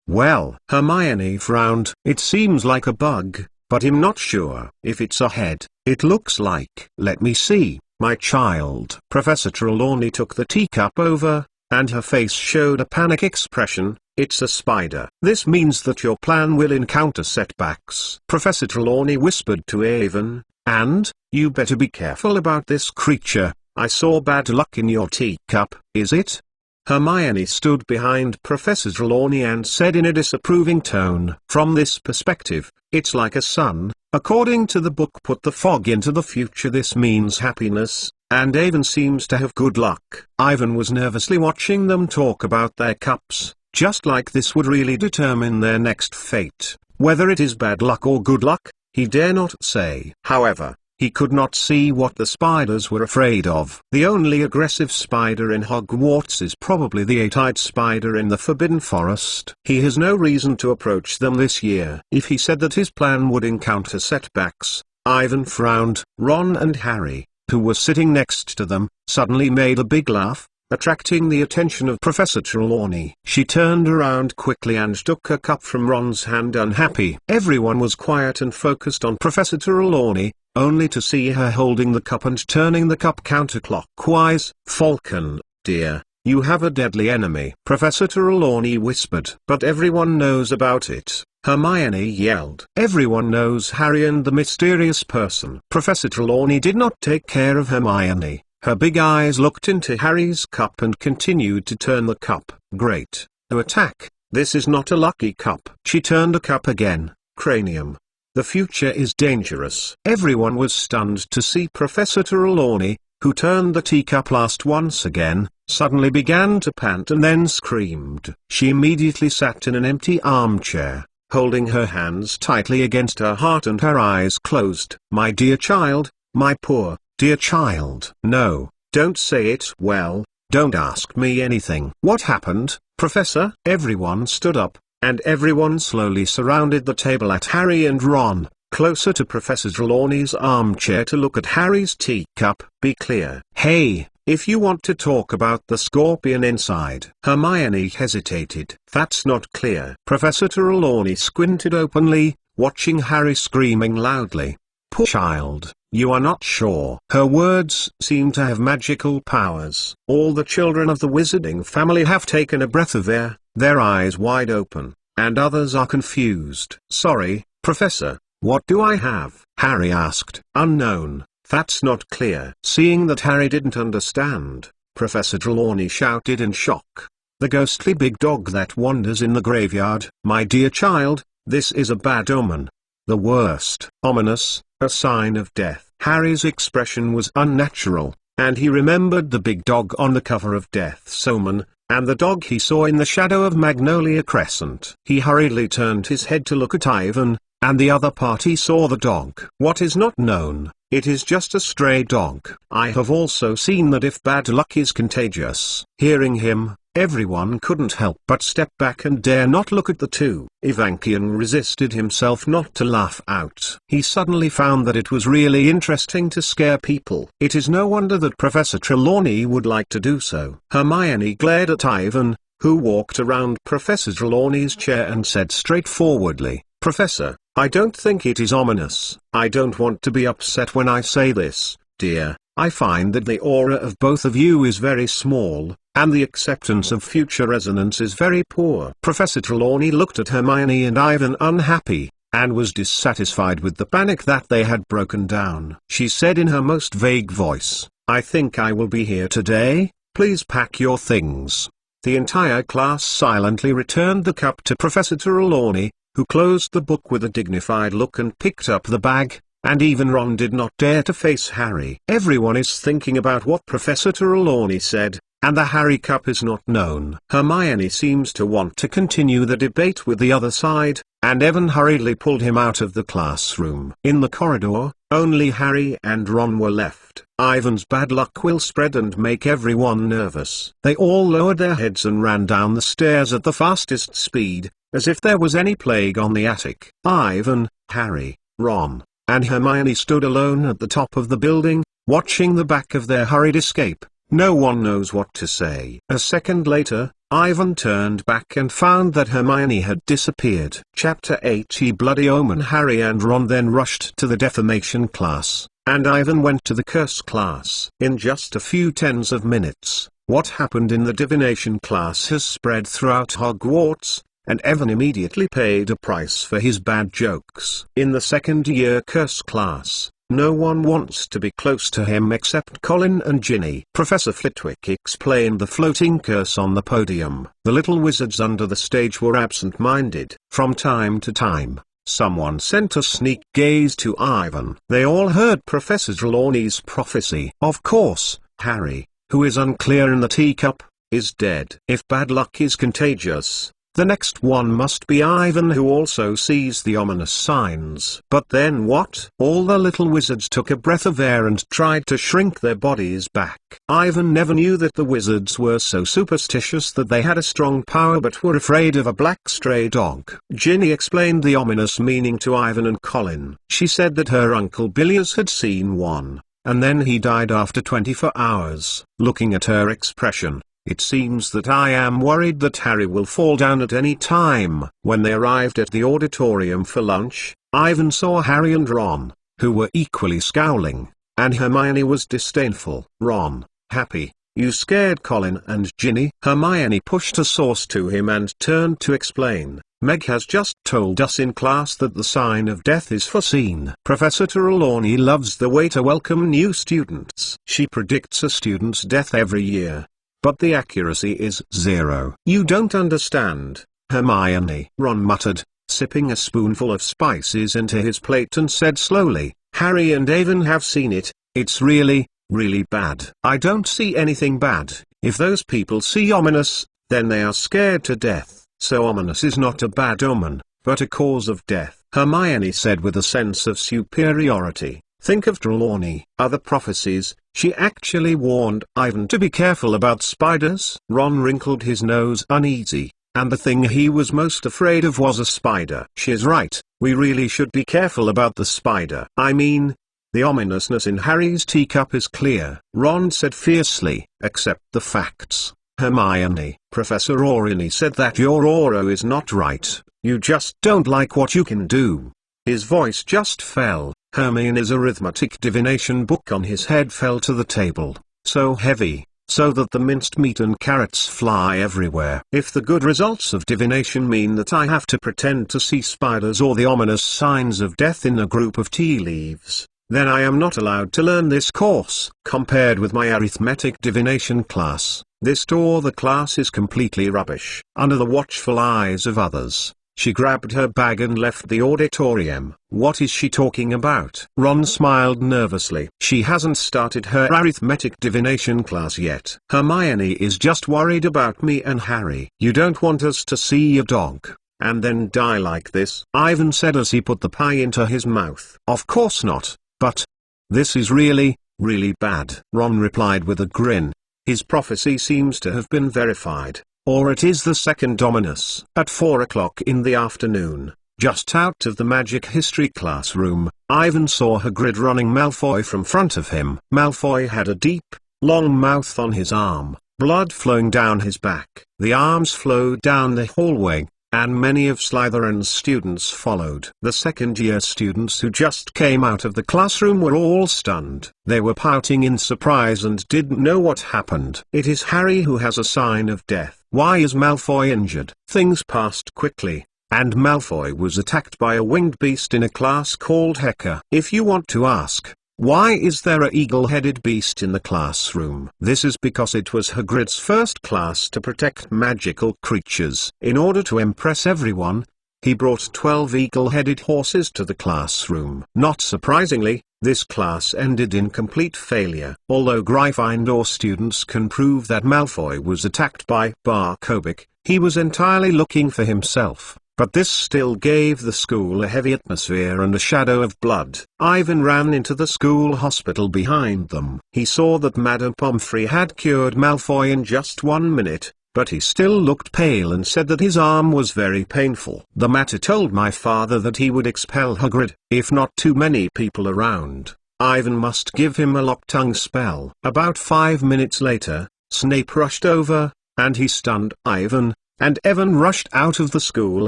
Well, Hermione frowned. It seems like a bug, but I'm not sure. If it's a head, it looks like. Let me see, my child. Professor Trelawney took the teacup over, and her face showed a panic expression. It's a spider. This means that your plan will encounter setbacks. Professor Trelawney whispered to Avon, and, you better be careful about this creature. I saw bad luck in your teacup. Is it? Hermione stood behind Professor Trelawney and said in a disapproving tone, "From this perspective, it's like a sun. According to the book put the fog into the future. This means happiness, and Avon seems to have good luck." Ivan was nervously watching them talk about their cups. Just like this would really determine their next fate. Whether it is bad luck or good luck, he dare not say. However, he could not see what the spiders were afraid of. The only aggressive spider in Hogwarts is probably the eight-eyed spider in the Forbidden Forest. He has no reason to approach them this year. If he said that his plan would encounter setbacks, Ivan frowned. Ron and Harry, who were sitting next to them, suddenly made a big laugh, attracting the attention of Professor Trelawney. She turned around quickly and took a cup from Ron's hand unhappy. Everyone was quiet and focused on Professor Trelawney, only to see her holding the cup and turning the cup counterclockwise. "Falcon, dear, you have a deadly enemy," Professor Trelawney whispered. "But everyone knows about it," Hermione yelled. "Everyone knows Harry and the mysterious person." Professor Trelawney did not take care of Hermione. Her big eyes looked into Harry's cup and continued to turn the cup. "Great. To attack, This is not a lucky cup. She turned a cup again. Cranium. The future is dangerous. Everyone was stunned to see Professor Trelawney, who turned the teacup last once again, suddenly began to pant and then screamed. She immediately sat in an empty armchair, holding her hands tightly against her heart and her eyes closed. My dear child, my poor, dear child. No, don't say it. Well, don't ask me anything. What happened, Professor? Everyone stood up, and everyone slowly surrounded the table at Harry and Ron, closer to Professor Trelawney's armchair to look at Harry's teacup. Be clear. Hey, if you want to talk about the scorpion inside. Hermione hesitated. That's not clear. Professor Trelawney squinted openly, watching Harry screaming loudly. Poor child, you are not sure. Her words seem to have magical powers. All the children of the wizarding family have taken a breath of air, their eyes wide open, and others are confused. Sorry, Professor, what do I have? Harry asked. Unknown. That's not clear. Seeing that Harry didn't understand, Professor Trelawney shouted in shock. The ghostly big dog that wanders in the graveyard. My dear child, this is a bad omen. The worst. Ominous, a sign of death. Harry's expression was unnatural, and he remembered the big dog on the cover of Death's Omen, and the dog he saw in the shadow of Magnolia Crescent. He hurriedly turned his head to look at Ivan, and the other party saw the dog. What is not known? It is just a stray dog. I have also seen that if bad luck is contagious. Hearing him, everyone couldn't help but step back and dare not look at the two. Evankian resisted himself not to laugh out. He suddenly found that it was really interesting to scare people. It is no wonder that Professor Trelawney would like to do so. Hermione glared at Ivan, who walked around Professor Trelawney's chair and said straightforwardly, Professor, I don't think it is ominous. I don't want to be upset when I say this, dear. I find that the aura of both of you is very small, and the acceptance of future resonance is very poor. Professor Trelawney looked at Hermione and Ivan unhappy, and was dissatisfied with the panic that they had broken down. She said in her most vague voice, I think I will be here today, please pack your things. The entire class silently returned the cup to Professor Trelawney, who closed the book with a dignified look and picked up the bag, and even Ron did not dare to face Harry. Everyone is thinking about what Professor Trelawney said, and the Harry cup is not known. Hermione seems to want to continue the debate with the other side, and Evan hurriedly pulled him out of the classroom. In the corridor, only Harry and Ron were left. Ivan's bad luck will spread and make everyone nervous. They all lowered their heads and ran down the stairs at the fastest speed, as if there was any plague on the attic. Ivan, Harry, Ron, and Hermione stood alone at the top of the building, watching the back of their hurried escape. No one knows what to say. A second later, Ivan turned back and found that Hermione had disappeared. Chapter 80 Bloody Omen. Harry and Ron then rushed to the defamation class, and Ivan went to the curse class. In just a few tens of minutes, what happened in the divination class has spread throughout Hogwarts, and Evan immediately paid a price for his bad jokes. In the second-year curse class, no one wants to be close to him except Colin and Ginny. Professor Flitwick explained the floating curse on the podium. The little wizards under the stage were absent-minded. From time to time, someone sent a sneak gaze to Ivan. They all heard Professor Trelawney's prophecy. Of course, Harry, who is unclear in the teacup, is dead. If bad luck is contagious, the next one must be Ivan, who also sees the ominous signs. But then what? All the little wizards took a breath of air and tried to shrink their bodies back. Ivan never knew that the wizards were so superstitious that they had a strong power but were afraid of a black stray dog. Ginny explained the ominous meaning to Ivan and Colin. She said that her uncle Bilius had seen one, and then he died after 24 hours. Looking at her expression, it seems that I am worried that Harry will fall down at any time. When they arrived at the auditorium for lunch, Ivan saw Harry and Ron, who were equally scowling, and Hermione was disdainful. Ron, happy, you scared Colin and Ginny? Hermione pushed a sauce to him and turned to explain. Meg has just told us in class that the sign of death is foreseen. Professor Trelawney loves the way to welcome new students. She predicts a student's death every year, but the accuracy is 0. You don't understand. Hermione, Ron muttered, sipping a spoonful of spices into his plate, and said slowly, Harry and Avon have seen it. It's really, really bad. I don't see anything bad. If those people see ominous, then they are scared to death. So ominous is not a bad omen, but a cause of death, Hermione said with a sense of superiority. Think of Trelawney. Other prophecies, she actually warned Ivan to be careful about spiders. Ron wrinkled his nose uneasy, and the thing he was most afraid of was a spider. She's right, we really should be careful about the spider. I mean, the ominousness in Harry's teacup is clear, Ron said fiercely. Accept the facts, Hermione. Professor Aurigny said that your aura is not right, you just don't like what you can do. His voice just fell. Hermione's arithmetic divination book on his head fell to the table, so heavy, so that the minced meat and carrots fly everywhere. If the good results of divination mean that I have to pretend to see spiders or the ominous signs of death in a group of tea leaves, then I am not allowed to learn this course. Compared with my arithmetic divination class, this the class is completely rubbish. Under the watchful eyes of others, she grabbed her bag and left the auditorium. What is she talking about? Ron smiled nervously. She hasn't started her arithmetic divination class yet. Hermione is just worried about me and Harry. You don't want us to see your dog, and then die like this, Ivan said as he put the pie into his mouth. Of course not, but this is really, really bad, Ron replied with a grin. His prophecy seems to have been verified. Or it is the second ominous. At 4 o'clock in the afternoon, just out of the magic history classroom, Ivan saw Hagrid running Malfoy from front of him. Malfoy had a deep, long mouth on his arm, blood flowing down his back. The arms flowed down the hallway, and many of Slytherin's students followed. The second-year students who just came out of the classroom were all stunned. They were pouting in surprise and didn't know what happened. It is Harry who has a sign of death. Why is Malfoy injured? Things passed quickly, and Malfoy was attacked by a winged beast in a class called Heka. If you want to ask, why is there a eagle-headed beast in the classroom? This is because it was Hagrid's first class to protect magical creatures. In order to impress everyone, he brought 12 eagle-headed horses to the classroom. Not surprisingly, this class ended in complete failure. Although Gryffindor students can prove that Malfoy was attacked by Barkovic, he was entirely looking for himself. But this still gave the school a heavy atmosphere and a shadow of blood. Ivan ran into the school hospital behind them. He saw that Madame Pomfrey had cured Malfoy in just 1 minute, but he still looked pale and said that his arm was very painful. The matter told my father that he would expel Hagrid. If not too many people around, Ivan must give him a lock-tongue spell. About 5 minutes later, Snape rushed over, and he stunned Ivan, and Evan rushed out of the school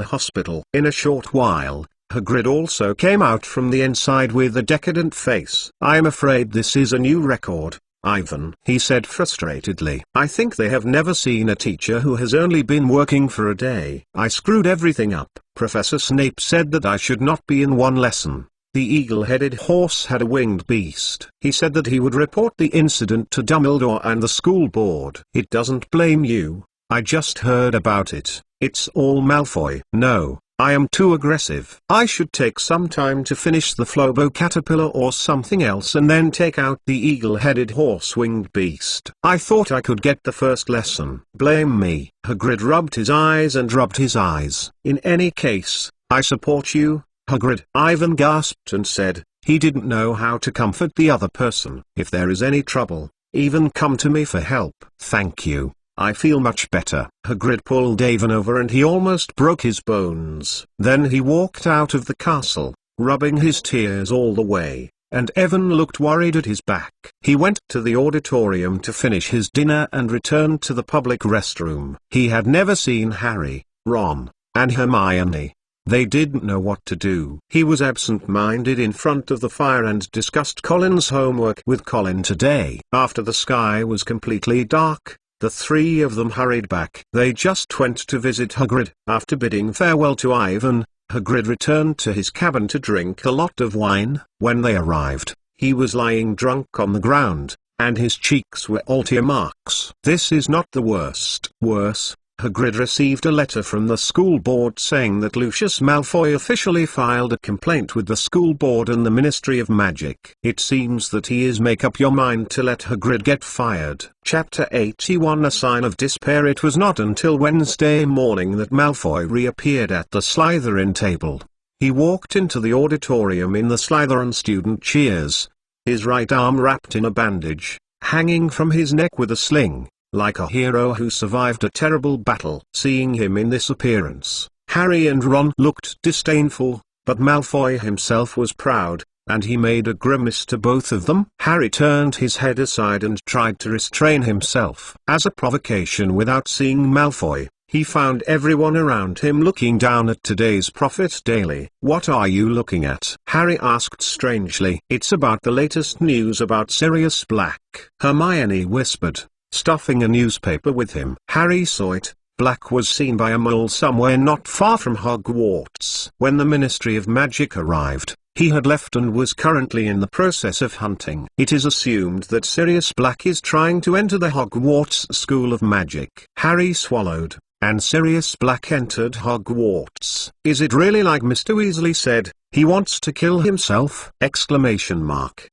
hospital. In a short while, Hagrid also came out from the inside with a decadent face. I am afraid this is a new record, Ivan, he said frustratedly. I think they have never seen a teacher who has only been working for a day. I screwed everything up. Professor Snape said that I should not be in one lesson. The eagle-headed horse had a winged beast. He said that he would report the incident to Dumbledore and the school board. It doesn't blame you. I just heard about it. It's all Malfoy. No, I am too aggressive. I should take some time to finish the Flobo caterpillar or something else and then take out the eagle-headed horse-winged beast. I thought I could get the first lesson. Blame me. Hagrid rubbed his eyes and rubbed his eyes. In any case, I support you, Hagrid. Ivan gasped and said, he didn't know how to comfort the other person. If there is any trouble, even come to me for help. Thank you. I feel much better. Hagrid pulled Ivan over and he almost broke his bones. Then he walked out of the castle, rubbing his tears all the way, and Evan looked worried at his back. He went to the auditorium to finish his dinner and returned to the public restroom. He had never seen Harry, Ron, and Hermione. They didn't know what to do. He was absent-minded in front of the fire and discussed Colin's homework with Colin today. After the sky was completely dark, the three of them hurried back. They just went to visit Hagrid. After bidding farewell to Ivan, Hagrid returned to his cabin to drink a lot of wine. When they arrived, he was lying drunk on the ground, and his cheeks were all tear marks. This is not the worst. Worse, Hagrid received a letter from the school board saying that Lucius Malfoy officially filed a complaint with the school board and the Ministry of Magic. It seems that he is make up your mind to let Hagrid get fired. Chapter 81 A Sign of Despair. It was not until Wednesday morning that Malfoy reappeared at the Slytherin table. He walked into the auditorium in the Slytherin student cheers, his right arm wrapped in a bandage, hanging from his neck with a sling, like a hero who survived a terrible battle. Seeing him in this appearance, Harry and Ron looked disdainful, but Malfoy himself was proud, and he made a grimace to both of them. Harry turned his head aside and tried to restrain himself. As a provocation, without seeing Malfoy, he found everyone around him looking down at today's Prophet Daily. "What are you looking at?" Harry asked strangely. "It's about the latest news about Sirius Black," Hermione whispered, stuffing a newspaper with him. Harry saw it. Black was seen by a mole somewhere not far from Hogwarts. When the Ministry of Magic arrived, he had left and was currently in the process of hunting. It is assumed that Sirius Black is trying to enter the Hogwarts School of Magic. Harry swallowed, and Sirius Black entered Hogwarts. "Is it really like Mr. Weasley said, he wants to kill himself?" Exclamation mark.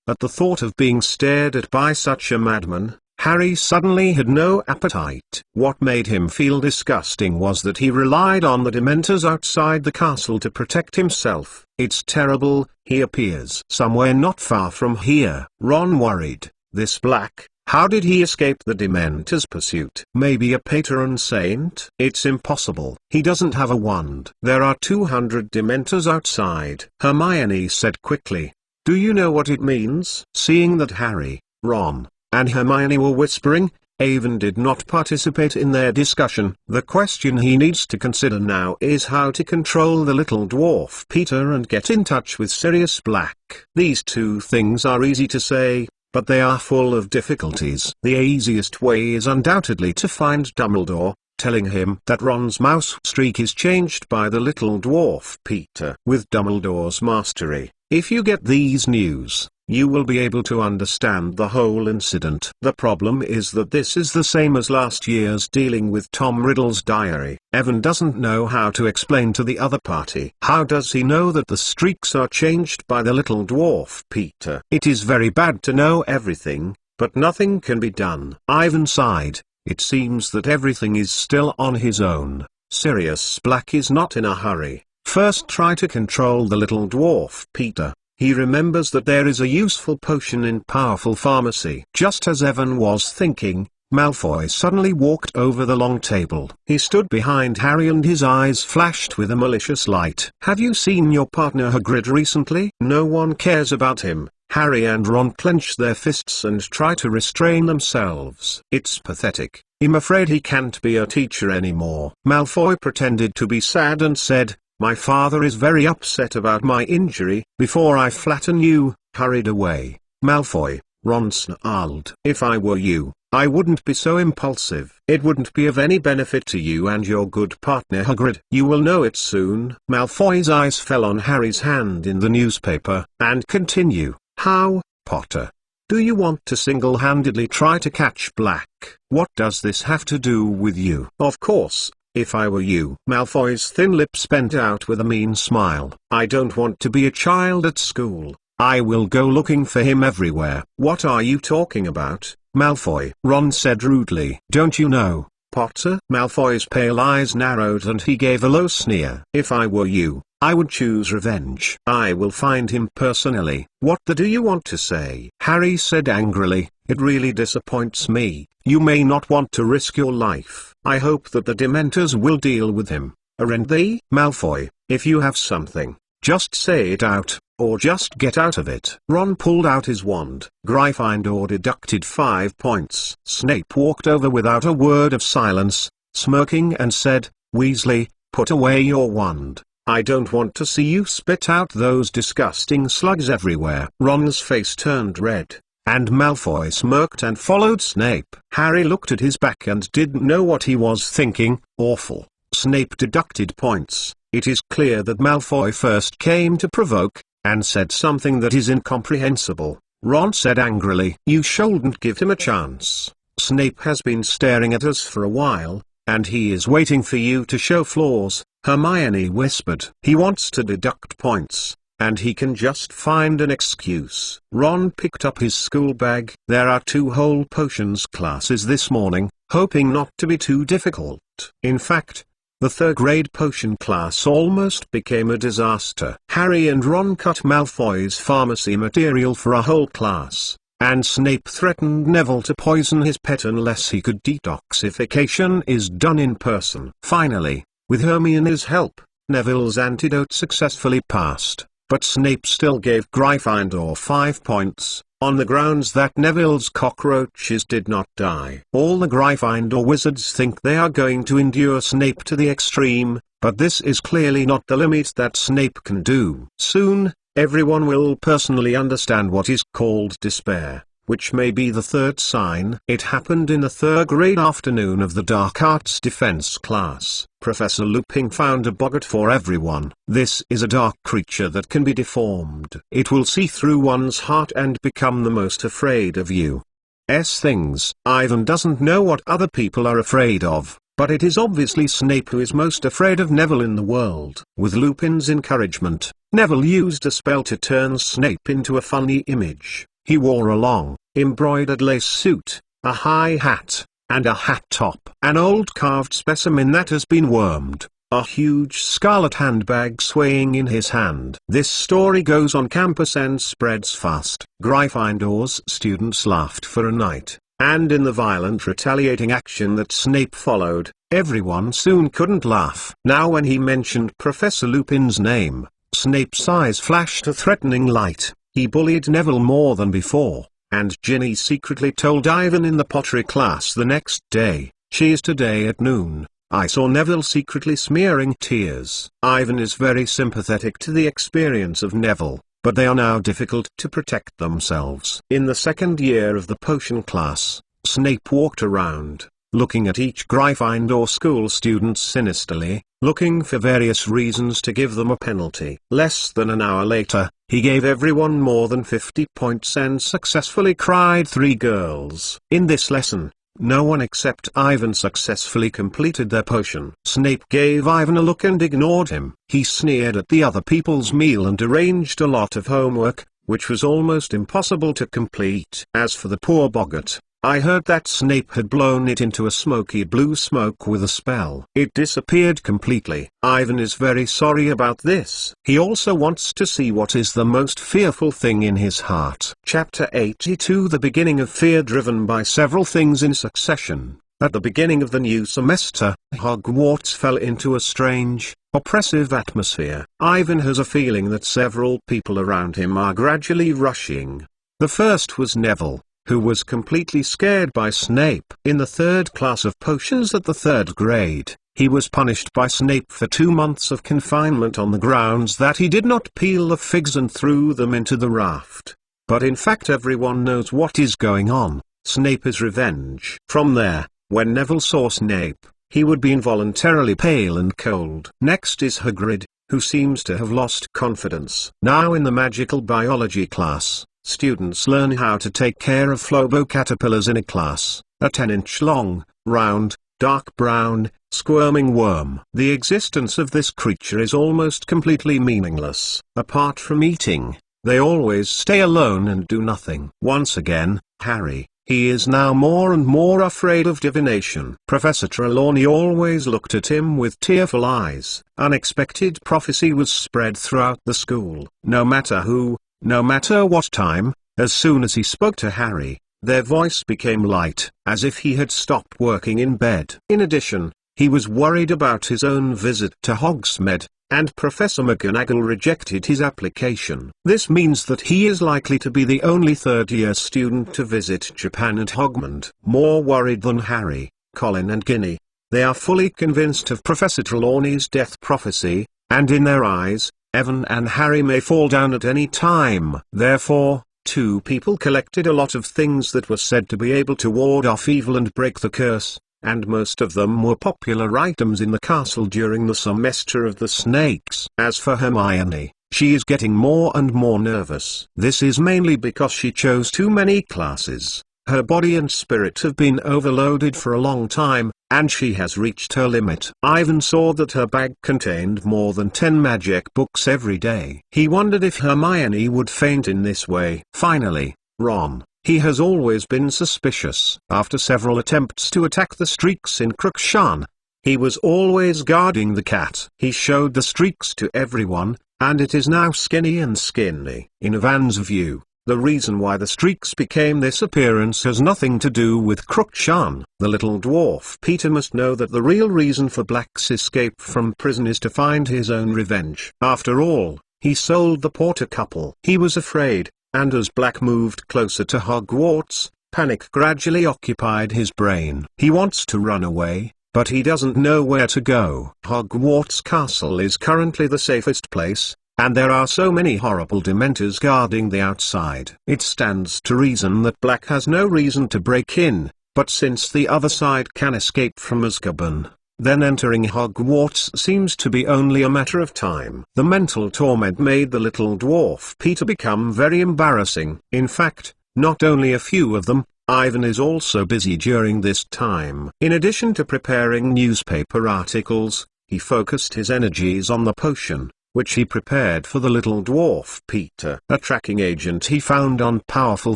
At the thought of being stared at by such a madman, Harry suddenly had no appetite. What made him feel disgusting was that he relied on the Dementors outside the castle to protect himself. "It's terrible, he appears somewhere not far from here." Ron worried. "This Black, how did he escape the Dementors' pursuit? Maybe a patron saint?" "It's impossible. He doesn't have a wand." "There are 200 Dementors outside," Hermione said quickly. "Do you know what it means?" Seeing that Harry, Ron, and Hermione were whispering, Avon did not participate in their discussion. The question he needs to consider now is how to control the little dwarf Peter and get in touch with Sirius Black. These two things are easy to say, but they are full of difficulties. The easiest way is undoubtedly to find Dumbledore, telling him that Ron's mouse streak is changed by the little dwarf Peter. With Dumbledore's mastery, if you get these news, you will be able to understand the whole incident. The problem is that this is the same as last year's dealing with Tom Riddle's diary. Evan doesn't know how to explain to the other party. How does he know that the streaks are changed by the little dwarf Peter? It is very bad to know everything, but nothing can be done. Ivan sighed. It seems that everything is still on his own. Sirius Black is not in a hurry. First try to control the little dwarf Peter. He remembers that there is a useful potion in Powerful Pharmacy. Just as Evan was thinking, Malfoy suddenly walked over the long table. He stood behind Harry and his eyes flashed with a malicious light. "Have you seen your partner Hagrid recently?" "No one cares about him." Harry and Ron clench their fists and try to restrain themselves. "It's pathetic. I'm afraid he can't be a teacher anymore." Malfoy pretended to be sad and said, "My father is very upset about my injury." "Before I flatten you," hurried away. Malfoy, Ron snarled. "If I were you, I wouldn't be so impulsive. It wouldn't be of any benefit to you and your good partner Hagrid. You will know it soon." Malfoy's eyes fell on Harry's hand in the newspaper, and continue. "How, Potter? Do you want to single-handedly try to catch Black? What does this have to do with you?" "Of course. If I were you." Malfoy's thin lips bent out with a mean smile. "I don't want to be a child at school. I will go looking for him everywhere." "What are you talking about, Malfoy?" Ron said rudely. "Don't you know, Potter?" Malfoy's pale eyes narrowed and he gave a low sneer. "If I were you, I would choose revenge. I will find him personally." "What the do you want to say?" Harry said angrily. "It really disappoints me. You may not want to risk your life. I hope that the Dementors will deal with him, aren't they?" "Malfoy, if you have something, just say it out, or just get out of it." Ron pulled out his wand. Gryffindor deducted 5 points. Snape walked over without a word of silence, smirking and said, "Weasley, put away your wand. I don't want to see you spit out those disgusting slugs everywhere." Ron's face turned red, and Malfoy smirked and followed Snape. Harry looked at his back and didn't know what he was thinking. Awful. Snape deducted points. It is clear that Malfoy first came to provoke, and said something that is incomprehensible. Ron said angrily, "You shouldn't give him a chance. Snape has been staring at us for a while, and he is waiting for you to show flaws," Hermione whispered. "He wants to deduct points, and he can just find an excuse." Ron picked up his school bag. "There are 2 whole potions classes this morning," hoping not to be too difficult. In fact, the 3rd grade potion class almost became a disaster. Harry and Ron cut Malfoy's pharmacy material for a whole class, and Snape threatened Neville to poison his pet unless he could. Detoxification is done in person. Finally, with Hermione's help, Neville's antidote successfully passed, but Snape still gave Gryffindor 5 points, on the grounds that Neville's cockroaches did not die. All the Gryffindor wizards think they are going to endure Snape to the extreme, but this is clearly not the limit that Snape can do. Soon, everyone will personally understand what is called despair, which may be the 3rd sign. It happened in the 3rd grade afternoon of the Dark Arts Defense class. Professor Lupin found a boggart for everyone. This is a dark creature that can be deformed. It will see through one's heart and become the most afraid of you. Things. Ivan doesn't know what other people are afraid of, but it is obviously Snape who is most afraid of Neville in the world. With Lupin's encouragement, Neville used a spell to turn Snape into a funny image. He wore a long, embroidered lace suit, a high hat, and a hat top. An old carved specimen that has been wormed, a huge scarlet handbag swaying in his hand. This story goes on campus and spreads fast. Gryffindor's students laughed for a night, and in the violent retaliating action that Snape followed, everyone soon couldn't laugh. Now when he mentioned Professor Lupin's name, Snape's eyes flashed a threatening light. He bullied Neville more than before, and Ginny secretly told Ivan in the pottery class the next day, "She is today at noon. I saw Neville secretly smearing tears." Ivan is very sympathetic to the experience of Neville, but they are now difficult to protect themselves. In the 2nd year of the potion class, Snape walked around, looking at each Gryffindor school student sinisterly, looking for various reasons to give them a penalty. Less than an hour later, he gave everyone more than 50 points and successfully cried 3 girls. In this lesson, no one except Ivan successfully completed their potion. Snape gave Ivan a look and ignored him. He sneered at the other people's meal and arranged a lot of homework, which was almost impossible to complete. As for the poor boggart, I heard that Snape had blown it into a smoky blue smoke with a spell. It disappeared completely. Ivan is very sorry about this. He also wants to see what is the most fearful thing in his heart. Chapter 82 The beginning of fear driven by several things in succession. At the beginning of the new semester, Hogwarts fell into a strange, oppressive atmosphere. Ivan has a feeling that several people around him are gradually rushing. The first was Neville, who was completely scared by Snape. In the 3rd class of potions at the 3rd grade, he was punished by Snape for 2 months of confinement on the grounds that he did not peel the figs and threw them into the raft. But in fact everyone knows what is going on. Snape is revenge. From there, when Neville saw Snape, he would be involuntarily pale and cold. Next is Hagrid, who seems to have lost confidence. Now in the magical biology class, students learn how to take care of Flobo caterpillars in a class, a 10-inch long, round, dark brown, squirming worm. The existence of this creature is almost completely meaningless. Apart from eating, they always stay alone and do nothing. Once again, Harry, he is now more and more afraid of divination. Professor Trelawney always looked at him with tearful eyes. Unexpected prophecy was spread throughout the school. No matter who, no matter what time, as soon as he spoke to Harry, their voice became light, as if he had stopped working in bed. In addition, he was worried about his own visit to Hogsmeade, and Professor McGonagall rejected his application. This means that he is likely to be the only 3rd-year student to visit Japan and Hogmanay. More worried than Harry, Colin and Ginny, they are fully convinced of Professor Trelawney's death prophecy, and in their eyes, Evan and Harry may fall down at any time. Therefore, 2 people collected a lot of things that were said to be able to ward off evil and break the curse, and most of them were popular items in the castle during the semester of the snakes. As for Hermione, she is getting more and more nervous. This is mainly because she chose too many classes. Her body and spirit have been overloaded for a long time, and she has reached her limit. Ivan saw that her bag contained more than 10 magic books every day. He wondered if Hermione would faint in this way. Finally, Ron. He has always been suspicious. After several attempts to attack the streaks in Crookshank, he was always guarding the cat. He showed the streaks to everyone, and it is now skinny and skinny. In Ivan's view, the reason why the streaks became this appearance has nothing to do with Crookshank. The little dwarf Peter must know that the real reason for Black's escape from prison is to find his own revenge. After all, he sold the Porter couple. He was afraid, and as Black moved closer to Hogwarts, panic gradually occupied his brain. He wants to run away, but he doesn't know where to go. Hogwarts Castle is currently the safest place, and there are so many horrible Dementors guarding the outside. It stands to reason that Black has no reason to break in, but since the other side can escape from Azkaban, then entering Hogwarts seems to be only a matter of time. The mental torment made the little dwarf Peter become very embarrassing. In fact, not only a few of them, Ivan is also busy during this time. In addition to preparing newspaper articles, he focused his energies on the potion, which he prepared for the little dwarf Peter. A tracking agent he found on Powerful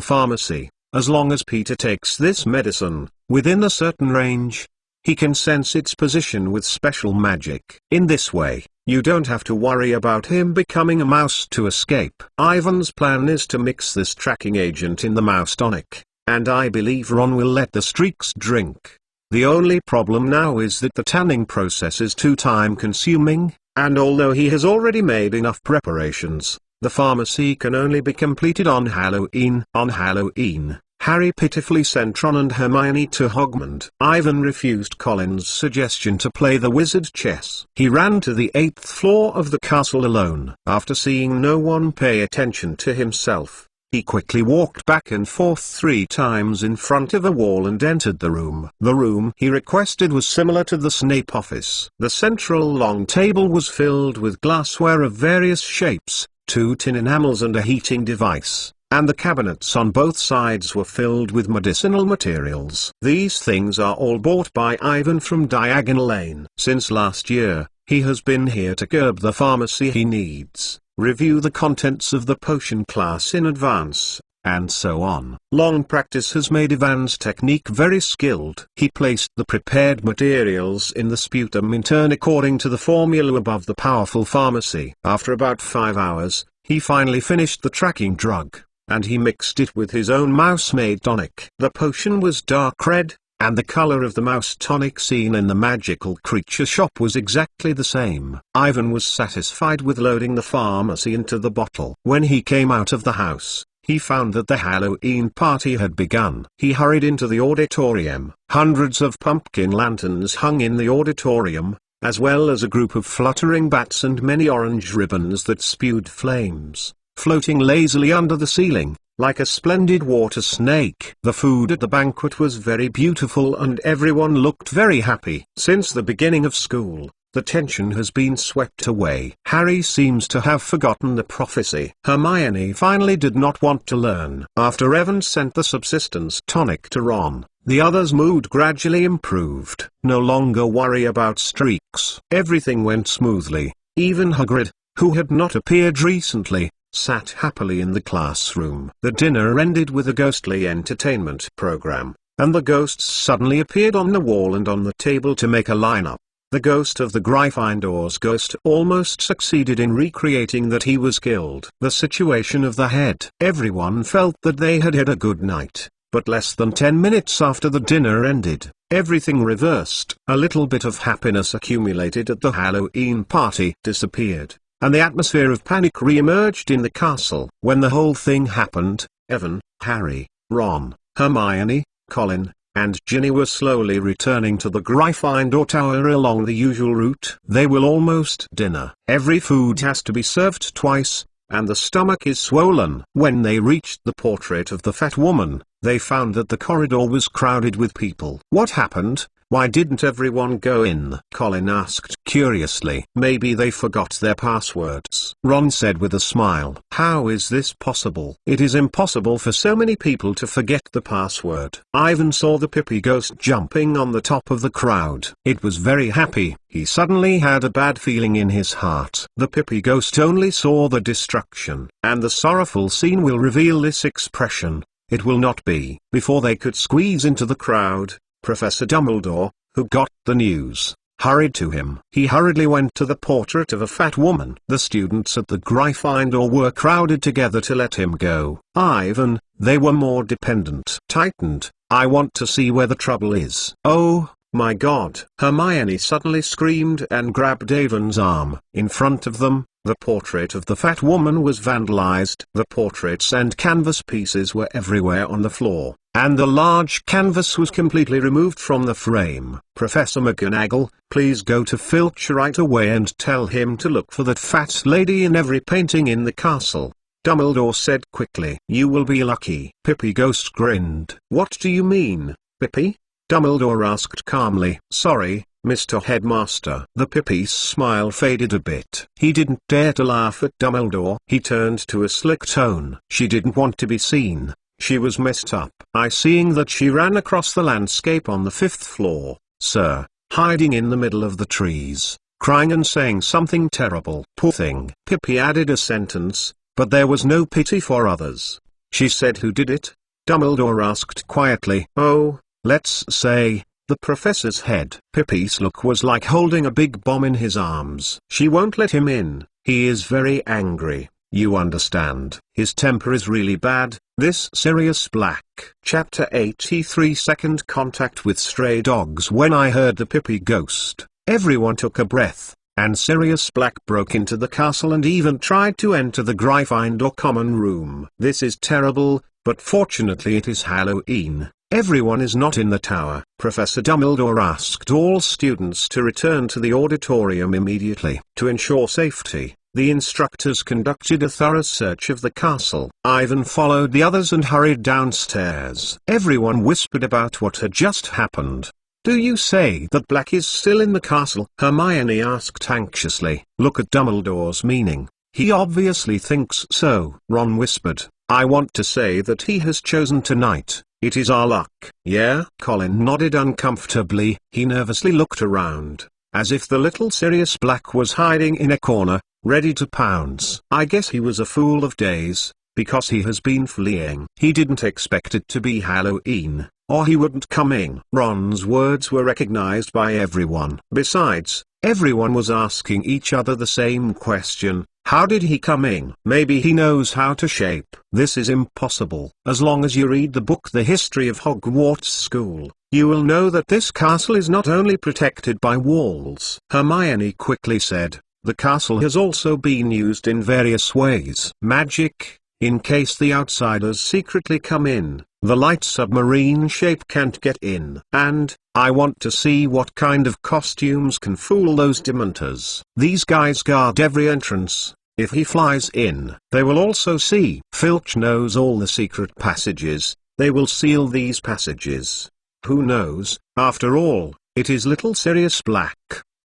Pharmacy. As long as Peter takes this medicine, within a certain range, he can sense its position with special magic. In this way, you don't have to worry about him becoming a mouse to escape. Ivan's plan is to mix this tracking agent in the mouse tonic, and I believe Ron will let the streaks drink. The only problem now is that the tanning process is too time-consuming, and although he has already made enough preparations, the pharmacy can only be completed on Halloween. On Halloween, Harry pitifully sent Ron and Hermione to Hogwarts. Ivan refused Colin's suggestion to play the wizard chess. He ran to the 8th floor of the castle alone. After seeing no one pay attention to himself, he quickly walked back and forth 3 times in front of a wall and entered the room. The room he requested was similar to the Snape office. The central long table was filled with glassware of various shapes, 2 tin enamels and a heating device, and the cabinets on both sides were filled with medicinal materials. These things are all bought by Ivan from Diagon Lane. Since last year, he has been here to curb the pharmacy he needs, review the contents of the potion class in advance, and so on. Long practice has made Ivan's technique very skilled. He placed the prepared materials in the sputum in turn according to the formula above the Powerful Pharmacy. After about 5 hours, he finally finished the tracking drug, and he mixed it with his own mouse-made tonic. The potion was dark red, and the color of the mouse tonic seen in the magical creature shop was exactly the same. Ivan was satisfied with loading the pharmacy into the bottle. When he came out of the house, he found that the Halloween party had begun. He hurried into the auditorium. Hundreds of pumpkin lanterns hung in the auditorium, as well as a group of fluttering bats and many orange ribbons that spewed flames, floating lazily under the ceiling, like a splendid water snake. The food at the banquet was very beautiful and everyone looked very happy. Since the beginning of school, the tension has been swept away. Harry seems to have forgotten the prophecy. Hermione finally did not want to learn. After Evan sent the subsistence tonic to Ron, the others' mood gradually improved. No longer worry about streaks. Everything went smoothly. Even Hagrid, who had not appeared recently, sat happily in the classroom. The dinner ended with a ghostly entertainment program, and the ghosts suddenly appeared on the wall and on the table to make a lineup. The ghost of the Gryffindor's ghost almost succeeded in recreating that he was killed. The situation of the head. Everyone felt that they had had a good night, but less than 10 minutes after the dinner ended, everything reversed. A little bit of happiness accumulated at the Halloween party disappeared, and the atmosphere of panic re-emerged in the castle. When the whole thing happened, Evan, Harry, Ron, Hermione, Colin, and Ginny were slowly returning to the Gryffindor Tower along the usual route. They will almost dinner. Every food has to be served twice, and the stomach is swollen. When they reached the portrait of the fat woman, they found that the corridor was crowded with people. What happened? Why didn't everyone go in? Colin asked curiously. Maybe they forgot their passwords, Ron said with a smile. How is this possible? It is impossible for so many people to forget the password. Ivan saw the Pippi ghost jumping on the top of the crowd. It was very happy. He suddenly had a bad feeling in his heart. The Pippi ghost only saw the destruction, and the sorrowful scene will reveal this expression. It will not be. Before they could squeeze into the crowd, Professor Dumbledore, who got the news, hurried to him. He hurriedly went to the portrait of a fat woman. The students at the Gryffindor were crowded together to let him go. Ivan, they were more dependent. Tightened. I want to see where the trouble is. Oh, my God! Hermione suddenly screamed and grabbed Avon's arm. In front of them, the portrait of the fat woman was vandalized. The portraits and canvas pieces were everywhere on the floor, and the large canvas was completely removed from the frame. Professor McGonagall, please go to Filch right away and tell him to look for that fat lady in every painting in the castle, Dumbledore said quickly. You will be lucky. Pippi Ghost grinned. What do you mean, Pippi? Dumbledore asked calmly. Sorry, Mr. Headmaster. The Pippi's smile faded a bit. He didn't dare to laugh at Dumbledore. He turned to a slick tone. She didn't want to be seen. She was messed up. Seeing that she ran across the landscape on the 5th floor, sir, hiding in the middle of the trees, crying and saying something terrible. Poor thing. Pippi added a sentence, but there was no pity for others. She said who did it? Dumbledore asked quietly. Oh, let's say, the professor's head. Pippi's look was like holding a big bomb in his arms. She won't let him in. He is very angry, you understand. His temper is really bad. This Sirius Black. Chapter 83 Second Contact with Stray Dogs. When I heard the Pippi Ghost, everyone took a breath, and Sirius Black broke into the castle and even tried to enter the Gryffindor common room. This is terrible, but fortunately it is Halloween. Everyone is not in the tower. Professor Dumbledore asked all students to return to the auditorium immediately. To ensure safety, the instructors conducted a thorough search of the castle. Ivan followed the others and hurried downstairs. Everyone whispered about what had just happened. Do you say that Black is still in the castle? Hermione asked anxiously. Look at Dumbledore's meaning. He obviously thinks so. Ron whispered. I want to say that he has chosen tonight. It is our luck. Yeah? Colin nodded uncomfortably. He nervously looked around, as if the little Sirius Black was hiding in a corner, ready to pounce. I guess he was a fool of days, because he has been fleeing. He didn't expect it to be Halloween, or he wouldn't come in. Ron's words were recognized by everyone. Besides, everyone was asking each other the same question. How did he come in? Maybe he knows how to shape. This is impossible. As long as you read the book The History of Hogwarts School, you will know that this castle is not only protected by walls. Hermione quickly said, the castle has also been used in various ways. Magic, in case the outsiders secretly come in. The light submarine shape can't get in. And, I want to see what kind of costumes can fool those Dementors. These guys guard every entrance. If he flies in, they will also see. Filch knows all the secret passages. They will seal these passages. Who knows? After all, it is little Sirius Black,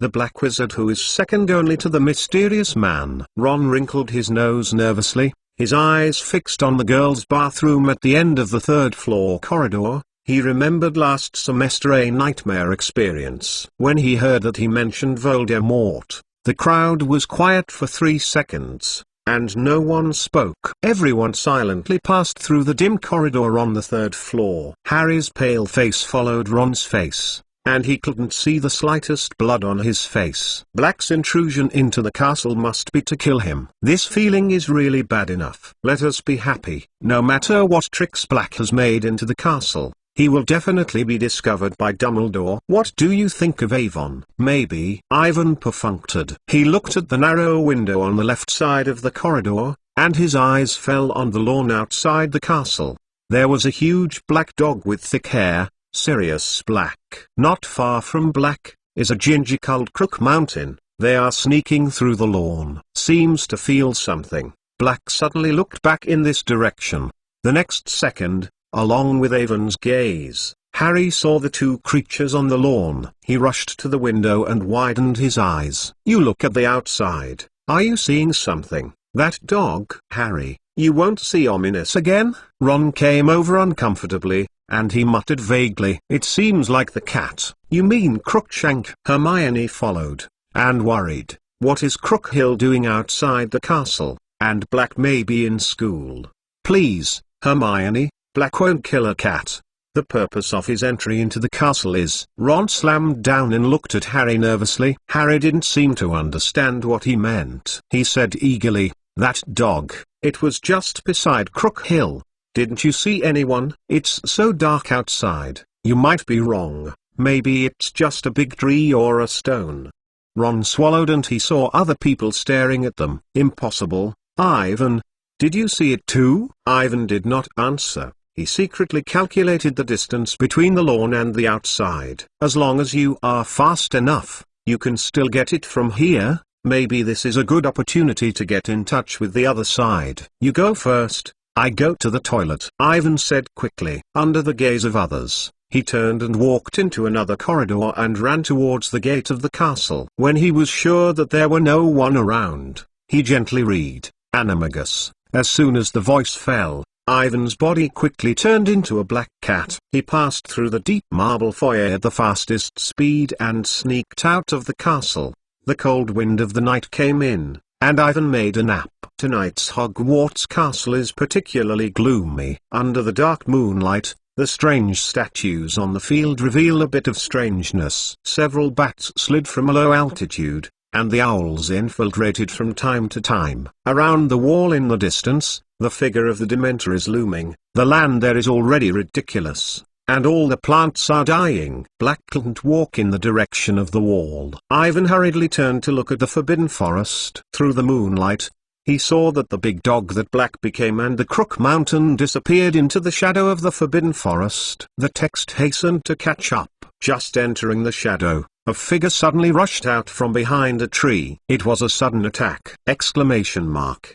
the Black Wizard who is second only to the mysterious man. Ron wrinkled his nose nervously, his eyes fixed on the girls' bathroom at the end of the 3rd floor corridor. He remembered last semester a nightmare experience. When he heard that he mentioned Voldemort, the crowd was quiet for 3 seconds, and no one spoke. Everyone silently passed through the dim corridor on the 3rd floor. Harry's pale face followed Ron's face, and he couldn't see the slightest blood on his face. Black's intrusion into the castle must be to kill him. This feeling is really bad enough. Let us be happy. No matter what tricks Black has made into the castle, he will definitely be discovered by Dumbledore. What do you think of Avon? Maybe. Ivan perfunctored. He looked at the narrow window on the left side of the corridor, and his eyes fell on the lawn outside the castle. There was a huge black dog with thick hair, Sirius Black. Not far from Black, is a ginger called Crook Mountain. They are sneaking through the lawn. Seems to feel something. Black suddenly looked back in this direction. The next second, along with Avon's gaze, Harry saw the two creatures on the lawn. He rushed to the window and widened his eyes. "You look at the outside. Are you seeing something? That dog?" "Harry, you won't see ominous again?" Ron came over uncomfortably, and he muttered vaguely, "It seems like the cat." "You mean Crookshank?" Hermione followed, and worried. "What is Crookhill doing outside the castle? And Black may be in school." "Please, Hermione, Black won't kill a cat. The purpose of his entry into the castle is—" Ron slammed down and looked at Harry nervously. Harry didn't seem to understand what he meant. He said eagerly, "That dog, it was just beside Crookhill. Didn't you see anyone?" "It's so dark outside." "You might be wrong. Maybe it's just a big tree or a stone." Ron swallowed and he saw other people staring at them. "Impossible. Ivan, did you see it too?" Ivan did not answer. He secretly calculated the distance between the lawn and the outside. "As long as you are fast enough, you can still get it from here. Maybe this is a good opportunity to get in touch with the other side." "You go first, I go to the toilet," Ivan said quickly. Under the gaze of others, he turned and walked into another corridor and ran towards the gate of the castle. When he was sure that there were no one around, he gently read, "Animagus." As soon as the voice fell, Ivan's body quickly turned into a black cat. He passed through the deep marble foyer at the fastest speed and sneaked out of the castle. The cold wind of the night came in, and Ivan made a nap. Tonight's Hogwarts castle is particularly gloomy. Under the dark moonlight, the strange statues on the field reveal a bit of strangeness. Several bats slid from a low altitude, and the owls infiltrated from time to time. Around the wall in the distance, the figure of the Dementor is looming. The land there is already ridiculous, and all the plants are dying. Black couldn't walk in the direction of the wall. Ivan hurriedly turned to look at the Forbidden Forest. Through the moonlight, he saw that the big dog that Black became and the Crook Mountain disappeared into the shadow of the Forbidden Forest. The text hastened to catch up. Just entering the shadow, a figure suddenly rushed out from behind a tree. It was a sudden attack! Exclamation mark.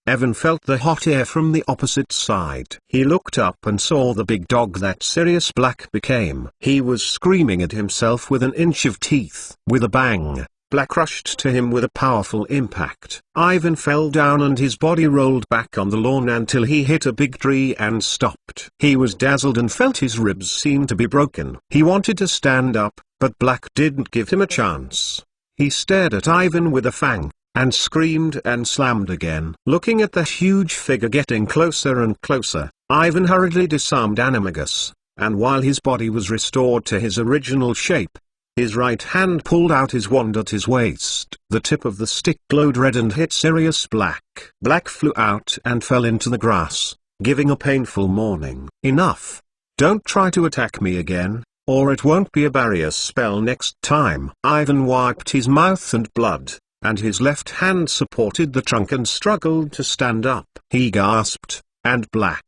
Evan felt the hot air from the opposite side. He looked up and saw the big dog that Sirius Black became. He was screaming at himself with an inch of teeth. With a bang, Black rushed to him with a powerful impact. Ivan fell down and his body rolled back on the lawn until he hit a big tree and stopped. He was dazzled and felt his ribs seem to be broken. He wanted to stand up, but Black didn't give him a chance. He stared at Ivan with a fang, and screamed and slammed again. Looking at the huge figure getting closer and closer, Ivan hurriedly disarmed Animagus, and while his body was restored to his original shape, his right hand pulled out his wand at his waist. The tip of the stick glowed red and hit Sirius Black. Black flew out and fell into the grass, giving a painful mourning. "Enough! Don't try to attack me again, or it won't be a barrier spell next time." Ivan wiped his mouth and blood, and his left hand supported the trunk and struggled to stand up. He gasped, and Black,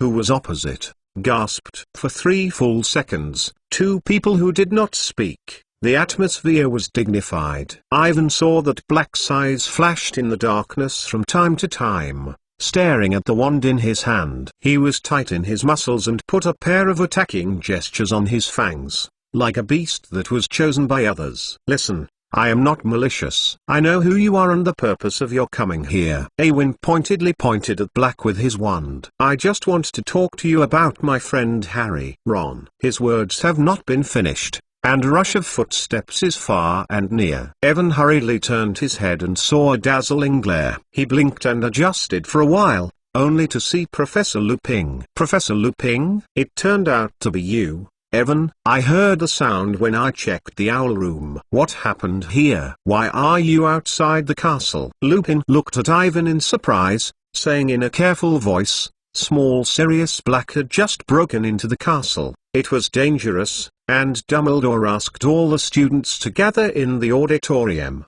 who was opposite, gasped. For 3 full seconds, two people who did not speak. The atmosphere was dignified. Ivan saw that Black's eyes flashed in the darkness from time to time, staring at the wand in his hand. He was tight in his muscles and put a pair of attacking gestures on his fangs, like a beast that was chosen by others. "Listen, I am not malicious. I know who you are and the purpose of your coming here." Awin pointedly pointed at Black with his wand. "I just want to talk to you about my friend Harry." Ron. His words have not been finished, and a rush of footsteps is far and near. Evan hurriedly turned his head and saw a dazzling glare. He blinked and adjusted for a while, only to see Professor Lupin. "Professor Lupin? It turned out to be you, Evan. I heard the sound when I checked the owl room." "What happened here? Why are you outside the castle?" Lupin looked at Ivan in surprise, saying in a careful voice, "Small Sirius Black had just broken into the castle. It was dangerous, and Dumbledore asked all the students to gather in the auditorium."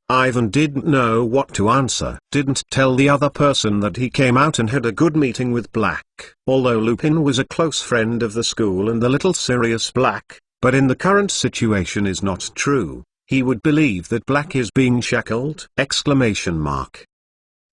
Ivan didn't know what to answer. Didn't tell the other person that he came out and had a good meeting with Black. Although Lupin was a close friend of the school and the little Sirius Black, but in the current situation is not true. He would believe that Black is being shackled! Exclamation mark.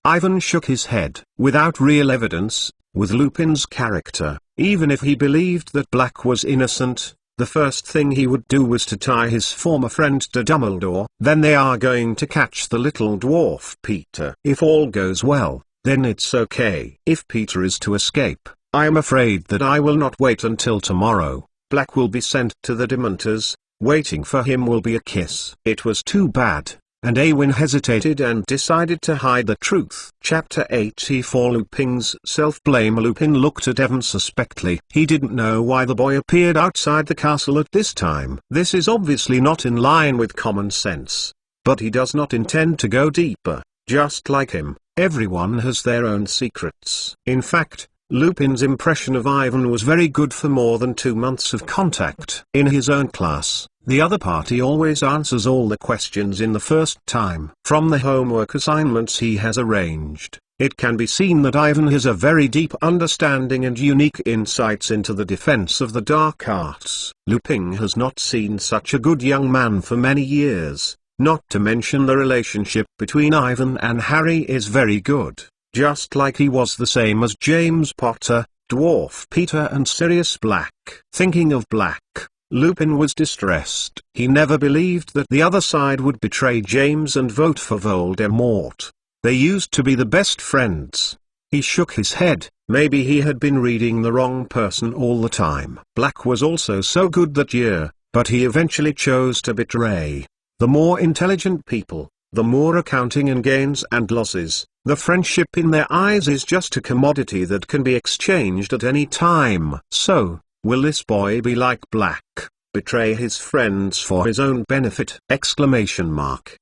Ivan shook his head. Without real evidence, With Lupin's character, even if he believed that Black was innocent, the first thing he would do was to tie his former friend to Dumbledore. Then they are going to catch the little dwarf Peter. If all goes well, then it's okay. If Peter is to escape, I am afraid that I will not wait until tomorrow. Black will be sent to the Dementors. Waiting for him will be a kiss. It was too bad. And Awin hesitated and decided to hide the truth. Chapter 84 Lupin's Self-Blame. Lupin looked at Evan suspectfully. He didn't know why the boy appeared outside the castle at this time. This is obviously not in line with common sense. But he does not intend to go deeper. Just like him, everyone has their own secrets. In fact, Lupin's impression of Ivan was very good for more than 2 months of contact. In his own class, the other party always answers all the questions in the first time. From the homework assignments he has arranged, it can be seen that Ivan has a very deep understanding and unique insights into the defense of the dark arts. Lupin has not seen such a good young man for many years, not to mention the relationship between Ivan and Harry is very good. Just like he was the same as James Potter, Dwarf Peter and Sirius Black. Thinking of Black, Lupin was distressed. He never believed that the other side would betray James and vote for Voldemort. They used to be the best friends. He shook his head. Maybe he had been reading the wrong person all the time. Black was also so good that year, but he eventually chose to betray. The more intelligent people, the more accounting in gains and losses. The friendship in their eyes is just a commodity that can be exchanged at any time. So, will this boy be like Black, betray his friends for his own benefit? Exclamation mark.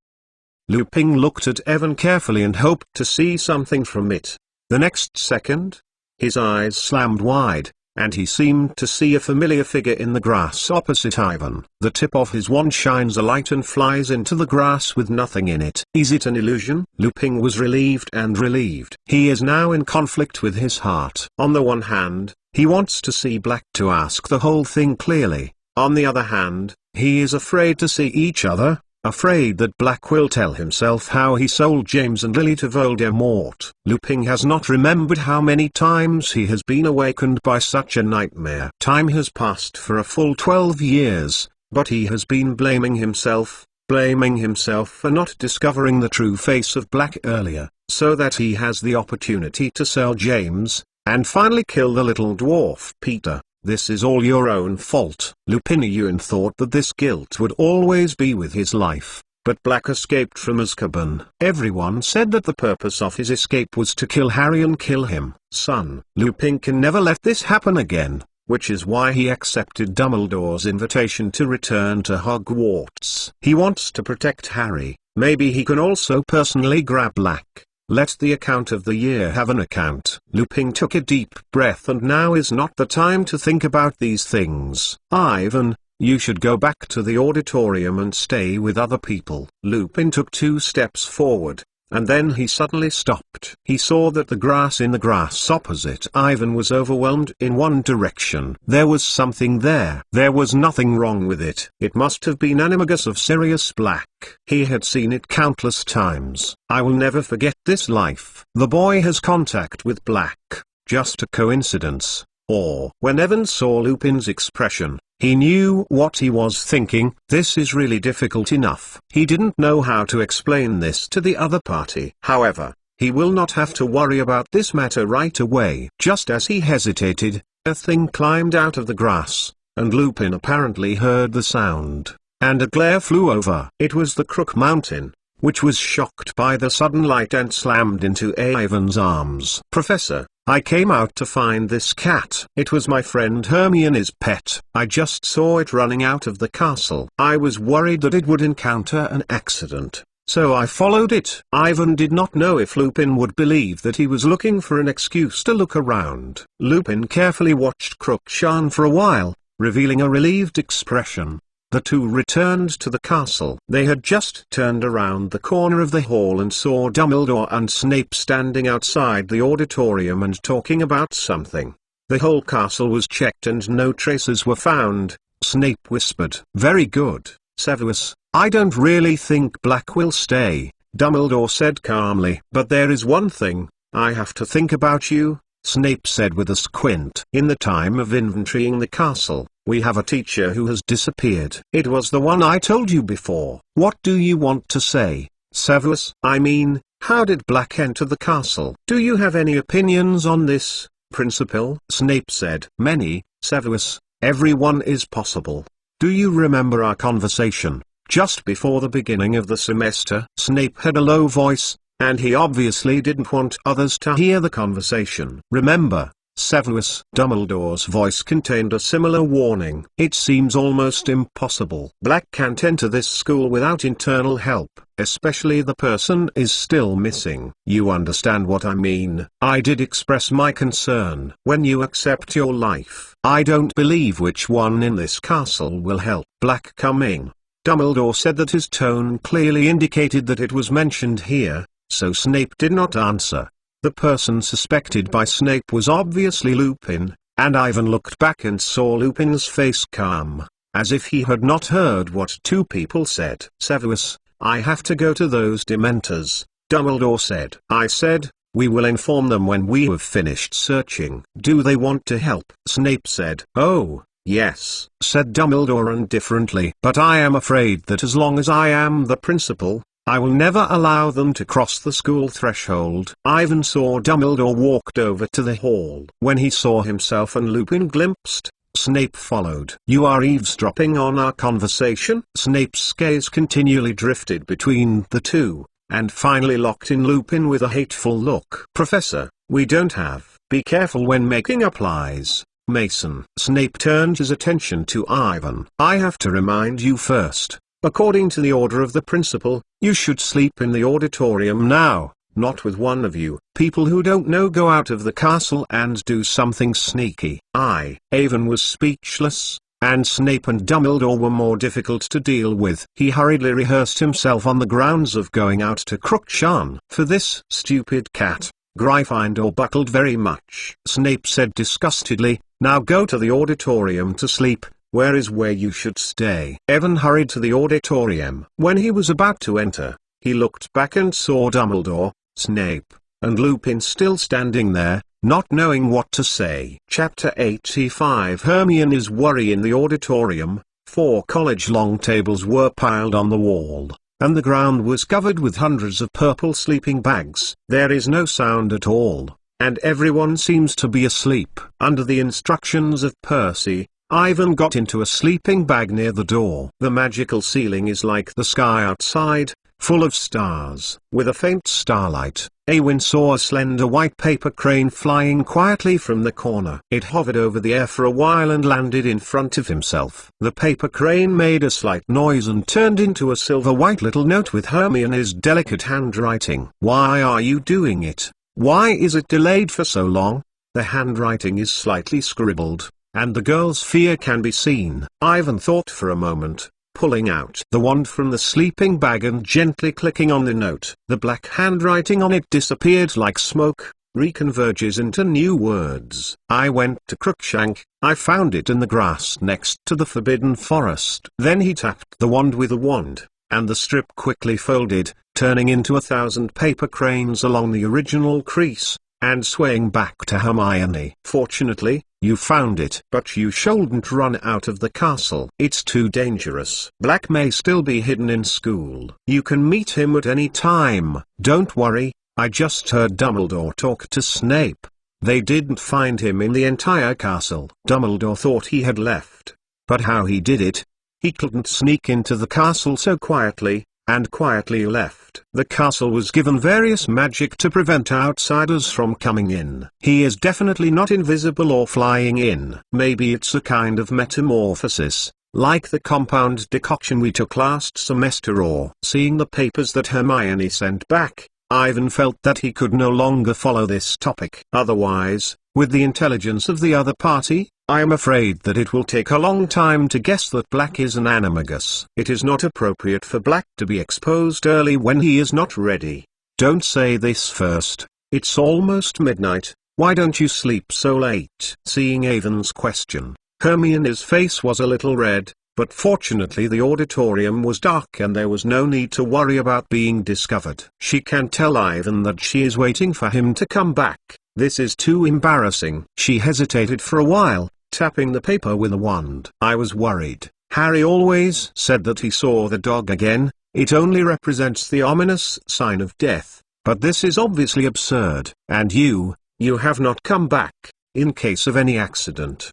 Lupin looked at Evan carefully and hoped to see something from it. The next second, his eyes slammed wide, and he seemed to see a familiar figure in the grass opposite Ivan. The tip of his wand shines a light and flies into the grass with nothing in it. Is it an illusion? Lupin was relieved and relieved. He is now in conflict with his heart. On the one hand, he wants to see Black to ask the whole thing clearly. On the other hand, he is afraid to see each other. Afraid that Black will tell himself how he sold James and Lily to Voldemort. Lupin has not remembered how many times he has been awakened by such a nightmare. Time has passed for a full 12 years, but he has been blaming himself for not discovering the true face of Black earlier, so that he has the opportunity to sell James, and finally kill the little dwarf Peter. This is all your own fault. Lupin thought that this guilt would always be with his life, but Black escaped from Azkaban. Everyone said that the purpose of his escape was to kill Harry and kill him. Son, Lupin can never let this happen again, which is why he accepted Dumbledore's invitation to return to Hogwarts. He wants to protect Harry. Maybe he can also personally grab Black. Let the account of the year have an account. Lupin took a deep breath, and now is not the time to think about these things. Ivan, you should go back to the auditorium and stay with other people. Lupin took 2 steps forward, and then he suddenly stopped. He saw that the grass in the grass opposite Ivan was overwhelmed in one direction. There was something there. There was nothing wrong with it. It must have been Animagus of Sirius Black. He had seen it countless times. I will never forget this life. The boy has contact with Black. Just a coincidence. Or when Evan saw Lupin's expression, he knew what he was thinking. This is really difficult enough. He didn't know how to explain this to the other party. However, he will not have to worry about this matter right away. Just as he hesitated, a thing climbed out of the grass, and Lupin apparently heard the sound, and a glare flew over. It was the Crook Mountain, which was shocked by the sudden light and slammed into Ivan's arms. Professor, I came out to find this cat. It was my friend Hermione's pet. I just saw it running out of the castle. I was worried that it would encounter an accident, so I followed it. Ivan did not know if Lupin would believe that he was looking for an excuse to look around. Lupin carefully watched Crookshanks for a while, revealing a relieved expression. The two returned to the castle. They had just turned around the corner of the hall and saw Dumbledore and Snape standing outside the auditorium and talking about something. The whole castle was checked and no traces were found. Snape whispered. Very good, Severus. I don't really think Black will stay, Dumbledore said calmly. But there is one thing, I have to think about you. Snape said with a squint. In the time of inventorying the castle, we have a teacher who has disappeared. It was the one I told you before. What do you want to say, Severus? I mean, how did Black enter the castle? Do you have any opinions on this, Principal? Snape said. Many, Severus. Everyone is possible. Do you remember our conversation, just before the beginning of the semester? Snape had a low voice, and he obviously didn't want others to hear the conversation. Remember, Severus? Dumbledore's voice contained a similar warning. It seems almost impossible. Black can't enter this school without internal help, especially the person is still missing. You understand what I mean? I did express my concern. When you accept your life, I don't believe which one in this castle will help Black coming. Dumbledore said that his tone clearly indicated that it was mentioned here, so Snape did not answer. The person suspected by Snape was obviously Lupin, and Ivan looked back and saw Lupin's face calm, as if he had not heard what two people said. Severus, I have to go to those Dementors, Dumbledore said. I said, we will inform them when we have finished searching. Do they want to help? Snape said. Oh, yes, said Dumbledore indifferently. But I am afraid that as long as I am the principal, I will never allow them to cross the school threshold. Ivan saw Dumbledore walked over to the hall. When he saw himself and Lupin glimpsed, Snape followed. You are eavesdropping on our conversation? Snape's gaze continually drifted between the two, and finally locked in Lupin with a hateful look. Professor, we don't have. Be careful when making up lies, Mason. Snape turned his attention to Ivan. I have to remind you first. According to the order of the principal, you should sleep in the auditorium now, not with one of you. People who don't know go out of the castle and do something sneaky. Ivan was speechless, and Snape and Dumbledore were more difficult to deal with. He hurriedly rehearsed himself on the grounds of going out to Crookshank. For this stupid cat, Gryffindor buckled very much. Snape said disgustedly, now go to the auditorium to sleep. Where is where you should stay? Evan hurried to the auditorium. When he was about to enter, he looked back and saw Dumbledore, Snape, and Lupin still standing there, not knowing what to say. Chapter 85 Hermione's worry. In the auditorium, 4 college-long tables were piled on the wall, and the ground was covered with hundreds of purple sleeping bags. There is no sound at all, and everyone seems to be asleep. Under the instructions of Percy, Ivan got into a sleeping bag near the door. The magical ceiling is like the sky outside, full of stars. With a faint starlight, Awin saw a slender white paper crane flying quietly from the corner. It hovered over the air for a while and landed in front of himself. The paper crane made a slight noise and turned into a silver-white little note with Hermione's delicate handwriting. Why are you doing it? Why is it delayed for so long? The handwriting is slightly scribbled, and the girl's fear can be seen. Ivan thought for a moment, pulling out the wand from the sleeping bag and gently clicking on the note. The black handwriting on it disappeared like smoke, reconverges into new words. I went to Crookshank, I found it in the grass next to the Forbidden Forest. Then he tapped the wand with a wand, and the strip quickly folded, turning into 1,000 paper cranes along the original crease, and swaying back to Hermione. Fortunately, you found it. But you shouldn't run out of the castle. It's too dangerous. Black may still be hidden in school. You can meet him at any time. Don't worry, I just heard Dumbledore talk to Snape. They didn't find him in the entire castle. Dumbledore thought he had left. But how he did it? He couldn't sneak into the castle so quietly, and quietly left. The castle was given various magic to prevent outsiders from coming in. He is definitely not invisible or flying in. Maybe it's a kind of metamorphosis, like the compound decoction we took last semester. Or seeing the papers that Hermione sent back, Ivan felt that he could no longer follow this topic. Otherwise, with the intelligence of the other party, I am afraid that it will take a long time to guess that Black is an animagus. It is not appropriate for Black to be exposed early when he is not ready. Don't say this first. It's almost midnight. Why don't you sleep so late? Seeing Ivan's question, Hermione's face was a little red, but fortunately the auditorium was dark and there was no need to worry about being discovered. She can tell Ivan that she is waiting for him to come back. This is too embarrassing. She hesitated for a while, tapping the paper with a wand. I was worried. Harry always said that he saw the dog again. It only represents the ominous sign of death. But this is obviously absurd. And you have not come back, in case of any accident.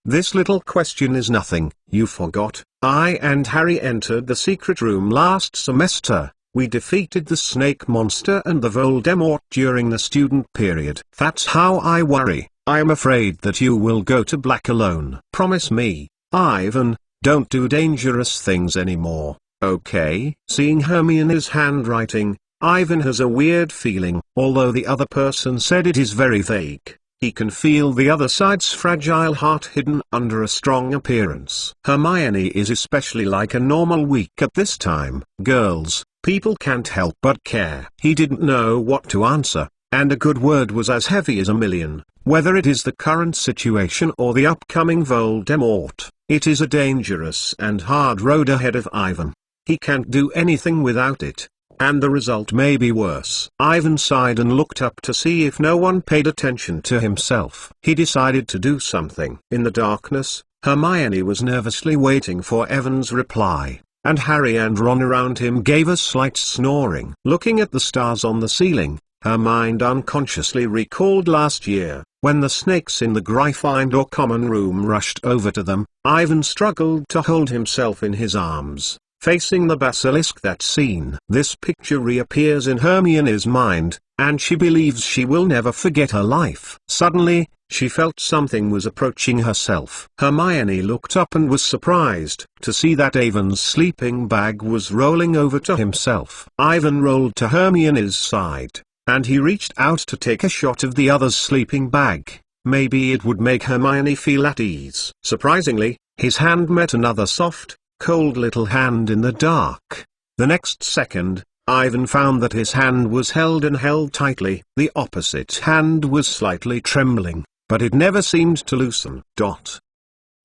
This little question is nothing. You forgot. I and Harry entered the secret room last semester. We defeated the snake monster and the Voldemort during the student period. That's how I worry. I am afraid that you will go to Black alone. Promise me, Ivan, don't do dangerous things anymore, okay? Seeing Hermione's handwriting, Ivan has a weird feeling. Although the other person said it is very vague, he can feel the other side's fragile heart hidden under a strong appearance. Hermione is especially like a normal week at this time. Girls, people can't help but care. He didn't know what to answer, and a good word was as heavy as a million. Whether it is the current situation or the upcoming Voldemort, it is a dangerous and hard road ahead of Ivan. He can't do anything without it, and the result may be worse. Ivan sighed and looked up to see if no one paid attention to himself. He decided to do something. In the darkness, Hermione was nervously waiting for Evan's reply, and Harry and Ron around him gave a slight snoring. Looking at the stars on the ceiling, her mind unconsciously recalled last year, when the snakes in the Gryffindor common room rushed over to them. Ivan struggled to hold himself in his arms, facing the basilisk. That scene. This picture reappears in Hermione's mind, and she believes she will never forget her life. Suddenly, she felt something was approaching herself. Hermione looked up and was surprised to see that Ivan's sleeping bag was rolling over to himself. Ivan rolled to Hermione's side, and he reached out to take a shot of the other's sleeping bag. Maybe it would make Hermione feel at ease. Surprisingly, his hand met another soft, cold little hand in the dark. The next second, Ivan found that his hand was held tightly. The opposite hand was slightly trembling, but it never seemed to loosen.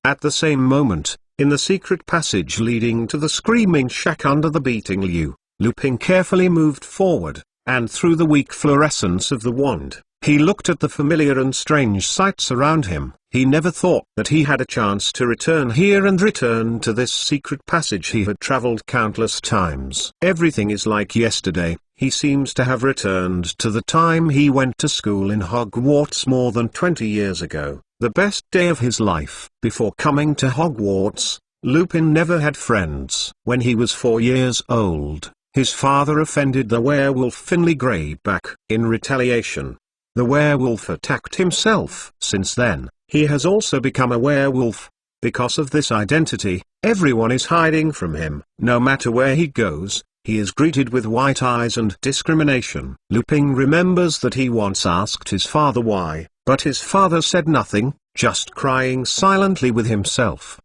At the same moment, in the secret passage leading to the screaming shack under the beating yew, Lupin carefully moved forward, and through the weak fluorescence of the wand, he looked at the familiar and strange sights around him. He never thought that he had a chance to return here and return to this secret passage he had traveled countless times. Everything is like yesterday. He seems to have returned to the time he went to school in Hogwarts more than 20 years ago, the best day of his life. Before coming to Hogwarts, Lupin never had friends. When he was 4 years old, his father offended the werewolf Finley Greyback. In retaliation, the werewolf attacked himself. Since then, he has also become a werewolf. Because of this identity, everyone is hiding from him. No matter where he goes, he is greeted with white eyes and discrimination. Lupin remembers that he once asked his father why, but his father said nothing, just crying silently with himself.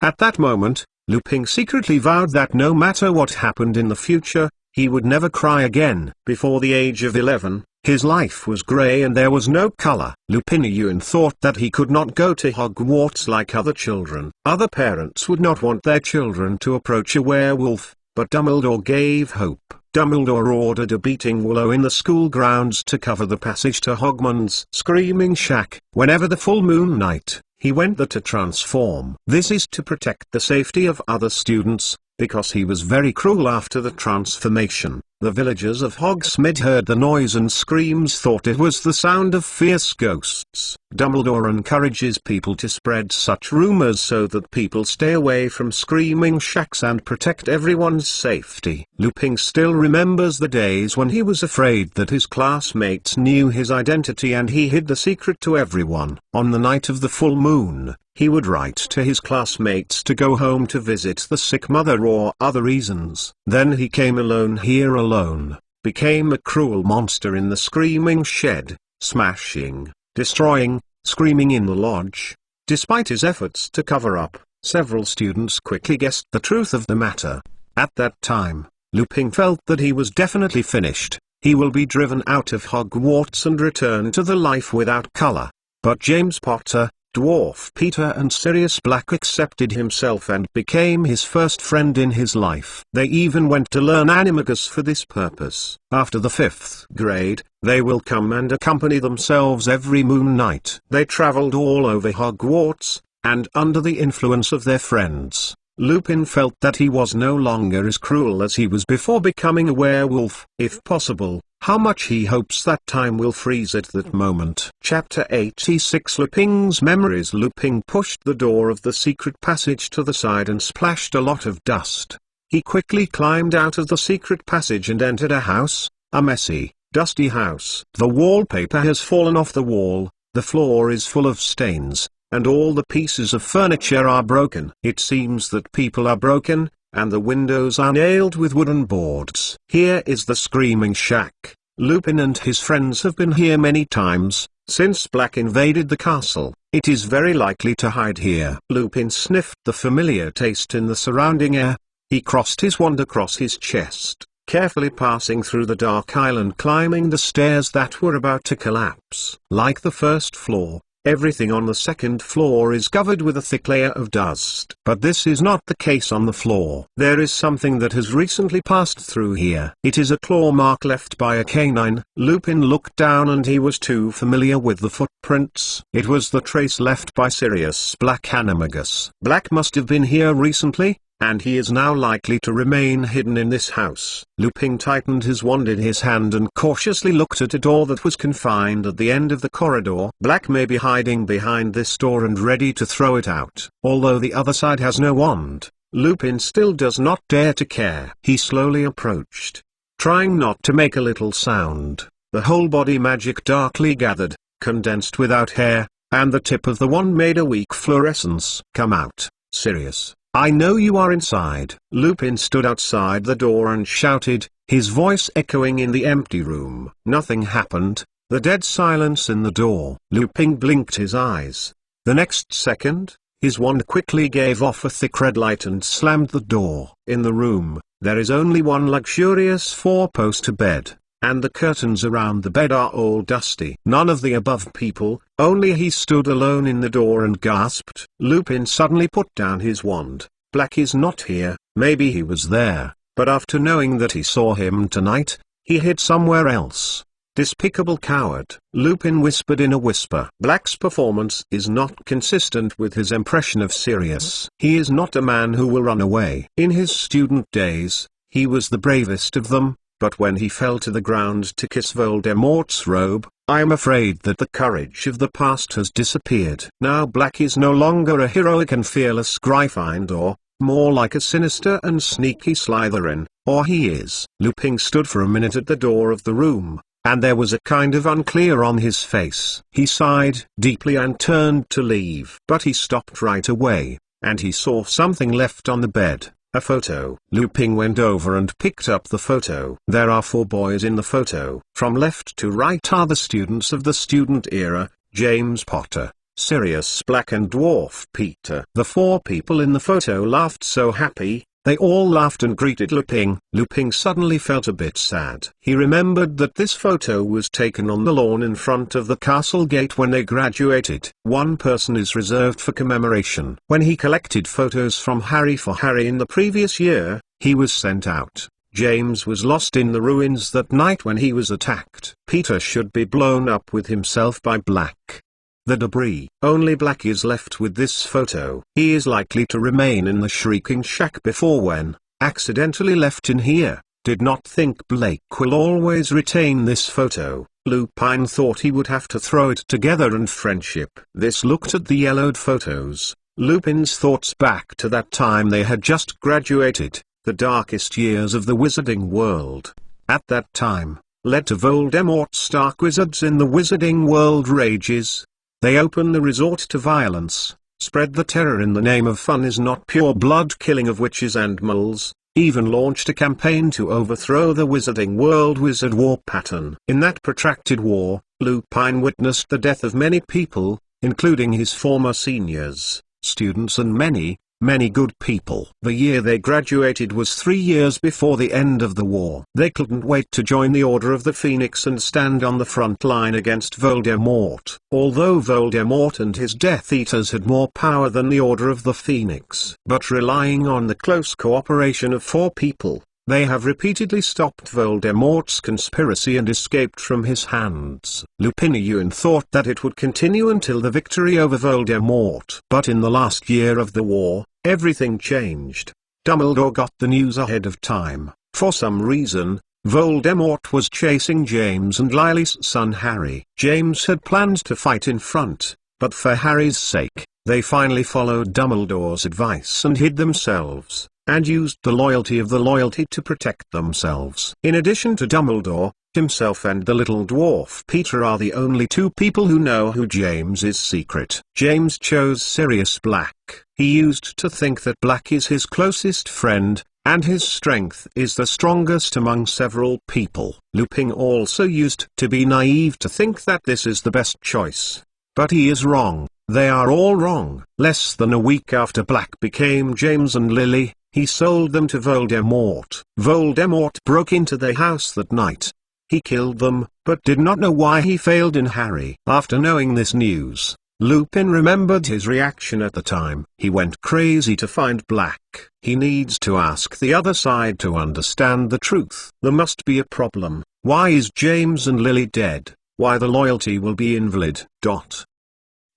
At that moment, Lupin secretly vowed that no matter what happened in the future, he would never cry again. Before the age of 11, his life was grey and there was no color. Lupin thought that he could not go to Hogwarts like other children. Other parents would not want their children to approach a werewolf, but Dumbledore gave hope. Dumbledore ordered a beating willow in the school grounds to cover the passage to Hogman's screaming shack. Whenever the full moon night, he went there to transform. This is to protect the safety of other students, because he was very cruel after the transformation. The villagers of Hogsmeade heard the noise and screams, thought it was the sound of fierce ghosts. Dumbledore encourages people to spread such rumors so that people stay away from screaming shacks and protect everyone's safety. Lupin still remembers the days when he was afraid that his classmates knew his identity and he hid the secret to everyone. On the night of the full moon, he would write to his classmates to go home to visit the sick mother or other reasons. Then he came alone here alone, became a cruel monster in the screaming shed, smashing, destroying, screaming in the lodge. Despite his efforts to cover up, several students quickly guessed the truth of the matter. At that time, Lupin felt that he was definitely finished. He will be driven out of Hogwarts and return to the life without color. But James Potter, Dwarf Peter and Sirius Black accepted himself and became his first friend in his life. They even went to learn Animagus for this purpose. After the 5th grade, They will come and accompany themselves every moon night. They traveled all over Hogwarts, and under the influence of their friends, Lupin felt that he was no longer as cruel as he was before becoming a werewolf. If possible, how much he hopes that time will freeze at that moment. Chapter 86 Lupin's Memories. Lupin pushed the door of the secret passage to the side and splashed a lot of dust. He quickly climbed out of the secret passage and entered a house, a messy, dusty house. The wallpaper has fallen off the wall, the floor is full of stains, and all the pieces of furniture are broken. It seems that people are broken, and the windows are nailed with wooden boards. Here is the Screaming Shack. Lupin and his friends have been here many times, since Black invaded the castle. It is very likely to hide here. Lupin sniffed the familiar taste in the surrounding air. He crossed his wand across his chest, carefully passing through the dark aisle and climbing the stairs that were about to collapse. Like the first floor, everything on the second floor is covered with a thick layer of dust. But this is not the case on the floor. There is something that has recently passed through here. It is a claw mark left by a canine. Lupin looked down and he was too familiar with the footprints. It was the trace left by Sirius Black Animagus. Black must have been here recently, and he is now likely to remain hidden in this house. Lupin tightened his wand in his hand and cautiously looked at a door that was confined at the end of the corridor. Black may be hiding behind this door and ready to throw it out. Although the other side has no wand, Lupin still does not dare to care. He slowly approached, trying not to make a little sound. The whole body magic darkly gathered, condensed without hair, and the tip of the wand made a weak fluorescence. Come out, Sirius. I know you are inside. Lupin stood outside the door and shouted, his voice echoing in the empty room. Nothing happened. The dead silence in the door. Lupin blinked his eyes. The next second, his wand quickly gave off a thick red light and slammed the door. In the room, there is only one luxurious four-poster bed, and the curtains around the bed are all dusty. None of the above people, only he stood alone in the door and gasped. Lupin suddenly put down his wand. Black is not here. Maybe he was there, but after knowing that he saw him tonight, he hid somewhere else. Despicable coward. Lupin whispered in a whisper. Black's performance is not consistent with his impression of Sirius. He is not a man who will run away. In his student days, he was the bravest of them. But when he fell to the ground to kiss Voldemort's robe, I am afraid that the courage of the past has disappeared. Now Black is no longer a heroic and fearless Gryffindor, more like a sinister and sneaky Slytherin, or he is. Lupin stood for a minute at the door of the room, and there was a kind of unclear on his face. He sighed deeply and turned to leave. But he stopped right away, and he saw something left on the bed. A photo. Lupin went over and picked up the photo. There are 4 boys in the photo. From left to right are the students of the student era: James Potter, Sirius Black and Dwarf Peter. The 4 people in the photo laughed so happy, they all laughed and greeted Lupin. Lupin suddenly felt a bit sad. He remembered that this photo was taken on the lawn in front of the castle gate when they graduated. One person is reserved for commemoration. When he collected photos from Harry for Harry in the previous year, he was sent out. James was lost in the ruins that night when he was attacked. Peter should be blown up with himself by Black. The debris. Only Black is left with this photo. He is likely to remain in the Shrieking Shack before when, accidentally left in here. Did not think Blake will always retain this photo. Lupin thought he would have to throw it together and friendship. This looked at the yellowed photos. Lupin's thoughts back to that time they had just graduated, the darkest years of the wizarding world. At that time, led to Voldemort's dark wizards in the wizarding world rages. They open the resort to violence, spread the terror in the name of fun is not pure blood killing of witches and moles, even launched a campaign to overthrow the wizarding world wizard war pattern. In that protracted war, Lupin witnessed the death of many people, including his former seniors, students and many good people. The year they graduated was 3 years before the end of the war. They couldn't wait to join the Order of the Phoenix and stand on the front line against Voldemort. Although Voldemort and his Death Eaters had more power than the Order of the Phoenix. But relying on the close cooperation of 4 people, They have repeatedly stopped Voldemort's conspiracy and escaped from his hands. Lupin and Ewan thought that it would continue until the victory over Voldemort. But in the last year of the war, everything changed. Dumbledore got the news ahead of time. For some reason, Voldemort was chasing James and Lily's son Harry. James had planned to fight in front, but for Harry's sake, they finally followed Dumbledore's advice and hid themselves, and used the loyalty to protect themselves. In addition to Dumbledore, himself and the little dwarf Peter are the only two people who know who James's secret. James chose Sirius Black. He used to think that Black is his closest friend, and his strength is the strongest among several people. Lupin also used to be naive to think that this is the best choice. But he is wrong. They are all wrong. Less than a week after Black became James and Lily, he sold them to Voldemort. Voldemort broke into their house that night. He killed them, but did not know why he failed in Harry. After knowing this news, Lupin remembered his reaction at the time. He went crazy to find Black. He needs to ask the other side to understand the truth. There must be a problem. Why is James and Lily dead? Why the loyalty will be invalid.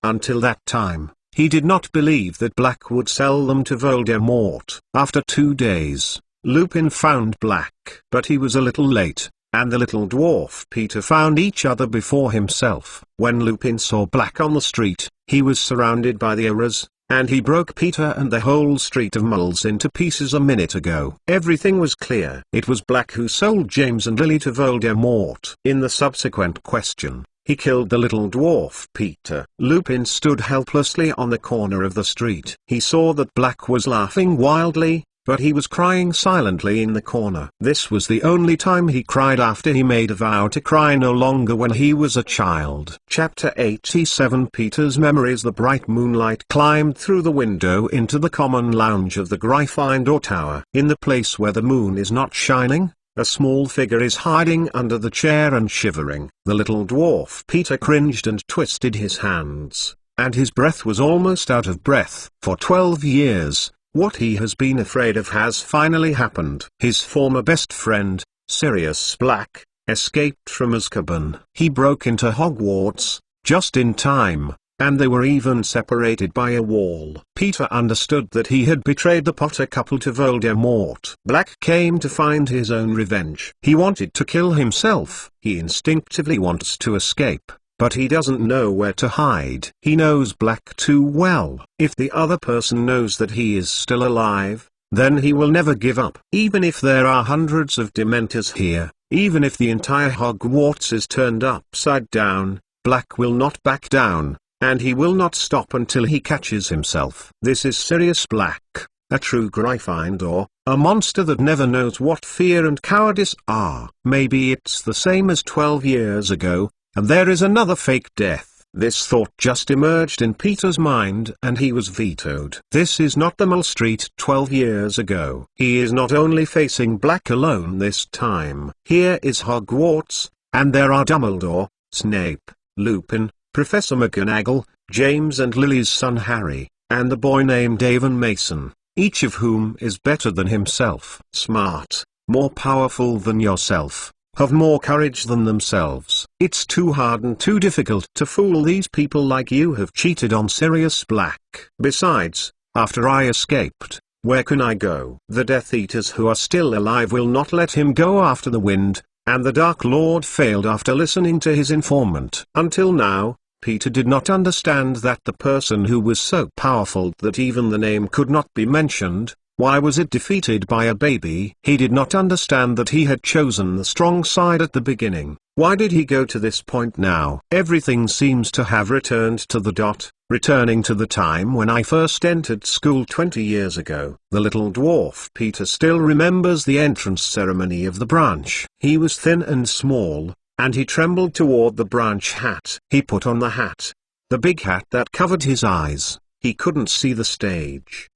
Until that time, he did not believe that Black would sell them to Voldemort. After 2 days, Lupin found Black. But he was a little late, and the little dwarf Peter found each other before himself. When Lupin saw Black on the street, he was surrounded by the Aurors, and he broke Peter and the whole street of Muggles into pieces a minute ago. Everything was clear. It was Black who sold James and Lily to Voldemort. In the subsequent question, he killed the little dwarf Peter. Lupin stood helplessly on the corner of the street. He saw that Black was laughing wildly, but he was crying silently in the corner. This was the only time he cried after he made a vow to cry no longer when he was a child. Chapter 87 Peter's Memories. The bright moonlight climbed through the window into the common lounge of the Gryffindor Tower. In the place where the moon is not shining, a small figure is hiding under the chair and shivering. The little dwarf Peter cringed and twisted his hands, and his breath was almost out of breath. For 12 years, what he has been afraid of has finally happened. His former best friend, Sirius Black, escaped from Azkaban. He broke into Hogwarts, just in time, and they were even separated by a wall. Peter understood that he had betrayed the Potter couple to Voldemort. Black came to find his own revenge. He wanted to kill himself. He instinctively wants to escape, but he doesn't know where to hide. He knows Black too well. If the other person knows that he is still alive, then he will never give up. Even if there are hundreds of Dementors here, even if the entire Hogwarts is turned upside down, Black will not back down, and he will not stop until he catches himself. This is Sirius Black, a true Gryffindor, a monster that never knows what fear and cowardice are. Maybe it's the same as 12 years ago, and there is another fake death. This thought just emerged in Peter's mind and he was vetoed. This is not the Mole Street 12 years ago. He is not only facing Black alone this time. Here is Hogwarts, and there are Dumbledore, Snape, Lupin, Professor McGonagall, James and Lily's son Harry, and the boy named Avon Mason, each of whom is better than himself. Smart, more powerful than yourself, have more courage than themselves. It's too hard and too difficult to fool these people like you have cheated on Sirius Black. Besides, after I escaped, where can I go? The Death Eaters who are still alive will not let him go after the wind, and the Dark Lord failed after listening to his informant. Until now, Peter did not understand that the person who was so powerful that even the name could not be mentioned, why was it defeated by a baby? He did not understand that he had chosen the strong side at the beginning. Why did he go to this point now? Everything seems to have returned to the dot, returning to the time when I first entered school 20 years ago. The little dwarf Peter still remembers the entrance ceremony of the branch. He was thin and small, and he trembled toward the branch hat. He put on the hat, the big hat that covered his eyes. He couldn't see the stage.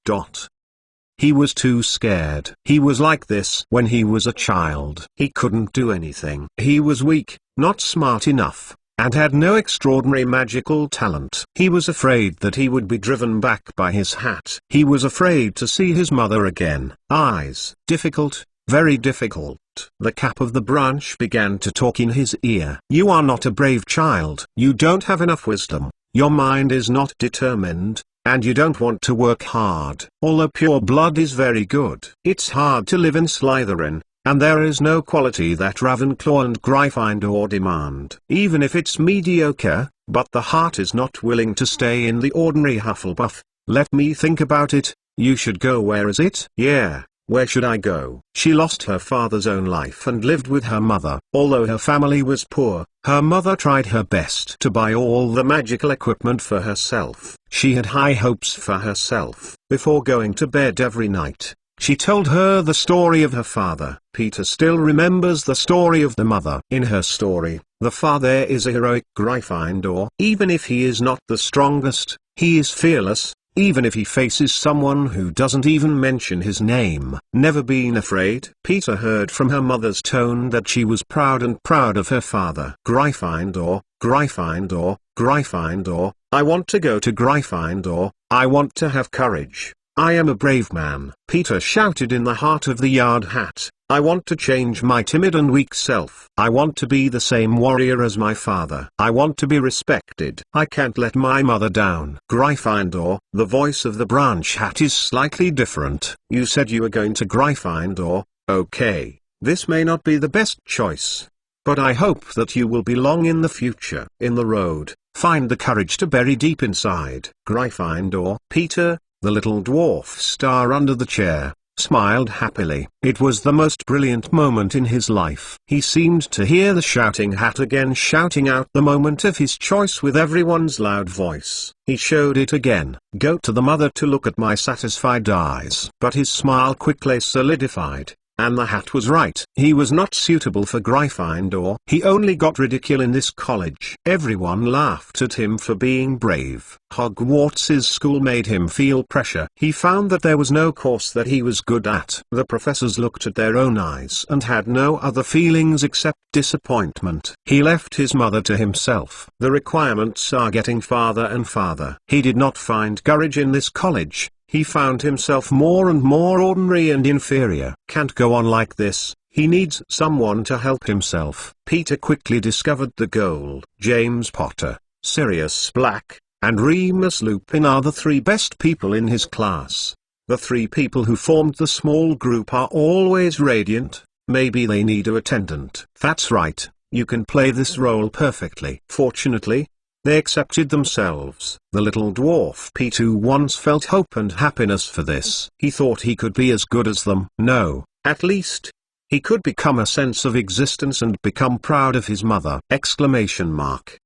He was too scared. He was like this when he was a child. He couldn't do anything. He was weak, not smart enough, and had no extraordinary magical talent. He was afraid that he would be driven back by his hat. He was afraid to see his mother again. Eyes. Difficult, very difficult. The cap of the branch began to talk in his ear. You are not a brave child. You don't have enough wisdom. Your mind is not determined, and you don't want to work hard. Although pure blood is very good, it's hard to live in Slytherin, and there is no quality that Ravenclaw and Gryffindor demand. Even if it's mediocre, but the heart is not willing to stay in the ordinary Hufflepuff. Let me think about it. You should go. Where is it? Yeah. Where should I go? She lost her father's own life and lived with her mother. Although her family was poor, her mother tried her best to buy all the magical equipment for herself. She had high hopes for herself. Before going to bed every night, she told her the story of her father. Peter still remembers the story of the mother. In her story, the father is a heroic Gryffindor. Even if he is not the strongest, he is fearless. Even if he faces someone who doesn't even mention his name. Never been afraid. Peter heard from her mother's tone that she was proud of her father. Gryffindor, Gryffindor, Gryffindor. I want to go to Gryffindor. I want to have courage. I am a brave man. Peter shouted in the heart of the Yard Hat. I want to change my timid and weak self. I want to be the same warrior as my father. I want to be respected. I can't let my mother down. Gryffindor, the voice of the branch hat is slightly different. You said you were going to Gryffindor. Okay, this may not be the best choice, but I hope that you will belong in the future. In the road, find the courage to bury deep inside. Gryffindor. Peter, the little dwarf star under the chair, smiled happily. It was the most brilliant moment in his life. He seemed to hear the shouting hat again shouting out the moment of his choice with everyone's loud voice. He showed it again. Go to the mother to look at my satisfied eyes. But his smile quickly solidified. And the hat was right. He was not suitable for Gryffindor. He only got ridicule in this college. Everyone laughed at him for being brave. Hogwarts's school made him feel pressure. He found that there was no course that he was good at. The professors looked at their own eyes and had no other feelings except disappointment. He left his mother to himself. The requirements are getting farther and farther. He did not find courage in this college. He found himself more and more ordinary and inferior. Can't go on like this. He needs someone to help himself. Peter quickly discovered the goal. James Potter, Sirius Black, and Remus Lupin are the three best people in his class. The three people who formed the small group are always radiant. Maybe they need a attendant. That's right, you can play this role perfectly. Fortunately, they accepted themselves. The little dwarf Peter once felt hope and happiness for this. He thought he could be as good as them. No, at least, he could become a sense of existence and become proud of his mother! Exclamation mark.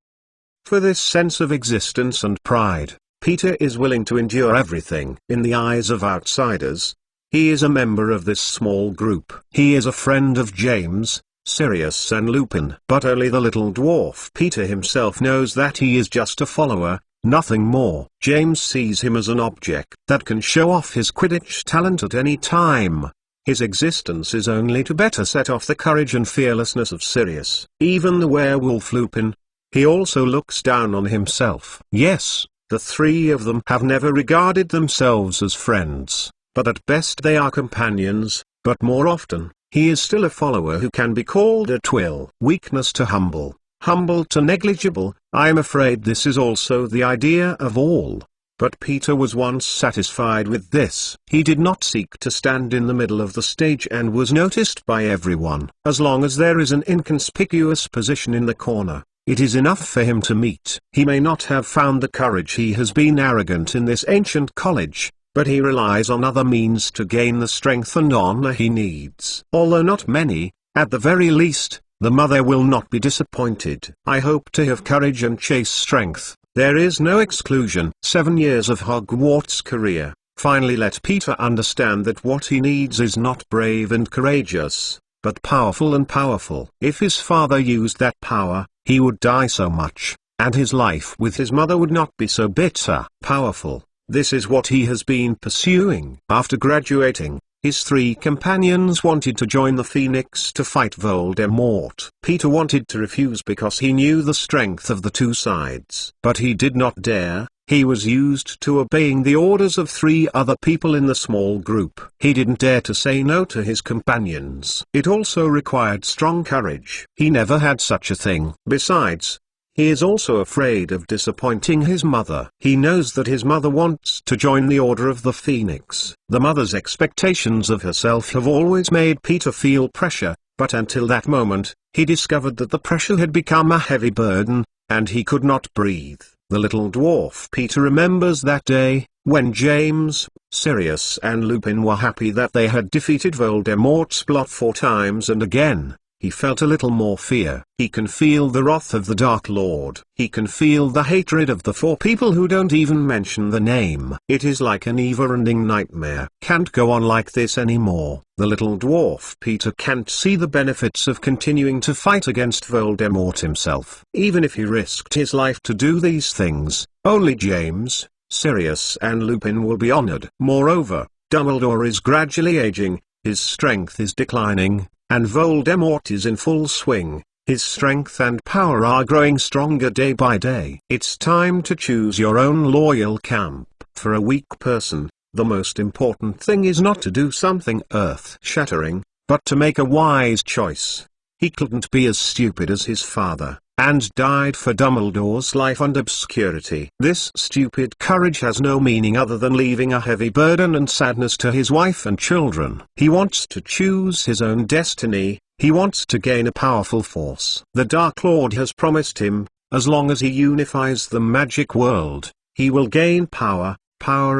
For this sense of existence and pride, Peter is willing to endure everything. In the eyes of outsiders, he is a member of this small group. He is a friend of James, Sirius and Lupin. But only the little dwarf Peter himself knows that he is just a follower, nothing more. James sees him as an object that can show off his Quidditch talent at any time. His existence is only to better set off the courage and fearlessness of Sirius. Even the werewolf Lupin, he also looks down on himself. Yes, the three of them have never regarded themselves as friends, but at best they are companions. But more often, he is still a follower who can be called a twill. Weakness to humble, humble to negligible. I am afraid this is also the idea of all. But Peter was once satisfied with this. He did not seek to stand in the middle of the stage and was noticed by everyone. As long as there is an inconspicuous position in the corner, it is enough for him to meet. He may not have found the courage. He has been arrogant in this ancient college, but he relies on other means to gain the strength and honor he needs. Although not many, at the very least, the mother will not be disappointed. I hope to have courage and chase strength. There is no exclusion. 7 years of Hogwarts career finally let Peter understand that what he needs is not brave and courageous, but powerful and powerful. If his father used that power, he would die so much, and his life with his mother would not be so bitter. Powerful. This is what he has been pursuing. After graduating, his three companions wanted to join the Phoenix to fight Voldemort. Peter wanted to refuse because he knew the strength of the two sides. But he did not dare. He was used to obeying the orders of 3 other people in the small group. He didn't dare to say no to his companions. It also required strong courage. He never had such a thing. Besides, he is also afraid of disappointing his mother. He knows that his mother wants to join the Order of the Phoenix. The mother's expectations of herself have always made Peter feel pressure, but until that moment, he discovered that the pressure had become a heavy burden, and he could not breathe. The little dwarf Peter remembers that day, when James, Sirius and Lupin were happy that they had defeated Voldemort's plot 4 times, and again, he felt a little more fear. He can feel the wrath of the Dark Lord. He can feel the hatred of the 4 people who don't even mention the name. It is like a never-ending nightmare. Can't go on like this anymore. The little dwarf Peter can't see the benefits of continuing to fight against Voldemort himself. Even if he risked his life to do these things, only James, Sirius and Lupin will be honored. Moreover, Dumbledore is gradually aging, his strength is declining, and Voldemort is in full swing. His strength and power are growing stronger day by day. It's time to choose your own loyal camp. For a weak person, the most important thing is not to do something earth-shattering, but to make a wise choice. He couldn't be as stupid as his father, and died for Dumbledore's life and obscurity. This stupid courage has no meaning other than leaving a heavy burden and sadness to his wife and children. He wants to choose his own destiny. He wants to gain a powerful force. The Dark Lord has promised him, as long as he unifies the magic world, he will gain power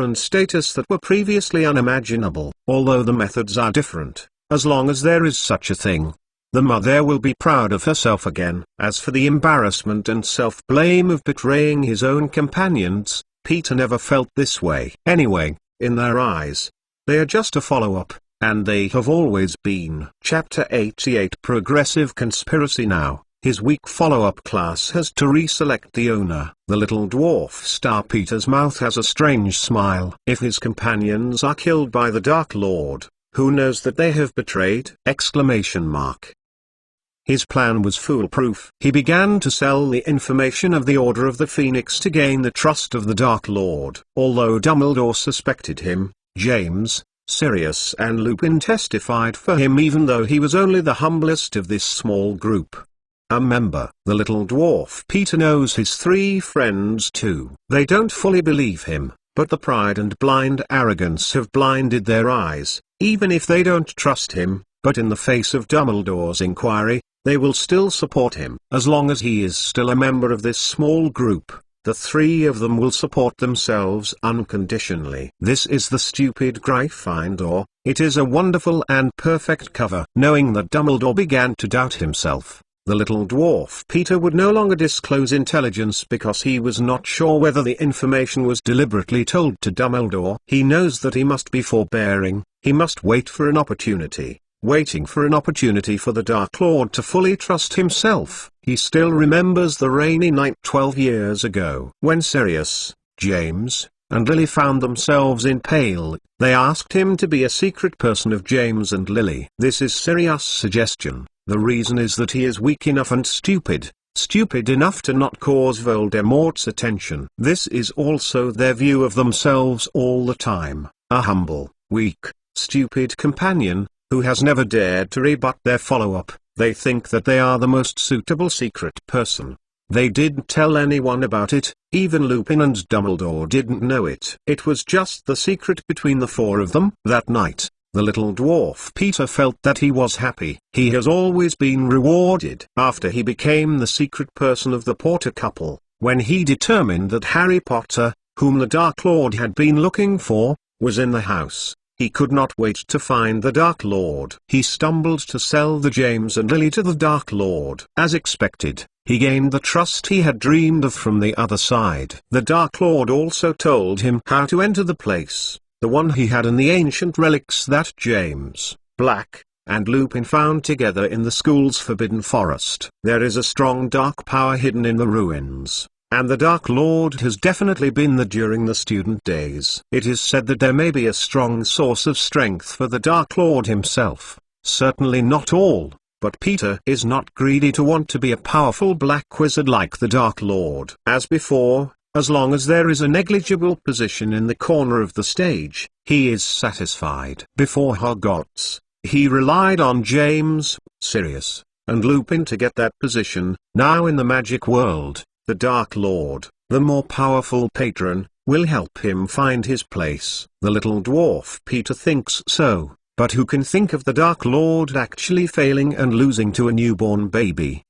and status that were previously unimaginable. Although the methods are different, as long as there is such a thing, the mother will be proud of herself again. As for the embarrassment and self-blame of betraying his own companions, Peter never felt this way. Anyway, in their eyes, they are just a follow-up, and they have always been. Chapter 88 Progressive Conspiracy. Now, his weak follow-up class has to reselect the owner. The little dwarf star Peter's mouth has a strange smile. If his companions are killed by the Dark Lord, who knows that they have betrayed? His plan was foolproof. He began to sell the information of the Order of the Phoenix to gain the trust of the Dark Lord. Although Dumbledore suspected him, James, Sirius and Lupin testified for him even though he was only the humblest of this small group. A member. The little dwarf Peter knows his 3 friends too. They don't fully believe him, but the pride and blind arrogance have blinded their eyes. Even if they don't trust him, but in the face of Dumbledore's inquiry, they will still support him. As long as he is still a member of this small group, the 3 of them will support themselves unconditionally. This is the stupid Gryffindor. It is a wonderful and perfect cover. Knowing that Dumbledore began to doubt himself, the little dwarf Peter would no longer disclose intelligence because he was not sure whether the information was deliberately told to Dumbledore. He knows that he must be forbearing, he must wait for an opportunity. Waiting for an opportunity for the Dark Lord to fully trust himself. He still remembers the rainy night 12 years ago. When Sirius, James, and Lily found themselves in Pale, they asked him to be a secret person of James and Lily. This is Sirius' suggestion. The reason is that he is weak enough and stupid enough to not cause Voldemort's attention. This is also their view of themselves all the time. A humble, weak, stupid companion, who has never dared to rebut their follow-up. They think that they are the most suitable secret person. They didn't tell anyone about it, even Lupin and Dumbledore didn't know it. It was just the secret between the 4 of them. That night, the little dwarf Peter felt that he was happy. He has always been rewarded. After he became the secret person of the Potter couple, when he determined that Harry Potter, whom the Dark Lord had been looking for, was in the house, he could not wait to find the Dark Lord. He stumbled to sell the James and Lily to the Dark Lord. As expected, he gained the trust he had dreamed of from the other side. The Dark Lord also told him how to enter the place, the one he had in the ancient relics that James, Black, and Lupin found together in the school's Forbidden Forest. There is a strong dark power hidden in the ruins, and the Dark Lord has definitely been there during the student days. It is said that there may be a strong source of strength for the Dark Lord himself. Certainly not all, but Peter is not greedy to want to be a powerful black wizard like the Dark Lord. As before, As long as there is a negligible position in the corner of the stage, he is satisfied. Before Hogwarts, he relied on James, Sirius, and Lupin to get that position. Now in the magic world, the Dark Lord, the more powerful patron, will help him find his place. The little dwarf Peter thinks so, but who can think of the Dark Lord actually failing and losing to a newborn baby?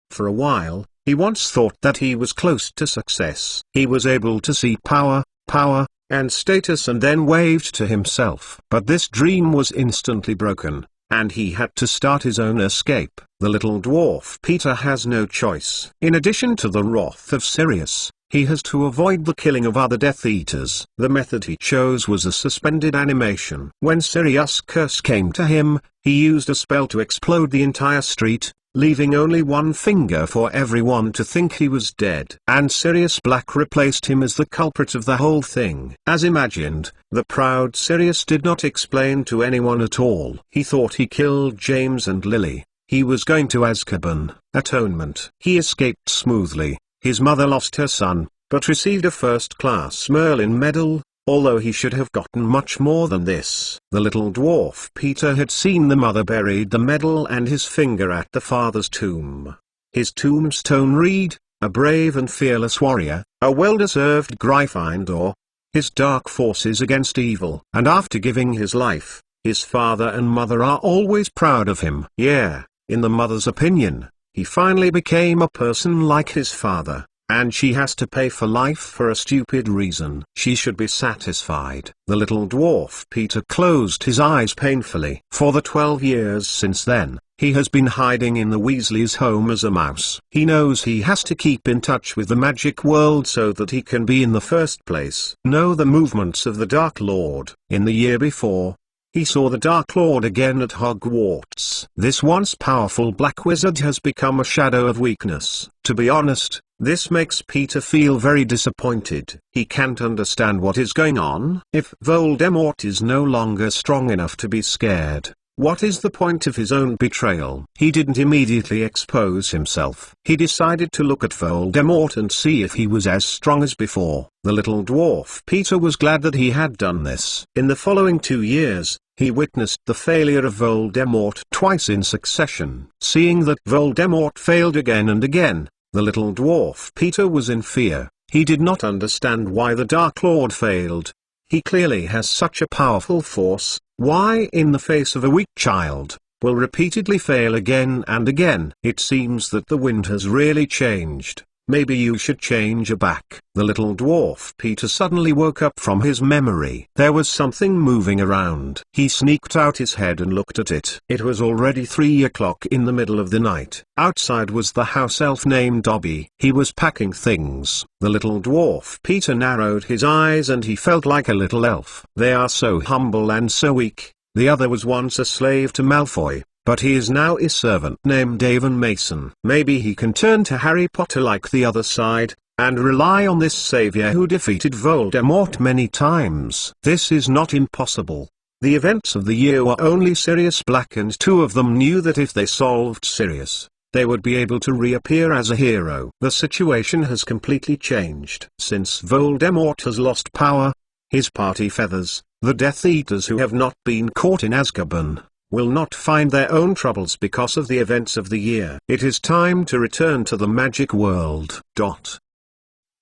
For a while, he once thought that he was close to success. He was able to see power, and status, and then waved to himself. But this dream was instantly broken, and he had to start his own escape. The little dwarf Peter has no choice. In addition to the wrath of Sirius, he has to avoid the killing of other Death Eaters. The method he chose was a suspended animation. When Sirius' curse came to him, he used a spell to explode the entire street, leaving only one finger for everyone to think he was dead. And Sirius Black replaced him as the culprit of the whole thing. As imagined, the proud Sirius did not explain to anyone at all. He thought he killed James and Lily. He was going to Azkaban. Atonement. He escaped smoothly. His mother lost her son, but received a first-class Merlin medal, although he should have gotten much more than this. The little dwarf Peter had seen the mother buried the medal and his finger at the father's tomb. His tombstone read, "A brave and fearless warrior, a well-deserved Gryffindor. His dark forces against evil." And after giving his life, his father and mother are always proud of him. Yeah, in the mother's opinion, he finally became a person like his father. And she has to pay for life for a stupid reason. She should be satisfied. The little dwarf Peter closed his eyes painfully. For the 12 years since then, he has been hiding in the Weasleys' home as a mouse. He knows he has to keep in touch with the magic world so that he can be in the first place. Know the movements of the Dark Lord. In the year before, he saw the Dark Lord again at Hogwarts. This once powerful black wizard has become a shadow of weakness. To be honest, this makes Peter feel very disappointed. He can't understand what is going on. If Voldemort is no longer strong enough to be scared, what is the point of his own betrayal? He didn't immediately expose himself. He decided to look at Voldemort and see if he was as strong as before. The little dwarf Peter was glad that he had done this. In the following 2 years, he witnessed the failure of Voldemort twice in succession. Seeing that Voldemort failed again and again, the little dwarf Peter was in fear. He did not understand why the Dark Lord failed. He clearly has such a powerful force. Why in the face of a weak child, will repeatedly fail again and again? It seems that the wind has really changed. Maybe you should change back. The little dwarf Peter suddenly woke up from his memory. There was something moving around. He sneaked out his head and looked at it. It was already 3 o'clock in the middle of the night. Outside was the house elf named Dobby. He was packing things. The little dwarf Peter narrowed his eyes and he felt like a little elf. They are so humble and so weak. The other was once a slave to Malfoy, but he is now a servant named Avon Mason. Maybe he can turn to Harry Potter like the other side, and rely on this savior who defeated Voldemort many times. This is not impossible. The events of the year were only Sirius Black, and 2 of them knew that if they solved Sirius, they would be able to reappear as a hero. The situation has completely changed. Since Voldemort has lost power, his party feathers, the Death Eaters who have not been caught in Azkaban, will not find their own troubles because of the events of the year. It is time to return to the magic world.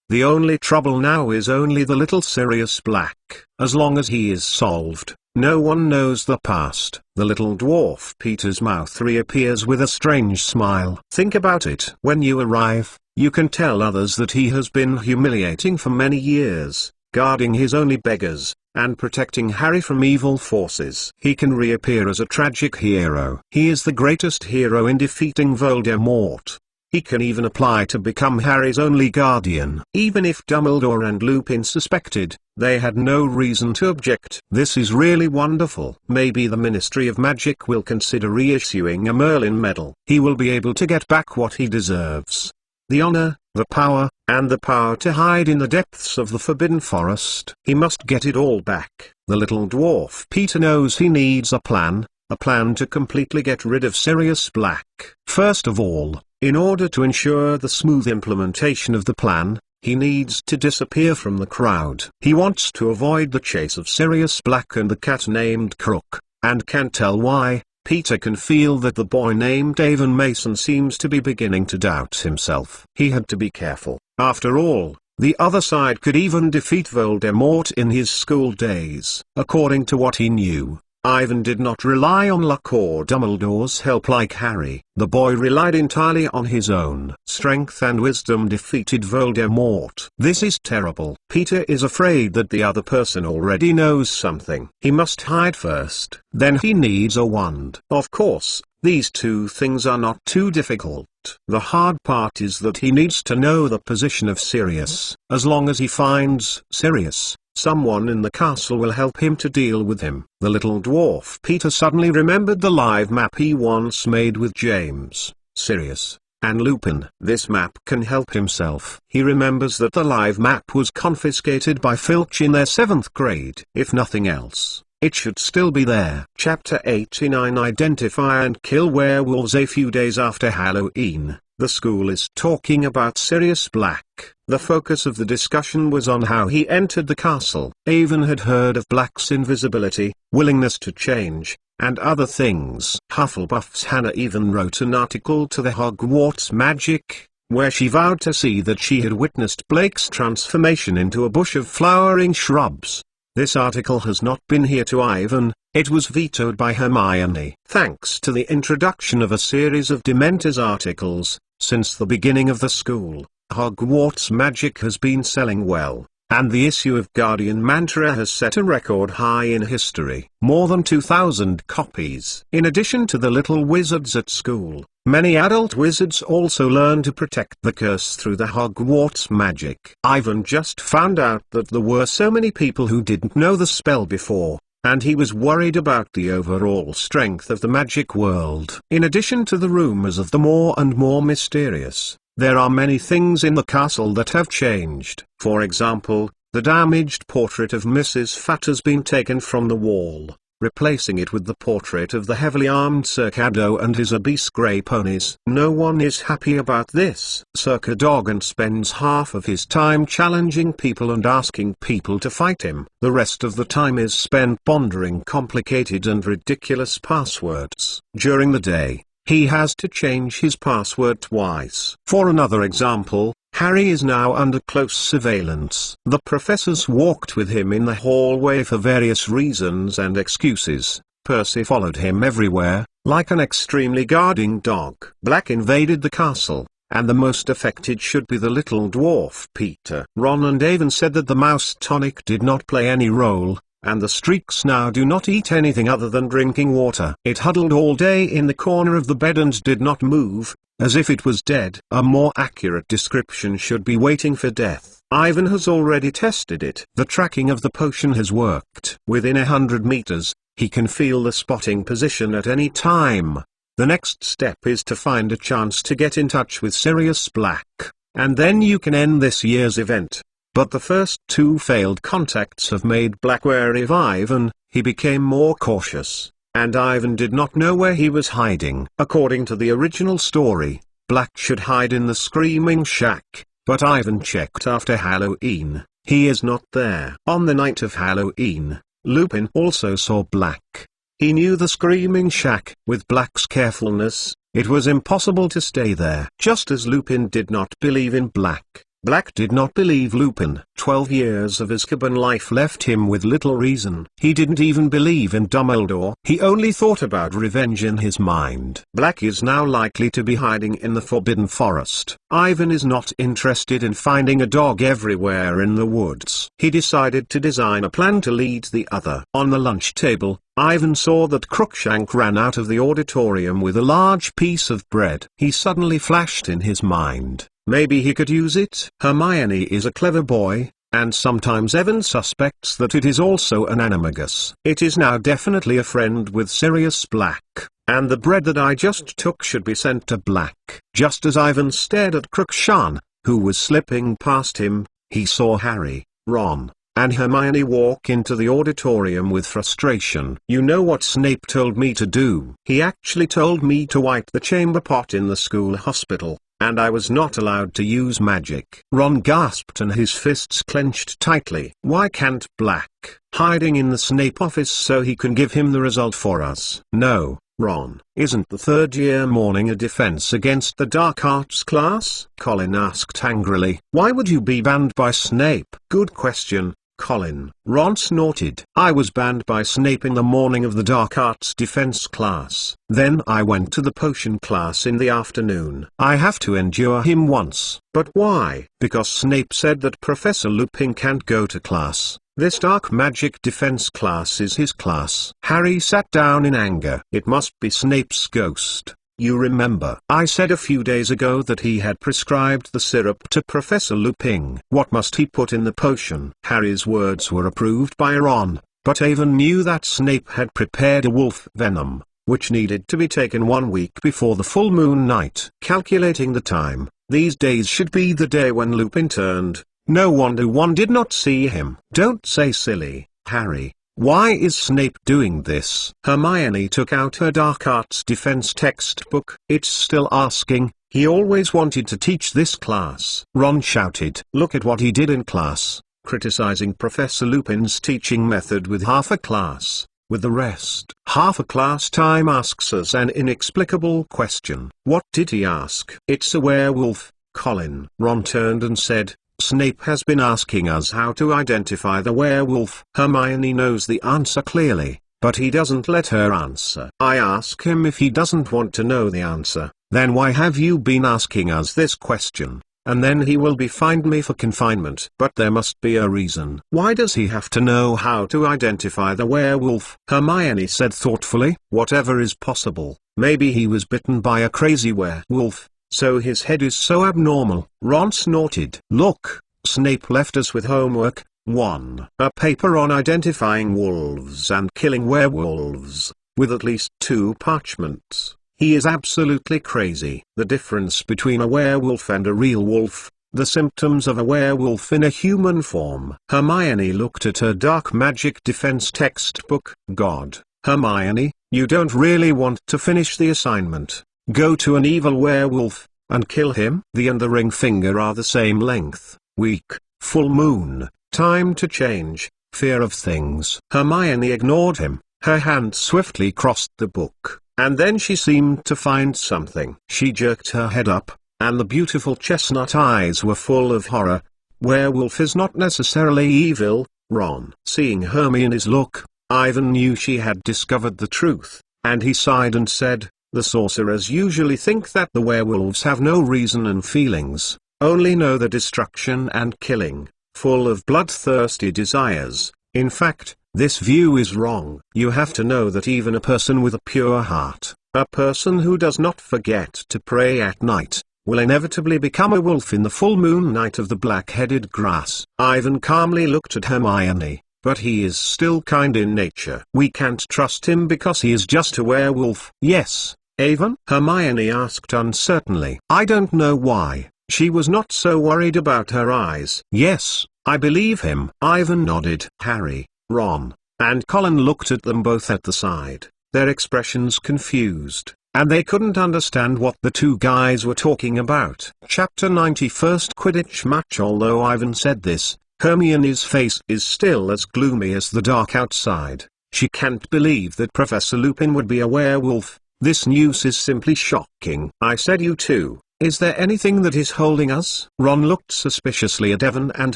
The only trouble now is only the little Sirius Black. As long as he is solved, no one knows the past. The little dwarf Peter's mouth reappears with a strange smile. Think about it. When you arrive, you can tell others that he has been humiliating for many years, guarding his only beggars, and protecting Harry from evil forces. He can reappear as a tragic hero. He is the greatest hero in defeating Voldemort. He can even apply to become Harry's only guardian. Even if Dumbledore and Lupin suspected, they had no reason to object. This is really wonderful. Maybe the Ministry of Magic will consider reissuing a Merlin medal. He will be able to get back what he deserves. The honor, the power, and the power to hide in the depths of the Forbidden Forest. He must get it all back. The little dwarf Peter knows he needs a plan to completely get rid of Sirius Black. First of all, In order to ensure the smooth implementation of the plan, he needs to disappear from the crowd. He wants to avoid the chase of Sirius Black and the cat named Crook, and can't tell why. Peter can feel that the boy named Avon Mason seems to be beginning to doubt himself. He had to be careful. After all, the other side could even defeat Voldemort in his school days. According to what he knew, Ivan did not rely on luck or Dumbledore's help like Harry. The boy relied entirely on his own strength and wisdom defeated Voldemort. This is terrible. Peter is afraid that the other person already knows something. He must hide first. Then he needs a wand. Of course, these two things are not too difficult. The hard part is that he needs to know the position of Sirius. As long as he finds Sirius, someone in the castle will help him to deal with him. The little dwarf Peter suddenly remembered the live map he once made with James, Sirius, and Lupin. This map can help himself. He remembers that the live map was confiscated by Filch in their 7th grade. If nothing else, it should still be there. Chapter 89 Identify and Kill Werewolves. A few days after Halloween, the school is talking about Sirius Black. The focus of the discussion was on how he entered the castle. Avon had heard of Black's invisibility, willingness to change, and other things. Hufflepuff's Hannah even wrote an article to the Hogwarts Magic, where she vowed to see that she had witnessed Blake's transformation into a bush of flowering shrubs. This article has not been here to Ivan. It was vetoed by Hermione. Thanks to the introduction of a series of Dementors articles, since the beginning of the school, Hogwarts Magic has been selling well, and the issue of Guardian Mantra has set a record high in history. More than 2,000 copies. In addition to the little wizards at school, many adult wizards also learn to protect the curse through the Hogwarts Magic. Ivan just found out that there were so many people who didn't know the spell before, and he was worried about the overall strength of the magic world. In addition to the rumors of the more and more mysterious, there are many things in the castle that have changed. For example, the damaged portrait of Mrs. Fat has been taken from the wall, replacing it with the portrait of the heavily armed Sir Caddo and his obese grey ponies. No one is happy about this. Sir Cadogan spends half of his time challenging people and asking people to fight him. The rest of the time is spent pondering complicated and ridiculous passwords. During the day, he has to change his password twice. For another example, Harry is now under close surveillance. The professors walked with him in the hallway for various reasons and excuses. Percy followed him everywhere, like an extremely guarding dog. Black invaded the castle, and the most affected should be the little dwarf Peter. Ron and Avon said that the mouse tonic did not play any role, and the streaks now do not eat anything other than drinking water. It huddled all day in the corner of the bed and did not move, as if it was dead. A more accurate description should be waiting for death. Ivan has already tested it. The tracking of the potion has worked. Within 100 meters, he can feel the spotting position at any time. The next step is to find a chance to get in touch with Sirius Black, and then you can end this year's event. But the first 2 failed contacts have made Black wary of Ivan. He became more cautious, and Ivan did not know where he was hiding. According to the original story, Black should hide in the Screaming Shack, but Ivan checked after Halloween. He is not there. On the night of Halloween, Lupin also saw Black. He knew the Screaming Shack. With Black's carefulness, it was impossible to stay there. Just as Lupin did not believe in Black, Black did not believe Lupin. 12 years of Azkaban life left him with little reason. He didn't even believe in Dumbledore. He only thought about revenge in his mind. Black is now likely to be hiding in the Forbidden Forest. Ivan is not interested in finding a dog everywhere in the woods. He decided to design a plan to lead the other. On the lunch table, Ivan saw that Crookshank ran out of the auditorium with a large piece of bread. He suddenly flashed in his mind, maybe he could use it. Hermione is a clever boy, and sometimes Evan suspects that it is also an animagus. It is now definitely a friend with Sirius Black, and the bread that I just took should be sent to Black. Just as Ivan stared at Crookshank, who was slipping past him, he saw Harry, Ron, and Hermione walk into the auditorium with frustration. "You know what Snape told me to do? He actually told me to wipe the chamber pot in the school hospital, and I was not allowed to use magic." Ron gasped and his fists clenched tightly. "Why can't Black hiding in the Snape office so he can give him the result for us?" "No, Ron. Isn't the third year morning a defense against the dark arts class?" Colin asked angrily. "Why would you be banned by Snape?" "Good question, Colin." Ron snorted. "I was banned by Snape in the morning of the dark arts defense class. Then I went to the potion class in the afternoon. I have to endure him once." "But why?" "Because Snape said that Professor Lupin can't go to class. This dark magic defense class is his class." Harry sat down in anger. "It must be Snape's ghost. You remember, I said a few days ago that he had prescribed the syrup to Professor Lupin. What must he put in the potion?" Harry's words were approved by Ron, but Avon knew that Snape had prepared a wolf venom, which needed to be taken 1 week before the full moon night. Calculating the time, these days should be the day when Lupin turned. No wonder one did not see him. "Don't say silly, Harry. Why is Snape doing this?" Hermione took out her dark arts defense textbook. "It's still asking. He always wanted to teach this class." Ron shouted. "Look at what he did in class, criticizing Professor Lupin's teaching method with half a class, with the rest. Half a class time asks us an inexplicable question." "What did he ask?" "It's a werewolf, Colin." Ron turned and said, "Snape has been asking us how to identify the werewolf." Hermione knows the answer clearly, but he doesn't let her answer. "I ask him if he doesn't want to know the answer. Then why have you been asking us this question? And then he will be fined me for confinement." "But there must be a reason. Why does he have to know how to identify the werewolf?" Hermione said thoughtfully. "Whatever is possible. Maybe he was bitten by a crazy werewolf, so his head is so abnormal." Ron snorted. "Look, Snape left us with homework. 1. A paper on identifying wolves and killing werewolves, with at least 2 parchments. He is absolutely crazy." The difference between a werewolf and a real wolf, the symptoms of a werewolf in a human form. Hermione looked at her dark magic defense textbook. "God, Hermione, you don't really want to finish the assignment. Go to an evil werewolf, and kill him." The and the ring finger are the same length. Week, full moon, time to change, fear of things. Hermione ignored him. Her hand swiftly crossed the book, and then she seemed to find something. She jerked her head up, and the beautiful chestnut eyes were full of horror. "Werewolf is not necessarily evil, Ron." Seeing Hermione's look, Ivan knew she had discovered the truth, and he sighed and said, "The sorcerers usually think that the werewolves have no reason and feelings, only know the destruction and killing, full of bloodthirsty desires. In fact, this view is wrong. You have to know that even a person with a pure heart, a person who does not forget to pray at night, will inevitably become a wolf in the full moon night of the black-headed grass." Ivan calmly looked at Hermione. "But he is still kind in nature. We can't trust him because he is just a werewolf." "Yes, Avon?" Hermione asked uncertainly. "I don't know why." She was not so worried about her eyes. "Yes, I believe him." Ivan nodded. Harry, Ron, and Colin looked at them both at the side, their expressions confused, and they couldn't understand what the two guys were talking about. Chapter 91 Quidditch match. Although Ivan said this, Hermione's face is still as gloomy as the dark outside. She can't believe that Professor Lupin would be a werewolf. This news is simply shocking. "I said you two. Is there anything that is holding us?" Ron looked suspiciously at Evan and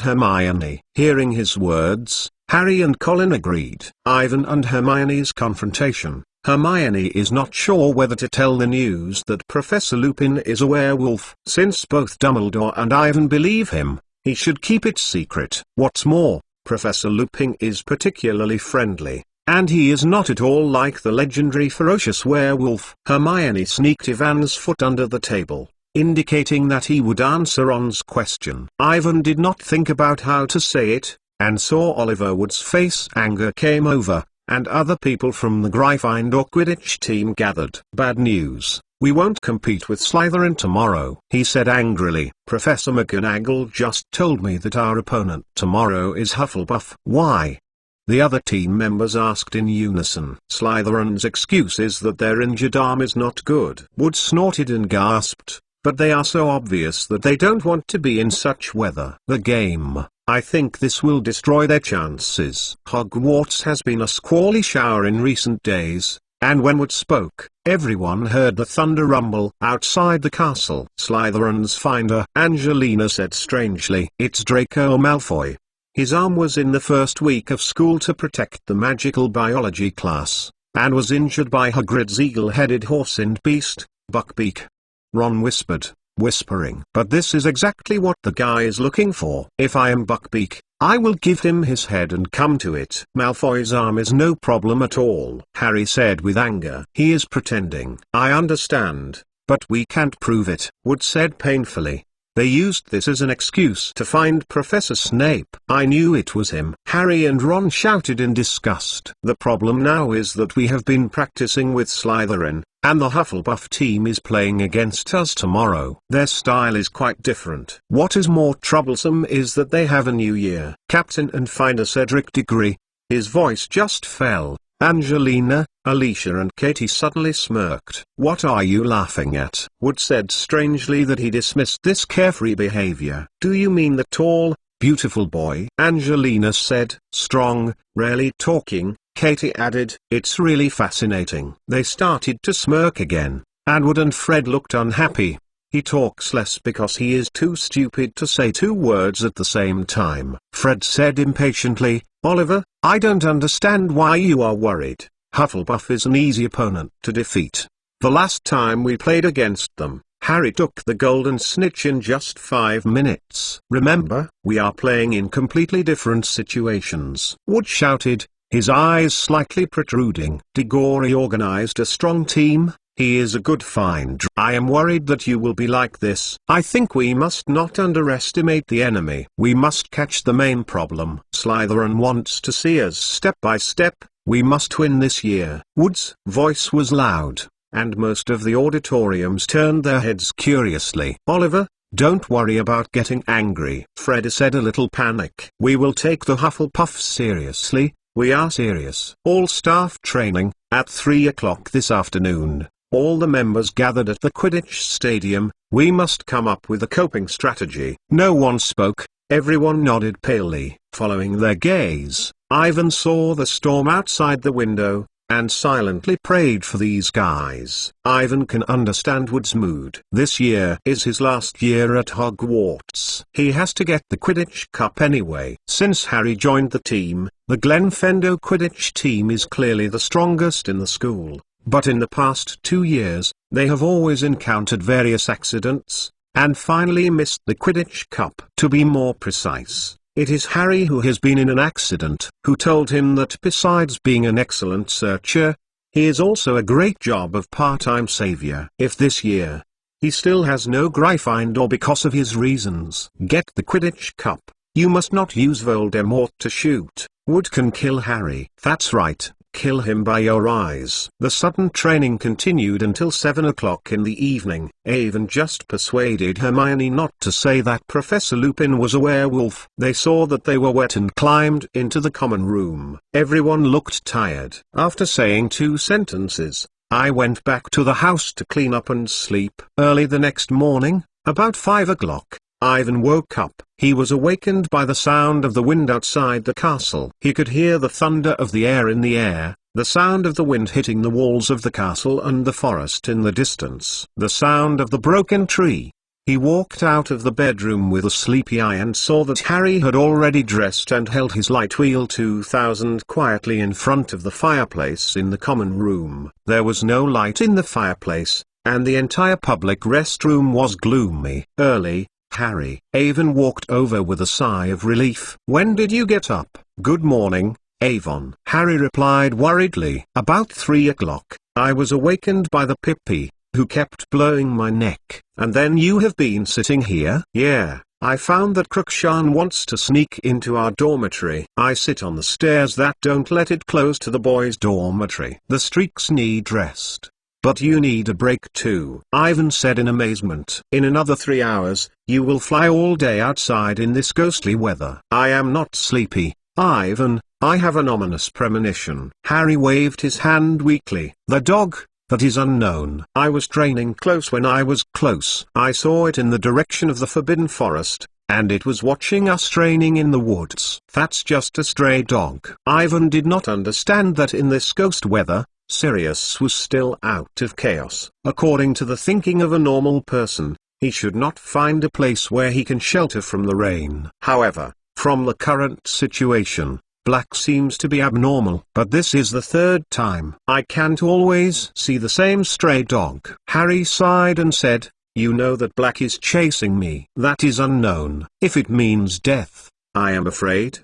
Hermione. Hearing his words, Harry and Colin agreed. Ivan and Hermione's confrontation. Hermione is not sure whether to tell the news that Professor Lupin is a werewolf. Since both Dumbledore and Ivan believe him, he should keep it secret. What's more, Professor Lupin is particularly friendly, and he is not at all like the legendary ferocious werewolf. Hermione sneaked Ivan's foot under the table, indicating that he would answer Ron's question. Ivan did not think about how to say it, and saw Oliver Wood's face. Anger came over, and other people from the Gryffindor Quidditch team gathered. "Bad news, We won't compete with Slytherin tomorrow, he said angrily. Professor McGonagall just told me that our opponent tomorrow is Hufflepuff. Why? The other team members asked in unison. Slytherin's excuse is that their injured arm is not good. Wood snorted and gasped, but they are so obvious that they don't want to be in such weather. The game, I think this will destroy their chances. Hogwarts has been a squally shower in recent days, and when Wood spoke, everyone heard the thunder rumble outside the castle. Slytherin's finder, Angelina said strangely. It's Draco Malfoy. His arm was in the first week of school to protect the magical biology class, and was injured by Hagrid's eagle-headed horse and beast, Buckbeak. Ron whispered, whispering. But this is exactly what the guy is looking for. If I am Buckbeak, I will give him his head and come to it. Malfoy's arm is no problem at all, Harry said with anger. He is pretending. I understand, but we can't prove it, Wood said painfully. They used this as an excuse to find Professor Snape. I knew it was him. Harry and Ron shouted in disgust. The problem now is that we have been practicing with Slytherin, and the Hufflepuff team is playing against us tomorrow. Their style is quite different. What is more troublesome is that they have a new year. Captain and finder Cedric Diggory. His voice just fell. Angelina, Alicia and Katie suddenly smirked. What are you laughing at? Wood said strangely that he dismissed this carefree behavior. Do you mean the tall, beautiful boy? Angelina said. Strong, rarely talking, Katie added. It's really fascinating. They started to smirk again, and Wood and Fred looked unhappy. He talks less because he is too stupid to say two words at the same time. Fred said impatiently, Oliver, I don't understand why you are worried. Hufflepuff is an easy opponent to defeat. The last time we played against them, Harry took the golden snitch in just 5 minutes. Remember, we are playing in completely different situations. Wood shouted, his eyes slightly protruding. Diggory organized a strong team. He is a good find. I am worried that you will be like this. I think we must not underestimate the enemy. We must catch the main problem. Slytherin wants to see us step by step. We must win this year. Wood's voice was loud, and most of the auditoriums turned their heads curiously. Oliver, don't worry about getting angry. Fred said a little panic. We will take the Hufflepuffs seriously. We are serious. All staff training, at 3 o'clock this afternoon. All the members gathered at the Quidditch Stadium. We must come up with a coping strategy. No one spoke, everyone nodded palely. Following their gaze, Ivan saw the storm outside the window, and silently prayed for these guys. Ivan can understand Wood's mood. This year is his last year at Hogwarts. He has to get the Quidditch Cup anyway. Since Harry joined the team, the Glenfendo Quidditch team is clearly the strongest in the school. But in the past 2 years, they have always encountered various accidents, and finally missed the Quidditch Cup. To be more precise, it is Harry who has been in an accident, who told him that besides being an excellent searcher, he is also a great job of part-time savior. If this year, he still has no Gryffindor because of his reasons, get the Quidditch Cup, you must not use Voldemort to shoot. Wood can kill Harry. That's right. Kill him by your eyes. The sudden training continued until 7 o'clock in the evening. Avon just persuaded Hermione not to say that Professor Lupin was a werewolf. They saw that they were wet and climbed into the common room. Everyone looked tired. After saying 2 sentences, I went back to the house to clean up and sleep. Early the next morning, about 5 o'clock, Ivan woke up. He was awakened by the sound of the wind outside the castle. He could hear the thunder of the air in the air, the sound of the wind hitting the walls of the castle and the forest in the distance, the sound of the broken tree. He walked out of the bedroom with a sleepy eye and saw that Harry had already dressed and held his light wheel 2000 quietly in front of the fireplace in the common room. There was no light in the fireplace, and the entire public restroom was gloomy. Early, Harry. Avon walked over with a sigh of relief. When did you get up? Good morning, Avon. Harry replied worriedly. About 3 o'clock. I was awakened by the Pippi, who kept blowing my neck. And then you have been sitting here? Yeah. I found that Crookshank wants to sneak into our dormitory. I sit on the stairs that don't let it close to the boys' dormitory. The streaks need rest. but you need a break too," Ivan said in amazement. "In another 3 hours, you will fly all day outside in this ghostly weather." "I am not sleepy, Ivan, I have an ominous premonition." Harry waved his hand weakly. "The dog, that is unknown. I was training close when I was close. I saw it in the direction of the Forbidden Forest, and it was watching us training in the woods." "That's just a stray dog." Ivan did not understand that in this ghost weather, Sirius was still out of chaos. According to the thinking of a normal person, he should not find a place where he can shelter from the rain. However, from the current situation, Black seems to be abnormal. "But this is the third time. I can't always see the same stray dog." Harry sighed and said, "You know that Black is chasing me. That is unknown. If it means death, I am afraid.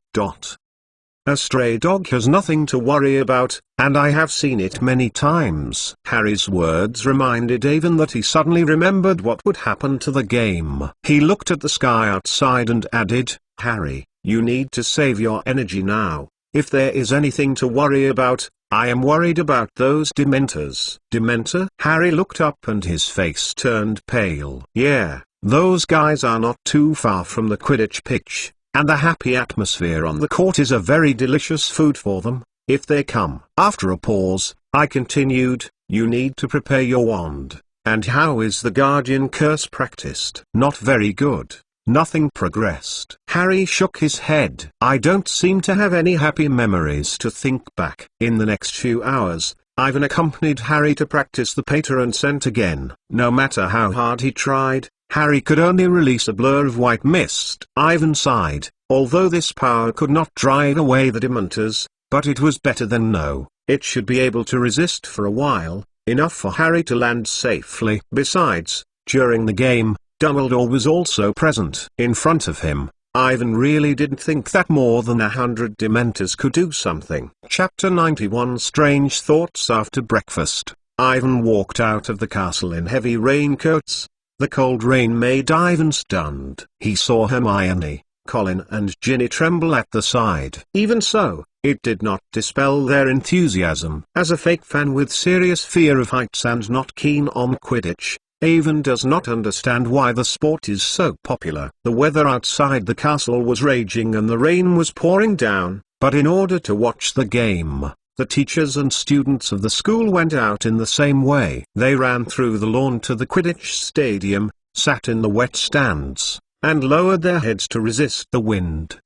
A stray dog has nothing to worry about, and I have seen it many times." Harry's words reminded Ivan that he suddenly remembered what would happen to the game. He looked at the sky outside and added, "Harry, you need to save your energy now. If there is anything to worry about, I am worried about those Dementors." "Dementor?" Harry looked up and his face turned pale. "Yeah, those guys are not too far from the Quidditch pitch, and the happy atmosphere on the court is a very delicious food for them, if they come." After a pause, I continued, "You need to prepare your wand. And how is the Guardian Curse practiced?" "Not very good. Nothing progressed." Harry shook his head. "I don't seem to have any happy memories to think back." In the next few hours, Ivan accompanied Harry to practice the Pater and Scent again. No matter how hard he tried, Harry could only release a blur of white mist. Ivan sighed. Although this power could not drive away the Dementors, but it was better than no. It should be able to resist for a while, enough for Harry to land safely. Besides, during the game, Dumbledore was also present. In front of him, Ivan really didn't think that more than 100 Dementors could do something. Chapter 91 Strange Thoughts. After breakfast, Ivan walked out of the castle in heavy raincoats. The cold rain made Ivan stunned. He saw Hermione, Colin and Ginny tremble at the side. Even so, it did not dispel their enthusiasm. As a fake fan with serious fear of heights and not keen on Quidditch, Ivan does not understand why the sport is so popular. The weather outside the castle was raging and the rain was pouring down, but in order to watch the game, the teachers and students of the school went out in the same way. They ran through the lawn to the Quidditch stadium, sat in the wet stands, and lowered their heads to resist the wind.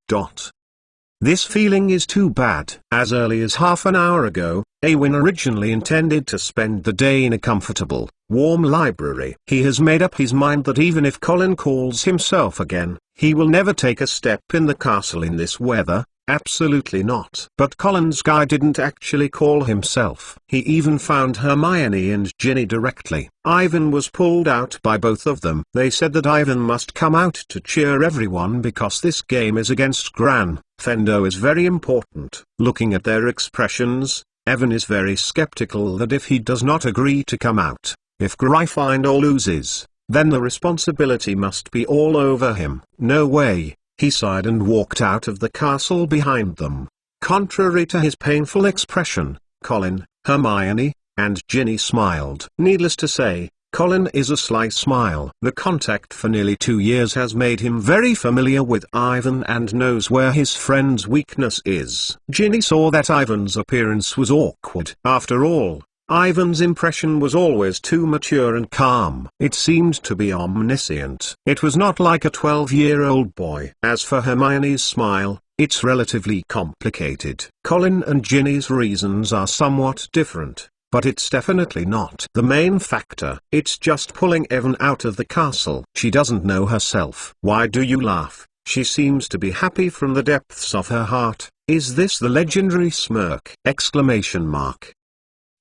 This feeling is too bad. As early as half an hour ago, Awen originally intended to spend the day in a comfortable, warm library. He has made up his mind that even if Colin calls himself again, he will never take a step in the castle in this weather. Absolutely not. But Colin's guy didn't actually call himself. He even found Hermione and Ginny directly. Ivan was pulled out by both of them. They said that Ivan must come out to cheer everyone because this game is against Gran Fendo is very important. Looking at their expressions, Evan is very skeptical that if he does not agree to come out, if Gryffindor loses, then the responsibility must be all over him. No way. He sighed and walked out of the castle behind them. Contrary to his painful expression, Colin, Hermione, and Ginny smiled. Needless to say, Colin is a sly smile. The contact for nearly 2 years has made him very familiar with Ivan and knows where his friend's weakness is. Ginny saw that Ivan's appearance was awkward. After all, Ivan's impression was always too mature and calm. It seemed to be omniscient. It was not like a 12-year-old boy. As for Hermione's smile, it's relatively complicated. Colin and Ginny's reasons are somewhat different, but it's definitely not the main factor. It's just pulling Evan out of the castle. She doesn't know herself. Why do you laugh? She seems to be happy from the depths of her heart. Is this the legendary smirk? Exclamation mark.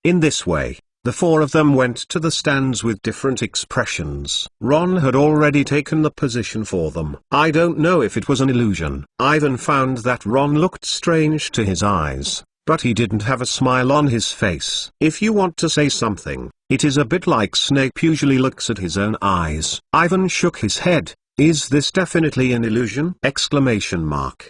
In this way, the four of them went to the stands with different expressions. Ron had already taken the position for them. I don't know if it was an illusion. Ivan found that Ron looked strange to his eyes, but he didn't have a smile on his face. If you want to say something, it is a bit like Snape usually looks at his own eyes. Ivan shook his head. Is this definitely an illusion? Exclamation mark.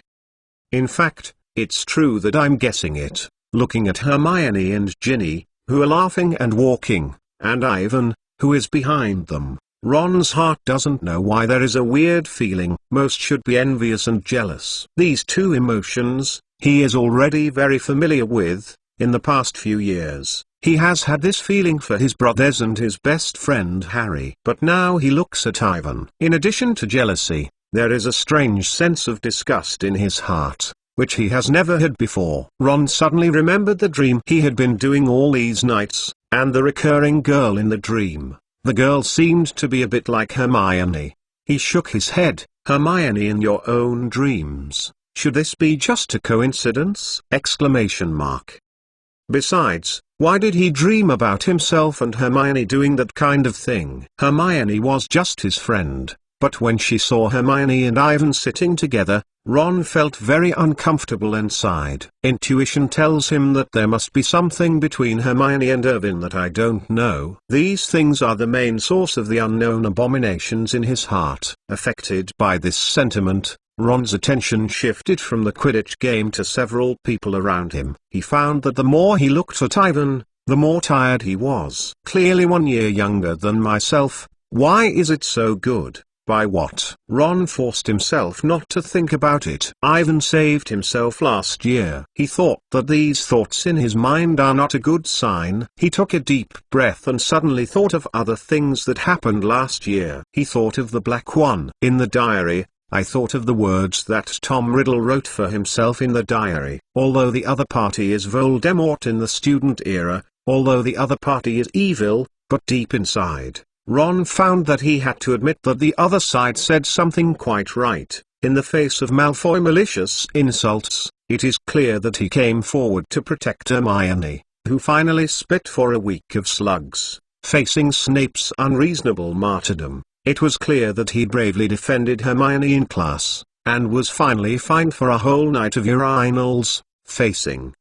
In fact, it's true that I'm guessing it. Looking at Hermione and Ginny, who are laughing and walking, and Ivan, who is behind them. Ron's heart doesn't know why there is a weird feeling. Most should be envious and jealous. These two emotions, he is already very familiar with. In the past few years, he has had this feeling for his brothers and his best friend Harry. But now he looks at Ivan. In addition to jealousy, there is a strange sense of disgust in his heart, which he has never had before. Ron suddenly remembered the dream he had been doing all these nights, and the recurring girl in the dream. The girl seemed to be a bit like Hermione. He shook his head. Hermione in your own dreams. Should this be just a coincidence? Exclamation mark. Besides, why did he dream about himself and Hermione doing that kind of thing? Hermione was just his friend, but when she saw Hermione and Ivan sitting together, Ron felt very uncomfortable inside. Intuition tells him that there must be something between Hermione and Irvin that I don't know. These things are the main source of the unknown abominations in his heart. Affected by this sentiment, Ron's attention shifted from the Quidditch game to several people around him. He found that the more he looked at Ivan, the more tired he was. Clearly 1 year younger than myself. Why is it so good? By what? Ron forced himself not to think about it. Ivan saved himself last year. He thought that these thoughts in his mind are not a good sign. He took a deep breath and suddenly thought of other things that happened last year. He thought of the Black One. In the diary, I thought of the words that Tom Riddle wrote for himself in the diary. Although the other party is Voldemort in the student era, although the other party is evil, but deep inside, Ron found that he had to admit that the other side said something quite right. In the face of Malfoy's malicious insults, it is clear that he came forward to protect Hermione, who finally spit for a week of slugs. Facing Snape's unreasonable martyrdom, it was clear that he bravely defended Hermione in class, and was finally fined for a whole night of urinals, facing.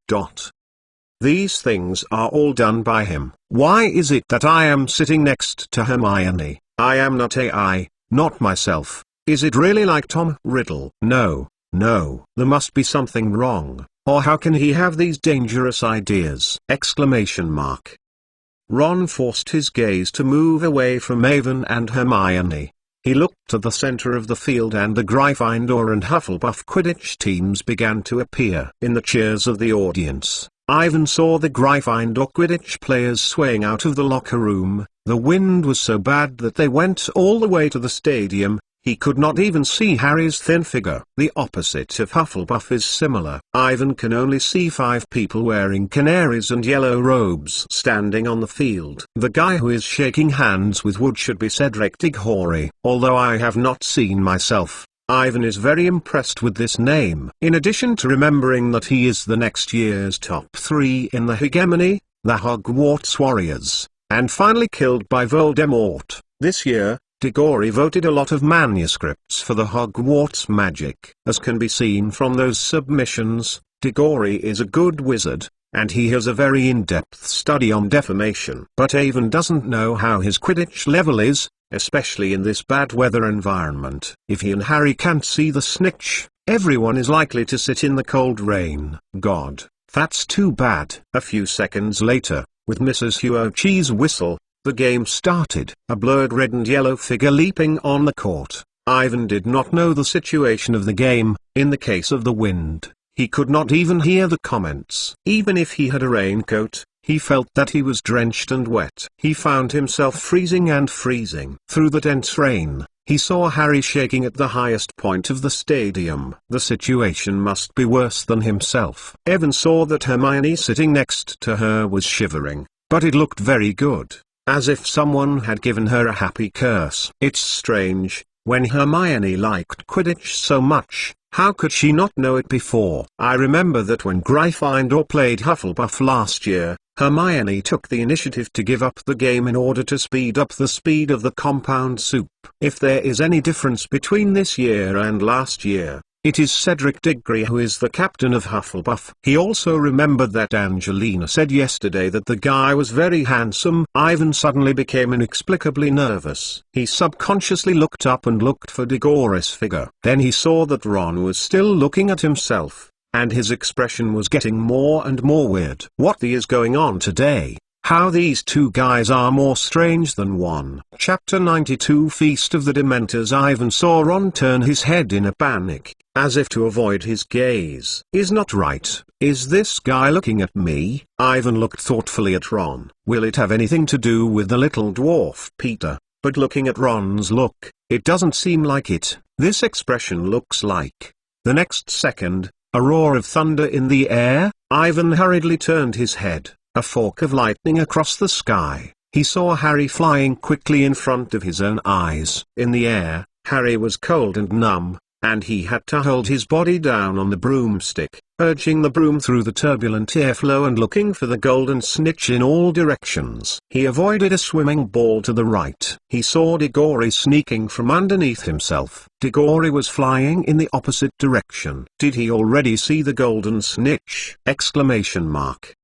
These things are all done by him. Why is it that I am sitting next to Hermione? I am not AI, not myself. Is it really like Tom Riddle? No, there must be something wrong, or how can he have these dangerous ideas? Exclamation mark. Ron forced his gaze to move away from Ivan and Hermione. He looked to the center of the field and the Gryffindor and Hufflepuff Quidditch teams began to appear. In the cheers of the audience, Ivan saw the Gryffindor Quidditch players swaying out of the locker room. The wind was so bad that they went all the way to the stadium. He could not even see Harry's thin figure. The opposite of Hufflepuff is similar. Ivan can only see 5 people wearing canaries and yellow robes standing on the field. The guy who is shaking hands with Wood should be Cedric Diggory. Although I have not seen myself, Ivan is very impressed with this name. In addition to remembering that he is the next year's top 3 in the hegemony, the Hogwarts Warriors, and finally killed by Voldemort, this year, Diggory voted a lot of manuscripts for the Hogwarts magic. As can be seen from those submissions, Diggory is a good wizard, and he has a very in-depth study on defamation. But Ivan doesn't know how his Quidditch level is, especially in this bad weather environment. If he and Harry can't see the snitch, everyone is likely to sit in the cold rain. God, that's too bad. A few seconds later, with Mrs. Huochi's whistle, the game started. A blurred red and yellow figure leaping on the court. Ivan did not know the situation of the game. In the case of the wind, he could not even hear the comments. Even if he had a raincoat, he felt that he was drenched and wet. He found himself freezing and freezing. Through the dense rain, he saw Harry shaking at the highest point of the stadium. The situation must be worse than himself. Evan saw that Hermione sitting next to her was shivering, but it looked very good, as if someone had given her a happy curse. It's strange, when Hermione liked Quidditch so much, how could she not know it before? I remember that when Gryffindor played Hufflepuff last year, Hermione took the initiative to give up the game in order to speed up the speed of the compound soup. If there is any difference between this year and last year, it is Cedric Diggory who is the captain of Hufflepuff. He also remembered that Angelina said yesterday that the guy was very handsome. Ivan suddenly became inexplicably nervous. He subconsciously looked up and looked for Diggory's figure. Then he saw that Ron was still looking at himself, and his expression was getting more and more weird. What the is going on today? How these two guys are more strange than one. Chapter 92 Feast of the Dementors. Ivan saw Ron turn his head in a panic, as if to avoid his gaze. Is not right. Is this guy looking at me? Ivan looked thoughtfully at Ron. Will it have anything to do with the little dwarf Peter? But looking at Ron's look, it doesn't seem like it. This expression looks like. The next second, a roar of thunder in the air. Ivan hurriedly turned his head. A fork of lightning across the sky. He saw Harry flying quickly in front of his own eyes. In the air, Harry was cold and numb, and he had to hold his body down on the broomstick, urging the broom through the turbulent airflow and looking for the golden snitch in all directions. He avoided a swimming ball to the right. He saw Diggory sneaking from underneath himself. Diggory was flying in the opposite direction. Did he already see the golden snitch? Exclamation mark.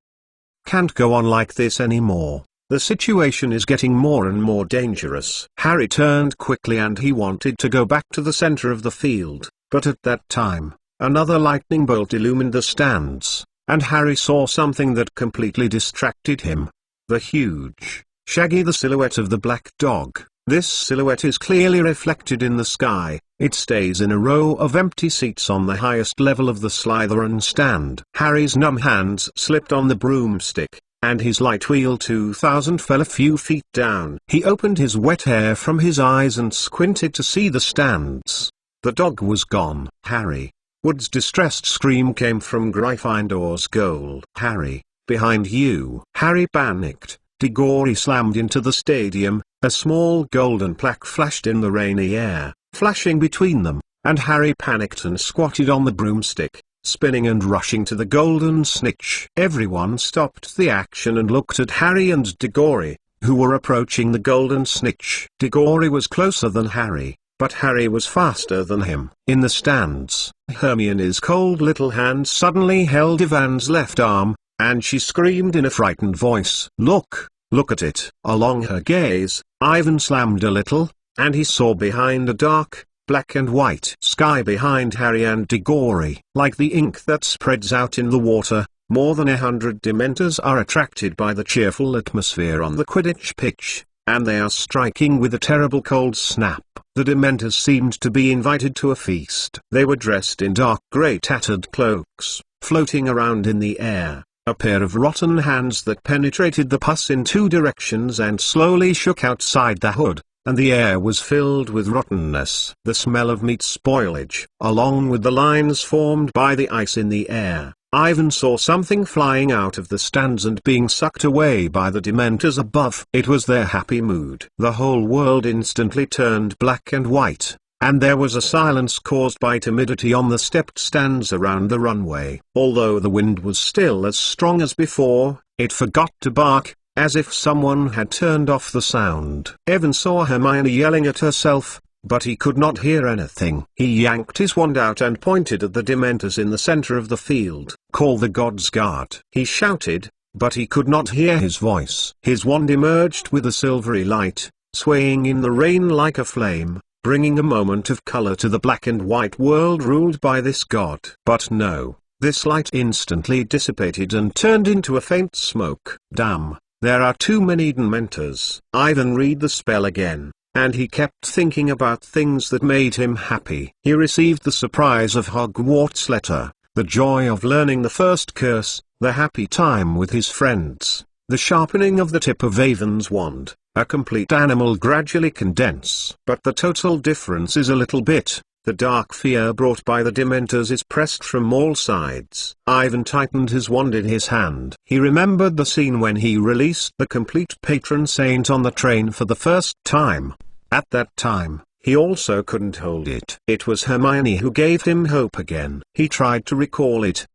Can't go on like this anymore. The situation is getting more and more dangerous. Harry turned quickly and he wanted to go back to the center of the field, but at that time, another lightning bolt illumined the stands, and Harry saw something that completely distracted him. The huge, Shaggy, the silhouette of the black dog. This silhouette is clearly reflected in the sky. It stays in a row of empty seats on the highest level of the Slytherin stand. Harry's numb hands slipped on the broomstick, and his light wheel 2000 fell a few feet down. He opened his wet hair from his eyes and squinted to see the stands. The dog was gone. Harry. Wood's distressed scream came from Gryffindor's goal. Harry, behind you. Harry panicked. Diggory slammed into the stadium. A small golden plaque flashed in the rainy air, flashing between them, and Harry panicked and squatted on the broomstick, spinning and rushing to the golden snitch. Everyone stopped the action and looked at Harry and Diggory, who were approaching the golden snitch. Diggory was closer than Harry, but Harry was faster than him. In the stands, Hermione's cold little hand suddenly held Ivan's left arm, and she screamed in a frightened voice, "Look! Look at it!" Along her gaze, Ivan slammed a little, and he saw behind a dark, black and white sky behind Harry and Diggory. Like the ink that spreads out in the water, more than 100 Dementors are attracted by the cheerful atmosphere on the Quidditch pitch, and they are striking with a terrible cold snap. The Dementors seemed to be invited to a feast. They were dressed in dark grey tattered cloaks, floating around in the air. A pair of rotten hands that penetrated the pus in two directions and slowly shook outside the hood, and the air was filled with rottenness. The smell of meat spoilage, along with the lines formed by the ice in the air. Ivan saw something flying out of the stands and being sucked away by the Dementors above. It was their happy mood. The whole world instantly turned black and white, and there was a silence caused by timidity on the stepped stands around the runway. Although the wind was still as strong as before, it forgot to bark, as if someone had turned off the sound. Evan saw Hermione yelling at herself, but he could not hear anything. He yanked his wand out and pointed at the Dementors in the center of the field. "Call the God's Guard," he shouted, but he could not hear his voice. His wand emerged with a silvery light, swaying in the rain like a flame, bringing a moment of color to the black and white world ruled by this god. But no, this light instantly dissipated and turned into a faint smoke. Damn, there are too many Dementors. Ivan read the spell again, and he kept thinking about things that made him happy. He received the surprise of Hogwarts letter, the joy of learning the first curse, the happy time with his friends, the sharpening of the tip of Avon's wand. A complete animal gradually condense. But the total difference is a little bit. The dark fear brought by the Dementors is pressed from all sides. Ivan tightened his wand in his hand. He remembered the scene when he released the complete patron saint on the train for the first time. At that time, he also couldn't hold it. It was Hermione who gave him hope again. He tried to recall it.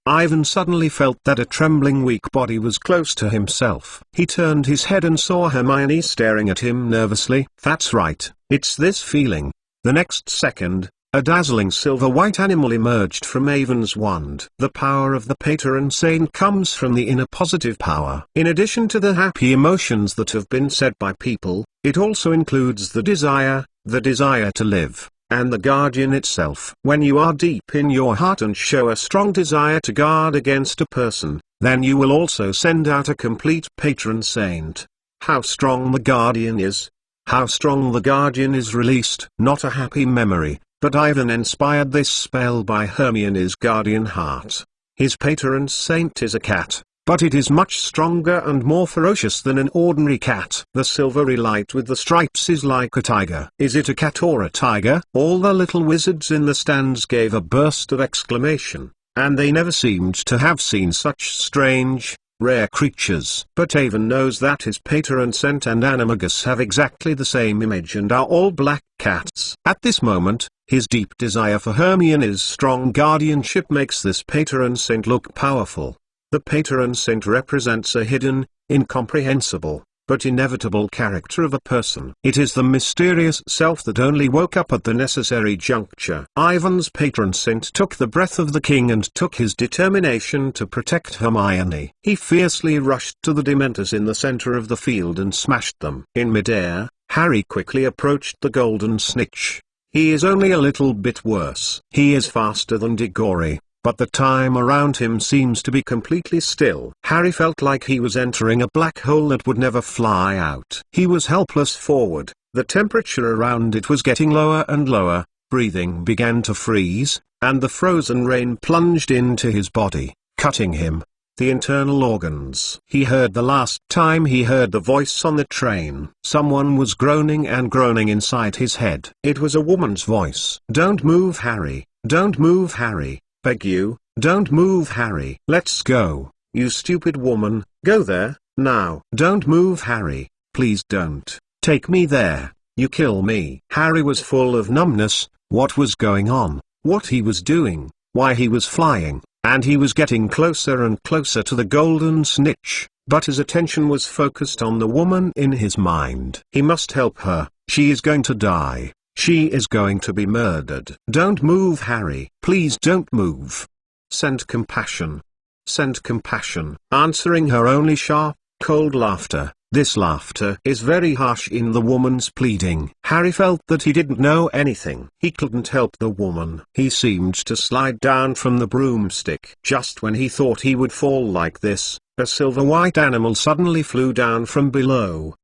Ivan suddenly felt that a trembling weak body was close to himself. He turned his head and saw Hermione staring at him nervously. That's right, it's this feeling. The next second, a dazzling silver-white animal emerged from Avon's wand. The power of the patron saint comes from the inner positive power. In addition to the happy emotions that have been said by people, it also includes the desire to live, and the guardian itself. When you are deep in your heart and show a strong desire to guard against a person, then you will also send out a complete patron saint. How strong the guardian is! How strong the guardian is released. Not a happy memory, but Ivan inspired this spell by Hermione's guardian heart. His patron saint is a cat, but it is much stronger and more ferocious than an ordinary cat. The silvery light with the stripes is like a tiger. Is it a cat or a tiger? All the little wizards in the stands gave a burst of exclamation, and they never seemed to have seen such strange, rare creatures. But Avon knows that his patron saint and Animagus have exactly the same image and are all black cats. At this moment, his deep desire for Hermione's strong guardianship makes this patron saint look powerful. The patron saint represents a hidden, incomprehensible, but inevitable character of a person. It is the mysterious self that only woke up at the necessary juncture. Ivan's patron saint took the breath of the king and took his determination to protect Hermione. He fiercely rushed to the Dementors in the center of the field and smashed them. In midair, Harry quickly approached the golden snitch. He is only a little bit worse. He is faster than Diggory, but the time around him seems to be completely still. Harry felt like he was entering a black hole that would never fly out. He was helpless forward, the temperature around it was getting lower and lower, breathing began to freeze, and the frozen rain plunged into his body, cutting him. The internal organs. He heard the last time he heard the voice on the train. Someone was groaning and groaning inside his head. It was a woman's voice. "Don't move, Harry. Don't move, Harry. Beg you, don't move, Harry. Let's go, you stupid woman. Go there, now. Don't move, Harry. Please don't. Take me there. You kill me." Harry was full of numbness. What was going on? What he was doing? Why he was flying? And he was getting closer and closer to the golden snitch, but his attention was focused on the woman in his mind. He must help her. She is going to die. She is going to be murdered. Don't move, Harry. Please don't move. Send compassion. Send compassion. Answering her only sharp, cold laughter. This laughter is very harsh in the woman's pleading. Harry felt that he didn't know anything. He couldn't help the woman. He seemed to slide down from the broomstick. Just when he thought he would fall like this, a silver-white animal suddenly flew down from below.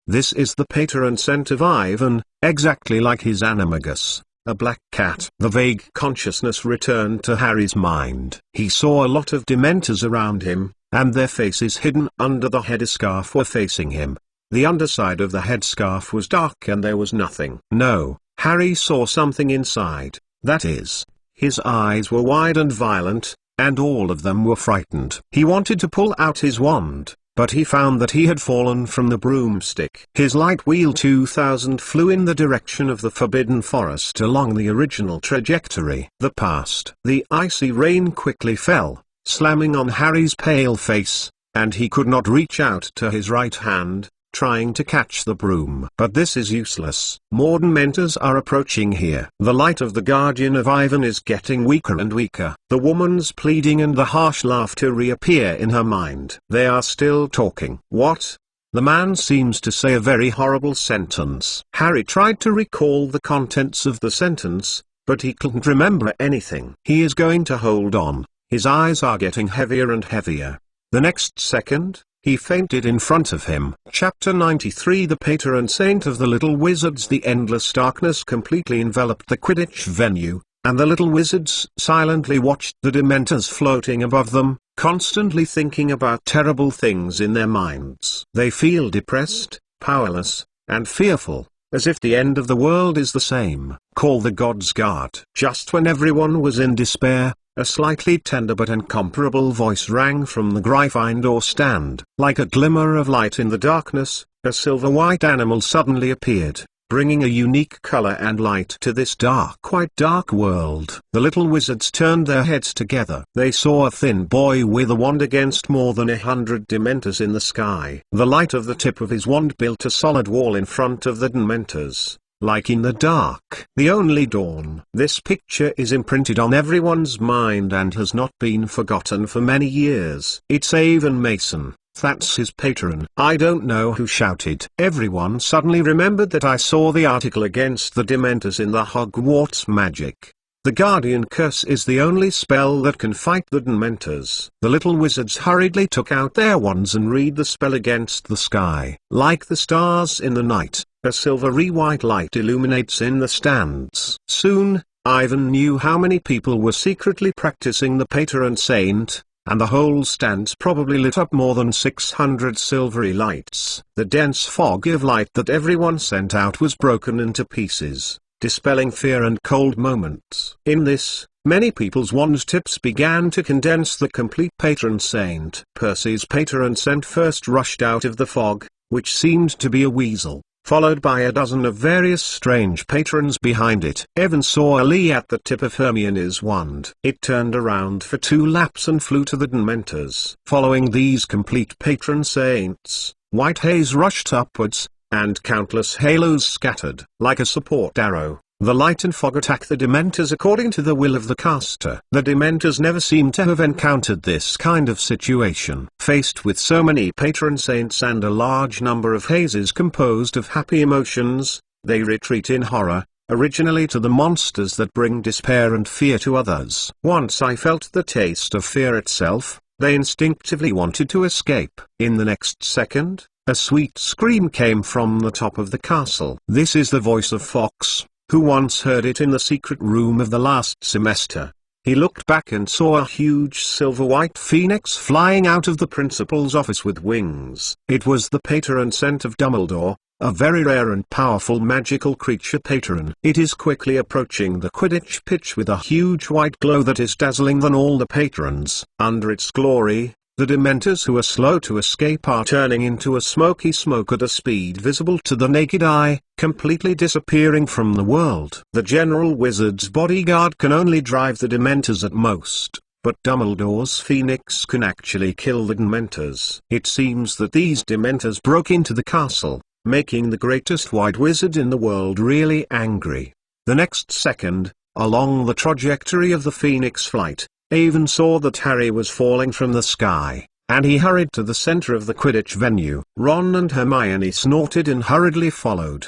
This is the patron saint of Ivan, exactly like his Animagus, a black cat. The vague consciousness returned to Harry's mind. He saw a lot of Dementors around him, and their faces hidden under the headscarf were facing him. The underside of the headscarf was dark and there was nothing. No, Harry saw something inside, that is, his eyes were wide and violent, and all of them were frightened. He wanted to pull out his wand, but he found that he had fallen from the broomstick. His light wheel 2000 flew in the direction of the Forbidden Forest along the original trajectory. The past. The icy rain quickly fell, slamming on Harry's pale face, and he could not reach out to his right hand, trying to catch the broom. But this is useless. More Dementors are approaching here. The light of the guardian of Ivan is getting weaker and weaker. The woman's pleading and the harsh laughter reappear in her mind. They are still talking. What? The man seems to say a very horrible sentence. Harry tried to recall the contents of the sentence, but he couldn't remember anything. He is going to hold on. His eyes are getting heavier and heavier. The next second, he fainted in front of him. Chapter 93. The patron saint of the little wizards. The endless darkness completely enveloped the Quidditch venue, and the little wizards silently watched the Dementors floating above them, constantly thinking about terrible things in their minds. They feel depressed, powerless, and fearful, as if the end of the world is the same. Call the gods guard. Just when everyone was in despair, a slightly tender but incomparable voice rang from the Gryffindor stand. Like a glimmer of light in the darkness, a silver-white animal suddenly appeared, bringing a unique color and light to this dark, quite dark world. The little wizards turned their heads together. They saw a thin boy with a wand against more than 100 Dementors in the sky. The light of the tip of his wand built a solid wall in front of the Dementors, like in the dark. The only dawn. This picture is imprinted on everyone's mind and has not been forgotten for many years. It's Avon Mason. That's his patron. I don't know who shouted. Everyone suddenly remembered that I saw the article against the Dementors in the Hogwarts Magic. The Guardian Curse is the only spell that can fight the Dementors. The little wizards hurriedly took out their wands and read the spell against the sky. Like the stars in the night, a silvery white light illuminates in the stands. Soon, Ivan knew how many people were secretly practicing the Patron Saint, and the whole stands probably lit up more than 600 silvery lights. The dense fog of light that everyone sent out was broken into pieces, dispelling fear and cold moments. In this, many people's wand tips began to condense the complete Patron Saint. Percy's Patron Saint first rushed out of the fog, which seemed to be a weasel, followed by a dozen of various strange patrons behind it. Evan saw a Lee at the tip of Hermione's wand. It turned around for 2 laps and flew to the Dementors. Following these complete Patron Saints, white haze rushed upwards, and countless halos scattered. Like a support arrow, the light and fog attack the Dementors according to the will of the caster. The Dementors never seem to have encountered this kind of situation. Faced with so many Patron Saints and a large number of hazes composed of happy emotions, they retreat in horror, originally to the monsters that bring despair and fear to others. Once I felt the taste of fear itself, they instinctively wanted to escape. In the next second, a sweet scream came from the top of the castle. This is the voice of Fox, who once heard it in the secret room of the last semester. He looked back and saw a huge silver-white phoenix flying out of the principal's office with wings. It was the Patron Saint of Dumbledore, a very rare and powerful magical creature patron. It is quickly approaching the Quidditch pitch with a huge white glow that is dazzling than all the patrons. Under its glory, the Dementors who are slow to escape are turning into a smoky smoke at a speed visible to the naked eye, completely disappearing from the world. The General Wizard's bodyguard can only drive the Dementors at most, but Dumbledore's Phoenix can actually kill the Dementors. It seems that these Dementors broke into the castle, making the greatest white wizard in the world really angry. The next second, along the trajectory of the Phoenix flight, Avon saw that Harry was falling from the sky, and he hurried to the center of the Quidditch venue. Ron and Hermione snorted and hurriedly followed.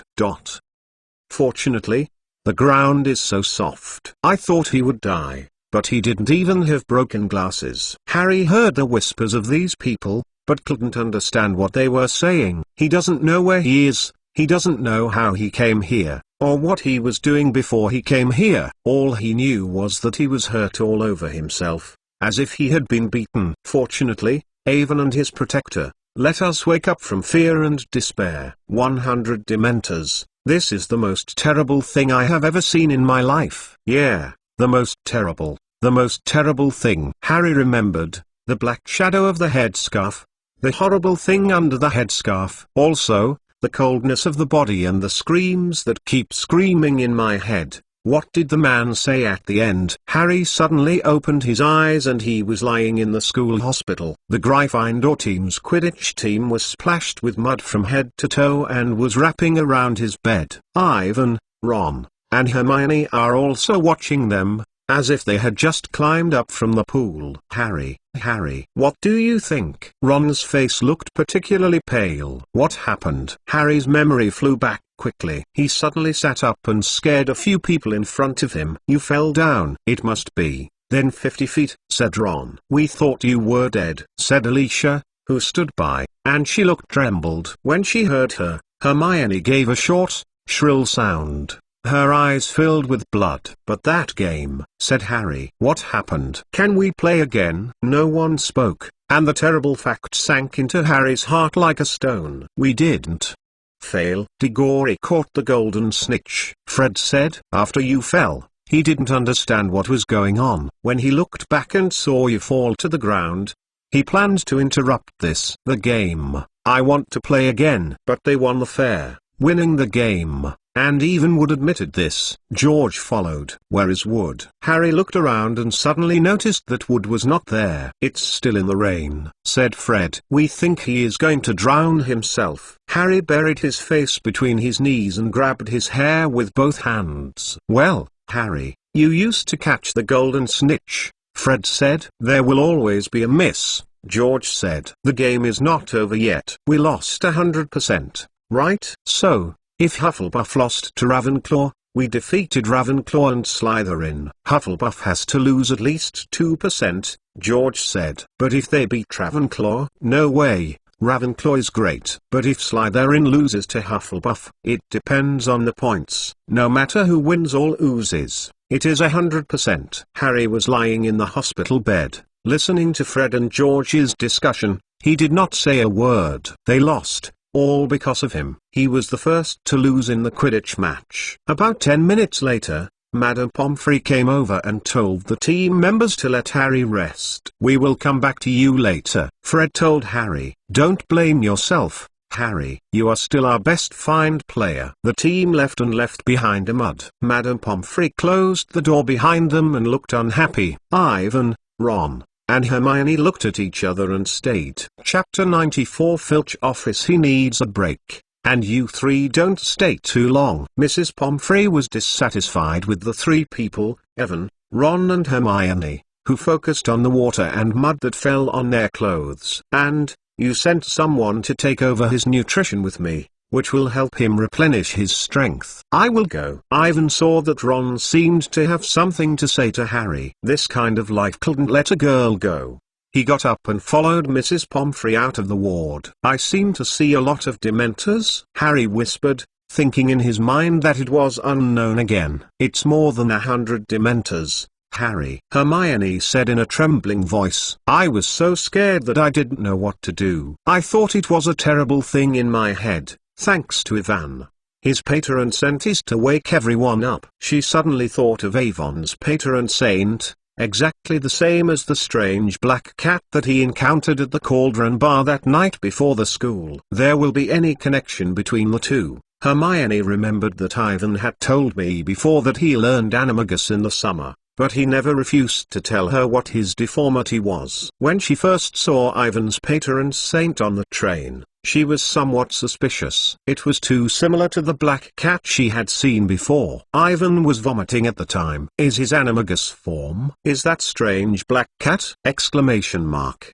Fortunately, the ground is so soft. I thought he would die, but he didn't even have broken glasses. Harry heard the whispers of these people, but couldn't understand what they were saying. He doesn't know where he is, he doesn't know how he came here, or what he was doing before he came here. All he knew was that he was hurt all over himself, as if he had been beaten. Fortunately, Avon and his protector let us wake up from fear and despair. 100 Dementors, this is the most terrible thing I have ever seen in my life. Yeah, the most terrible thing. Harry remembered the black shadow of the headscarf, the horrible thing under the headscarf. Also, the coldness of the body and the screams that keep screaming in my head. What did the man say at the end? Harry suddenly opened his eyes and he was lying in the school hospital. The Gryffindor team's Quidditch team was splashed with mud from head to toe and was wrapping around his bed. Ivan, Ron, and Hermione are also watching them, as if they had just climbed up from the pool. Harry, what do you think? Ron's face looked particularly pale. What happened? Harry's memory flew back quickly. He suddenly sat up and scared a few people in front of him. You fell down. It must be, then 50 feet, said Ron. We thought you were dead, said Alicia, who stood by, and she looked trembled. When she heard her, Hermione gave a short, shrill sound. Her eyes filled with blood. But that game, said Harry. What happened? Can we play again? No one spoke, and the terrible fact sank into Harry's heart like a stone. We didn't fail. Diggory caught the golden snitch, Fred said. After you fell, he didn't understand what was going on. When he looked back and saw you fall to the ground, he planned to interrupt the game. I want to play again. But they won the fair, winning the game. And even Wood admitted this. George followed. Where is Wood? Harry looked around and suddenly noticed that Wood was not there. It's still in the rain, said Fred. We think he is going to drown himself. Harry buried his face between his knees and grabbed his hair with both hands. Well, Harry, you used to catch the golden snitch, Fred said. There will always be a miss, George said. The game is not over yet. We lost 100%, right? So, if Hufflepuff lost to Ravenclaw, We defeated Ravenclaw and Slytherin. Hufflepuff has to lose at least 2%, George said. But if they beat Ravenclaw, no way. Ravenclaw is great. But if Slytherin loses to Hufflepuff, it depends on the points. No matter who wins or loses, it is 100%. Harry was lying in the hospital bed, listening to Fred and George's discussion. He did not say a word. They lost, all because of him. He was the first to lose in the Quidditch match. About 10 minutes later, Madame Pomfrey came over and told the team members to let Harry rest. "We will come back to you later," Fred told Harry. "Don't blame yourself, Harry. You are still our best find player." The team left and left behind a mud. Madame Pomfrey closed the door behind them and looked unhappy. Ivan, Ron, and Hermione looked at each other and stayed. Chapter 94 Filch office. He needs a break. And you three don't stay too long. Mrs. Pomfrey was dissatisfied with the three people, Evan, Ron and Hermione, who focused on the water and mud that fell on their clothes. "And, you sent someone to take over his nutrition with me, which will help him replenish his strength." "I will go." Ivan saw that Ron seemed to have something to say to Harry. This kind of life couldn't let a girl go. He got up and followed Mrs. Pomfrey out of the ward. "I seem to see a lot of Dementors," Harry whispered, thinking in his mind that it was unknown again. "It's more than 100 Dementors, Harry," Hermione said in a trembling voice. "I was so scared that I didn't know what to do. I thought it was a terrible thing in my head, thanks to Ivan. His patron saint is to wake everyone up." She suddenly thought of Avon's patron saint, exactly the same as the strange black cat that he encountered at the Cauldron Bar that night before the school. There will be any connection between the two. Hermione remembered that Ivan had told me before that he learned Animagus in the summer, but he never refused to tell her what his deformity was. When she first saw Ivan's patron saint on the train, she was somewhat suspicious. It was too similar to the black cat she had seen before. Ivan was vomiting at the time. "Is his Animagus form? Is that strange black cat?" Exclamation mark.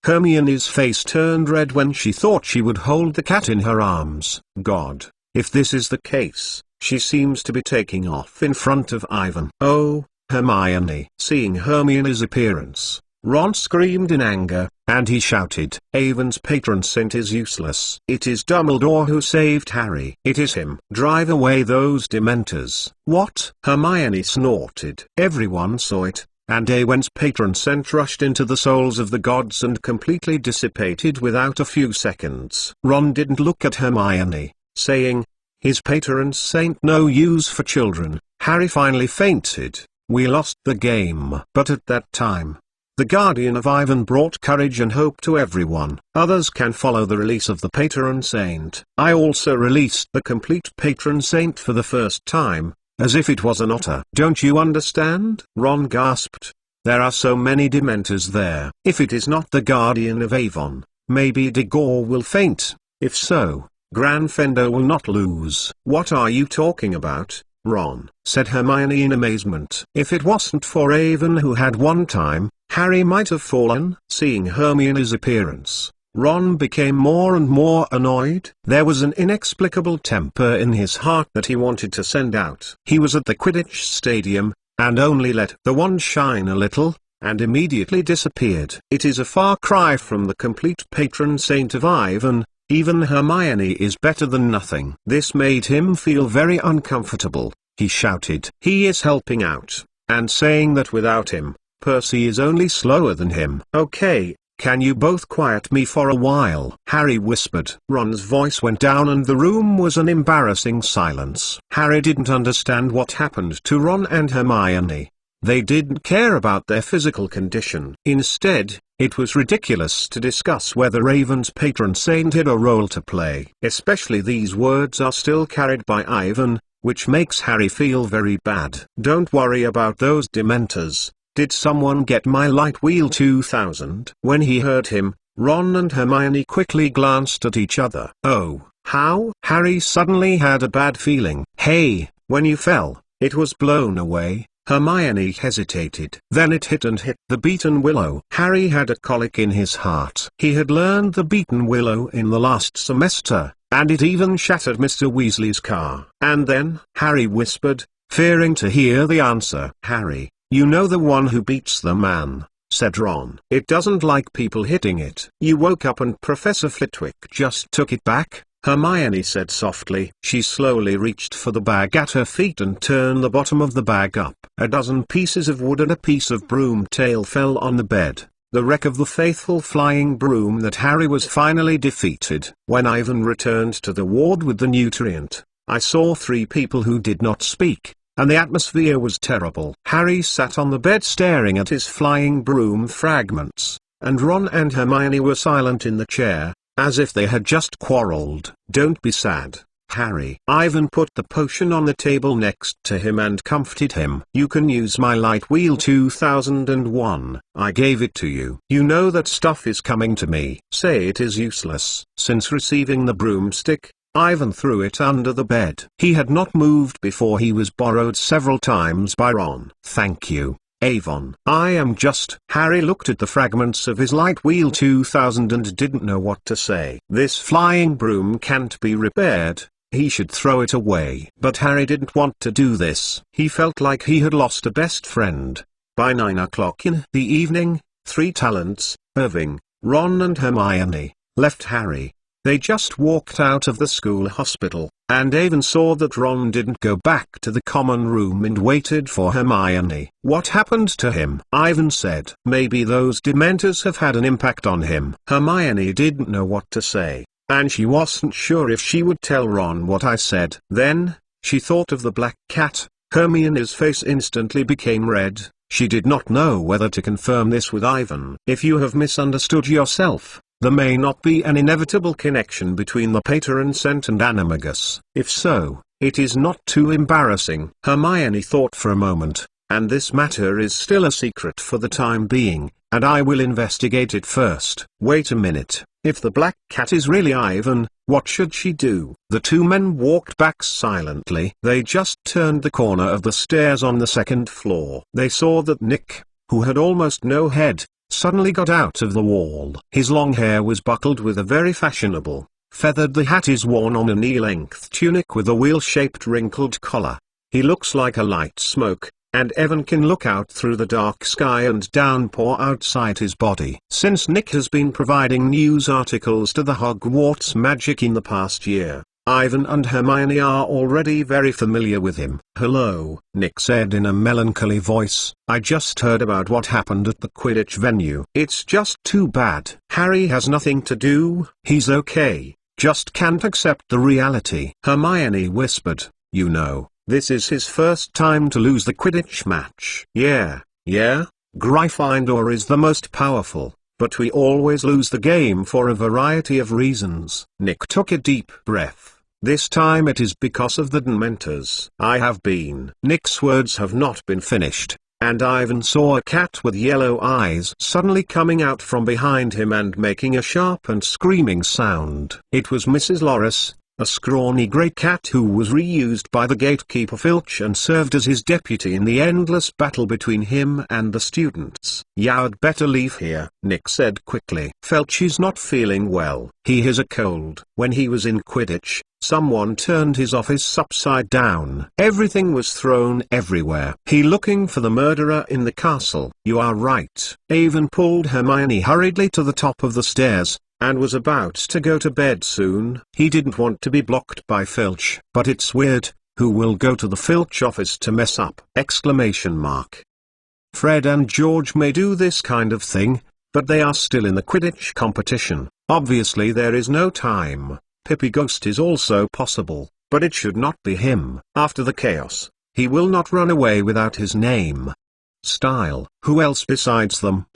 Hermione's face turned red when she thought she would hold the cat in her arms. God, if this is the case, she seems to be taking off in front of Ivan. "Oh, Hermione!" Seeing Hermione's appearance, Ron screamed in anger, and he shouted, "Avon's patron saint is useless. It is Dumbledore who saved Harry. It is him. Drive away those Dementors." "What?" Hermione snorted. Everyone saw it, and Avon's patron saint rushed into the souls of the gods and completely dissipated without a few seconds. Ron didn't look at Hermione, saying, "His patron saint no use for children." Harry finally fainted. "We lost the game." But at that time, the guardian of Ivan brought courage and hope to everyone. Others can follow the release of the patron saint. I also released the complete patron saint for the first time, as if it was an otter. "Don't you understand?" Ron gasped. "There are so many Dementors there. If it is not the guardian of Avon, maybe Diggory will faint. If so, Granfendo will not lose." "What are you talking about, Ron?" said Hermione in amazement. "If it wasn't for Avon who had one time, Harry might have fallen." Seeing Hermione's appearance, Ron became more and more annoyed. There was an inexplicable temper in his heart that he wanted to send out. He was at the Quidditch stadium, and only let the wand shine a little, and immediately disappeared. It is a far cry from the complete patron saint of Ivan. Even Hermione is better than nothing. This made him feel very uncomfortable. He shouted, "He is helping out, and saying that without him, Percy is only slower than him." "Okay, can you both quiet me for a while?" Harry whispered. Ron's voice went down and the room was an embarrassing silence. Harry didn't understand what happened to Ron and Hermione. They didn't care about their physical condition. Instead, it was ridiculous to discuss whether Avon's patron saint had a role to play. Especially these words are still carried by Ivan, which makes Harry feel very bad. "Don't worry about those Dementors. Did someone get my Light Wheel 2000? When he heard him, Ron and Hermione quickly glanced at each other. "Oh, how?" Harry suddenly had a bad feeling. "Hey, when you fell, it was blown away." Hermione hesitated. "Then it hit the beaten willow." Harry had a colic in his heart. He had learned the beaten willow in the last semester, and it even shattered Mr. Weasley's car. And then, Harry whispered, fearing to hear the answer. Harry, you know the one who beats the man, said Ron. It doesn't like people hitting it. You woke up and Professor Flitwick just took it back, Hermione said softly. She slowly reached for the bag at her feet and turned the bottom of the bag up. A dozen pieces of wood and a piece of broom tail fell on the bed, the wreck of the faithful flying broom that Harry was finally defeated. When Ivan returned to the ward with the nutrient, I saw 3 people who did not speak, and the atmosphere was terrible. Harry sat on the bed staring at his flying broom fragments, and Ron and Hermione were silent in the chair, as if they had just quarreled. Don't be sad, Harry. Ivan put the potion on the table next to him and comforted him. You can use my light wheel 2001. I gave it to you. You know that stuff is coming to me. Say it is useless. Since receiving the broomstick, Ivan threw it under the bed. He had not moved before he was borrowed several times by Ron. Thank you, Avon. I am just... Harry looked at the fragments of his light wheel 2000 and didn't know what to say. This flying broom can't be repaired. He should throw it away. But Harry didn't want to do this. He felt like he had lost a best friend. By 9 o'clock in the evening, 3 talents, Irving, Ron and Hermione, left Harry. They just walked out of the school hospital, and Avon saw that Ron didn't go back to the common room and waited for Hermione. What happened to him? Ivan said. Maybe those Dementors have had an impact on him. Hermione didn't know what to say, and she wasn't sure if she would tell Ron what I said. Then, she thought of the black cat. Hermione's face instantly became red. She did not know whether to confirm this with Ivan. If you have misunderstood yourself, there may not be an inevitable connection between the Pateran scent and Animagus. If so, it is not too embarrassing. Hermione thought for a moment, and this matter is still a secret for the time being, and I will investigate it first. Wait a minute, if the black cat is really Ivan, what should she do? The 2 men walked back silently. They just turned the corner of the stairs on the 2nd floor. They saw that Nick, who had almost no head, suddenly got out of the wall. His long hair was buckled with a very fashionable, feathered. The hat is worn on a knee-length tunic with a wheel-shaped wrinkled collar. He looks like a light smoke, and Evan can look out through the dark sky and downpour outside his body. Since Nick has been providing news articles to the Hogwarts Magic in the past year, Ivan and Hermione are already very familiar with him. Hello, Nick said in a melancholy voice. I just heard about what happened at the Quidditch venue. It's just too bad. Harry has nothing to do. He's okay, just can't accept the reality. Hermione whispered, you know, this is his first time to lose the Quidditch match. Yeah, Gryffindor is the most powerful, but we always lose the game for a variety of reasons. Nick took a deep breath. This time it is because of the Dementors. I have been. Nick's words have not been finished, and Ivan saw a cat with yellow eyes suddenly coming out from behind him and making a sharp and screaming sound. It was Mrs. Loris, a scrawny grey cat who was reused by the gatekeeper Filch and served as his deputy in the endless battle between him and the students. You'd better leave here, Nick said quickly. Filch is not feeling well. He has a cold. When he was in Quidditch, someone turned his office upside down. Everything was thrown everywhere. He looking for the murderer in the castle. You are right. Avon pulled Hermione hurriedly to the top of the stairs, and was about to go to bed soon. He didn't want to be blocked by Filch. But it's weird, who will go to the Filch office to mess up? Fred and George may do this kind of thing, but they are still in the Quidditch competition. Obviously there is no time. Pippi Ghost is also possible, but it should not be him. After the chaos, he will not run away without his name. Style. Who else besides them?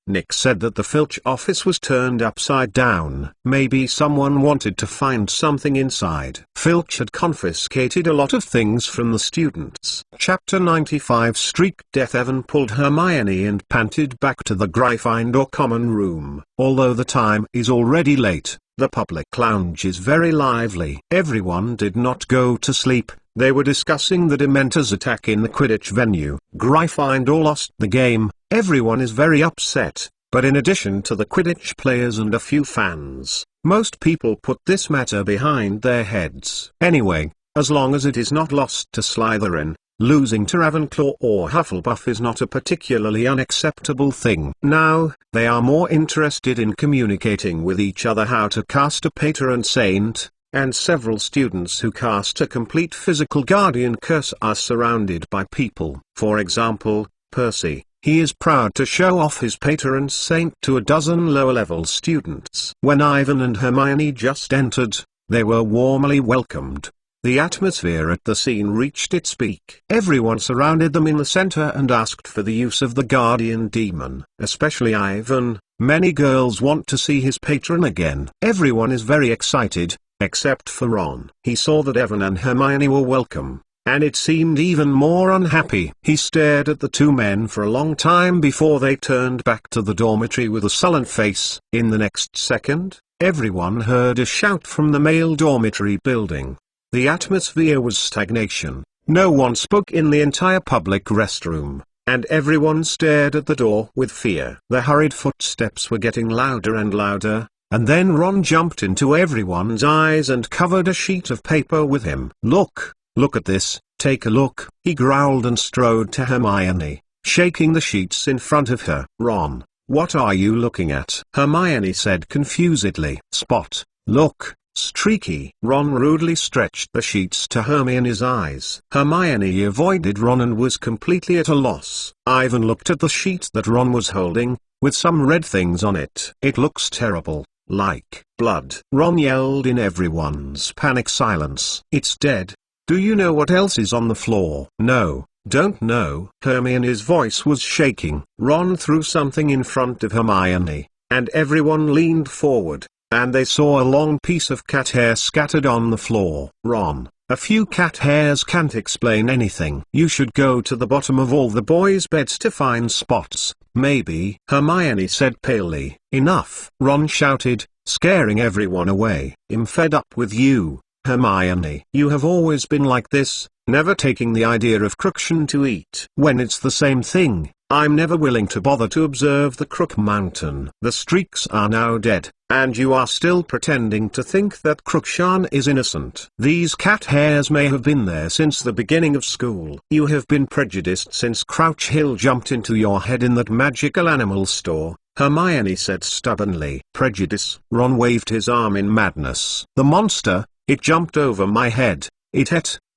Nick said that the Filch office was turned upside down. Maybe someone wanted to find something inside. Filch had confiscated a lot of things from the students. Chapter 95 Streak Death. Evan pulled Hermione and panted back to the Gryffindor common room. Although the time is already late, the public lounge is very lively. Everyone did not go to sleep. They were discussing the Dementors' attack in the Quidditch venue. Gryffindor lost the game. Everyone is very upset. But in addition to the Quidditch players and a few fans, most people put this matter behind their heads. Anyway, as long as it is not lost to Slytherin, losing to Ravenclaw or Hufflepuff is not a particularly unacceptable thing. Now, they are more interested in communicating with each other how to cast a Patron Saint, and several students who cast a complete physical guardian curse are surrounded by people. For example, Percy. He is proud to show off his Patron Saint to a dozen lower-level students. When Ivan and Hermione just entered, they were warmly welcomed. The atmosphere at the scene reached its peak. Everyone surrounded them in the center and asked for the use of the guardian demon. Especially Ivan. Many girls want to see his patron again. Everyone is very excited, except for Ron. He saw that Evan and Hermione were welcome, and it seemed even more unhappy. He stared at the two men for a long time before they turned back to the dormitory with a sullen face. In the next second, everyone heard a shout from the male dormitory building. The atmosphere was stagnation. No one spoke in the entire public restroom, and everyone stared at the door with fear. The hurried footsteps were getting louder and louder, and then Ron jumped into everyone's eyes and covered a sheet of paper with him. Look at this, take a look, he growled and strode to Hermione, shaking the sheets in front of her. Ron, what are you looking at? Hermione said confusedly. Spot, look. Streaky. Ron rudely stretched the sheets to Hermione's eyes. Hermione avoided Ron and was completely at a loss. Ivan looked at the sheet that Ron was holding, with some red things on it. It looks terrible, like blood. Ron yelled in everyone's panic silence. It's dead. Do you know what else is on the floor? No, don't know. Hermione's voice was shaking. Ron threw something in front of Hermione, and everyone leaned forward, and they saw a long piece of cat hair scattered on the floor. Ron, a few cat hairs can't explain anything. You should go to the bottom of all the boys' beds to find spots, maybe, Hermione said palely. Enough, Ron shouted, scaring everyone away. I'm fed up with you, Hermione. You have always been like this, never taking the idea of Crookshank to eat. When it's the same thing, I'm never willing to bother to observe the Crook Mountain. The streaks are now dead, and you are still pretending to think that Crookshank is innocent. These cat hairs may have been there since the beginning of school. You have been prejudiced since Crouch Hill jumped into your head in that magical animal store, Hermione said stubbornly. Prejudice? Ron waved his arm in madness. The monster, it jumped over my head.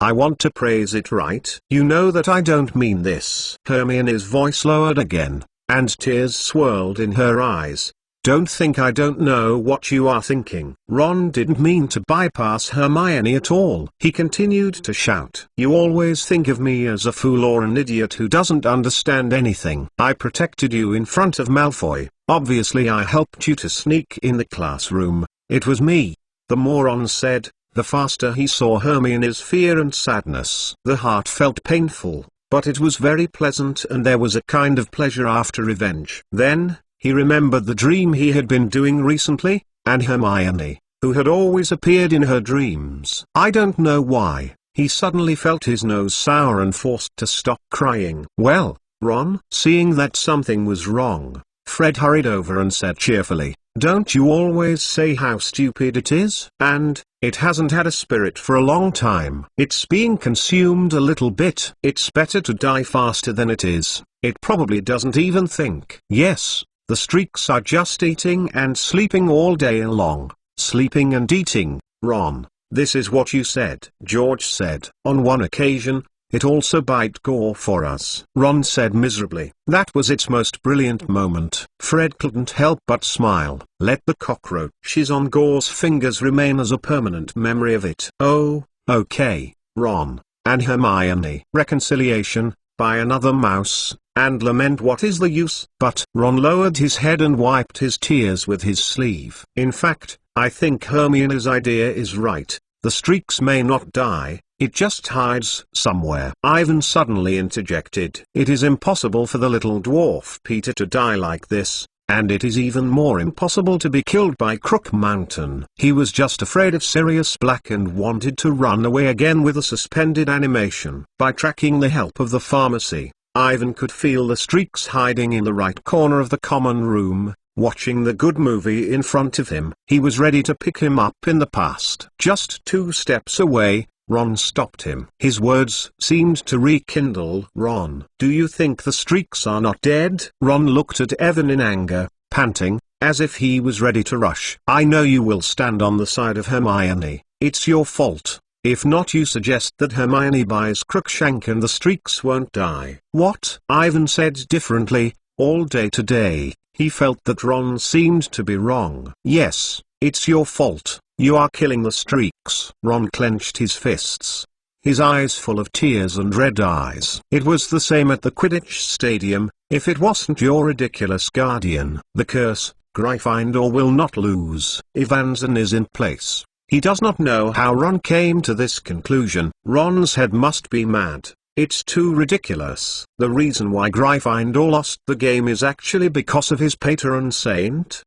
I want to praise it, right? You know that I don't mean this. Hermione's voice lowered again, and tears swirled in her eyes. Don't think I don't know what you are thinking. Ron didn't mean to bypass Hermione at all. He continued to shout. You always think of me as a fool or an idiot who doesn't understand anything. I protected you in front of Malfoy. Obviously I helped you to sneak in the classroom. It was me. The moron said. The faster he saw Hermione's fear and sadness. The heart felt painful, but it was very pleasant and there was a kind of pleasure after revenge. Then, he remembered the dream he had been doing recently, and Hermione, who had always appeared in her dreams. I don't know why, he suddenly felt his nose sour and forced to stop crying. Well, Ron? Seeing that something was wrong, Fred hurried over and said cheerfully, don't you always say how stupid it is? And, it hasn't had a spirit for a long time. It's being consumed a little bit. It's better to die faster than it is. It probably doesn't even think. Yes, the streaks are just eating and sleeping all day long. Sleeping and eating, Ron. This is what you said. George said. On one occasion, it also bite Gore for us. Ron said miserably. That was its most brilliant moment. Fred couldn't help but smile. Let the cockroaches on Gore's fingers remain as a permanent memory of it. Oh, okay, Ron, and Hermione. Reconciliation, by another mouse, and lament what is the use? But Ron lowered his head and wiped his tears with his sleeve. In fact, I think Hermione's idea is right. The streaks may not die. It just hides somewhere. Ivan suddenly interjected. It is impossible for the little dwarf Peter to die like this, and it is even more impossible to be killed by Crook Mountain. He was just afraid of Sirius Black and wanted to run away again with a suspended animation. By tracking the help of the pharmacy, Ivan could feel the streaks hiding in the right corner of the common room, watching the good movie in front of him. He was ready to pick him up in the past. Just 2 steps away, Ron stopped him. His words seemed to rekindle Ron. "Do you think the streaks are not dead?" Ron looked at Evan in anger, panting, as if he was ready to rush. "I know you will stand on the side of Hermione. It's your fault. If not, you suggest that Hermione buys Crookshank and the streaks won't die." "What?" Ivan said differently. All day today, he felt that Ron seemed to be wrong. "Yes, it's your fault. You are killing the streaks." Ron clenched his fists, his eyes full of tears and red eyes. "It was the same at the Quidditch stadium. If it wasn't your ridiculous guardian, the curse, Gryffindor will not lose. Evanson is in place." He does not know how Ron came to this conclusion. Ron's head must be mad. It's too ridiculous. The reason why Gryffindor lost the game is actually because of his patron saint!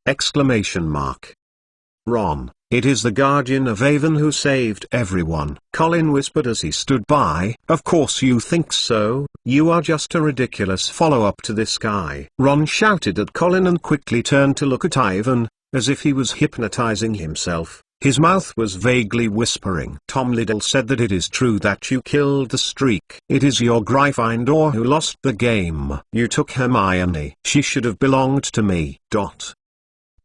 "Ron, it is the guardian of Avon who saved everyone," Colin whispered as he stood by. "Of course you think so. You are just a ridiculous follow-up to this guy." Ron shouted at Colin and quickly turned to look at Ivan, as if he was hypnotizing himself. His mouth was vaguely whispering. "Tom Riddle said that it is true that you killed the streak. It is your Gryffindor who lost the game. You took Hermione. She should have belonged to me."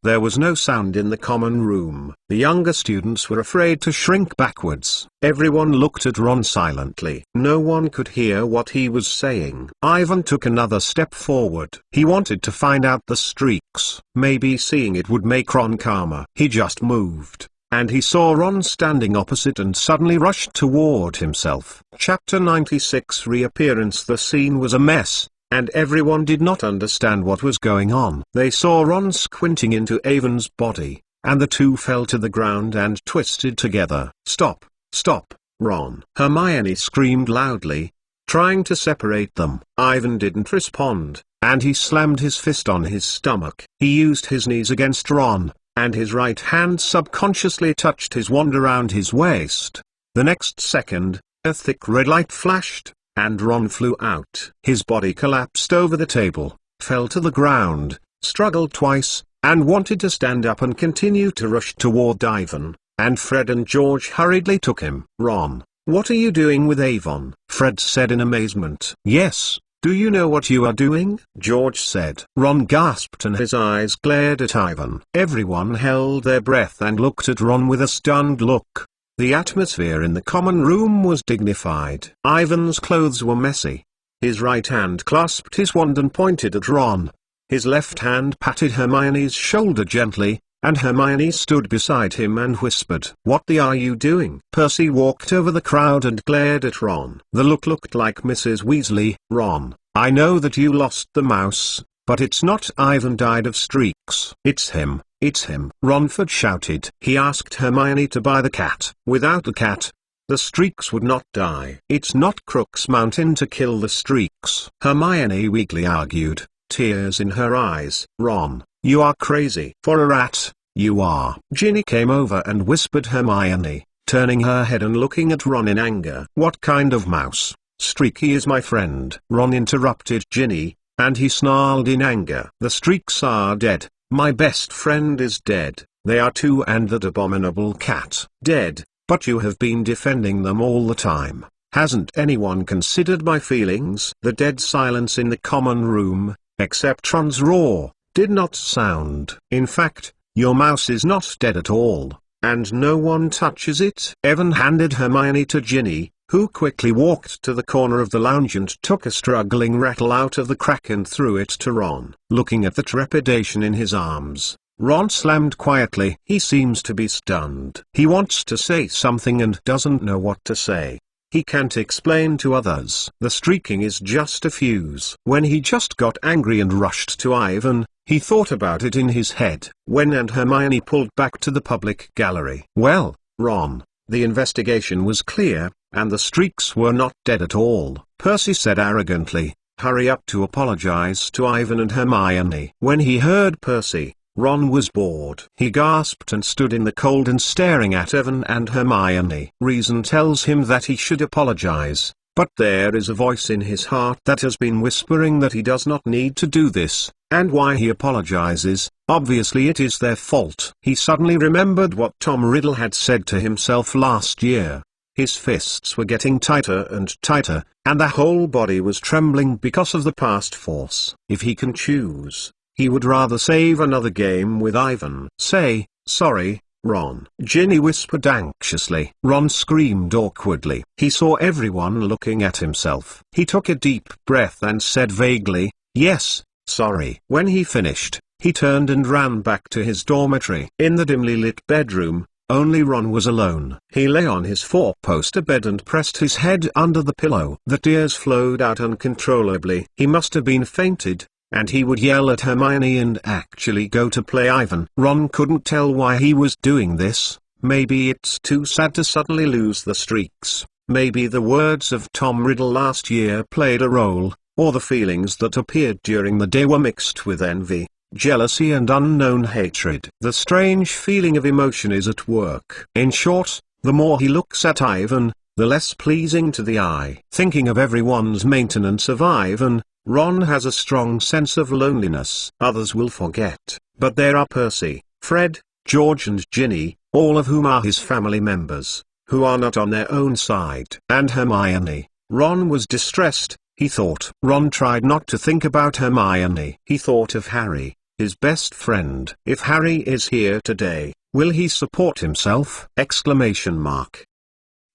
There was no sound in the common room. The younger students were afraid to shrink backwards. Everyone looked at Ron silently. No one could hear what he was saying. Ivan took another step forward. He wanted to find out the streaks. Maybe seeing it would make Ron calmer. He just moved, and he saw Ron standing opposite and suddenly rushed toward himself. Chapter 96 Reappearance. The scene was a mess, and everyone did not understand what was going on. They saw Ron squinting into Avon's body, and the two fell to the ground and twisted together. "Stop, stop, Ron!" Hermione screamed loudly, trying to separate them. Ivan didn't respond, and he slammed his fist on his stomach. He used his knees against Ron, and his right hand subconsciously touched his wand around his waist. The next second, a thick red light flashed, and Ron flew out. His body collapsed over the table, fell to the ground, struggled twice, and wanted to stand up and continue to rush toward Ivan, and Fred and George hurriedly took him. "Ron, what are you doing with Avon?" Fred said in amazement. "Yes, do you know what you are doing?" George said. Ron gasped and his eyes glared at Ivan. Everyone held their breath and looked at Ron with a stunned look. The atmosphere in the common room was dignified. Ivan's clothes were messy. His right hand clasped his wand and pointed at Ron. His left hand patted Hermione's shoulder gently, and Hermione stood beside him and whispered, "What the are you doing?" Percy walked over the crowd and glared at Ron. The look looked like Mrs. Weasley. "Ron, I know that you lost the mouse, but it's not Ivan died of streaks. It's him, it's him." Ronford shouted. He asked Hermione to buy the cat. Without the cat, the streaks would not die. "It's not Crook's Mountain to kill the streaks," Hermione weakly argued, tears in her eyes. "Ron, you are crazy." "For a rat, you are." Ginny came over and whispered Hermione, turning her head and looking at Ron in anger. "What kind of mouse? Streaky is my friend." Ron interrupted Ginny, and he snarled in anger. "The streaks are dead. My best friend is dead. They are too, and that abominable cat dead, but you have been defending them all the time. Hasn't anyone considered my feelings?" The dead silence in the common room, except Ron's roar, did not sound. "In fact, your mouse is not dead at all, and no one touches it." Evan handed Hermione to Ginny, who quickly walked to the corner of the lounge and took a struggling rattle out of the crack and threw it to Ron. Looking at the trepidation in his arms, Ron slammed quietly. He seems to be stunned. He wants to say something and doesn't know what to say. He can't explain to others. The streaking is just a fuse. When he just got angry and rushed to Ivan, he thought about it in his head. When and Hermione pulled back to the public gallery. "Well, Ron, the investigation was clear, and the streaks were not dead at all," Percy said arrogantly. "Hurry up to apologize to Ivan and Hermione." When he heard Percy, Ron was bored. He gasped and stood in the cold and staring at Evan and Hermione. Reason tells him that he should apologize, But there is a voice in his heart that has been whispering that he does not need to do this, and why he apologizes. Obviously it is their fault. He suddenly remembered what Tom Riddle had said to himself last year. His fists were getting tighter and tighter, and the whole body was trembling because of the past force. If he can choose, he would rather save another game with Ivan. Say, sorry, Ron, Ginny whispered anxiously. Ron screamed awkwardly. He saw everyone looking at himself. He took a deep breath and said vaguely, yes, sorry. When he finished, he turned and ran back to his dormitory. In the dimly lit bedroom, only Ron was alone. He lay on his four-poster bed and pressed his head under the pillow. The tears flowed out uncontrollably. He must have been fainted, and he would yell at Hermione and actually go to play Ivan. Ron couldn't tell why he was doing this. Maybe it's too sad to suddenly lose the streaks. Maybe the words of Tom Riddle last year played a role, or the feelings that appeared during the day were mixed with envy, jealousy and unknown hatred. The strange feeling of emotion is at work. In short, the more he looks at Ivan, the less pleasing to the eye. Thinking of everyone's maintenance of Ivan, Ron has a strong sense of loneliness. Others will forget, but there are Percy, Fred, George and Ginny, all of whom are his family members, who are not on their own side. And Hermione. Ron was distressed, he thought. Ron tried not to think about Hermione. He thought of Harry, his best friend. If Harry is here today, will he support himself?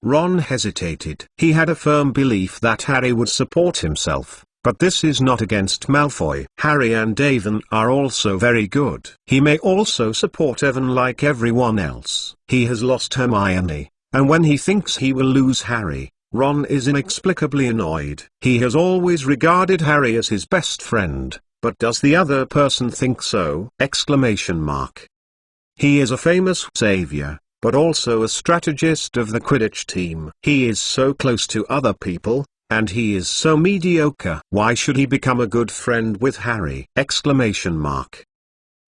Ron hesitated. He had a firm belief that Harry would support himself, but this is not against Malfoy. Harry and Evan are also very good. He may also support Evan like everyone else. He has lost Hermione, and when he thinks he will lose Harry, Ron is inexplicably annoyed. He has always regarded Harry as his best friend, but does the other person think so? He is a famous savior, but also a strategist of the Quidditch team. He is so close to other people, and he is so mediocre. Why should he become a good friend with Harry?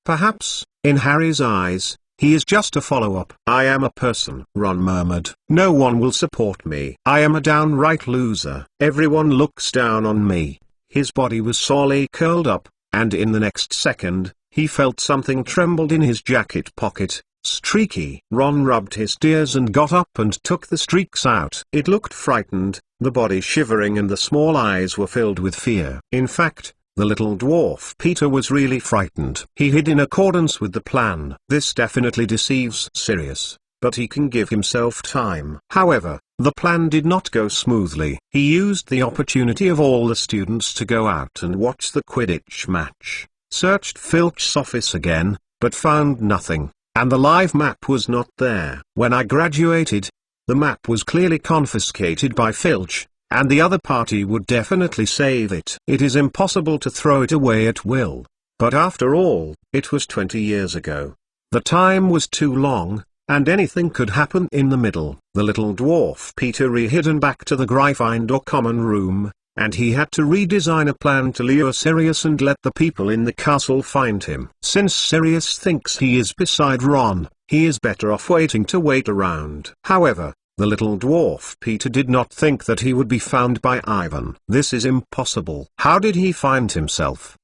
Perhaps, in Harry's eyes, he is just a follow-up. I am a person, Ron murmured. No one will support me. I am a downright loser. Everyone looks down on me. His body was sorely curled up, and in the next second, he felt something trembled in his jacket pocket. Streaky. Ron rubbed his tears and got up and took the streaks out. It looked frightened, the body shivering and the small eyes were filled with fear. In fact, the little dwarf Peter was really frightened. He hid in accordance with the plan. This definitely deceives Sirius, but he can give himself time. However, the plan did not go smoothly. He used the opportunity of all the students to go out and watch the Quidditch match. Searched Filch's office again, but found nothing, and the live map was not there. When I graduated, the map was clearly confiscated by Filch, and the other party would definitely save it. It is impossible to throw it away at will. But after all, it was 20 years ago. The time was too long, and anything could happen in the middle. The little dwarf Peter re-hidden back to the Gryffindor common room, and he had to redesign a plan to lure Sirius and let the people in the castle find him. Since Sirius thinks he is beside Ron, he is better off waiting to wait around. However, the little dwarf Peter did not think that he would be found by Ivan. This is impossible. How did he find himself?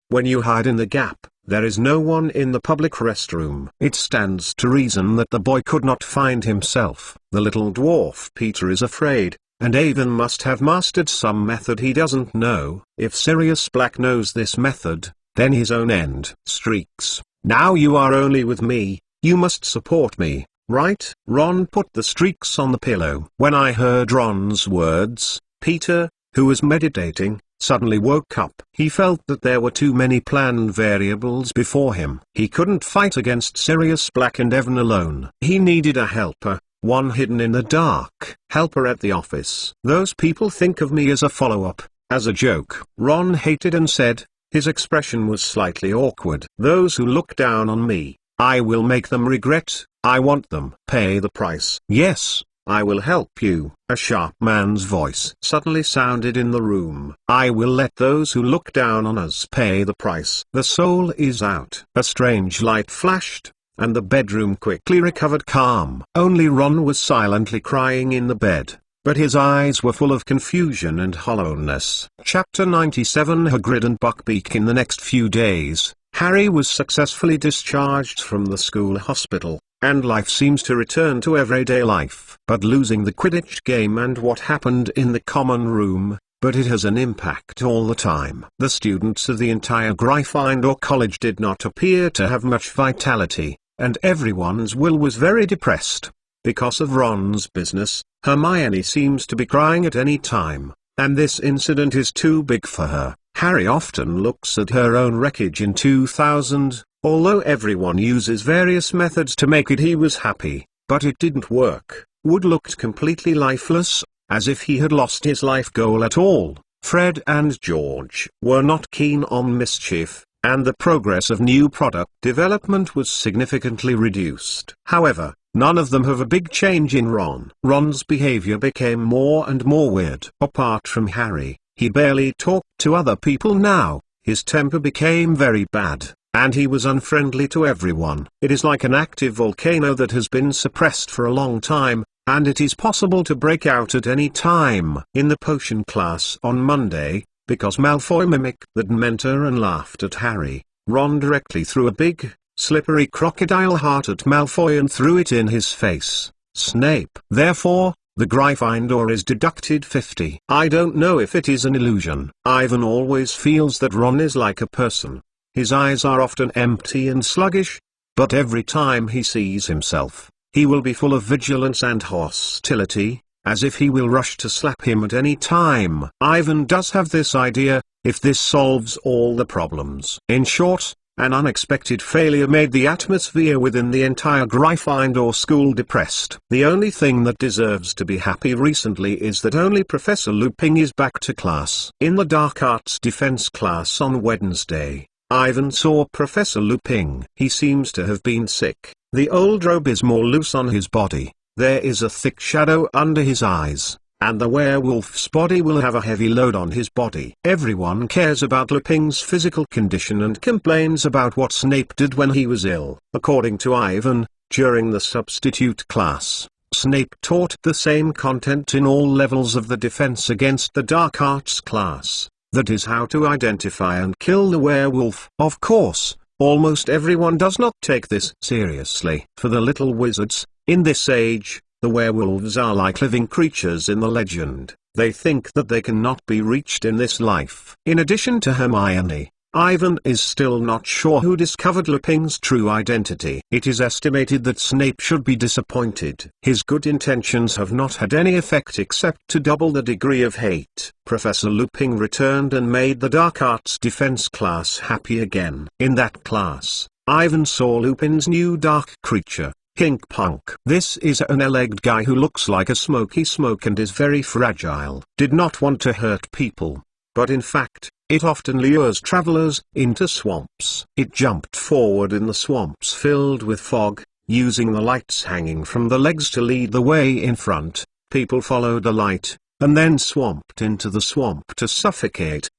When you hide in the gap, there is no one in the public restroom. It stands to reason that the boy could not find himself. The little dwarf Peter is afraid, and Avon must have mastered some method he doesn't know. If Sirius Black knows this method, then his own end. Streaks. Now you are only with me, you must support me, right? Ron put the streaks on the pillow. When I heard Ron's words, Peter, who was meditating, suddenly woke up. He felt that there were too many planned variables before him. He couldn't fight against Sirius Black and Evan alone. He needed a helper. One hidden in the dark. Helper at the office. Those people think of me as a follow-up, as a joke. Ron hated and said, his expression was slightly awkward. Those who look down on me, I will make them regret, I want them. Pay the price. Yes, I will help you. A sharp man's voice suddenly sounded in the room. I will let those who look down on us pay the price. The soul is out. A strange light flashed, and the bedroom quickly recovered calm. Only Ron was silently crying in the bed. but his eyes were full of confusion and hollowness. Chapter 97 Hagrid and Buckbeak. In the next few days, Harry was successfully discharged from the school hospital, and life seems to return to everyday life. But losing the Quidditch game and what happened in the common room, but it has an impact all the time. The students of the entire Gryffindor College did not appear to have much vitality, and everyone's will was very depressed. Because of Ron's business, Hermione seems to be crying at any time, and this incident is too big for her. Harry often looks at her own wreckage in 2000, although everyone uses various methods to make it he was happy, but it didn't work. Wood looked completely lifeless, as if he had lost his life goal at all. Fred and George were not keen on mischief, and the progress of new product development was significantly reduced. However, none of them have a big change in Ron. Ron's behavior became more and more weird. Apart from Harry, he barely talked to other people now, his temper became very bad, and he was unfriendly to everyone. It is like an active volcano that has been suppressed for a long time, and it is possible to break out at any time. In the potion class on Monday, because Malfoy mimicked the Dementor and laughed at Harry, Ron directly threw a big, slippery crocodile heart at Malfoy and threw it in his face. Snape. Therefore, the Gryffindor is deducted 50. I don't know if it is an illusion. Ivan always feels that Ron is like a person. His eyes are often empty and sluggish, but every time he sees himself, he will be full of vigilance and hostility, as if he will rush to slap him at any time. Ivan does have this idea, if this solves all the problems. In short, an unexpected failure made the atmosphere within the entire Gryffindor school depressed. The only thing that deserves to be happy recently is that only Professor Lupin is back to class. In the Dark Arts Defense class on Wednesday, Ivan saw Professor Lupin. He seems to have been sick. The old robe is more loose on his body, there is a thick shadow under his eyes, and the werewolf's body will have a heavy load on his body. Everyone cares about Lupin's physical condition and complains about what Snape did when he was ill. According to Ivan, during the substitute class, Snape taught the same content in all levels of the Defense Against the Dark Arts class. That is how to identify and kill the werewolf. Of course, almost everyone does not take this seriously. For the little wizards, in this age, the werewolves are like living creatures in the legend. They think that they cannot be reached in this life. In addition to Hermione, Ivan is still not sure who discovered Lupin's true identity. It is estimated that Snape should be disappointed. His good intentions have not had any effect except to double the degree of hate. Professor Lupin returned and made the Dark Arts Defense class happy again. In that class, Ivan saw Lupin's new dark creature, Pink Punk. This is an eight-legged guy who looks like a smoky smoke and is very fragile. Did not want to hurt people, but in fact, it often lures travelers into swamps. It jumped forward in the swamps filled with fog, using the lights hanging from the legs to lead the way in front. People followed the light, and then swamped into the swamp to suffocate.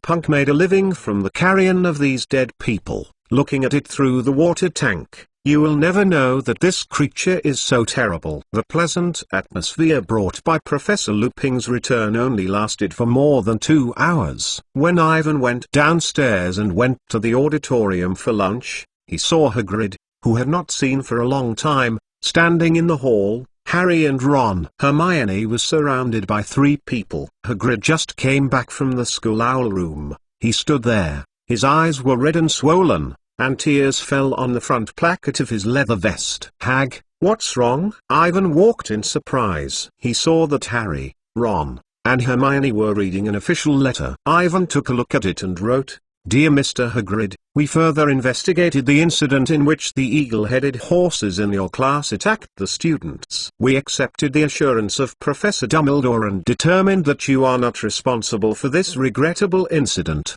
Punk made a living from the carrion of these dead people. Looking at it through the water tank, you will never know that this creature is so terrible. The pleasant atmosphere brought by Professor Lupin's return only lasted for more than 2 hours. When Ivan went downstairs and went to the auditorium for lunch, he saw Hagrid, who had not seen for a long time, standing in the hall. Harry and Ron. Hermione was surrounded by 3 people. Hagrid just came back from the school owl room. He stood there, his eyes were red and swollen, and tears fell on the front placket of his leather vest. Hag, what's wrong? Ivan walked in surprise. He saw that Harry, Ron, and Hermione were reading an official letter. Ivan took a look at it and wrote, "Dear Mr. Hagrid, we further investigated the incident in which the eagle-headed horses in your class attacked the students. We accepted the assurance of Professor Dumbledore and determined that you are not responsible for this regrettable incident.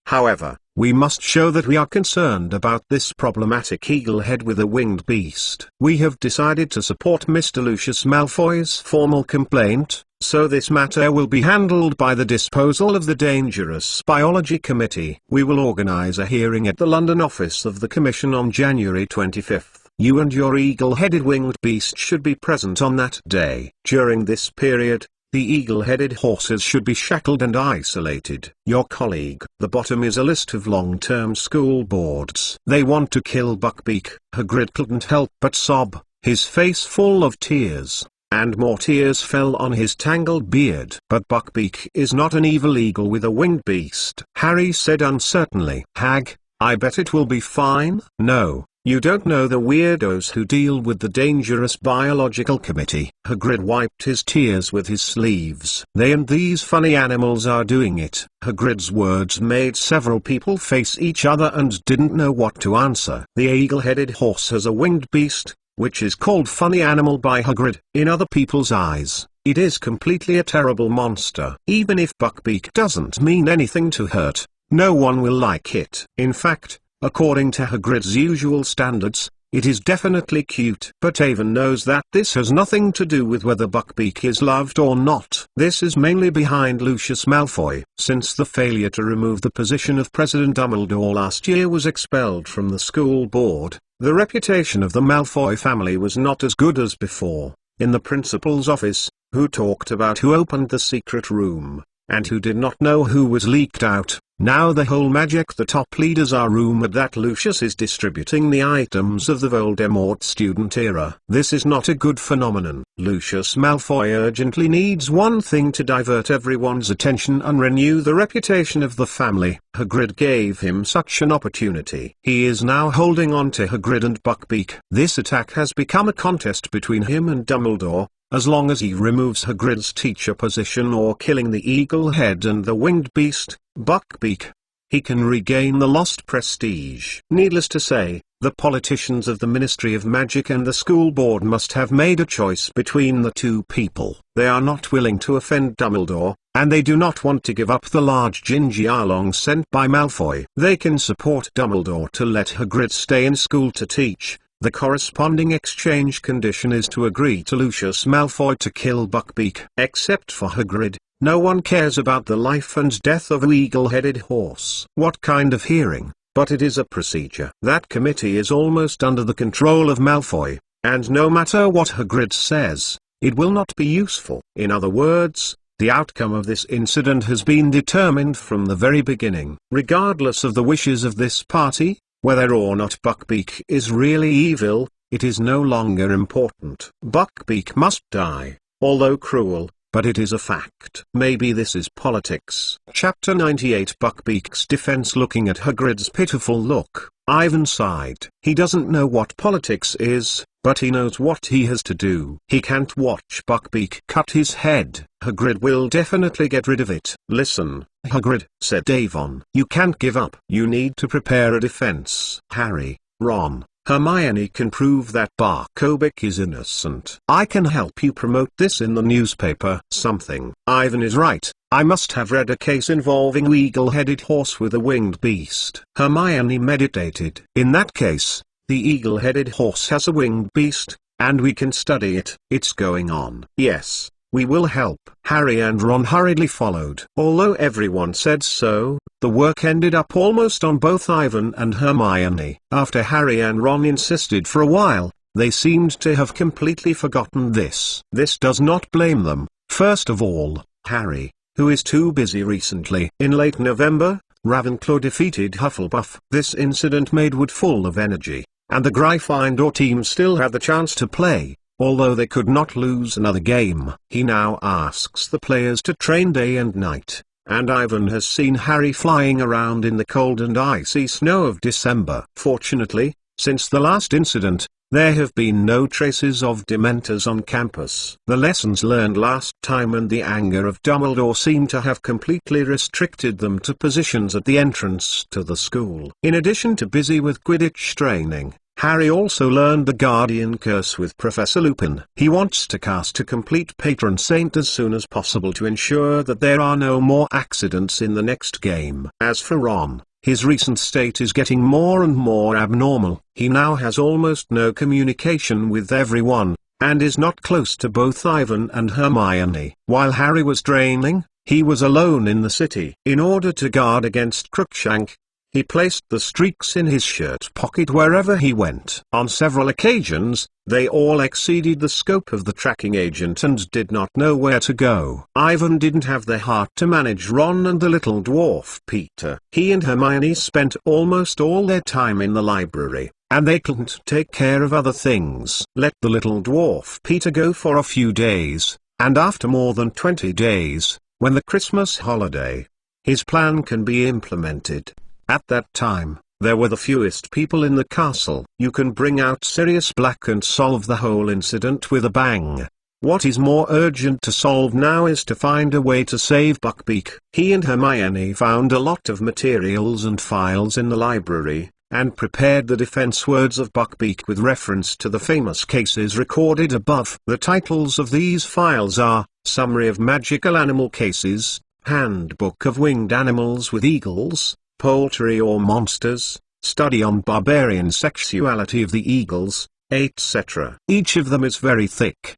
However, we must show that we are concerned about this problematic eagle-head with a winged beast. We have decided to support Mr. Lucius Malfoy's formal complaint, so this matter will be handled by the disposal of the Dangerous Biology Committee. We will organize a hearing at the London office of the Commission on January 25th. You and your eagle-headed winged beast should be present on that day. During this period, the eagle-headed horses should be shackled and isolated. Your colleague. The bottom is a list of long-term school boards. They want to kill Buckbeak. Hagrid couldn't help but sob, his face full of tears, and more tears fell on his tangled beard. But Buckbeak is not an evil eagle with a winged beast, Harry said uncertainly. Hag, I bet it will be fine. No. You don't know the weirdos who deal with the dangerous biological committee. Hagrid wiped his tears with his sleeves. They and these funny animals are doing it. Hagrid's words made several people face each other and didn't know what to answer. The eagle-headed horse has a winged beast, which is called funny animal by Hagrid. In other people's eyes, it is completely a terrible monster. Even if Buckbeak doesn't mean anything to hurt, no one will like it. In fact, according to Hagrid's usual standards, it is definitely cute. But Avon knows that this has nothing to do with whether Buckbeak is loved or not. This is mainly behind Lucius Malfoy. Since the failure to remove the position of President Dumbledore last year was expelled from the school board, the reputation of the Malfoy family was not as good as before. In the principal's office, who talked about who opened the secret room, and who did not know who was leaked out, now the whole Magic the top leaders are rumored that Lucius is distributing the items of the Voldemort student era. This is not a good phenomenon. Lucius Malfoy urgently needs one thing to divert everyone's attention and renew the reputation of the family. Hagrid gave him such an opportunity. He is now holding on to Hagrid and Buckbeak. This attack has become a contest between him and Dumbledore. As long as he removes Hagrid's teacher position or killing the eagle head and the winged beast, Buckbeak, he can regain the lost prestige. Needless to say, the politicians of the Ministry of Magic and the school board must have made a choice between the two people. They are not willing to offend Dumbledore, and they do not want to give up the large Gingy Oolong sent by Malfoy. They can support Dumbledore to let Hagrid stay in school to teach. The corresponding exchange condition is to agree to Lucius Malfoy to kill Buckbeak. Except for Hagrid, no one cares about the life and death of an eagle-headed horse. What kind of hearing? But it is a procedure. That committee is almost under the control of Malfoy, and no matter what Hagrid says, it will not be useful. In other words, the outcome of this incident has been determined from the very beginning. Regardless of the wishes of this party, whether or not Buckbeak is really evil, it is no longer important. Buckbeak must die, although cruel, but it is a fact. Maybe this is politics. Chapter 98 Buckbeak's defense. Looking at Hagrid's pitiful look, Ivan sighed. He doesn't know what politics is, but he knows what he has to do. He can't watch Buckbeak cut his head. Hagrid will definitely get rid of it. Listen, Hagrid, said Avon. You can't give up. You need to prepare a defense. Harry, Ron, Hermione can prove that Buckbeak is innocent. I can help you promote this in the newspaper. Something. Ivan is right. I must have read a case involving an eagle-headed horse with a winged beast. Hermione meditated. In that case, the eagle-headed horse has a winged beast, and we can study it. It's going on. Yes, we will help. Harry and Ron hurriedly followed. Although everyone said so, the work ended up almost on both Ivan and Hermione. After Harry and Ron insisted for a while, they seemed to have completely forgotten this. This does not blame them. First of all, Harry, who is too busy recently. In late November, Ravenclaw defeated Hufflepuff. This incident made Wood full of energy, and the Gryffindor team still had the chance to play, although they could not lose another game. He now asks the players to train day and night, and Ivan has seen Harry flying around in the cold and icy snow of December. Fortunately, since the last incident, there have been no traces of Dementors on campus. The lessons learned last time and the anger of Dumbledore seem to have completely restricted them to positions at the entrance to the school. In addition to busy with Quidditch training, Harry also learned the Guardian Curse with Professor Lupin. He wants to cast a complete Patron Saint as soon as possible to ensure that there are no more accidents in the next game. As for Ron, his recent state is getting more and more abnormal. He now has almost no communication with everyone, and is not close to both Ivan and Hermione. While Harry was training, he was alone in the city. In order to guard against Crookshank, He placed the streaks in his shirt pocket wherever he went. On several occasions, they all exceeded the scope of the tracking agent and did not know where to go. Ivan didn't have the heart to manage Ron and the little dwarf Peter. He and Hermione spent almost all their time in the library, and they couldn't take care of other things. Let the little dwarf Peter go for a few days, and after more than 20 days, when the Christmas holiday, his plan can be implemented. At that time, there were the fewest people in the castle. You can bring out Sirius Black and solve the whole incident with a bang. What is more urgent to solve now is to find a way to save Buckbeak. He and Hermione found a lot of materials and files in the library, and prepared the defense words of Buckbeak with reference to the famous cases recorded above. The titles of these files are, Summary of Magical Animal Cases, Handbook of Winged Animals with Eagles, Poultry or Monsters, Study on Barbarian Sexuality of the Eagles, etc. Each of them is very thick.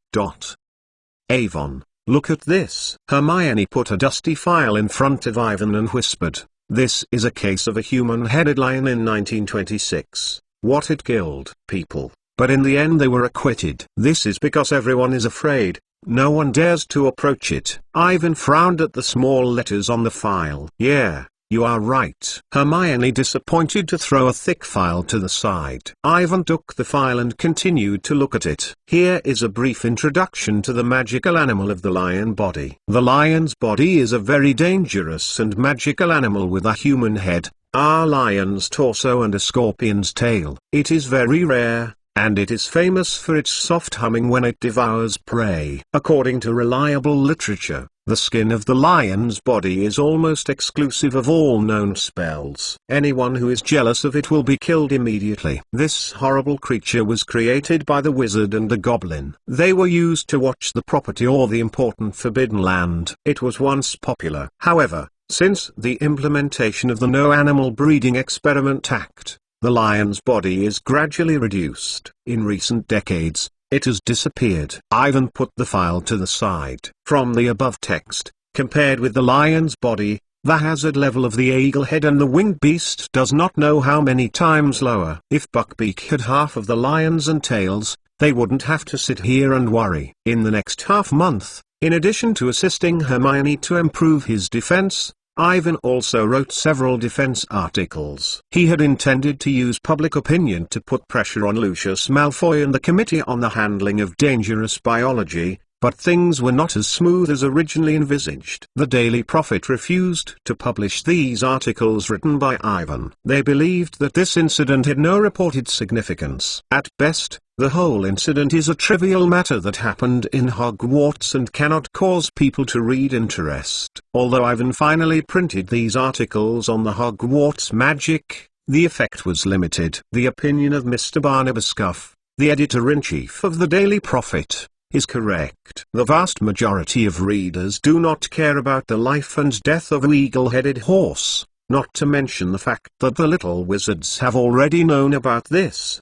Avon, look at this. Hermione put a dusty file in front of Ivan and whispered, this is a case of a human-headed lion in 1926. What it killed people, but in the end they were acquitted. This is because everyone is afraid. No one dares to approach it. Ivan frowned at the small letters on the file. Yeah, you are right. Hermione disappointed to throw a thick file to the side. Ivan took the file and continued to look at it. Here is a brief introduction to the magical animal of the lion body. The lion's body is a very dangerous and magical animal with a human head, a lion's torso and a scorpion's tail. It is very rare, and it is famous for its soft humming when it devours prey. According to reliable literature, the skin of the lion's body is almost exclusive of all known spells. Anyone who is jealous of it will be killed immediately. This horrible creature was created by the wizard and the goblin. They were used to watch the property or the important forbidden land. It was once popular. However, since the implementation of the No Animal Breeding Experiment Act, the lion's body is gradually reduced. In recent decades, it has disappeared. Ivan put the file to the side. From the above text, compared with the lion's body, the hazard level of the eagle head and the winged beast does not know how many times lower. If Buckbeak had half of the lions and tails, they wouldn't have to sit here and worry. In the next half month, in addition to assisting Hermione to improve his defense, Ivan also wrote several defense articles. He had intended to use public opinion to put pressure on Lucius Malfoy and the Committee on the Handling of Dangerous Biology, but things were not as smooth as originally envisaged. The Daily Prophet refused to publish these articles written by Ivan. They believed that this incident had no reported significance. At best, the whole incident is a trivial matter that happened in Hogwarts and cannot cause people to read interest. Although Ivan finally printed these articles on the Hogwarts magic, the effect was limited. The opinion of Mr. Barnabas Scuff, the editor-in-chief of the Daily Prophet, is correct. The vast majority of readers do not care about the life and death of an eagle-headed horse, not to mention the fact that the little wizards have already known about this.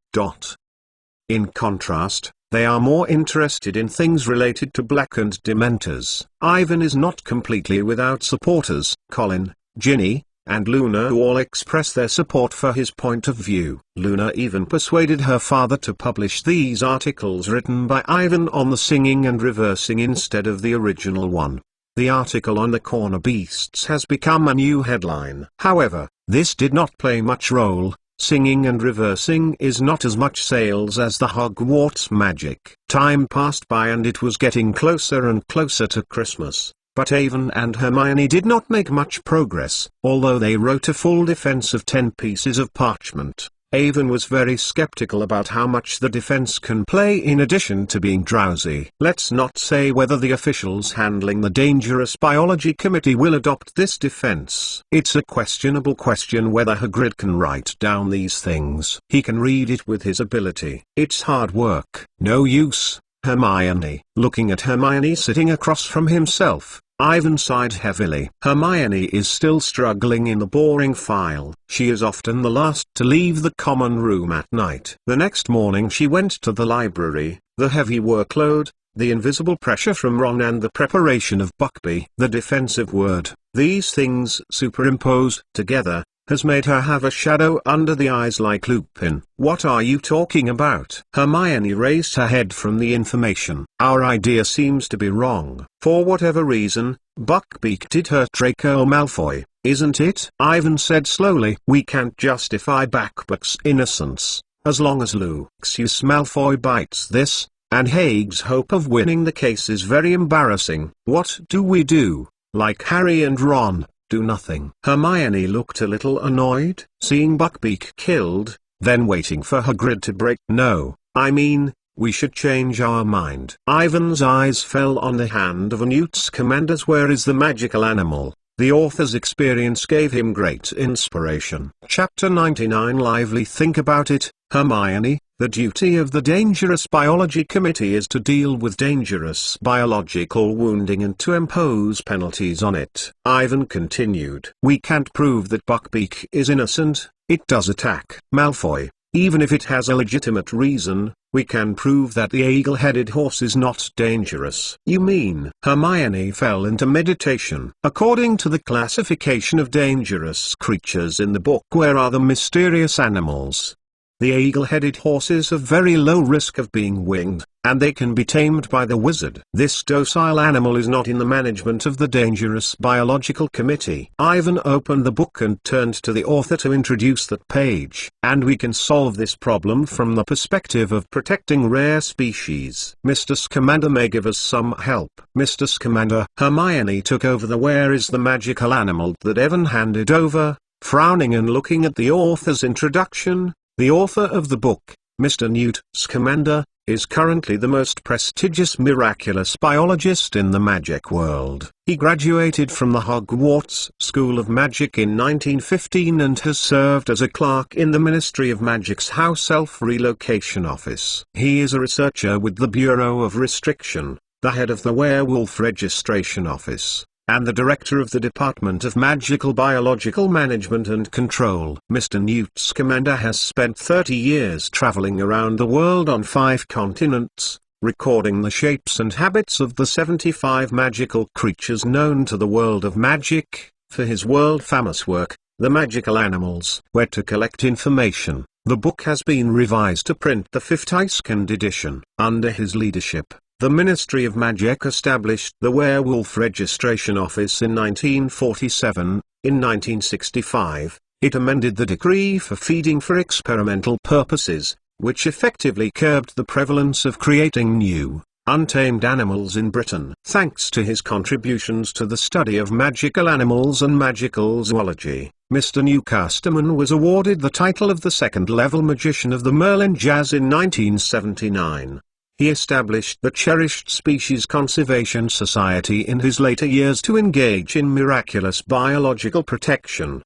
In contrast, they are more interested in things related to Black and Dementors. Ivan is not completely without supporters. Colin, Ginny, and Luna all express their support for his point of view. Luna even persuaded her father to publish these articles written by Ivan on the singing and reversing instead of the original one. The article on the corner beasts has become a new headline. However, this did not play much role. Singing and reversing is not as much sales as the Hogwarts magic. Time passed by and it was getting closer and closer to Christmas, but Avon and Hermione did not make much progress. Although they wrote a full defense of 10 pieces of parchment, Avon was very skeptical about how much the defense can play in addition to being drowsy. Let's not say whether the officials handling the Dangerous Biology Committee will adopt this defense. It's a questionable question whether Hagrid can write down these things. He can read it with his ability. It's hard work. No use. Hermione. Looking at Hermione sitting across from himself, Ivan sighed heavily. Hermione is still struggling in the boring file. She is often the last to leave the common room at night. The next morning she went to the library. The heavy workload, the invisible pressure from Ron and the preparation of Buckby, the defensive word, these things superimposed together, has made her have a shadow under the eyes like Lupin. What are you talking about? Hermione raised her head from the information. Our idea seems to be wrong. For whatever reason, Buckbeak did hurt Draco Malfoy, isn't it? Ivan said slowly. We can't justify Buckbeak's innocence, as long as Lucius Malfoy bites this, and Haig's hope of winning the case is very embarrassing. What do we do? Like Harry and Ron, do nothing. Hermione looked a little annoyed, seeing Buckbeak killed, then waiting for Hagrid to break. No, I mean, we should change our mind. Ivan's eyes fell on the hand of a Newt Scamander. Where is the magical animal? The author's experience gave him great inspiration. Chapter 99. Lively think about it, Hermione. The duty of the Dangerous Biology Committee is to deal with dangerous biological wounding and to impose penalties on it. Ivan continued. We can't prove that Buckbeak is innocent. It does attack Malfoy. Even if it has a legitimate reason, we can prove that the eagle-headed horse is not dangerous. You mean? Hermione fell into meditation. According to the classification of dangerous creatures in the book, where are the mysterious animals? The eagle-headed horse is of very low risk of being winged, and they can be tamed by the wizard. This docile animal is not in the management of the Dangerous Biological Committee. Ivan opened the book and turned to the author to introduce that page. And we can solve this problem from the perspective of protecting rare species. Mr. Scamander may give us some help. Mr. Scamander. Hermione took over the "Where is the magical animal" that Evan handed over, frowning and looking at the author's introduction. The author of the book, Mr. Newt Scamander, is currently the most prestigious miraculous biologist in the magic world. He graduated from the Hogwarts School of Magic in 1915 and has served as a clerk in the Ministry of Magic's House Elf Relocation Office. He is a researcher with the Bureau of Restriction, the head of the Werewolf Registration Office, and the director of the Department of Magical Biological Management and Control. Mr. Newt Scamander has spent 30 years traveling around the world on 5 continents, recording the shapes and habits of the 75 magical creatures known to the world of magic, for his world-famous work, The Magical Animals. Where to collect information. The book has been revised to print the 52nd edition. Under his leadership, the Ministry of Magic established the Werewolf Registration Office in 1947. In 1965, it amended the decree for feeding for experimental purposes, which effectively curbed the prevalence of creating new, untamed animals in Britain. Thanks to his contributions to the study of magical animals and magical zoology, Mr. Newcasterman was awarded the title of the second-level Magician of the Merlin Jazz in 1979. He established the Cherished Species Conservation Society in his later years to engage in miraculous biological protection.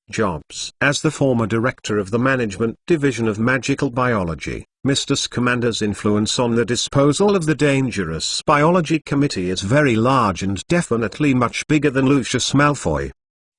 Jobs. As the former director of the Management Division of Magical Biology, Mr. Scamander's influence on the disposal of the Dangerous Biology Committee is very large and definitely much bigger than Lucius Malfoy.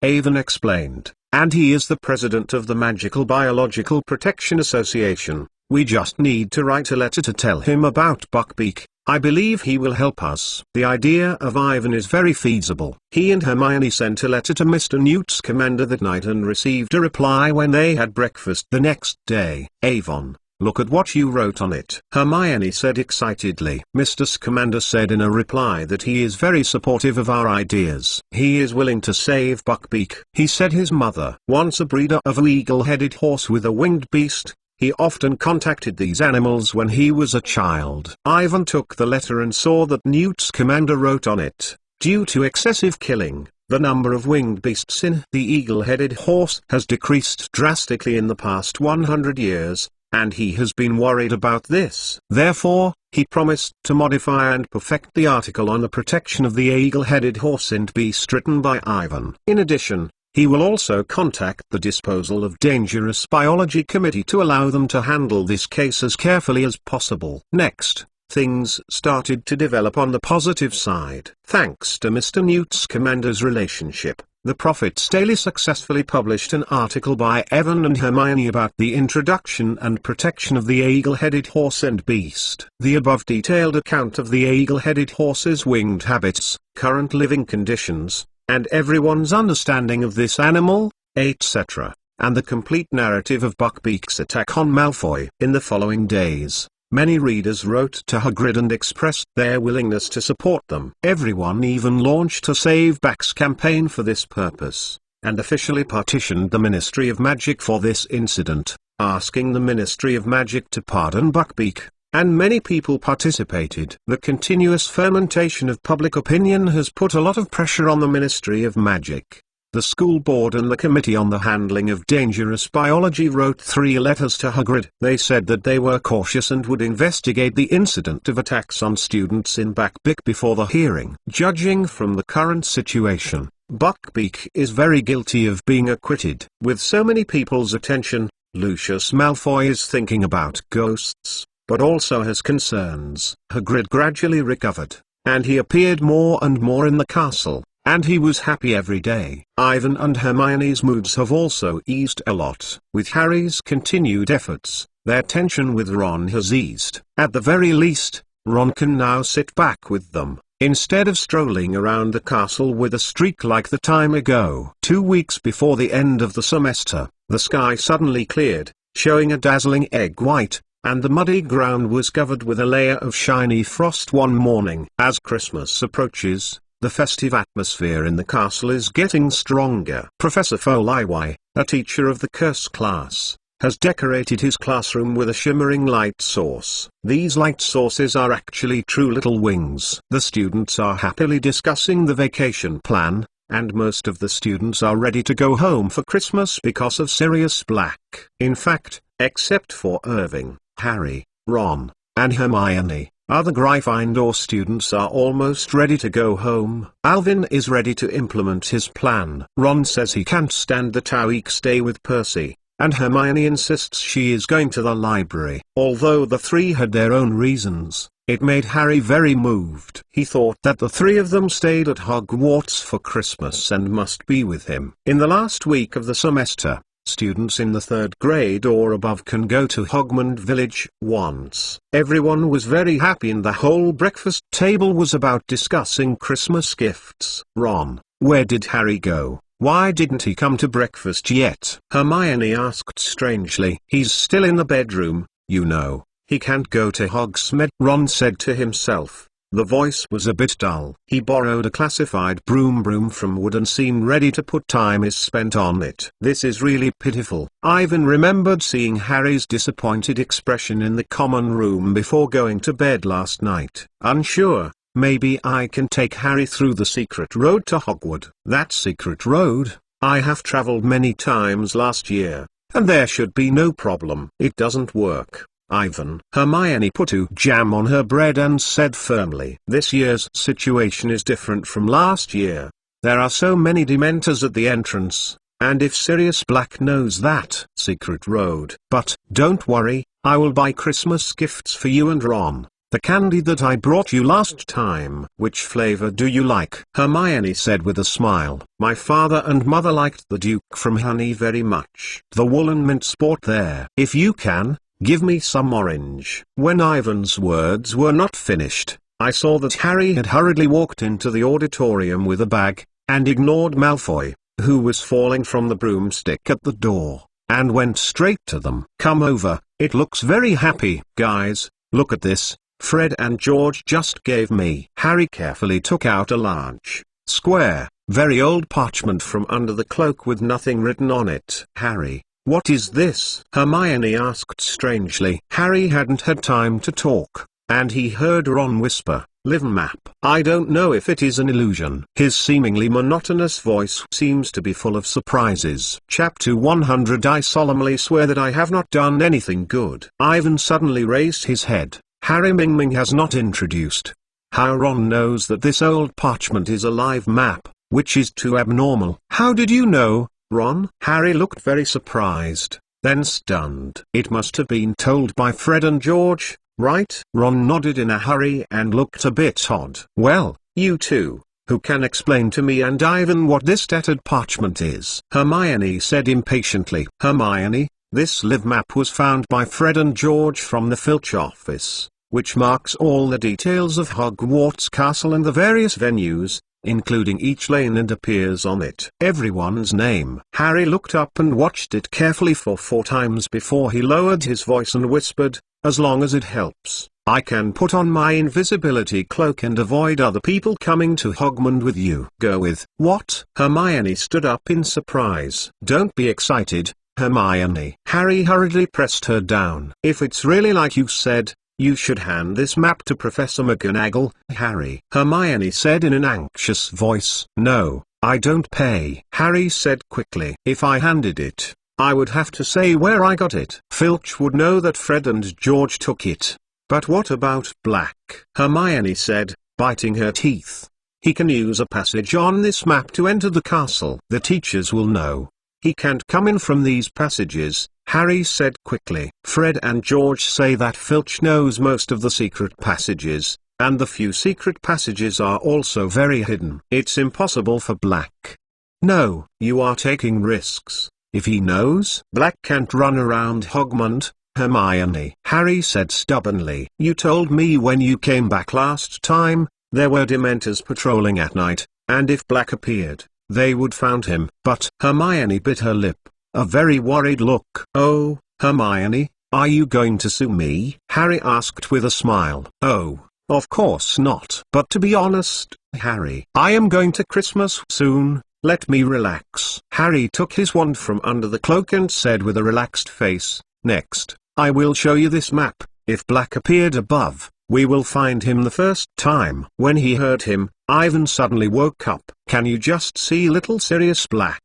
Avon explained, and he is the president of the Magical Biological Protection Association. We just need to write a letter to tell him about Buckbeak. I believe he will help us. The idea of Ivan is very feasible. He and Hermione sent a letter to Mr. Newt Scamander that night and received a reply when they had breakfast the next day. Avon, look at what you wrote on it. Hermione said excitedly. Mr. Scamander said in a reply that he is very supportive of our ideas. He is willing to save Buckbeak. He said his mother, once a breeder of an eagle-headed horse with a winged beast, he often contacted these animals when he was a child. Ivan took the letter and saw that Newt Scamander wrote on it, due to excessive killing, the number of winged beasts in the eagle-headed horse has decreased drastically in the past 100 years, and he has been worried about this. Therefore, he promised to modify and perfect the article on the protection of the eagle-headed horse and beast written by Ivan. In addition, he will also contact the Disposal of Dangerous Biology Committee to allow them to handle this case as carefully as possible. Next, things started to develop on the positive side. Thanks to Mr. Newt Scamander's relationship, the Prophet's Daily successfully published an article by Evan and Hermione about the introduction and protection of the eagle-headed horse and beast. The above detailed account of the eagle-headed horse's winged habits, current living conditions, and everyone's understanding of this animal, etc., and the complete narrative of Buckbeak's attack on Malfoy. In the following days, many readers wrote to Hagrid and expressed their willingness to support them. Everyone even launched a Save Backs campaign for this purpose, and officially petitioned the Ministry of Magic for this incident, asking the Ministry of Magic to pardon Buckbeak, and many people participated. The continuous fermentation of public opinion has put a lot of pressure on the Ministry of Magic. The school board and the Committee on the Handling of Dangerous Biology wrote 3 letters to Hagrid. They said that they were cautious and would investigate the incident of attacks on students in Buckbeak before the hearing. Judging from the current situation, Buckbeak is very guilty of being acquitted. With so many people's attention, Lucius Malfoy is thinking about ghosts, but also has concerns. Hagrid gradually recovered, and he appeared more and more in the castle, and he was happy every day. Ivan and Hermione's moods have also eased a lot. With Harry's continued efforts, their tension with Ron has eased. At the very least, Ron can now sit back with them, instead of strolling around the castle with a streak like the time ago. 2 weeks before the end of the semester, the sky suddenly cleared, showing a dazzling egg white, and the muddy ground was covered with a layer of shiny frost one morning. As Christmas approaches, the festive atmosphere in the castle is getting stronger. Professor Foliwai, a teacher of the curse class, has decorated his classroom with a shimmering light source. These light sources are actually true little wings. The students are happily discussing the vacation plan, and most of the students are ready to go home for Christmas because of Sirius Black. In fact, except for Irving, Harry, Ron, and Hermione, other Gryffindor students are almost ready to go home. Alvin is ready to implement his plan. Ron says he can't stand the 2-week stay with Percy, and Hermione insists she is going to the library. Although the 3 had their own reasons, it made Harry very moved. He thought that the 3 of them stayed at Hogwarts for Christmas and must be with him. In the last week of the semester, students in the 3rd grade or above can go to Hogmanay Village once. Everyone was very happy and the whole breakfast table was about discussing Christmas gifts. Ron, where did Harry go? Why didn't he come to breakfast yet? Hermione asked strangely. He's still in the bedroom, you know. He can't go to Hogsmeade, Ron said to himself. The voice was a bit dull. He borrowed a classified broom from Wood and seemed ready to put time is spent on it. This is really pitiful. Ivan remembered seeing Harry's disappointed expression in the common room before going to bed last night. Unsure, maybe I can take Harry through the secret road to Hogwarts. That secret road? I have traveled many times last year, and there should be no problem. It doesn't work, Ivan. Hermione put jam on her bread and said firmly. This year's situation is different from last year. There are so many Dementors at the entrance, and if Sirius Black knows that secret road. But, don't worry, I will buy Christmas gifts for you and Ron. The candy that I brought you last time. Which flavor do you like? Hermione said with a smile. My father and mother liked the Duke from Honey very much. The woolen mint sport there. If you can, give me some orange. When Ivan's words were not finished, I saw that Harry had hurriedly walked into the auditorium with a bag, and ignored Malfoy, who was falling from the broomstick at the door, and went straight to them. Come over, it looks very happy. Guys, look at this. Fred and George just gave me. Harry carefully took out a large, square, very old parchment from under the cloak with nothing written on it. Harry, what is this? Hermione asked strangely. Harry hadn't had time to talk, and he heard Ron whisper, Live Map. I don't know if it is an illusion. His seemingly monotonous voice seems to be full of surprises. Chapter 100 I solemnly swear that I have not done anything good. Ivan suddenly raised his head. Harry Ming has not introduced how Ron knows that this old parchment is a live map, which is too abnormal. How did you know, Ron? Harry looked very surprised, then stunned. It must have been told by Fred and George, right? Ron nodded in a hurry and looked a bit odd. Well, you two, who can explain to me and Ivan what this tattered parchment is? Hermione said impatiently. Hermione, this live map was found by Fred and George from the Filch office, which marks all the details of Hogwarts Castle and the various venues, including each lane, and appears on it everyone's name. Harry looked up and watched it carefully for 4 times before he lowered his voice and whispered, "As long as it helps, I can put on my invisibility cloak and avoid other people coming to Hogmanay with you." "Go with what?" Hermione stood up in surprise. "Don't be excited, Hermione." Harry hurriedly pressed her down. "If it's really like you said, you should hand this map to Professor McGonagall, Harry," Hermione said in an anxious voice. "No, I don't pay," Harry said quickly. "If I handed it, I would have to say where I got it. Filch would know that Fred and George took it." "But what about Black?" Hermione said, biting her teeth. "He can use a passage on this map to enter the castle." "The teachers will know. He can't come in from these passages," Harry said quickly. "Fred and George say that Filch knows most of the secret passages, and the few secret passages are also very hidden. It's impossible for Black." "No, you are taking risks. If he knows, Black can't run around Hogmanay, Hermione," Harry said stubbornly. "You told me when you came back last time, there were Dementors patrolling at night, and if Black appeared, they would find him." But Hermione bit her lip, a very worried look. "Oh, Hermione, are you going to sue me?" Harry asked with a smile. "Oh, of course not. But to be honest, Harry, I am going to Christmas soon. Let me relax." Harry took his wand from under the cloak and said with a relaxed face, "Next, I will show you this map. If Black appeared above, we will find him the first time." When he heard him, Ivan suddenly woke up. "Can you just see little Sirius Black?"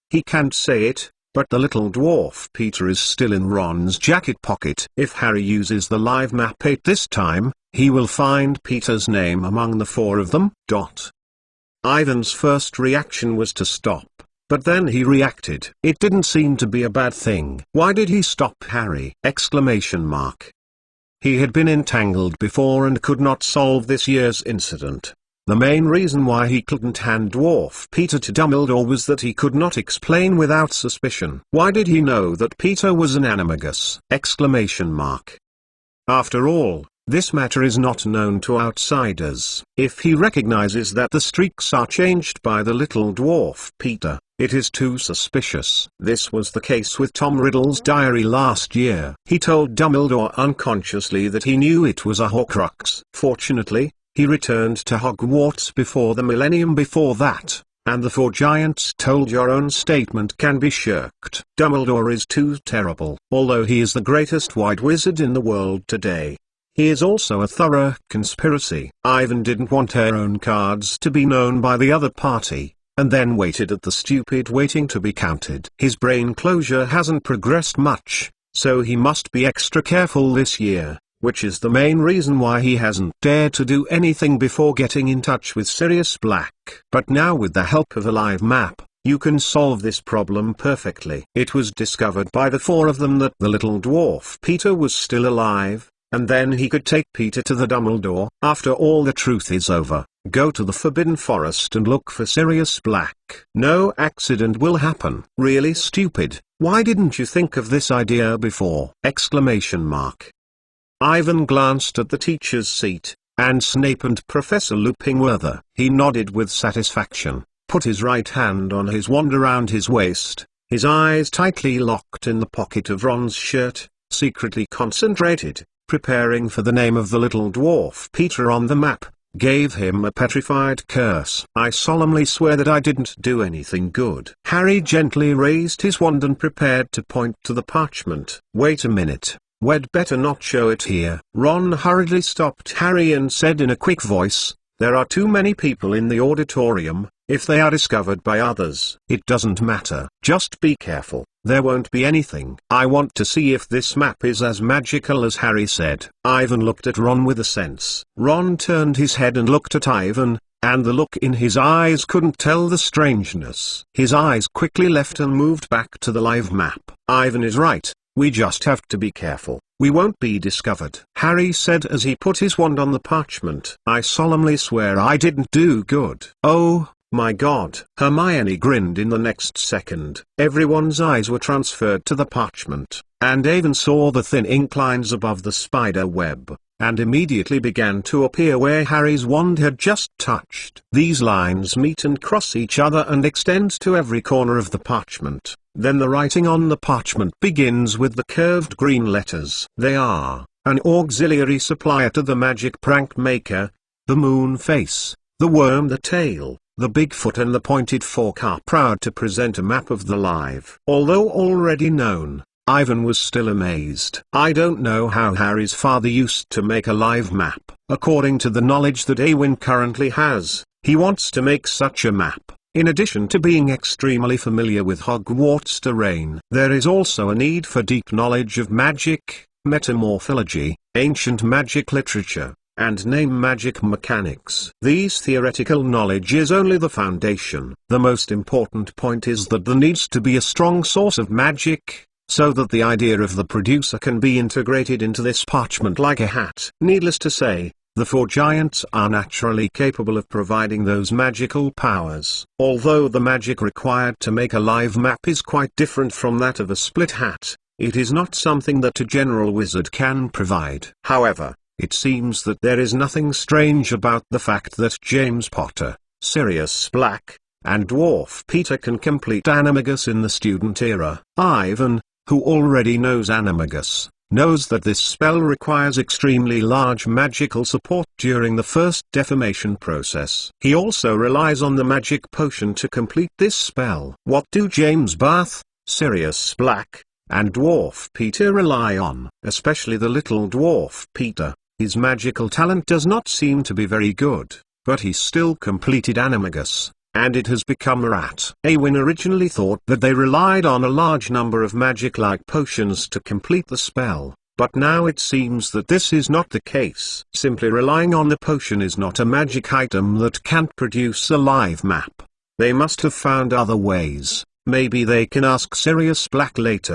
He can't say it, but the little dwarf Peter is still in Ron's jacket pocket. If Harry uses the live map 8 this time, he will find Peter's name among the 4 of them. Ivan's first reaction was to stop, but then he reacted. It didn't seem to be a bad thing. Why did he stop Harry? He had been entangled before and could not solve this year's incident. The main reason why he couldn't hand Dwarf Peter to Dumbledore was that he could not explain without suspicion. Why did he know that Peter was an animagus? After all, this matter is not known to outsiders. If he recognizes that the streaks are changed by the little dwarf Peter, it is too suspicious. This was the case with Tom Riddle's diary last year. He told Dumbledore unconsciously that he knew it was a Horcrux. Fortunately, he returned to Hogwarts before the millennium before that, and the 4 giants told your own statement can be shirked. Dumbledore is too terrible. Although he is the greatest white wizard in the world today, he is also a thorough conspiracy. Ivan didn't want her own cards to be known by the other party, and then waited at the stupid waiting to be counted. His brain closure hasn't progressed much, so he must be extra careful this year, which is the main reason why he hasn't dared to do anything before getting in touch with Sirius Black. But now with the help of a live map, you can solve this problem perfectly. It was discovered by the 4 of them that the little dwarf Peter was still alive, and then he could take Peter to the Dumbledore. After all the truth is over, go to the Forbidden Forest and look for Sirius Black. No accident will happen. Really stupid. Why didn't you think of this idea before? Ivan glanced at the teacher's seat, and Snape and Professor Lupin were there. He nodded with satisfaction, put his right hand on his wand around his waist, his eyes tightly locked in the pocket of Ron's shirt, secretly concentrated, preparing for the name of the little dwarf Peter on the map, gave him a petrified curse. "I solemnly swear that I didn't do anything good." Harry gently raised his wand and prepared to point to the parchment. "Wait a minute. We'd better not show it here." Ron hurriedly stopped Harry and said in a quick voice, "There are too many people in the auditorium. If they are discovered by others, it doesn't matter. Just be careful. There won't be anything." "I want to see if this map is as magical as Harry said." Ivan looked at Ron with a sense. Ron turned his head and looked at Ivan, and the look in his eyes couldn't tell the strangeness. His eyes quickly left and moved back to the live map. "Ivan is right. We just have to be careful. We won't be discovered," Harry said as he put his wand on the parchment. "I solemnly swear I didn't do good." "Oh, my God!" Hermione grinned in the next second. Everyone's eyes were transferred to the parchment, and Ivan saw the thin ink lines above the spider web, and immediately began to appear where Harry's wand had just touched. These lines meet and cross each other and extend to every corner of the parchment. Then the writing on the parchment begins with the curved green letters. They are an auxiliary supplier to the magic prank maker. The moon face, the worm the tail, the Bigfoot and the pointed fork are proud to present a map of the live. Although already known, Ivan was still amazed. I don't know how Harry's father used to make a live map. According to the knowledge that Awen currently has, he wants to make such a map. In addition to being extremely familiar with Hogwarts terrain, there is also a need for deep knowledge of magic, metamorphology, ancient magic literature, and name magic mechanics. These theoretical knowledge is only the foundation. The most important point is that there needs to be a strong source of magic, so that the idea of the producer can be integrated into this parchment like a hat. Needless to say, the four giants are naturally capable of providing those magical powers. Although the magic required to make a live map is quite different from that of a split hat, it is not something that a general wizard can provide. However, it seems that there is nothing strange about the fact that James Potter, Sirius Black, and Dwarf Peter can complete Animagus in the student era. Ivan, who already knows Animagus, knows that this spell requires extremely large magical support during the first deformation process. He also relies on the magic potion to complete this spell. What do James Bath, Sirius Black, and Dwarf Peter rely on? Especially the little Dwarf Peter. His magical talent does not seem to be very good, but he still completed Animagus, and it has become a rat. Awen originally thought that they relied on a large number of magic-like potions to complete the spell, but now it seems that this is not the case. Simply relying on the potion is not a magic item that can't produce a live map. They must have found other ways. Maybe they can ask Sirius Black later.